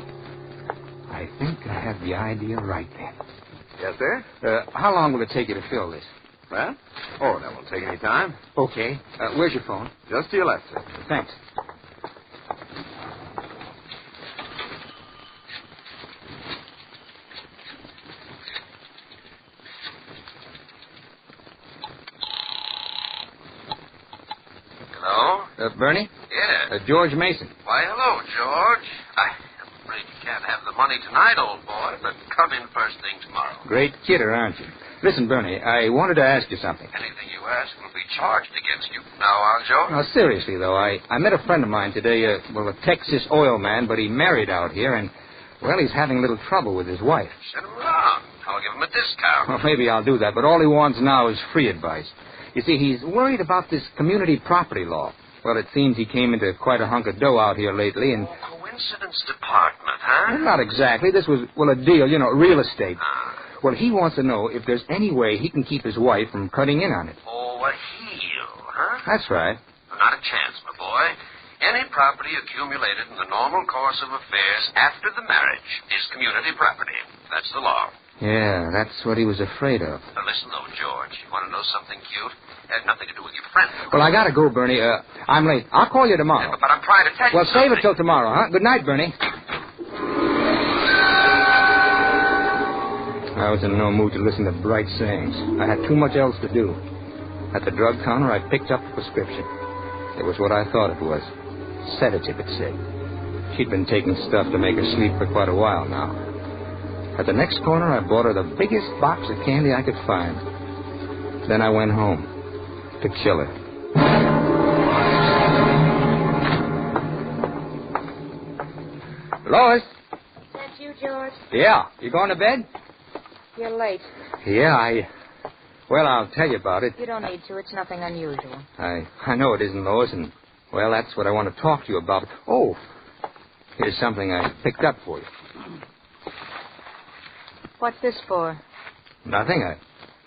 I think I have the idea right then. Yes, sir? How long will it take you to fill this? Well? Oh, that won't take any time. Okay. Where's your phone? Just to your left, sir. Thanks. Bernie? Yeah. George Mason. Why, hello, George. I'm afraid you can't have the money tonight, old boy, but come in first thing tomorrow. Great kidder, aren't you? Listen, Bernie, I wanted to ask you something. Anything you ask will be charged against you from now on, George. Now, seriously, though, I met a friend of mine today, a Texas oil man, but he married out here, and, well, he's having a little trouble with his wife. Send him around. I'll give him a discount. Well, maybe I'll do that, but all he wants now is free advice. You see, he's worried about this community property law. Well, it seems he came into quite a hunk of dough out here lately, and... Coincidence department, huh? Well, not exactly. This was, a deal, real estate. Well, he wants to know if there's any way he can keep his wife from cutting in on it. Oh, a heel, huh? That's right. Not a chance, my boy. Any property accumulated in the normal course of affairs after the marriage is community property. That's the law. Yeah, that's what he was afraid of. Now, listen, though, George. You want to know something cute? It had nothing to do with your friend. Well, I gotta go, Bernie. I'm late. I'll call you tomorrow. But I'm trying to tell you Well, something. save it till tomorrow, huh? Good night, Bernie. I was in no mood to listen to bright sayings. I had too much else to do. At the drug counter, I picked up the prescription. It was what I thought it was. Sedative, it said. She'd been taking stuff to make her sleep for quite a while now. At the next corner, I bought her the biggest box of candy I could find. Then I went home to kill her. Lois? That's you, George? Yeah. You going to bed? You're late. Yeah, Well, I'll tell you about it. You don't need to. It's nothing unusual. I know it isn't, Lois, and, well, that's what I want to talk to you about. Oh, here's something I picked up for you. What's this for? Nothing. I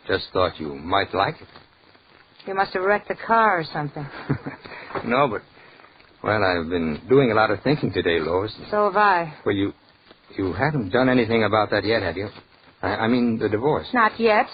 just thought you might like it. You must have wrecked the car or something. No, but, well, I've been doing a lot of thinking today, Lois. So have I. Well, you haven't done anything about that yet, have you? I mean, the divorce. Not yet.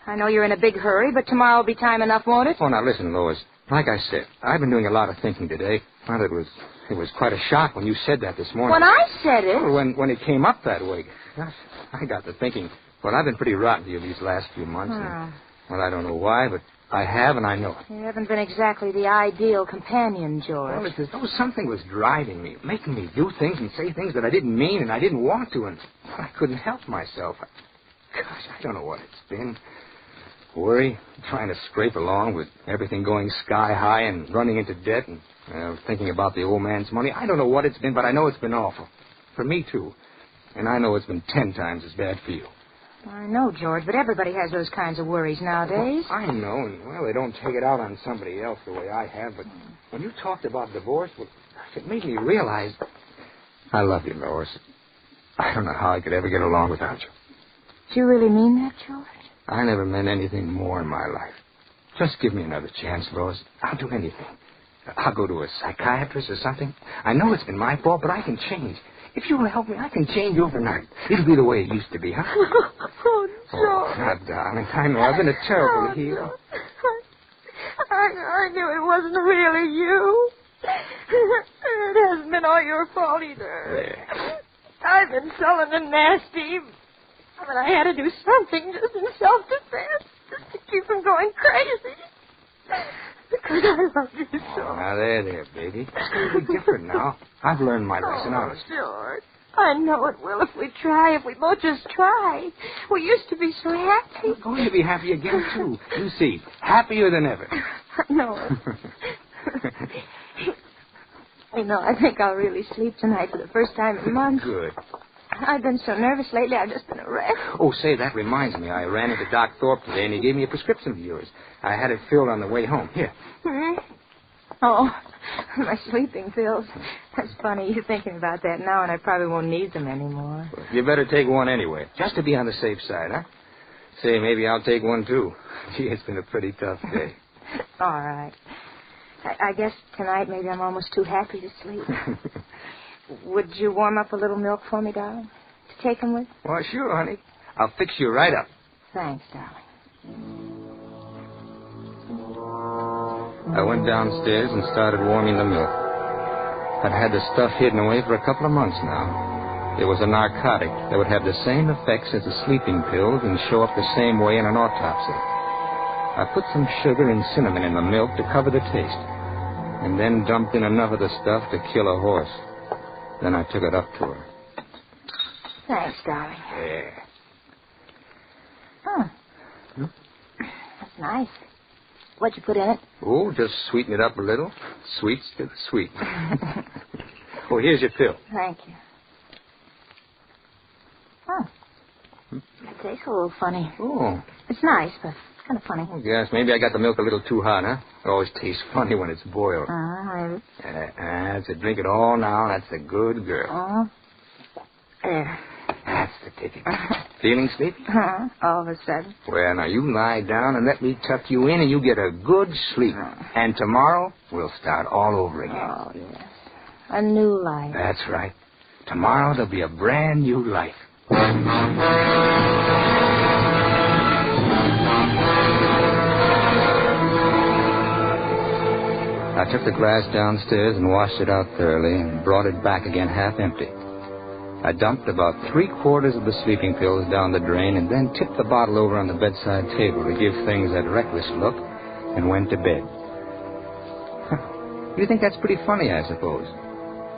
I know you're in a big hurry, but tomorrow will be time enough, won't it? Oh, now listen, Lois. Like I said, I've been doing a lot of thinking today. Well, it was quite a shock when you said that this morning. When I said it? Well, when it came up that way. Gosh, I got to thinking, well, I've been pretty rotten to you these last few months. And, well, I don't know why, but I have, and I know it. You haven't been exactly the ideal companion, George. Well, it's as though something was driving me, making me do things and say things that I didn't mean and I didn't want to, and I couldn't help myself. Gosh, I don't know what it's been. Worry, trying to scrape along with everything going sky high and running into debt and thinking about the old man's money. I don't know what it's been, but I know it's been awful. For me, too. And I know it's been 10 times as bad for you. I know, George, but everybody has those kinds of worries nowadays. Well, I know, and, well, they don't take it out on somebody else the way I have, but when you talked about divorce, well, it made me realize I love you, Lois. I don't know how I could ever get along without you. Do you really mean that, George? I never meant anything more in my life. Just give me another chance, Lois. I'll do anything. I'll go to a psychiatrist or something. I know it's been my fault, but I can change. If you'll help me, I can change overnight. It'll be the way it used to be, huh? Oh, George. Now, darling, I know I've been a terrible heel. I knew it wasn't really you. It hasn't been all your fault either. Yeah. I've been sullen and nasty. But I had to do something just in self-defense, just to keep from going crazy. Because I love you so. Oh, now, there, baby. It's going to be different now. I've learned my lesson, honest. George, I know it will if we try, if we both just try. We used to be so happy. I'm going to be happy again, too. You see, happier than ever. No. You know, I think I'll really sleep tonight for the first time in months. Good. I've been so nervous lately, I've just been a wreck. Oh, say, that reminds me. I ran into Doc Thorpe today, and he gave me a prescription of yours. I had it filled on the way home. Here. Hmm? Oh, my sleeping pills. That's funny, you thinking about that now, and I probably won't need them anymore. Well, you better take one anyway, just to be on the safe side, huh? Say, maybe I'll take one, too. Gee, it's been a pretty tough day. All right. I guess tonight maybe I'm almost too happy to sleep. Would you warm up a little milk for me, darling? To take them with? Well, sure, honey. I'll fix you right up. Thanks, darling. I went downstairs and started warming the milk. I'd had the stuff hidden away for a couple of months now. It was a narcotic that would have the same effects as the sleeping pills and show up the same way in an autopsy. I put some sugar and cinnamon in the milk to cover the taste, and then dumped in enough of the stuff to kill a horse. Then I took it up to her. Thanks, darling. Yeah. Huh. That's nice. What'd you put in it? Oh, just sweeten it up a little. Sweets to the sweet. Oh, here's your pill. Thank you. Huh. It tastes a little funny. Oh. It's nice, but it's kind of funny. Oh, yes, maybe I got the milk a little too hot, huh? It always tastes funny when it's boiled. Maybe. That's it. Drink it all now. That's a good girl. There. That's the ticket. Feeling sleepy? All of a sudden. Well, now you lie down and let me tuck you in and you get a good sleep. And tomorrow, we'll start all over again. Oh, yes. A new life. That's right. Tomorrow there'll be a brand new life. I took the glass downstairs and washed it out thoroughly and brought it back again half empty. I dumped about 3/4 of the sleeping pills down the drain and then tipped the bottle over on the bedside table to give things that reckless look and went to bed. You think that's pretty funny, I suppose?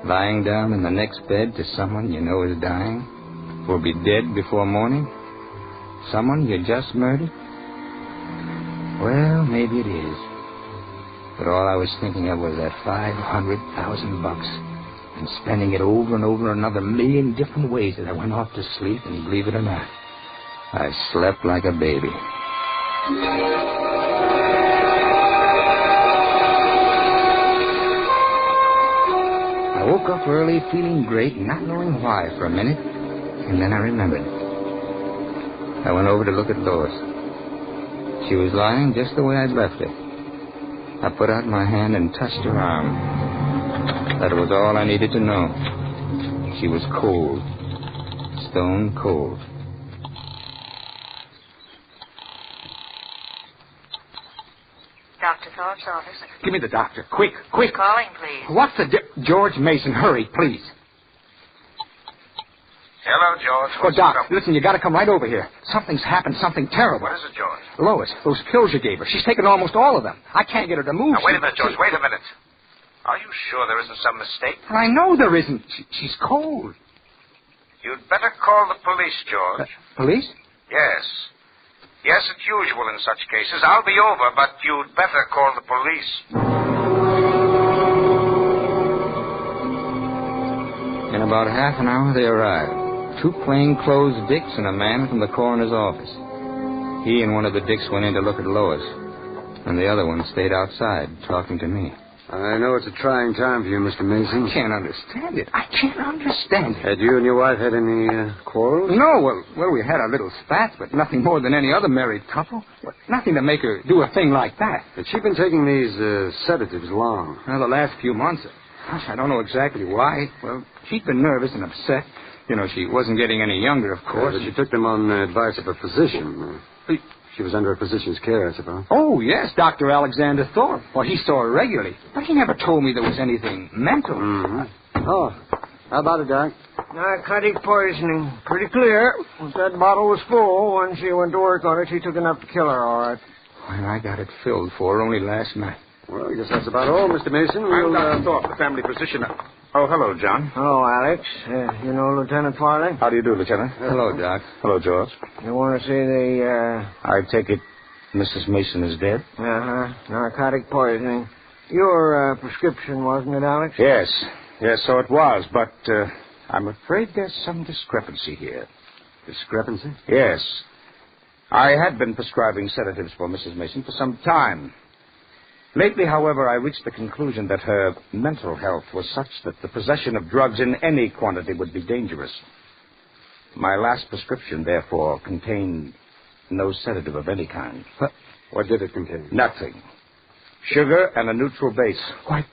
Lying down in the next bed to someone you know is dying, will be dead before morning? Someone you just murdered? Well, maybe it is. But all I was thinking of was that $500,000 and spending it over and over another million different ways as I went off to sleep, and believe it or not, I slept like a baby. I woke up early feeling great, not knowing why for a minute, and then I remembered. I went over to look at Lois. She was lying just the way I'd left her. I put out my hand and touched her arm. That was all I needed to know. She was cold. Stone cold. Dr. Thorpe's office. Give me the doctor. Quick, quick. Calling, please. What's the George Mason, hurry, please. Hello, George. Oh, Doc, listen, you got to come right over here. Something's happened, something terrible. What is it, George? Lois, those pills you gave her. She's taken almost all of them. I can't get her to move. Now, wait a minute, George. Wait a minute. Are you sure there isn't some mistake? I know there isn't. She's cold. You'd better call the police, George. Police? Yes. Yes, it's usual in such cases. I'll be over, but you'd better call the police. In about half an hour, they arrived. 2 plainclothes dicks and a man from the coroner's office. He and one of the dicks went in to look at Lois, and the other one stayed outside talking to me. I know it's a trying time for you, Mr. Mason. I can't understand it. I can't understand it. Had you and your wife had any quarrels? No, well, we had our little spats, but nothing more than any other married couple. Nothing to make her do a thing like that. Had she been taking these sedatives long? Well, the last few months. Gosh, I don't know exactly why. Well, she'd been nervous and upset. You know, she wasn't getting any younger, of course. But she took them on the advice of a physician. She was under a physician's care, I suppose. Oh, yes, Dr. Alexander Thorpe. Well, he saw her regularly. But he never told me there was anything mental. Mm-hmm. Oh, how about it, Doc? Narcotic poisoning. Pretty clear. If that bottle was full, when she went to work on it, she took enough to kill her, all right. Well, I got it filled for her only last night. Well, I guess that's about all, Mr. Mason. I'm Dr. Thorpe, the family physician. Oh, hello, John. Hello, Alex. You know Lieutenant Farley? How do you do, Lieutenant? Hello, Doc. Hello, George. You want to see the, I take it Mrs. Mason is dead? Uh-huh. Narcotic poisoning. Your prescription, wasn't it, Alex? Yes. Yes, so it was, but I'm afraid there's some discrepancy here. Discrepancy? Yes. I had been prescribing sedatives for Mrs. Mason for some time. Lately, however, I reached the conclusion that her mental health was such that the possession of drugs in any quantity would be dangerous. My last prescription, therefore, contained no sedative of any kind. What did it contain? Nothing. Sugar and a neutral base. Why,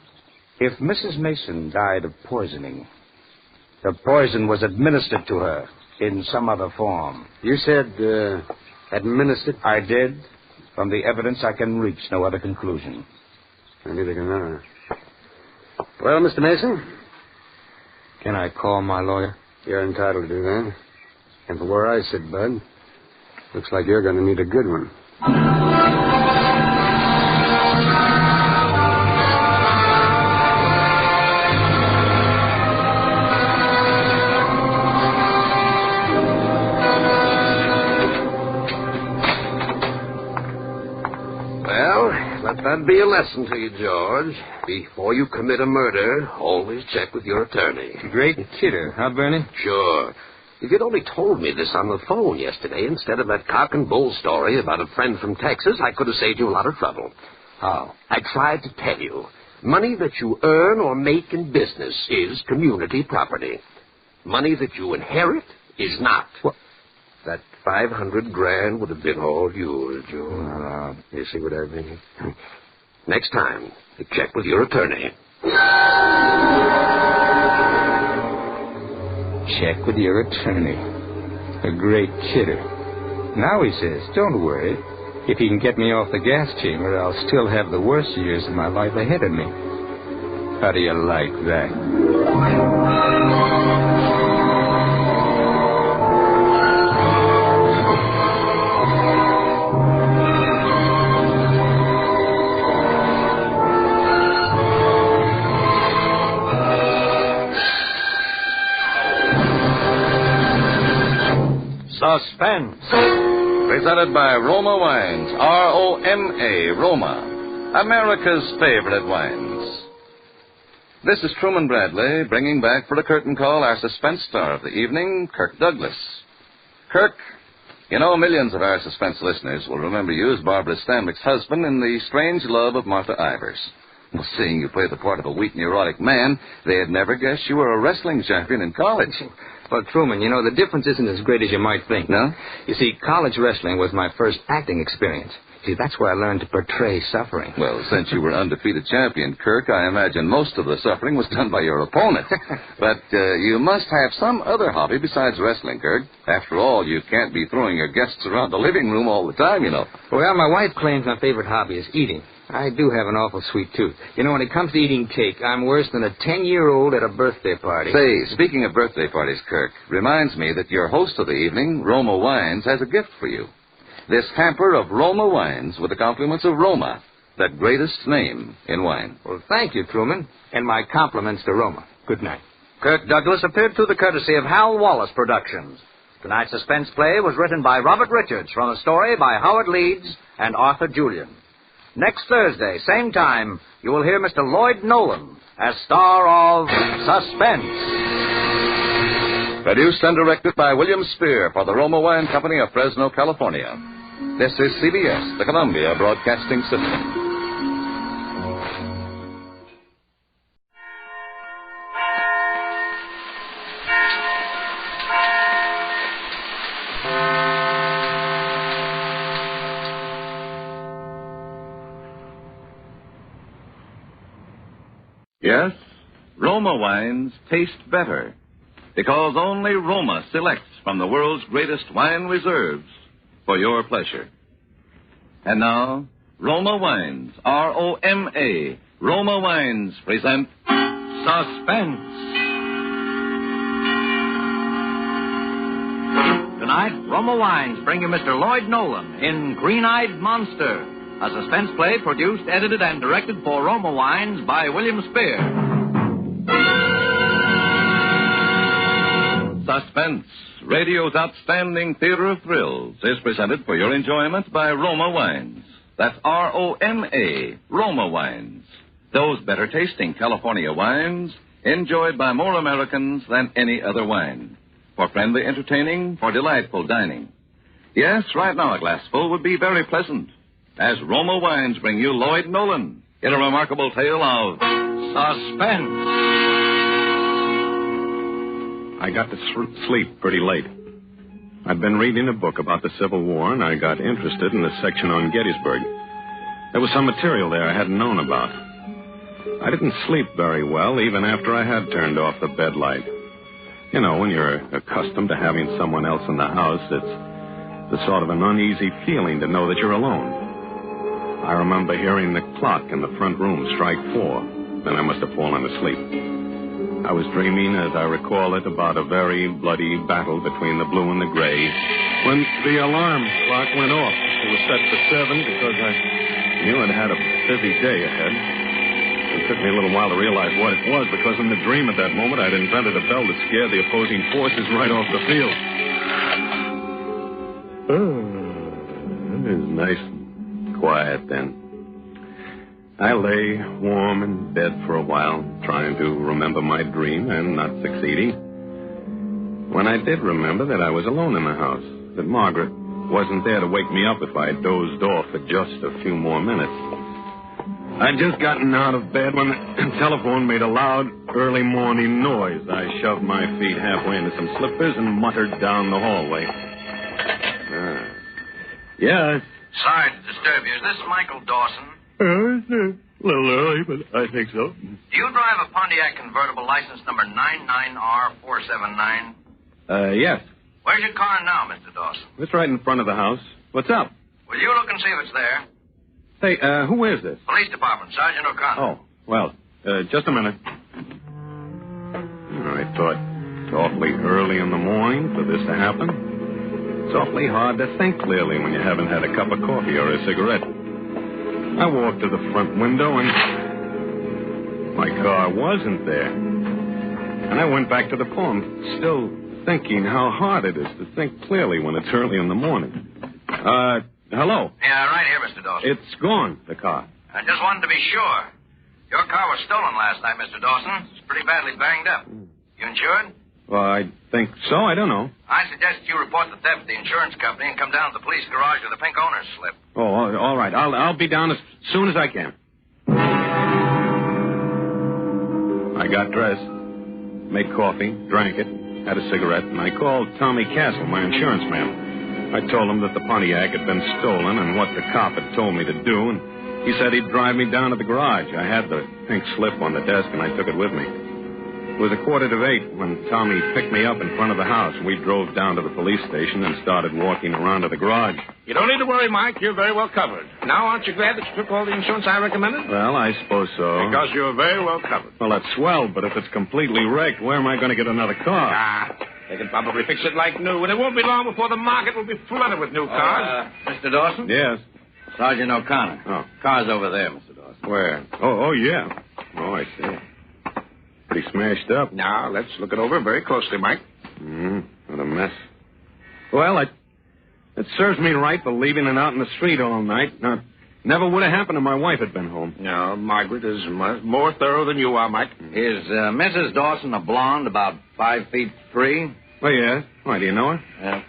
if Mrs. Mason died of poisoning, the poison was administered to her in some other form. You said, administered? I did. From the evidence, I can reach no other conclusion. Neither can I. Well, Mr. Mason? Can I call my lawyer? You're entitled to do that. And for where I sit, Bud, looks like you're going to need a good one. Let that be a lesson to you, George. Before you commit a murder, always check with your attorney. Great kidder, huh, Bernie? Sure. If you'd only told me this on the phone yesterday instead of that cock and bull story about a friend from Texas, I could have saved you a lot of trouble. How? I tried to tell you. Money that you earn or make in business is community property. Money that you inherit is not. What? That $500,000 would have been all yours, Joe. You see what I mean? Next time, check with your attorney. Check with your attorney. A great kidder. Now he says, don't worry. If he can get me off the gas chamber, I'll still have the worst years of my life ahead of me. How do you like that? Suspense. Presented by Roma Wines. R-O-M-A, Roma. America's favorite wines. This is Truman Bradley, bringing back for a curtain call our suspense star of the evening, Kirk Douglas. Kirk, you know millions of our suspense listeners will remember you as Barbara Stanwyck's husband in The Strange Love of Martha Ivers. Well, seeing you play the part of a weak, neurotic man, they'd never guessed you were a wrestling champion in college. Well, Truman, you know, the difference isn't as great as you might think. No? You see, college wrestling was my first acting experience. See, that's where I learned to portray suffering. Well, since you were undefeated champion, Kirk, I imagine most of the suffering was done by your opponent. But you must have some other hobby besides wrestling, Kirk. After all, you can't be throwing your guests around the living room all the time, you know. Well, my wife claims my favorite hobby is eating. I do have an awful sweet tooth. You know, when it comes to eating cake, I'm worse than a 10-year-old at a birthday party. Say, speaking of birthday parties, Kirk, reminds me that your host of the evening, Roma Wines, has a gift for you. This hamper of Roma Wines with the compliments of Roma, that greatest name in wine. Well, thank you, Truman, and my compliments to Roma. Good night. Kirk Douglas appeared through the courtesy of Hal Wallace Productions. Tonight's suspense play was written by Robert Richards from a story by Howard Leeds and Arthur Julian. Next Thursday, same time, you will hear Mr. Lloyd Nolan as star of Suspense. Produced and directed by William Spear for the Roma Wine Company of Fresno, California. This is CBS, the Columbia Broadcasting System. Yes, Roma wines taste better because only Roma selects from the world's greatest wine reserves for your pleasure. And now, Roma Wines, R-O-M-A, Roma Wines present Suspense. Tonight, Roma Wines bring you Mr. Lloyd Nolan in Green-Eyed Monster, a suspense play produced, edited, and directed for Roma Wines by William Spear. Suspense, radio's outstanding theater of thrills, is presented for your enjoyment by Roma Wines. That's R-O-M-A, Roma Wines. Those better-tasting California wines enjoyed by more Americans than any other wine. For friendly entertaining, for delightful dining. Yes, right now a glassful would be very pleasant. As Roma Wines bring you Lloyd Nolan in a remarkable tale of suspense. I got to sleep pretty late. I'd been reading a book about the Civil War, and I got interested in the section on Gettysburg. There was some material there I hadn't known about. I didn't sleep very well, even after I had turned off the bed light. You know, when you're accustomed to having someone else in the house, it's the sort of an uneasy feeling to know that you're alone. I remember hearing the clock in the front room strike 4. Then I must have fallen asleep. I was dreaming, as I recall it, about a very bloody battle between the blue and the gray when the alarm clock went off. It was set for 7 because I knew I'd had a busy day ahead. It took me a little while to realize what it was, because in the dream at that moment I'd invented a bell that scared the opposing forces right off the field. Oh, it was nice and quiet then. I lay warm in bed for a while, trying to remember my dream and not succeeding. When I did remember that I was alone in the house, that Margaret wasn't there to wake me up if I dozed off for just a few more minutes. I'd just gotten out of bed when the telephone made a loud, early morning noise. I shoved my feet halfway into some slippers and muttered down the hallway. Yes. Sorry to disturb you. Is this Michael Dawson? It's a little early, but I think so. Do you drive a Pontiac convertible license number 99R479? Yes. Where's your car now, Mr. Dawson? It's right in front of the house. What's up? Will you look and see if it's there? Hey, who is this? Police Department, Sergeant O'Connor. Oh, well, just a minute. I thought it's awfully early in the morning for this to happen. It's awfully hard to think clearly when you haven't had a cup of coffee or a cigarette. I walked to the front window and my car wasn't there. And I went back to the phone, still thinking how hard it is to think clearly when it's early in the morning. Hello? Yeah, right here, Mr. Dawson. It's gone, the car. I just wanted to be sure. Your car was stolen last night, Mr. Dawson. It's pretty badly banged up. You insured? Well, I think so. I don't know. I suggest you report the theft to the insurance company and come down to the police garage with a pink owner's slip. Oh, all right. I'll be down as soon as I can. I got dressed, made coffee, drank it, had a cigarette, and I called Tommy Castle, my insurance man. I told him that the Pontiac had been stolen and what the cop had told me to do, and he said he'd drive me down to the garage. I had the pink slip on the desk, and I took it with me. It was 7:45 when Tommy picked me up in front of the house. We drove down to the police station and started walking around to the garage. You don't need to worry, Mike. You're very well covered. Now, aren't you glad that you took all the insurance I recommended? Well, I suppose so. Because you're very well covered. Well, that's swell, but if it's completely wrecked, where am I going to get another car? They can probably fix it like new, and it won't be long before the market will be flooded with new cars. Mr. Dawson? Yes. Sergeant O'Connor. Oh. Car's over there, Mr. Dawson. Where? Oh, yeah. Oh, I see. Pretty smashed up. Now, let's look it over very closely, Mike. What a mess. Well, it serves me right for leaving it out in the street all night. Now, never would have happened if my wife had been home. No, Margaret is more thorough than you are, Mike. Is Mrs. Dawson a blonde, about 5'3"? Oh, yes. Why, do you know her? Yeah.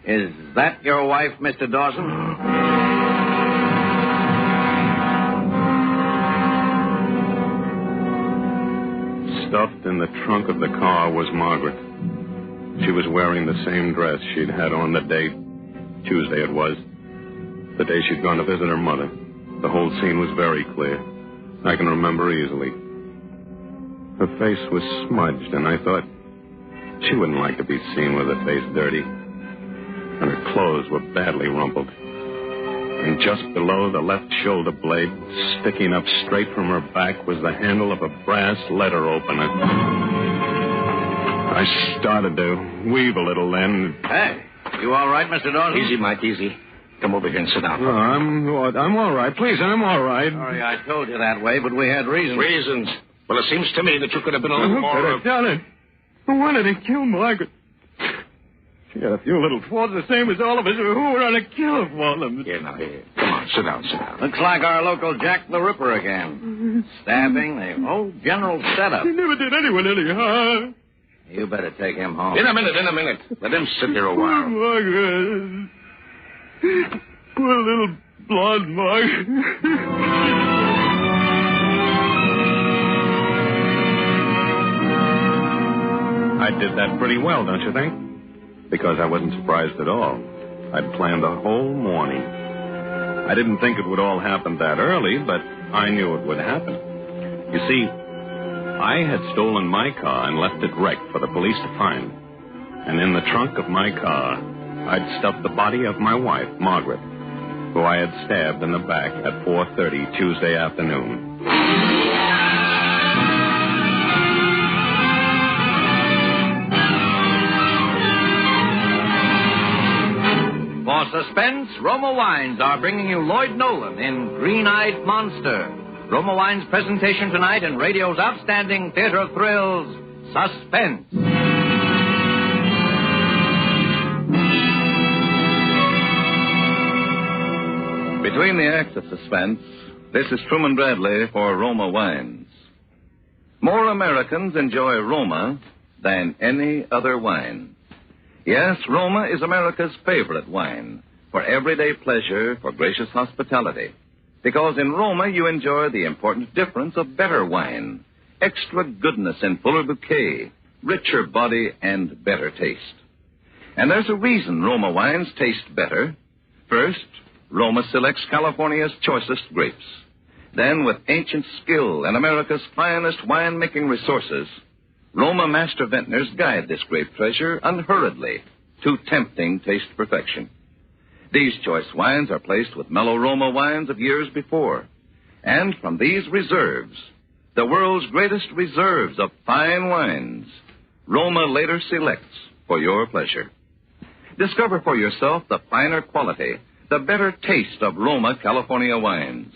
Is that your wife, Mr. Dawson? Stuffed in the trunk of the car was Margaret. She was wearing the same dress she'd had on the day, Tuesday it was, the day she'd gone to visit her mother. The whole scene was very clear. I can remember easily. Her face was smudged, and I thought she wouldn't like to be seen with her face dirty. And her clothes were badly rumpled. And just below the left shoulder blade, sticking up straight from her back, was the handle of a brass letter opener. I started to weave a little then. Hey, you all right, Mr. Dawson? Easy, Mike, easy. Come over here and sit down. Oh, I'm all right. Please, I'm all right. Sorry I told you that way, but we had reasons. Reasons? Well, it seems to me that you could have been a little more... Who could have done it? Who wanted to kill Margaret? She had a few little faults the same as all of us. Who were on a kill for them? Here, now, here. Come on, sit down. Looks like our local Jack the Ripper again. Stabbing, the whole general setup. He never did anyone any harm. You better take him home. In a minute. Let him sit here a while. Margaret. Poor little blonde Margaret. I did that pretty well, don't you think? Because I wasn't surprised at all. I'd planned the whole morning. I didn't think it would all happen that early, but I knew it would happen. You see, I had stolen my car and left it wrecked for the police to find. And in the trunk of my car, I'd stuffed the body of my wife, Margaret, who I had stabbed in the back at 4:30 Tuesday afternoon. For Suspense, Roma Wines are bringing you Lloyd Nolan in Green-Eyed Monster. Roma Wines' presentation tonight in radio's outstanding theater of thrills, Suspense. Between the acts of Suspense, this is Truman Bradley for Roma Wines. More Americans enjoy Roma than any other wine. Yes, Roma is America's favorite wine for everyday pleasure, for gracious hospitality. Because in Roma you enjoy the important difference of better wine, extra goodness and fuller bouquet, richer body, and better taste. And there's a reason Roma wines taste better. First, Roma selects California's choicest grapes. Then, with ancient skill and America's finest winemaking resources, Roma master vintners guide this grape treasure unhurriedly to tempting taste perfection. These choice wines are placed with mellow Roma wines of years before. And from these reserves, the world's greatest reserves of fine wines, Roma later selects for your pleasure. Discover for yourself the finer quality, the better taste of Roma California wines.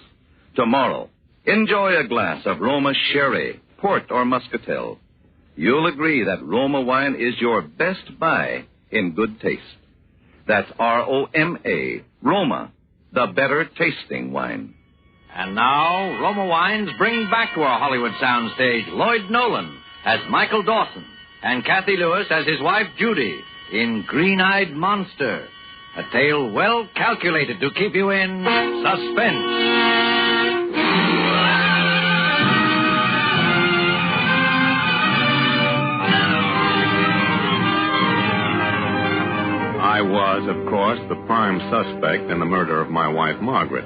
Tomorrow, enjoy a glass of Roma sherry, port, or muscatel. You'll agree that Roma wine is your best buy in good taste. That's R-O-M-A, Roma, the better tasting wine. And now, Roma Wines bring back to our Hollywood soundstage Lloyd Nolan as Michael Dawson and Kathy Lewis as his wife Judy in Green-Eyed Monster, a tale well calculated to keep you in suspense. I was, of course, the prime suspect in the murder of my wife, Margaret.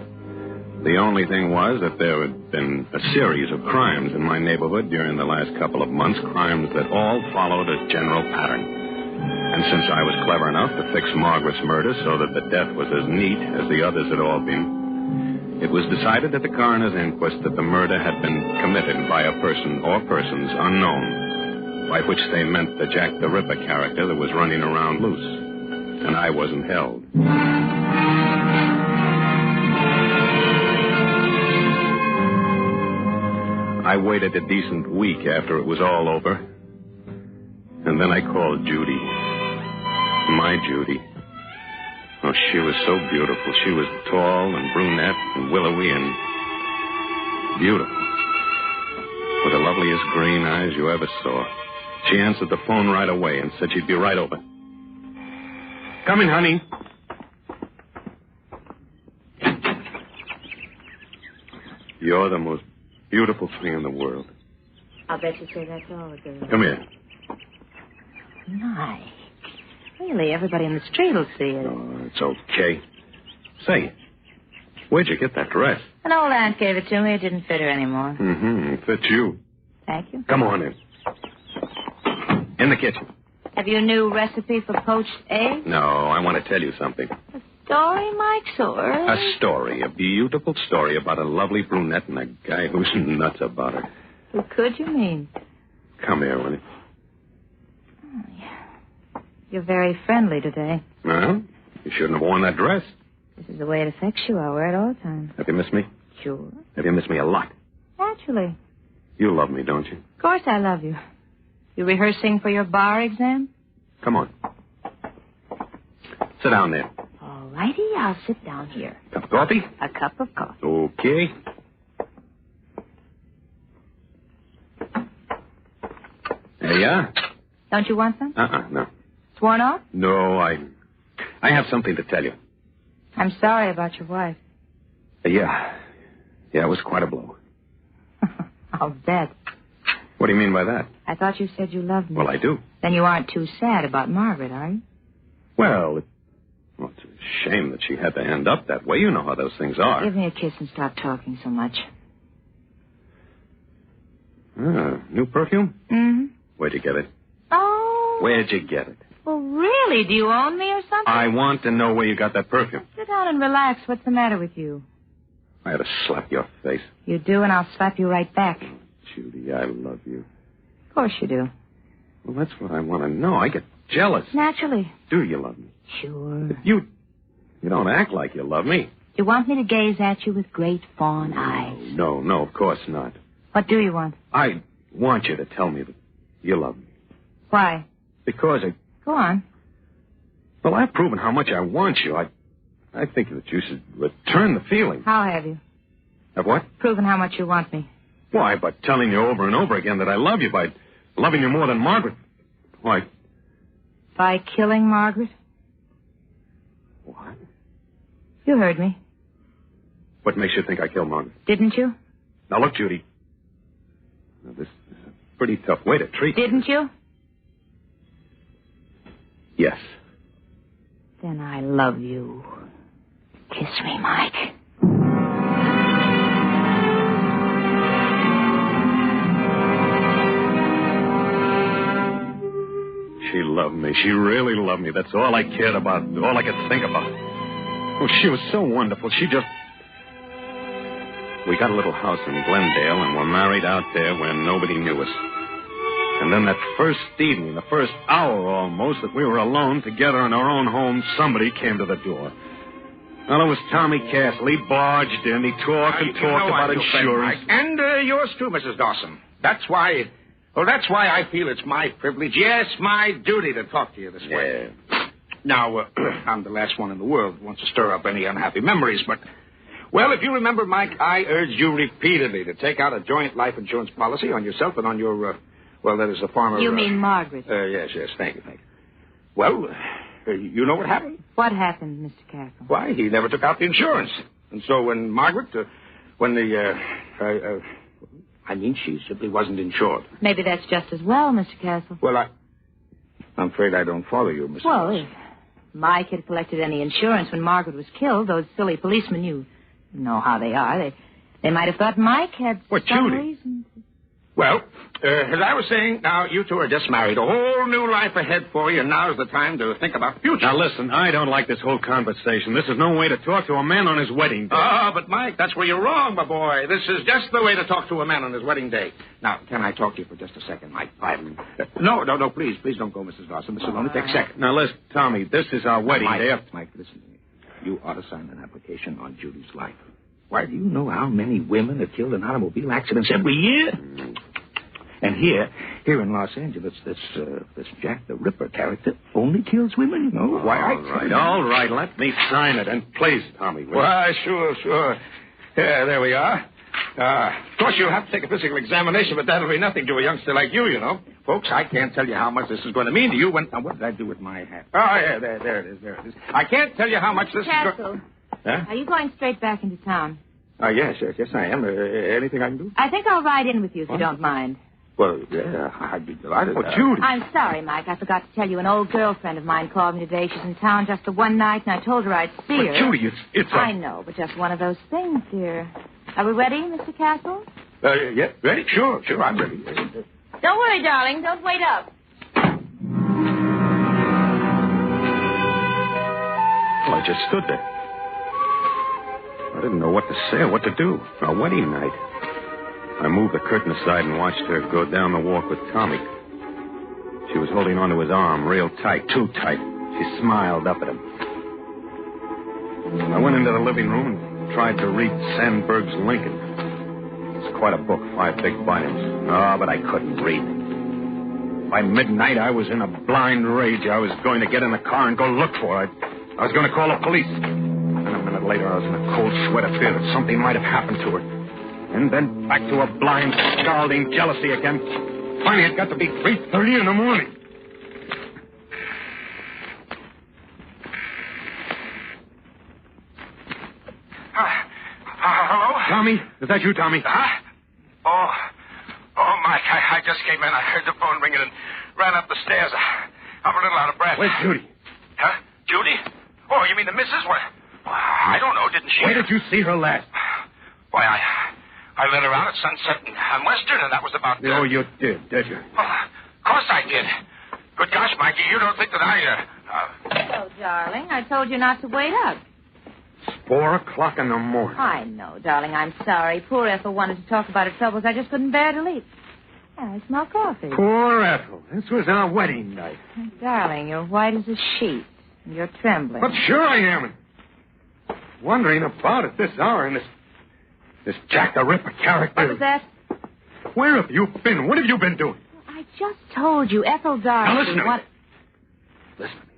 The only thing was that there had been a series of crimes in my neighborhood during the last couple of months, crimes that all followed a general pattern. And since I was clever enough to fix Margaret's murder so that the death was as neat as the others had all been, it was decided at the coroner's inquest that the murder had been committed by a person or persons unknown, by which they meant the Jack the Ripper character that was running around loose. And I wasn't held. I waited a decent week after it was all over. And then I called Judy. My Judy. Oh, she was so beautiful. She was tall and brunette and willowy and beautiful. With the loveliest green eyes you ever saw. She answered the phone right away and said she'd be right over. Coming, honey. You're the most beautiful thing in the world. I'll bet you say that's all, girl. Come here. Mike. Really, everybody in the street will see it. Oh, it's okay. Say, where'd you get that dress? An old aunt gave it to me. It didn't fit her anymore. Mm-hmm. It fits you. Thank you. Come on in. In the kitchen. Have you a new recipe for poached eggs? No, I want to tell you something. Story, Mike, sure. A story, a beautiful story about a lovely brunette and a guy who's nuts about her. Who could you mean? Come here, will you? Oh, yeah. You're very friendly today. Well, you shouldn't have worn that dress. This is the way it affects you. I wear it all the time. Have you missed me? Sure. Have you missed me a lot? Naturally. You love me, don't you? Of course I love you. You rehearsing for your bar exam? Come on. Sit down there. All righty, I'll sit down here. Cup of coffee? A cup of coffee. Okay. There you are. Don't you want some? No. Sworn off? No, I have something to tell you. I'm sorry about your wife. Yeah, it was quite a blow. I'll bet. What do you mean by that? I thought you said you loved me. Well, I do. Then you aren't too sad about Margaret, are you? Well, it's a shame that she had to end up that way. You know how those things are. Give me a kiss and stop talking so much. New perfume? Mm-hmm. Where'd you get it? Oh. Where'd you get it? Well, really? Do you own me or something? I want to know where you got that perfume. Sit down and relax. What's the matter with you? I had to slap your face. You do, and I'll slap you right back. Judy, I love you. Of course you do. Well, that's what I want to know. I get jealous. Naturally. Do you love me? Sure. You don't act like you love me. You want me to gaze at you with great fawn eyes? No, of course not. What do you want? I want you to tell me that you love me. Why? Because Go on. Well, I've proven how much I want you. I think that you should return the feeling. How have you? Of what? Proven how much you want me. Why, by telling you over and over again that I love you, by loving you more than Margaret. Why? By killing Margaret? What? You heard me. What makes you think I killed Margaret? Didn't you? Now, look, Judy. Now, this is a pretty tough way to treat you. Didn't you? Yes. Then I love you. Kiss me, Mike. She loved me. She really loved me. That's all I cared about, all I could think about. Oh, she was so wonderful. We got a little house in Glendale, and we're married out there where nobody knew us. And then that first evening, the first hour almost, that we were alone together in our own home, somebody came to the door. Well, it was Tommy Castle. He barged in. He talked about insurance. And yours too, Mrs. Dawson. That's why I feel it's my privilege, yes, my duty to talk to you this way. Now, I'm the last one in the world who wants to stir up any unhappy memories, but, well, if you remember, Mike, I urged you repeatedly to take out a joint life insurance policy on yourself and on your, that is the farmer. You mean Margaret? Yes, thank you. Well, you know what happened? What happened, Mr. Castle? Why, he never took out the insurance. And so when Margaret, she simply wasn't insured. Maybe that's just as well, Mr. Castle. Well, I'm afraid I don't follow you, Mr. Well, if Mike had collected any insurance when Margaret was killed, those silly policemen, you know how they are. They might have thought Mike had some reason. Well, as I was saying, now you two are just married. A whole new life ahead for you, and now's the time to think about the future. Now, listen, I don't like this whole conversation. This is no way to talk to a man on his wedding day. But Mike, that's where you're wrong, my boy. This is just the way to talk to a man on his wedding day. Now, can I talk to you for just a second, Mike? No, please don't go, Mrs. Dawson. This will only take a second. Now, listen, Tommy, this is our wedding day. Mike, listen to me. You ought to sign an application on Judy's life. Why, do you know how many women are killed in automobile accidents every year? And here in Los Angeles, this Jack the Ripper character only kills women, you know. All right, let me sign it. And please, Tommy, will you? Why, sure. Yeah, there we are. Of course, you'll have to take a physical examination, but that'll be nothing to a youngster like you know. Folks, I can't tell you how much this is going to mean to you when... Now, what did I do with my hat? Oh, yeah, there it is. I can't tell you how much this is going... Huh? Are you going straight back into town? Yes, I am. Anything I can do? I think I'll ride in with you if you don't mind. Well, yeah, I'd be delighted. Oh, Judy. I'm sorry, Mike. I forgot to tell you. An old girlfriend of mine called me today. She's in town just for one night, and I told her I'd see her. Judy, it's I know, but just one of those things, dear. Are we ready, Mr. Castle? Yeah, ready? Sure, I'm ready. Don't worry, darling. Don't wait up. Well, I just stood there. I didn't know what to say or what to do. Our wedding night. I moved the curtain aside and watched her go down the walk with Tommy. She was holding onto his arm real tight, too tight. She smiled up at him. I went into the living room and tried to read Sandberg's Lincoln. It's quite a book, 5 big volumes. But I couldn't read. By midnight, I was in a blind rage. I was going to get in the car and go look for her. I was going to call the police. And a minute later, I was in a cold sweat of fear that something might have happened to her. And then back to a blind, scalding jealousy again. Finally, it got to be 3:30 in the morning. Hello? Tommy? Is that you, Tommy? Huh? Oh, Mike, I just came in. I heard the phone ringing and ran up the stairs. I'm a little out of breath. Where's Judy? Huh? Judy? Oh, you mean the missus? Well, I don't know. Didn't she? Where did you see her last? Why, I let her out at sunset on Western, and that was about... Oh, you did you? Well, of course I did. Good gosh, Mikey, you don't think that I... Hello, darling. I told you not to wait up. It's 4 o'clock in the morning. I know, darling. I'm sorry. Poor Ethel wanted to talk about her troubles. I just couldn't bear to leave. I smell coffee. Poor Ethel. This was our wedding night. Darling, you're white as a sheet. And you're trembling. But sure I am. Wondering about at this hour in this Jack the Ripper character. What was that? Where have you been? What have you been doing? I just told you, Ethel Darcy. Now listen to me. Listen to me.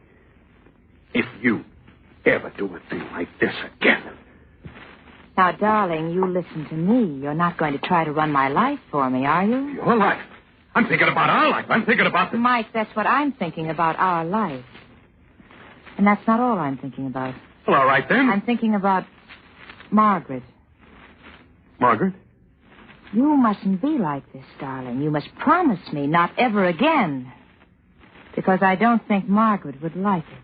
If you ever do a thing like this again. Now, darling, you listen to me. You're not going to try to run my life for me, are you? Your life? I'm thinking about our life. I'm thinking about the... Mike, that's what I'm thinking about, our life. And that's not all I'm thinking about. Well, all right, then. I'm thinking about Margaret Margaret? You mustn't be like this, darling. You must promise me not ever again. Because I don't think Margaret would like it.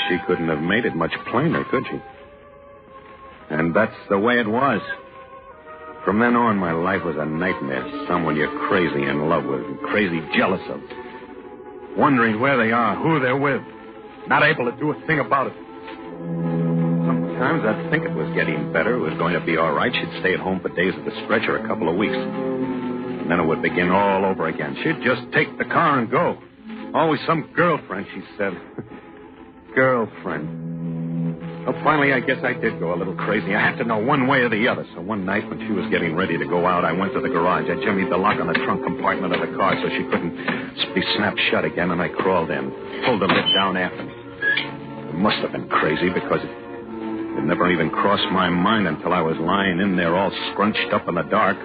She couldn't have made it much plainer, could she? And that's the way it was. From then on, my life was a nightmare. Someone you're crazy in love with and crazy jealous of. Wondering where they are, who they're with. Not able to do a thing about it. Sometimes I'd think it was getting better. It was going to be all right. She'd stay at home for days at the stretch or a couple of weeks. And then it would begin all over again. She'd just take the car and go. Always some girlfriend, she said. Girlfriend. Well, finally, I guess I did go a little crazy. I had to know one way or the other. So one night when she was getting ready to go out, I went to the garage. I jimmied the lock on the trunk compartment of the car so she couldn't be snapped shut again, and I crawled in, pulled the lid down after me. It must have been crazy because it never even crossed my mind until I was lying in there all scrunched up in the dark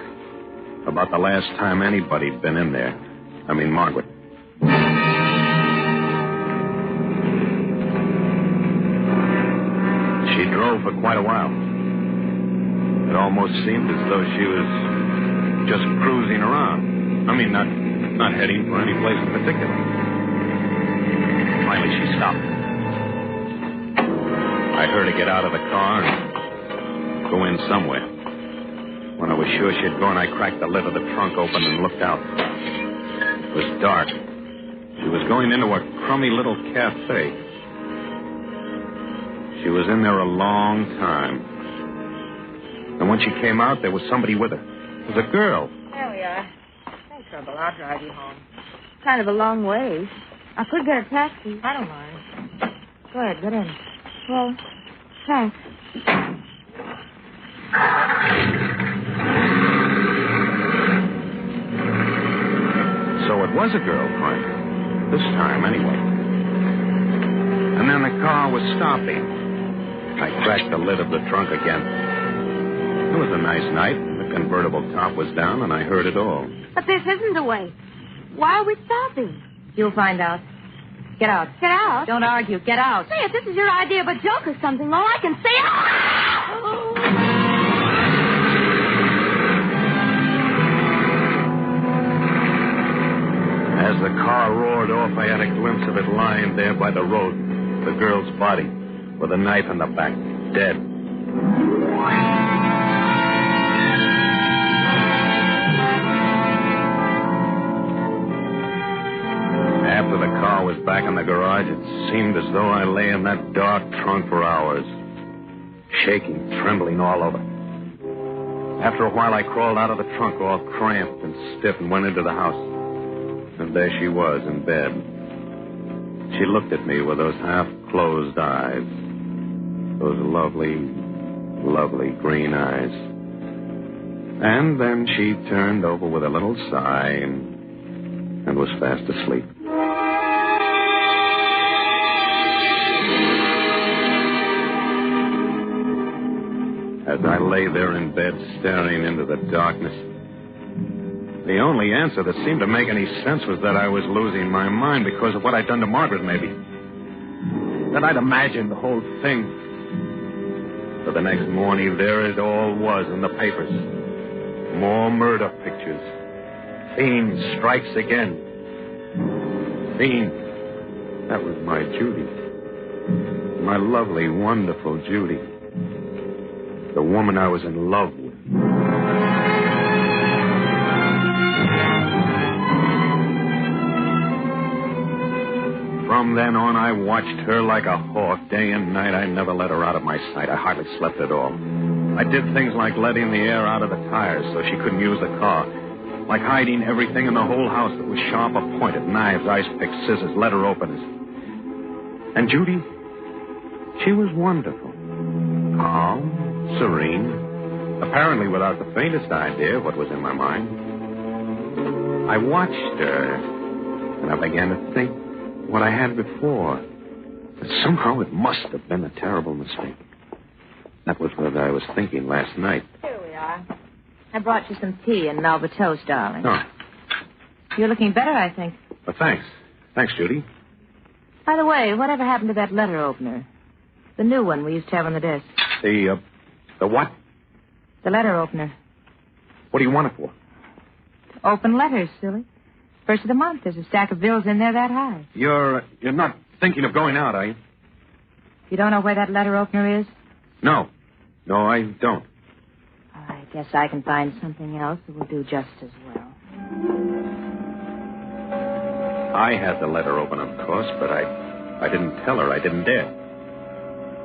about the last time anybody'd been in there. I mean, Margaret. She drove for quite a while. It almost seemed as though she was just cruising around. I mean, not heading for any place in particular. Finally, she stopped. I heard her get out of the car and go in somewhere. When I was sure she had gone, I cracked the lid of the trunk open and looked out. It was dark. She was going into a crummy little cafe. She was in there a long time. And when she came out, there was somebody with her. It was a girl. There we are. No trouble. I'll drive you home. Kind of a long ways. I could get a taxi. I don't mind. Go ahead, get in. Well, thanks. So it was a girl, finally. This time, anyway. And then the car was stopping. I cracked the lid of the trunk again. It was a nice night. The convertible top was down, and I heard it all. But this isn't the way. Why are we stopping? You'll find out. Get out. Get out? Don't argue. Get out. Say, if this is your idea of a joke or something, all I can say... As the car roared off, I had a glimpse of it lying there by the road. The girl's body, with a knife in the back, dead. After the car was back in the garage, it seemed as though I lay in that dark trunk for hours, shaking, trembling all over. After a while, I crawled out of the trunk all cramped and stiff and went into the house. And there she was in bed. She looked at me with those half-closed eyes. Those lovely, lovely green eyes. And then she turned over with a little sigh and was fast asleep. As I lay there in bed staring into the darkness, the only answer that seemed to make any sense was that I was losing my mind because of what I'd done to Margaret, maybe. That I'd imagined the whole thing. For the next morning, there it all was in the papers. More murder pictures. Fiend strikes again. Fiend. That was my Judy. My lovely, wonderful Judy. The woman I was in love with. From then on, I watched her like a hawk. Day and night, I never let her out of my sight. I hardly slept at all. I did things like letting the air out of the tires so she couldn't use the car. Like hiding everything in the whole house that was sharp or pointed. Knives, ice picks, scissors, letter openers. And Judy, she was wonderful. Calm, serene, apparently without the faintest idea of what was in my mind. I watched her, and I began to think what I had before. That somehow it must have been a terrible mistake. That was what I was thinking last night. Here we are. I brought you some tea and Melba toast, darling. Oh. You're looking better, I think. Well, thanks. Thanks, Judy. By the way, whatever happened to that letter opener? The new one we used to have on the desk. The what? The letter opener. What do you want it for? To open letters, silly. First of the month, there's a stack of bills in there that high. You're not thinking of going out, are you? You don't know where that letter opener is? No. No, I don't. I guess I can find something else that will do just as well. I had the letter open, of course, but I didn't tell her. I didn't dare.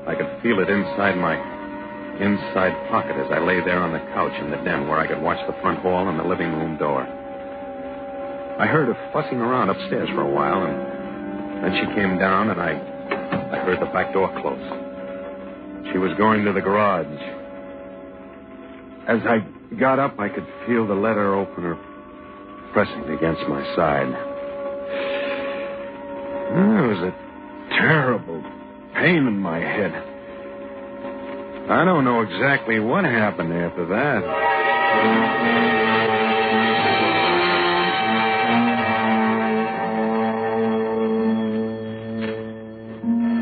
I could feel it inside my inside pocket as I lay there on the couch in the den where I could watch the front hall and the living room door. I heard her fussing around upstairs for a while, and then she came down, and I heard the back door close. She was going to the garage. As I got up, I could feel the letter opener pressing against my side. There was a terrible pain in my head. I don't know exactly what happened after that.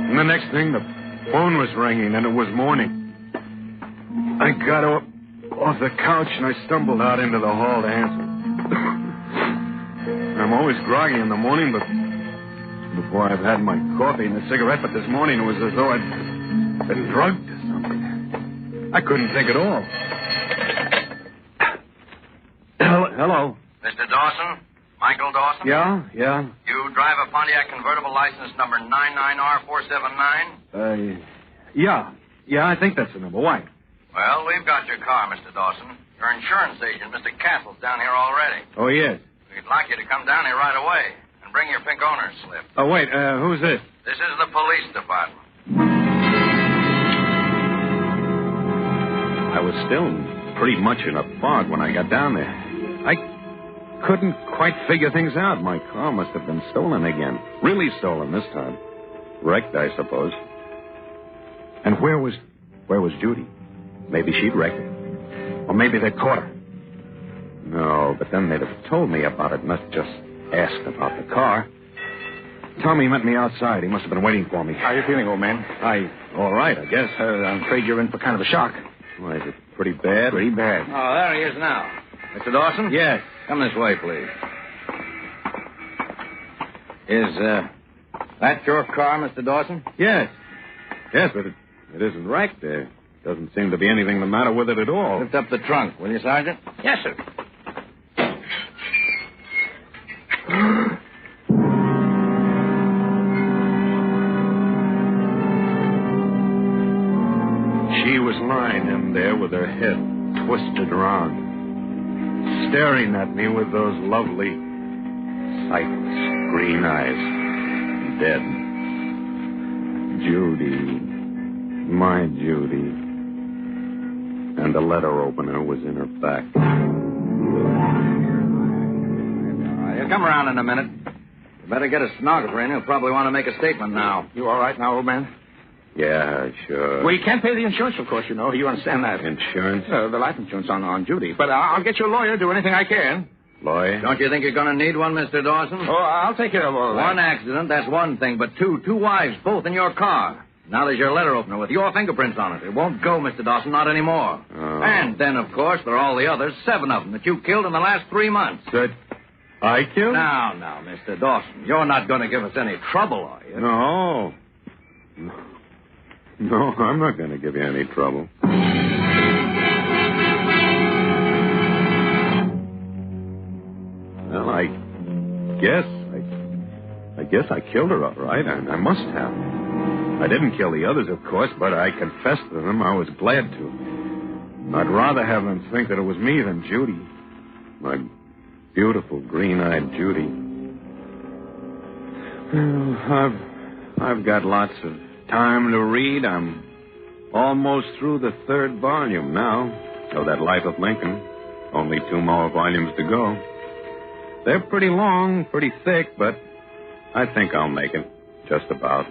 And the next thing, the phone was ringing, and it was morning. I got up off the couch, and I stumbled out into the hall to answer. I'm always groggy in the morning, but before I've had my coffee and a cigarette, but this morning it was as though I'd been drugged or something. I couldn't think at all. Hello. Mr. Dawson? Michael Dawson? Yeah? You drive a Pontiac convertible license number 99R479? Yeah, I think that's the number. Why? Well, we've got your car, Mr. Dawson. Your insurance agent, Mr. Castle's down here already. Oh, yes. We'd like you to come down here right away and bring your pink owner's slip. Oh, wait, who's this? This is the police department. I was still pretty much in a fog when I got down there. I couldn't quite figure things out. My car must have been stolen again. Really stolen this time. Wrecked, I suppose. And where was Judy? Maybe she'd wrecked it. Or maybe they caught her. No, but then they'd have told me about it, not just asked about the car. Tommy met me outside. He must have been waiting for me. How are you feeling, old man? All right, I guess. I'm afraid you're in for kind of a shock. Why, is it pretty bad? Pretty bad. Oh, there he is now. Mr. Dawson? Yes. Come this way, please. Is that your car, Mr. Dawson? Yes. Yes, but it isn't wrecked. There doesn't seem to be anything the matter with it at all. Lift up the trunk, will you, Sergeant? Yes, sir. She was lying in there with her head twisted around, staring at me with those lovely, sightless green eyes. Dead. Judy. My Judy. And the letter opener was in her back. You'll come around in a minute. You better get a stenographer in. He'll probably want to make a statement now. You all right now, old man? Yeah, sure. Well, you can't pay the insurance, of course, you know. You understand that. Insurance? The life insurance on Judy. But I'll get you a lawyer, do anything I can. Lawyer? Don't you think you're going to need one, Mr. Dawson? Oh, I'll take care of all that. One accident, that's one thing, but two wives, both in your car. Now there's your letter opener with your fingerprints on it. It won't go, Mr. Dawson, not anymore. Oh. And then, of course, there are all the others, 7 of them that you killed in the last 3 months. That I killed? Now, Mr. Dawson, you're not going to give us any trouble, are you? No. No, I'm not going to give you any trouble. Well, I guess I killed her all right. I must have. I didn't kill the others, of course, but I confessed to them. I was glad to. I'd rather have them think that it was me than Judy. My beautiful green-eyed Judy. Well, I've got lots of time to read. I'm almost through the 3rd volume now of that Life of Lincoln. Only 2 more volumes to go. They're pretty long, pretty thick, but I think I'll make it. Just about.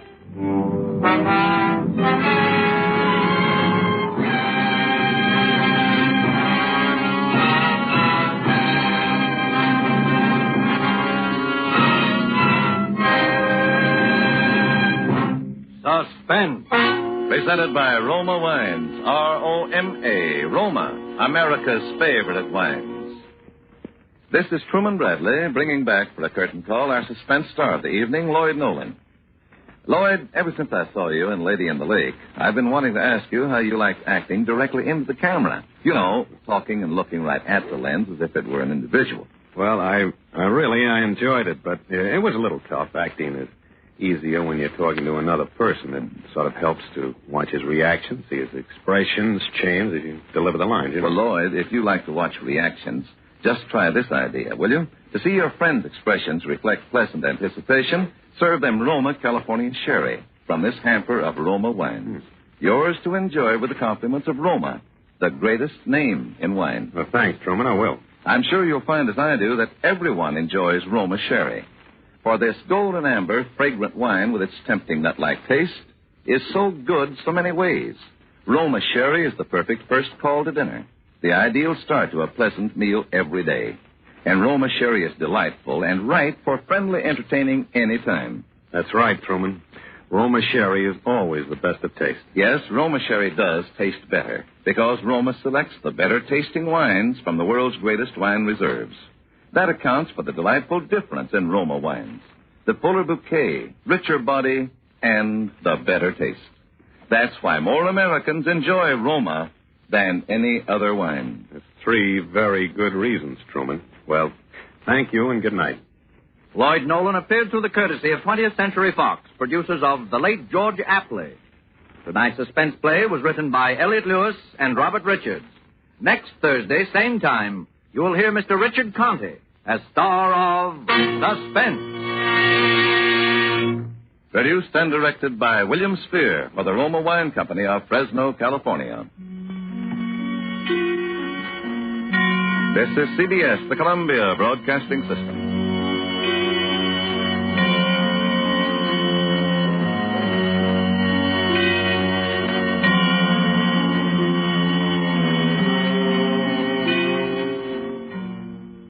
Suspense. Presented by Roma Wines, R-O-M-A, Roma, America's favorite wines. This is Truman Bradley, bringing back for a curtain call our suspense star of the evening, Lloyd Nolan. Lloyd, ever since I saw you in Lady in the Lake, I've been wanting to ask you how you liked acting directly into the camera. You know, talking and looking right at the lens as if it were an individual. Well, I enjoyed it, but it was a little tough. Acting is easier when you're talking to another person. It sort of helps to watch his reactions, see his expressions change as you deliver the lines. You know? Well, Lloyd, if you like to watch reactions, just try this idea, will you? To see your friends' expressions reflect pleasant anticipation, serve them Roma California Sherry from this hamper of Roma wines. Yours to enjoy with the compliments of Roma, the greatest name in wine. Well, thanks, Truman. I will. I'm sure you'll find, as I do, that everyone enjoys Roma Sherry. For this golden amber, fragrant wine with its tempting nut-like taste is so good so many ways. Roma Sherry is the perfect first call to dinner, the ideal start to a pleasant meal every day. And Roma Sherry is delightful and right for friendly entertaining any time. That's right, Truman. Roma Sherry is always the best of taste. Yes, Roma Sherry does taste better because Roma selects the better-tasting wines from the world's greatest wine reserves. That accounts for the delightful difference in Roma wines. The fuller bouquet, richer body, and the better taste. That's why more Americans enjoy Roma than any other wine. That's three very good reasons, Truman. Well, thank you and good night. Lloyd Nolan appeared through the courtesy of 20th Century Fox, producers of The Late George Apley. Tonight's suspense play was written by Elliot Lewis and Robert Richards. Next Thursday, same time, you will hear Mr. Richard Conte as star of Suspense. Produced and directed by William Spear for the Roma Wine Company of Fresno, California. This is CBS, the Columbia Broadcasting System.